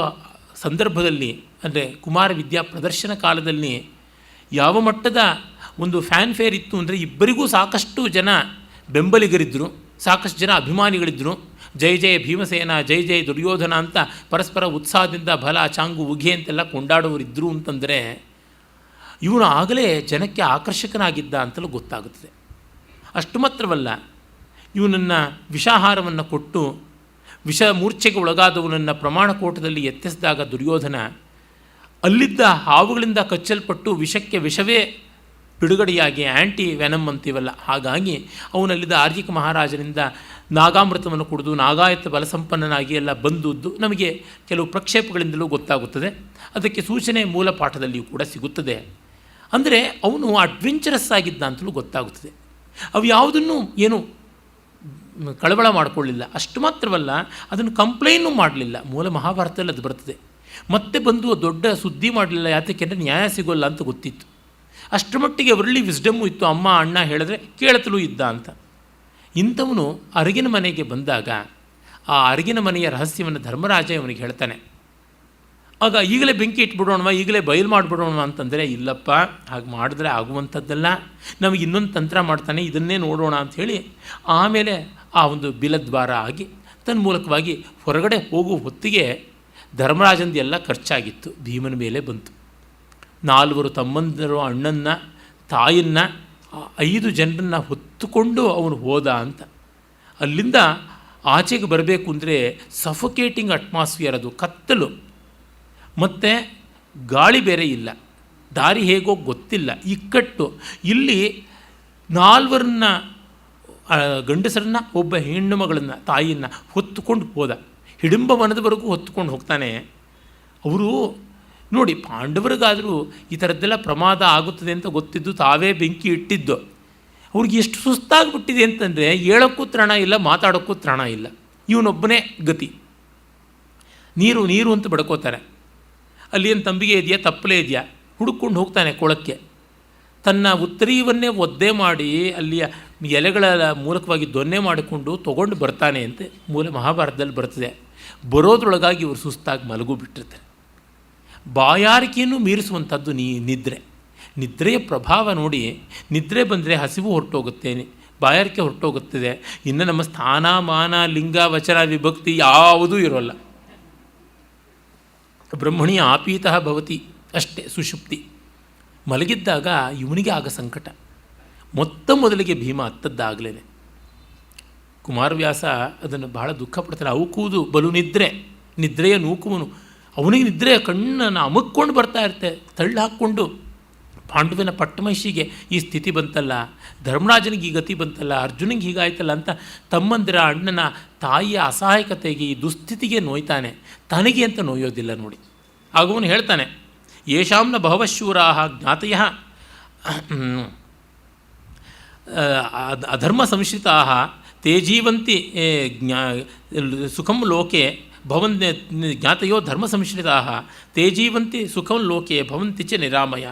ಸಂದರ್ಭದಲ್ಲಿ, ಅಂದರೆ ಕುಮಾರ ವಿದ್ಯಾ ಪ್ರದರ್ಶನ ಕಾಲದಲ್ಲಿ ಯಾವ ಮಟ್ಟದ ಒಂದು ಫ್ಯಾನ್ಫೇರ್ ಇತ್ತು ಅಂದರೆ ಇಬ್ಬರಿಗೂ ಸಾಕಷ್ಟು ಜನ ಬೆಂಬಲಿಗರಿದ್ದರು, ಸಾಕಷ್ಟು ಜನ ಅಭಿಮಾನಿಗಳಿದ್ದರು. ಜೈ ಜಯ ಭೀಮಸೇನ, ಜೈ ಜಯ ದುರ್ಯೋಧನ ಅಂತ ಪರಸ್ಪರ ಉತ್ಸಾಹದಿಂದ ಬಲ ಚಾಂಗು ಉಘೆ ಅಂತೆಲ್ಲ ಕೊಂಡಾಡುವರಿದ್ದರು ಅಂತಂದರೆ ಇವನು ಆಗಲೇ ಜನಕ್ಕೆ ಆಕರ್ಷಕನಾಗಿದ್ದ ಅಂತಲೂ ಗೊತ್ತಾಗುತ್ತದೆ. ಅಷ್ಟು ಮಾತ್ರವಲ್ಲ, ಇವನನ್ನು ವಿಷಾಹಾರವನ್ನು ಕೊಟ್ಟು ವಿಷ ಮೂರ್ಛೆಗೆ ಒಳಗಾದವನನ್ನು ಪ್ರಮಾಣಕೋಟದಲ್ಲಿ ಎತ್ತಿಸಿದಾಗ ದುರ್ಯೋಧನ ಅಲ್ಲಿದ್ದ ಹಾವುಗಳಿಂದ ಕಚ್ಚಲ್ಪಟ್ಟು ವಿಷಕ್ಕೆ ವಿಷವೇ ಬಿಡುಗಡೆಯಾಗಿ ಆ್ಯಂಟಿ ವೆನಮ್ ಅಂತೀವಲ್ಲ, ಹಾಗಾಗಿ ಅವನಲ್ಲಿದ್ದ ಆರ್ಜಿಕ ಮಹಾರಾಜನಿಂದ ನಾಗಾಮೃತವನ್ನು ಕುಡಿದು ನಾಗಾಯತ ಬಲಸಂಪನ್ನನಾಗಿ ಎಲ್ಲ ಬಂದುದು ನಮಗೆ ಕೆಲವು ಪ್ರಕ್ಷೇಪಗಳಿಂದಲೂ ಗೊತ್ತಾಗುತ್ತದೆ. ಅದಕ್ಕೆ ಸೂಚನೆ ಮೂಲ ಪಾಠದಲ್ಲಿಯೂ ಕೂಡ ಸಿಗುತ್ತದೆ. ಅಂದರೆ ಅವನು ಅಡ್ವೆಂಚರಸ್ ಆಗಿದ್ದ ಅಂತಲೂ ಗೊತ್ತಾಗುತ್ತದೆ. ಅವು ಯಾವುದನ್ನು ಏನು ಕಳವಳ ಮಾಡಿಕೊಳ್ಳಿಲ್ಲ. ಅಷ್ಟು ಮಾತ್ರವಲ್ಲ, ಅದನ್ನು ಕಂಪ್ಲೇನೂ ಮಾಡಲಿಲ್ಲ. ಮೂಲ ಮಹಾಭಾರತದಲ್ಲಿ ಅದು ಬರ್ತದೆ. ಮತ್ತೆ ಬಂದು ದೊಡ್ಡ ಸುದ್ದಿ ಮಾಡಲಿಲ್ಲ. ಯಾತಕ್ಕೆಂದರೆ ನ್ಯಾಯ ಸಿಗೋಲ್ಲ ಅಂತ ಗೊತ್ತಿತ್ತು. ಅಷ್ಟರ ಮಟ್ಟಿಗೆ ಅವರಲ್ಲಿ ವಿಸ್ಡಮ್ಮು ಇತ್ತು. ಅಮ್ಮ ಅಣ್ಣ ಹೇಳಿದ್ರೆ ಕೇಳತಲೂ ಇದ್ದ ಅಂತ. ಇಂಥವನು ಅರಗಿನ ಮನೆಗೆ ಬಂದಾಗ ಆ ಅರಗಿನ ಮನೆಯ ರಹಸ್ಯವನ್ನು ಧರ್ಮರಾಜ ಇವನಿಗೆ ಹೇಳ್ತಾನೆ. ಆಗ ಈಗಲೇ ಬೆಂಕಿ ಇಟ್ಬಿಡೋಣವ, ಈಗಲೇ ಬಯಲು ಮಾಡಿಬಿಡೋಣ ಅಂತಂದರೆ, ಇಲ್ಲಪ್ಪ, ಹಾಗೆ ಮಾಡಿದ್ರೆ ಆಗುವಂಥದ್ದಲ್ಲ, ನಮಗೆ ಇನ್ನೊಂದು ತಂತ್ರ ಮಾಡ್ತಾನೆ, ಇದನ್ನೇ ನೋಡೋಣ ಅಂಥೇಳಿ ಆಮೇಲೆ ಆ ಒಂದು ಬಿಲದ್ವಾರ ಆಗಿ ತನ್ಮೂಲಕವಾಗಿ ಹೊರಗಡೆ ಹೋಗುವ ಹೊತ್ತಿಗೆ ಧರ್ಮರಾಜಂದು ಎಲ್ಲ ಖರ್ಚಾಗಿತ್ತು. ಭೀಮನ ಮೇಲೆ ಬಂತು. 4 ತಮ್ಮಂದಿರು, ಅಣ್ಣನ್ನ, ತಾಯಿನ್ನ, 5 ಜನರನ್ನು ಹೊತ್ತುಕೊಂಡು ಅವನು ಹೋದ ಅಂತ. ಅಲ್ಲಿಂದ ಆಚೆಗೆ ಬರಬೇಕು ಅಂದರೆ ಸಫೋಕೇಟಿಂಗ್ ಅಟ್ಮಾಸ್ಫಿಯರ್, ಅದು ಕತ್ತಲು, ಮತ್ತು ಗಾಳಿ ಬೇರೆ ಇಲ್ಲ, ದಾರಿ ಹೇಗೋ ಗೊತ್ತಿಲ್ಲ, ಇಕ್ಕಟ್ಟು. ಇಲ್ಲಿ 4 ಗಂಡಸರನ್ನ, ಒಬ್ಬ ಹೆಣ್ಣು ಮಗಳನ್ನು, ತಾಯಿಯನ್ನು ಹೊತ್ತುಕೊಂಡು ಹೋದ. ಹಿಡಿಂಬ ವನದವರೆಗೂ ಹೊತ್ತುಕೊಂಡು ಹೋಗ್ತಾನೆ. ಅವರು ನೋಡಿ, ಪಾಂಡವರಿಗಾದರೂ ಈ ಥರದ್ದೆಲ್ಲ ಪ್ರಮಾದ ಆಗುತ್ತದೆ ಅಂತ ಗೊತ್ತಿದ್ದು ತಾವೇ ಬೆಂಕಿ ಇಟ್ಟಿದ್ದು. ಅವ್ರಿಗೆ ಎಷ್ಟು ಸುಸ್ತಾಗಿಬಿಟ್ಟಿದೆ ಅಂತಂದರೆ ಹೇಳೋಕ್ಕೂ ತ್ರಾಣ ಇಲ್ಲ, ಮಾತಾಡೋಕ್ಕೂ ತ್ರಾಣ ಇಲ್ಲ. ಇವನೊಬ್ಬನೇ ಗತಿ. ನೀರು ನೀರು ಅಂತ ಬಡ್ಕೋತಾರೆ. ಅಲ್ಲಿ ಏನು ತಂಬಿಗೆ ಇದೆಯಾ, ತಪ್ಪಲೇ ಇದೆಯಾ, ಹುಡುಕೊಂಡು ಹೋಗ್ತಾನೆ ಕೊಳಕ್ಕೆ. ತನ್ನ ಉತ್ತರೀಯವನ್ನೇ ಒದ್ದೆ ಮಾಡಿ ಅಲ್ಲಿಯ ಎಲೆಗಳ ಮೂಲಕವಾಗಿ ದೊನ್ನೆ ಮಾಡಿಕೊಂಡು ತೊಗೊಂಡು ಬರ್ತಾನೆ ಅಂತ ಮೂಲ ಮಹಾಭಾರತದಲ್ಲಿ ಬರ್ತದೆ. ಬರೋದ್ರೊಳಗಾಗಿ ಇವರು ಸುಸ್ತಾಗಿ ಮಲಗು ಬಿಟ್ಟಿರ್ತಾರೆ. ಬಾಯಾರಿಕೆಯನ್ನು ಮೀರಿಸುವಂಥದ್ದು ನಿದ್ರೆಯ ಪ್ರಭಾವ ನೋಡಿ. ನಿದ್ರೆ ಬಂದರೆ ಹಸಿವು ಹೊರಟೋಗುತ್ತೆ, ಬಾಯಾರಿಕೆ ಹೊರಟೋಗುತ್ತದೆ. ಇನ್ನು ನಮ್ಮ ಸ್ಥಾನ, ಮಾನ, ಲಿಂಗ, ವಚನ, ವಿಭಕ್ತಿ ಯಾವುದೂ ಇರೋಲ್ಲ. ಬ್ರಹ್ಮಣಿ ಆಪೀತಃ ಭವತಿ ಅಷ್ಟೇ ಸುಷುಪ್ತಿ. ಮಲಗಿದ್ದಾಗ ಇವನಿಗೆ ಆಗ ಸಂಕಟ. ಮೊದಲಿಗೆ ಭೀಮ ಅತ್ತದ್ದಾಗಲೇ. ಕುಮಾರವ್ಯಾಸ ಅದನ್ನು ಬಹಳ ದುಃಖ ಪಡ್ತಾನೆ. ಅವಕೂದು ಬಲು ನಿದ್ರೆಯ ನೂಕುವನು. ಅವನಿಗೆ ನಿದ್ರೆ ಕಣ್ಣನ್ನು ಅಮಕ್ಕೊಂಡು ಬರ್ತಾ ಇರುತ್ತೆ, ತಳ್ಳಿ ಹಾಕ್ಕೊಂಡು. ಪಾಂಡುವಿನ ಪಟ್ಟಮಹಿಷಿಗೆ ಈ ಸ್ಥಿತಿ ಬಂತಲ್ಲ, ಧರ್ಮರಾಜನಿಗೆ ಈ ಗತಿ ಬಂತಲ್ಲ, ಅರ್ಜುನಿಗೆ ಹೀಗಾಯ್ತಲ್ಲ ಅಂತ ತಮ್ಮಂದಿರ, ಅಣ್ಣನ, ತಾಯಿಯ ಅಸಹಾಯಕತೆಗೆ, ಈ ದುಸ್ಥಿತಿಗೆ ನೋಯ್ತಾನೆ. ತನಗೆ ಅಂತ ನೋಯೋದಿಲ್ಲ ನೋಡಿ. ಆಗ ಹೇಳ್ತಾನೆ, ಯೇಷಾಂನ ಬಹವಶೂರಾ ಜ್ಞಾತಯ ಅಧರ್ಮ ಸಂಶ್ರಿತಾ ತೇ ಜೀವಂತಿ ಸುಖಂ ಲೋಕೆ ಜ್ಞಾತಯೋ ಧರ್ಮ ಸಂಶ್ರಿತಾ ತೇ ಜೀವಂತಿ ಸುಖಂ ಲೋಕೆ ಭವಂತಿ ಚ ನಿರಾಮಯ.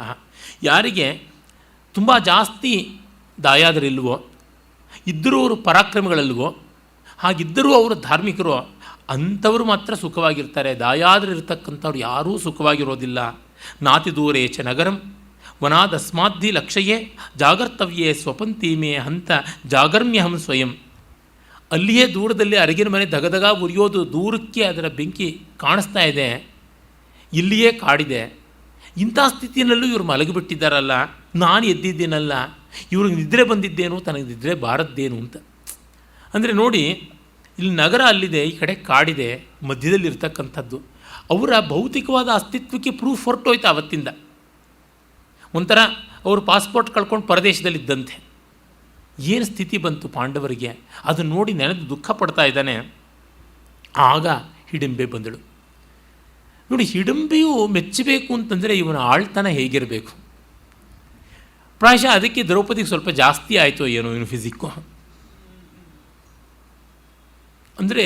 ಯಾರಿಗೆ ತುಂಬ ಜಾಸ್ತಿ ದಾಯಾದರಿಲ್ವೋ, ಇದ್ದರೂ ಅವರು ಪರಾಕ್ರಮಿಗಳಲ್ವೋ, ಹಾಗಿದ್ದರೂ ಅವರು ಧಾರ್ಮಿಕರು, ಅಂಥವರು ಮಾತ್ರ ಸುಖವಾಗಿರ್ತಾರೆ. ದಾಯಾದರಿರ್ತಕ್ಕಂಥವ್ರು ಯಾರೂ ಸುಖವಾಗಿರೋದಿಲ್ಲ. ನಾತಿ ದೂರೇ ಚ ನಗರಂ ವನಾದಸ್ಮಾದ್ಧಿ ಲಕ್ಷಯೇ ಜಾಗರ್ತವ್ಯೇ ಸ್ವಪಂತೀಮೇ ಹಂತ ಜಾಗರ್ಮ್ಯಹಂ ಸ್ವಯಂ. ಅಲ್ಲಿಯೇ ದೂರದಲ್ಲಿ ಅರಗಿನ ಮನೆ ದಗದಗ ಉರಿಯೋದು, ದೂರಕ್ಕೆ ಅದರ ಬೆಂಕಿ ಕಾಣಿಸ್ತಾ ಇದೆ. ಇಲ್ಲಿಯೇ ಕಾಡಿದೆ. ಇಂಥ ಸ್ಥಿತಿಯಲ್ಲೂ ಇವರು ಮಲಗಿಬಿಟ್ಟಿದ್ದಾರಲ್ಲ, ನಾನು ಎದ್ದಿದ್ದೀನಲ್ಲ, ಇವ್ರಿಗೆ ನಿದ್ರೆ ಬಂದಿದ್ದೇನು, ತನಗೆ ನಿದ್ರೆ ಬಾರದ್ದೇನು ಅಂತ. ಅಂದರೆ ನೋಡಿ, ಇಲ್ಲಿ ನಗರ ಅಲ್ಲಿದೆ, ಈ ಕಡೆ ಕಾಡಿದೆ, ಮಧ್ಯದಲ್ಲಿರ್ತಕ್ಕಂಥದ್ದು. ಅವರ ಭೌತಿಕವಾದ ಅಸ್ತಿತ್ವಕ್ಕೆ ಪ್ರೂಫ್ ಹೊರಟೋಯ್ತು ಆವತ್ತಿಂದ. ಒಂಥರ ಅವರು ಪಾಸ್ಪೋರ್ಟ್ ಕಳ್ಕೊಂಡು ಪರದೇಶದಲ್ಲಿದ್ದಂತೆ. ಏನು ಸ್ಥಿತಿ ಬಂತು ಪಾಂಡವರಿಗೆ, ಅದನ್ನು ನೋಡಿ ನೆನೆದು ದುಃಖ ಪಡ್ತಾ ಇದ್ದಾನೆ. ಆಗ ಹಿಡಿಂಬೆ ಬಂದಳು. ನೋಡಿ, ಹಿಡಿಂಬೆಯು ಮೆಚ್ಚಬೇಕು ಅಂತಂದರೆ ಇವನ ಆಳ್ತನ ಹೇಗಿರಬೇಕು. ಪ್ರಾಯಶಃ ಅದಕ್ಕೆ ದ್ರೌಪದಿಗೆ ಸ್ವಲ್ಪ ಜಾಸ್ತಿ ಆಯಿತು ಏನೋ ಇವನು ಫಿಸಿಕ್ಕು. ಅಂದರೆ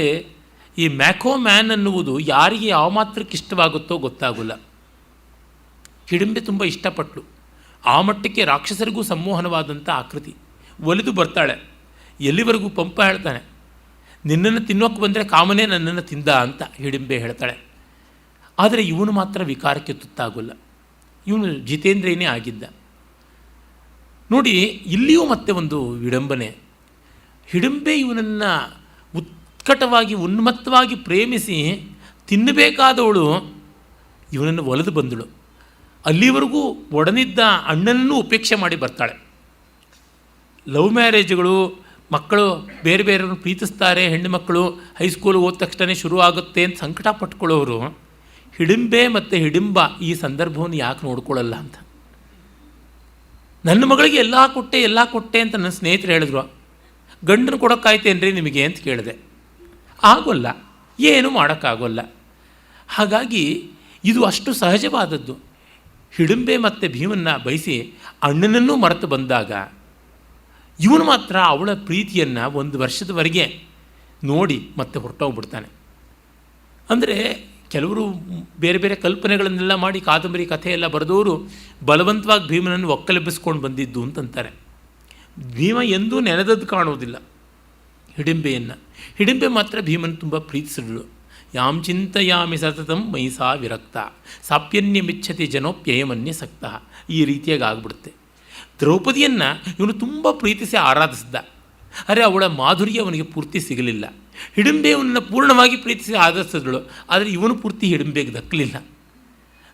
ಈ ಮ್ಯಾಕೋ ಮ್ಯಾನ್ ಅನ್ನುವುದು ಯಾರಿಗೆ ಯಾವ ಮಾತ್ರಕ್ಕೆ ಇಷ್ಟವಾಗುತ್ತೋ ಗೊತ್ತಾಗೋಲ್ಲ. ಹಿಡಿಂಬೆ ತುಂಬ ಇಷ್ಟಪಟ್ಟಳು. ಆ ಮಟ್ಟಕ್ಕೆ ರಾಕ್ಷಸರಿಗೂ ಸಂಮೋಹನವಾದಂಥ ಆಕೃತಿ. ಒಲಿದು ಬರ್ತಾಳೆ. ಎಲ್ಲಿವರೆಗೂ ಪಂಪ ಹೇಳ್ತಾನೆ, ನಿನ್ನನ್ನು ತಿನ್ನೋಕ್ಕೆ ಬಂದರೆ ಕಾಮನೇ ನನ್ನನ್ನು ತಿಂದ ಅಂತ ಹಿಡಿಂಬೆ ಹೇಳ್ತಾಳೆ. ಆದರೆ ಇವನು ಮಾತ್ರ ವಿಕಾರಕ್ಕೆ ತುತ್ತಾಗೋಲ್ಲ. ಇವನು ಜಿತೇಂದ್ರಿಯನೇ ಆಗಿದ್ದ. ನೋಡಿ, ಇಲ್ಲಿಯೂ ಮತ್ತೆ ಒಂದು ವಿಡಂಬನೆ. ಹಿಡಿಂಬೆ ಇವನನ್ನು ಉತ್ಕಟವಾಗಿ ಉನ್ಮತ್ತವಾಗಿ ಪ್ರೇಮಿಸಿ ತಿನ್ನಬೇಕಾದವಳು ಇವನನ್ನು ಒಲಿದು ಬಂದಳು. ಅಲ್ಲಿವರೆಗೂ ಒಡನಿದ್ದ ಅಣ್ಣನನ್ನು ಉಪೇಕ್ಷೆ ಮಾಡಿ ಬರ್ತಾಳೆ. ಲವ್ ಮ್ಯಾರೇಜ್ಗಳು, ಮಕ್ಕಳು ಬೇರೆ ಬೇರೆಯವ್ರನ್ನ ಪ್ರೀತಿಸ್ತಾರೆ, ಹೆಣ್ಣು ಮಕ್ಕಳು ಹೈಸ್ಕೂಲ್ ಓದ ತಕ್ಷಣ ಶುರು ಆಗುತ್ತೆ ಅಂತ ಸಂಕಟ ಪಟ್ಕೊಳ್ಳೋರು ಹಿಡಿಂಬೆ ಮತ್ತು ಹಿಡಿಂಬ ಈ ಸಂದರ್ಭವನ್ನು ಯಾಕೆ ನೋಡ್ಕೊಳ್ಳಲ್ಲ ಅಂತ. ನನ್ನ ಮಗಳಿಗೆ ಎಲ್ಲ ಕೊಟ್ಟೆ ಅಂತ ನನ್ನ ಸ್ನೇಹಿತರು ಹೇಳಿದ್ರು. ಗಂಡನ ಕೊಡೋಕ್ಕಾಯ್ತೇನ್ರಿ ನಿಮಗೆ ಅಂತ ಕೇಳಿದೆ. ಆಗೋಲ್ಲ, ಏನು ಮಾಡೋಕ್ಕಾಗೋಲ್ಲ. ಹಾಗಾಗಿ ಇದು ಅಷ್ಟು ಸಹಜವಾದದ್ದು. ಹಿಡಿಂಬೆ ಮತ್ತು ಭೀಮನ್ನ ಬಯಸಿ ಅಣ್ಣನನ್ನೂ ಮರೆತು ಬಂದಾಗ ಇವನು ಮಾತ್ರ ಅವಳ ಪ್ರೀತಿಯನ್ನು 1 ವರ್ಷದವರೆಗೆ ನೋಡಿ ಮತ್ತೆ ಹೊರಟೋಗ್ಬಿಡ್ತಾನೆ. ಅಂದರೆ ಕೆಲವರು ಬೇರೆ ಬೇರೆ ಕಲ್ಪನೆಗಳನ್ನೆಲ್ಲ ಮಾಡಿ ಕಾದಂಬರಿ ಕಥೆಯೆಲ್ಲ ಬರೆದವರು ಬಲವಂತವಾಗಿ ಭೀಮನನ್ನು ಒಕ್ಕಲೆಬ್ಬಿಸ್ಕೊಂಡು ಬಂದಿದ್ದು ಅಂತಂತಾರೆ. ಭೀಮ ಎಂದೂ ನೆನೆದದ್ದು ಕಾಣುವುದಿಲ್ಲ ಹಿಡಿಂಬೆಯನ್ನು. ಹಿಡಿಂಬೆ ಮಾತ್ರ ಭೀಮನ ತುಂಬ ಪ್ರೀತಿಸಿದಳು. ಯಾಂ ಚಿಂತೆಯಾಮಿ ಸತತಂ ಮೈಸಾ ವಿರಕ್ತ ಸಾಪ್ಯನ್ಯಮಿಚ್ಛತಿ ಜನೋಪ್ಯಯಮನ್ಯಸಕ್ತ. ಈ ರೀತಿಯಾಗಿ ಆಗಿಬಿಡುತ್ತೆ. ದ್ರೌಪದಿಯನ್ನು ಇವನು ತುಂಬ ಪ್ರೀತಿಸಿ ಆರಾಧಿಸಿದ್ದ. ಅರೆ ಅವಳ ಮಾಧುರ್ಯ ಅವನಿಗೆ ಪೂರ್ತಿ ಸಿಗಲಿಲ್ಲ. ಹಿಡಿಂಬೆ ಅವನನ್ನು ಪೂರ್ಣವಾಗಿ ಪ್ರೀತಿಸಿ ಆದರ್ಸಿದಳು, ಆದರೆ ಇವನು ಪೂರ್ತಿ ಹಿಡಿಂಬೆಗೆ ದಕ್ಕಲಿಲ್ಲ.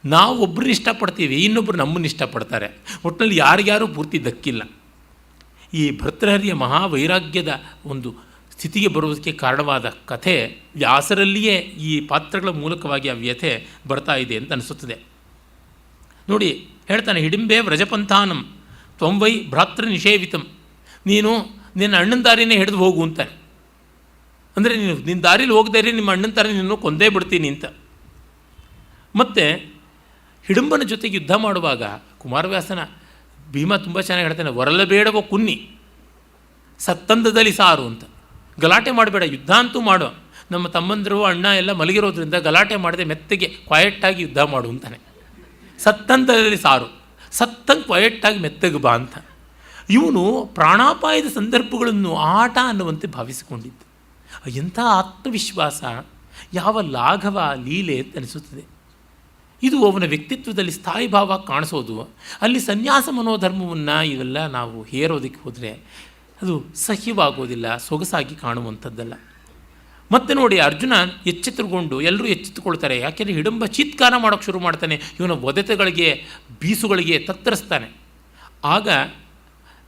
ನಾವು ಒಬ್ಬರನ್ನ ಇಷ್ಟಪಡ್ತೀವಿ, ಇನ್ನೊಬ್ಬರು ನಮ್ಮನ್ನು ಇಷ್ಟಪಡ್ತಾರೆ. ಒಟ್ಟಿನಲ್ಲಿ ಯಾರಿಗ್ಯಾರೂ ಪೂರ್ತಿ ದಕ್ಕಿಲ್ಲ. ಈ ಭರ್ತೃಹರಿಯ ಮಹಾವೈರಾಗ್ಯದ ಒಂದು ಸ್ಥಿತಿಗೆ ಬರುವುದಕ್ಕೆ ಕಾರಣವಾದ ಕಥೆ ವ್ಯಾಸರಲ್ಲಿಯೇ ಈ ಪಾತ್ರಗಳ ಮೂಲಕವಾಗಿ ಆ ವ್ಯಥೆ ಬರ್ತಾ ಇದೆ ಅಂತ ಅನಿಸುತ್ತದೆ. ನೋಡಿ, ಹೇಳ್ತಾನೆ, ಹಿಡಿಂಬೆ ವ್ರಜಪಂಥಾನಂ ತ್ವಂವೈ ಭ್ರಾತೃ ನಿಷೇವಿತಂ. ನೀನು ನಿನ್ನ ಅಣ್ಣನ ದಾರಿನೇ ಹಿಡಿದು ಹೋಗು ಅಂತಾನೆ. ಅಂದರೆ ನೀನು ನಿನ್ನ ದಾರಿಲಿ ಹೋಗದೇ ಇರಿ, ನಿಮ್ಮ ಅಣ್ಣನ ದಾರಿ ನಿನ್ನೂ ಕೊಂದೇ ಬಿಡ್ತೀನಿ ಅಂತ. ಮತ್ತು ಹಿಡಿಂಬನ ಜೊತೆಗೆ ಯುದ್ಧ ಮಾಡುವಾಗ ಕುಮಾರವ್ಯಾಸನ ಭೀಮ ತುಂಬ ಚೆನ್ನಾಗಿ ಹೇಳ್ತಾನೆ, ಹೊರಲಬೇಡವೋ ಕುನ್ನಿ ಸತ್ತಂದದಲ್ಲಿ ಸಾರು ಅಂತ. ಗಲಾಟೆ ಮಾಡಬೇಡ, ಯುದ್ಧ ಅಂತೂ ಮಾಡೋ. ನಮ್ಮ ತಮ್ಮಂದರು ಅಣ್ಣ ಎಲ್ಲ ಮಲಗಿರೋದ್ರಿಂದ ಗಲಾಟೆ ಮಾಡದೆ ಮೆತ್ತಗೆ ಕ್ವಯೆಟ್ಟಾಗಿ ಯುದ್ಧ ಮಾಡು ಅಂತಾನೆ. ಸತ್ತಂದದಲ್ಲಿ ಸಾರು, ಸತ್ತಂಗೆ ಕ್ವಯೆಟ್ಟಾಗಿ ಮೆತ್ತಗೆ ಬಾ ಅಂತ. ಇವನು ಪ್ರಾಣಾಪಾಯದ ಸಂದರ್ಭಗಳನ್ನು ಆಟ ಅನ್ನುವಂತೆ ಭಾವಿಸಿಕೊಂಡಿದ್ದು. ಎಂಥ ಆತ್ಮವಿಶ್ವಾಸ, ಯಾವ ಲಾಘವ ಲೀಲೆ ಅಂತ ಅನಿಸುತ್ತದೆ. ಇದು ಅವನ ವ್ಯಕ್ತಿತ್ವದಲ್ಲಿ ಸ್ಥಾಯಿ ಭಾವ ಕಾಣಿಸೋದು. ಅಲ್ಲಿ ಸನ್ಯಾಸ ಮನೋಧರ್ಮವನ್ನು ಇವೆಲ್ಲ ನಾವು ಹೇರೋದಕ್ಕೆ ಹೋದರೆ ಅದು ಸಹ್ಯವಾಗೋದಿಲ್ಲ, ಸೊಗಸಾಗಿ ಕಾಣುವಂಥದ್ದಲ್ಲ. ಮತ್ತೆ ನೋಡಿ, ಅರ್ಜುನ ಎಚ್ಚೆತ್ತುಕೊಂಡು ಎಲ್ಲರೂ ಎಚ್ಚೆತ್ತುಕೊಳ್ತಾರೆ. ಯಾಕೆಂದರೆ ಹಿಡಿಂಬ ಚೀತ್ಕಾರ ಮಾಡೋಕ್ಕೆ ಶುರು ಮಾಡ್ತಾನೆ, ಇವನ ಒದೆತಗಳಿಗೆ ಬೀಸುಗಳಿಗೆ ತತ್ತರಿಸ್ತಾನೆ. ಆಗ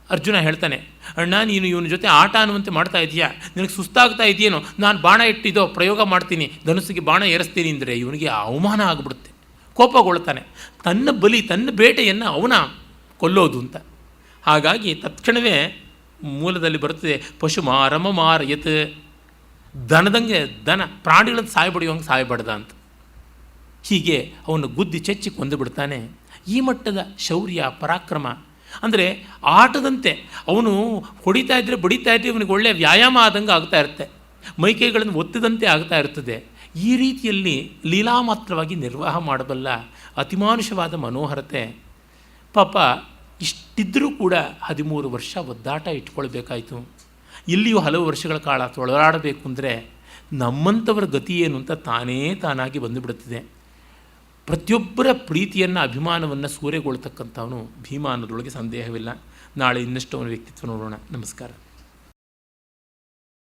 ಅರ್ಜುನ ಹೇಳ್ತಾನೆ, ಅಣ್ಣ ನೀನು ಇವನ ಜೊತೆ ಆಟ ಅನ್ನುವಂತೆ ಮಾಡ್ತಾ ಇದೆಯಾ, ನಿನಗೆ ಸುಸ್ತಾಗ್ತಾ ಇದೆಯೇನೋ, ನಾನು ಬಾಣ ಇಟ್ಟಿದ್ದೋ ಪ್ರಯೋಗ ಮಾಡ್ತೀನಿ, ಧನುಸ್ಸಿಗೆ ಬಾಣ ಏರಿಸ್ತೀನಿ ಅಂದರೆ ಇವನಿಗೆ ಅವಮಾನ ಆಗಿಬಿಡುತ್ತೆ. ಕೋಪಗೊಳ್ತಾನೆ. ತನ್ನ ಬಲಿ, ತನ್ನ ಬೇಟೆಯನ್ನು ಅವನ ಕೊಲ್ಲೋದು ಅಂತ. ಹಾಗಾಗಿ ತತ್ಕ್ಷಣವೇ ಮೂಲದಲ್ಲಿ ಬರುತ್ತದೆ, ಪಶು ಮಾರಮ ಮಾರಯತ್, ದನದಂಗೆ ದನ, ಪ್ರಾಣಿಗಳನ್ನು ಸಾಯಬಡಿಯೋಂಗೆ ಸಾಯಬಡ್ದ ಅಂತ. ಹೀಗೆ ಅವನು ಗುದ್ದಿ ಚೆಚ್ಚಿ ಕೊಂದು ಬಿಡ್ತಾನೆ. ಈ ಮಟ್ಟದ ಶೌರ್ಯ ಪರಾಕ್ರಮ ಅಂದರೆ ಆಟದಂತೆ ಅವನು ಹೊಡಿತಾ ಇದ್ದರೆ ಬಡಿತಾ ಇದ್ದರೆ ಇವನಿಗೆ ಒಳ್ಳೆಯ ವ್ಯಾಯಾಮ ಆದಂಗೆ ಆಗ್ತಾ ಇರುತ್ತೆ, ಮೈಕೈಗಳನ್ನು ಒತ್ತಿದಂತೆ ಆಗ್ತಾ ಇರ್ತದೆ. ಈ ರೀತಿಯಲ್ಲಿ ಲೀಲಾಮಾತ್ರವಾಗಿ ನಿರ್ವಾಹ ಮಾಡಬಲ್ಲ ಅತಿಮಾನುಷವಾದ ಮನೋಹರತೆ. ಪಾಪ ಇಷ್ಟಿದ್ದರೂ ಕೂಡ 13 ವರ್ಷ ಒದ್ದಾಟ ಇಟ್ಕೊಳ್ಬೇಕಾಯಿತು. ಇಲ್ಲಿಯೂ ಹಲವು ವರ್ಷಗಳ ಕಾಲ ತೊಳಲಾಡಬೇಕು ಅಂದರೆ ನಮ್ಮಂಥವರ ಗತಿ ಏನು ಅಂತ ತಾನಾಗಿ ಬಂದುಬಿಡುತ್ತದೆ. ಪ್ರತಿಯೊಬ್ಬರ ಪ್ರೀತಿಯನ್ನು ಅಭಿಮಾನವನ್ನು ಸೂರೆಗೊಳ್ತಕ್ಕಂಥವನು ಭೀಮ ಅನ್ನೋದ್ರೊಳಗೆ ಸಂದೇಹವಿಲ್ಲ. ನಾಳೆ ಇನ್ನಷ್ಟು ಅವನ ವ್ಯಕ್ತಿತ್ವ ನೋಡೋಣ. ನಮಸ್ಕಾರ.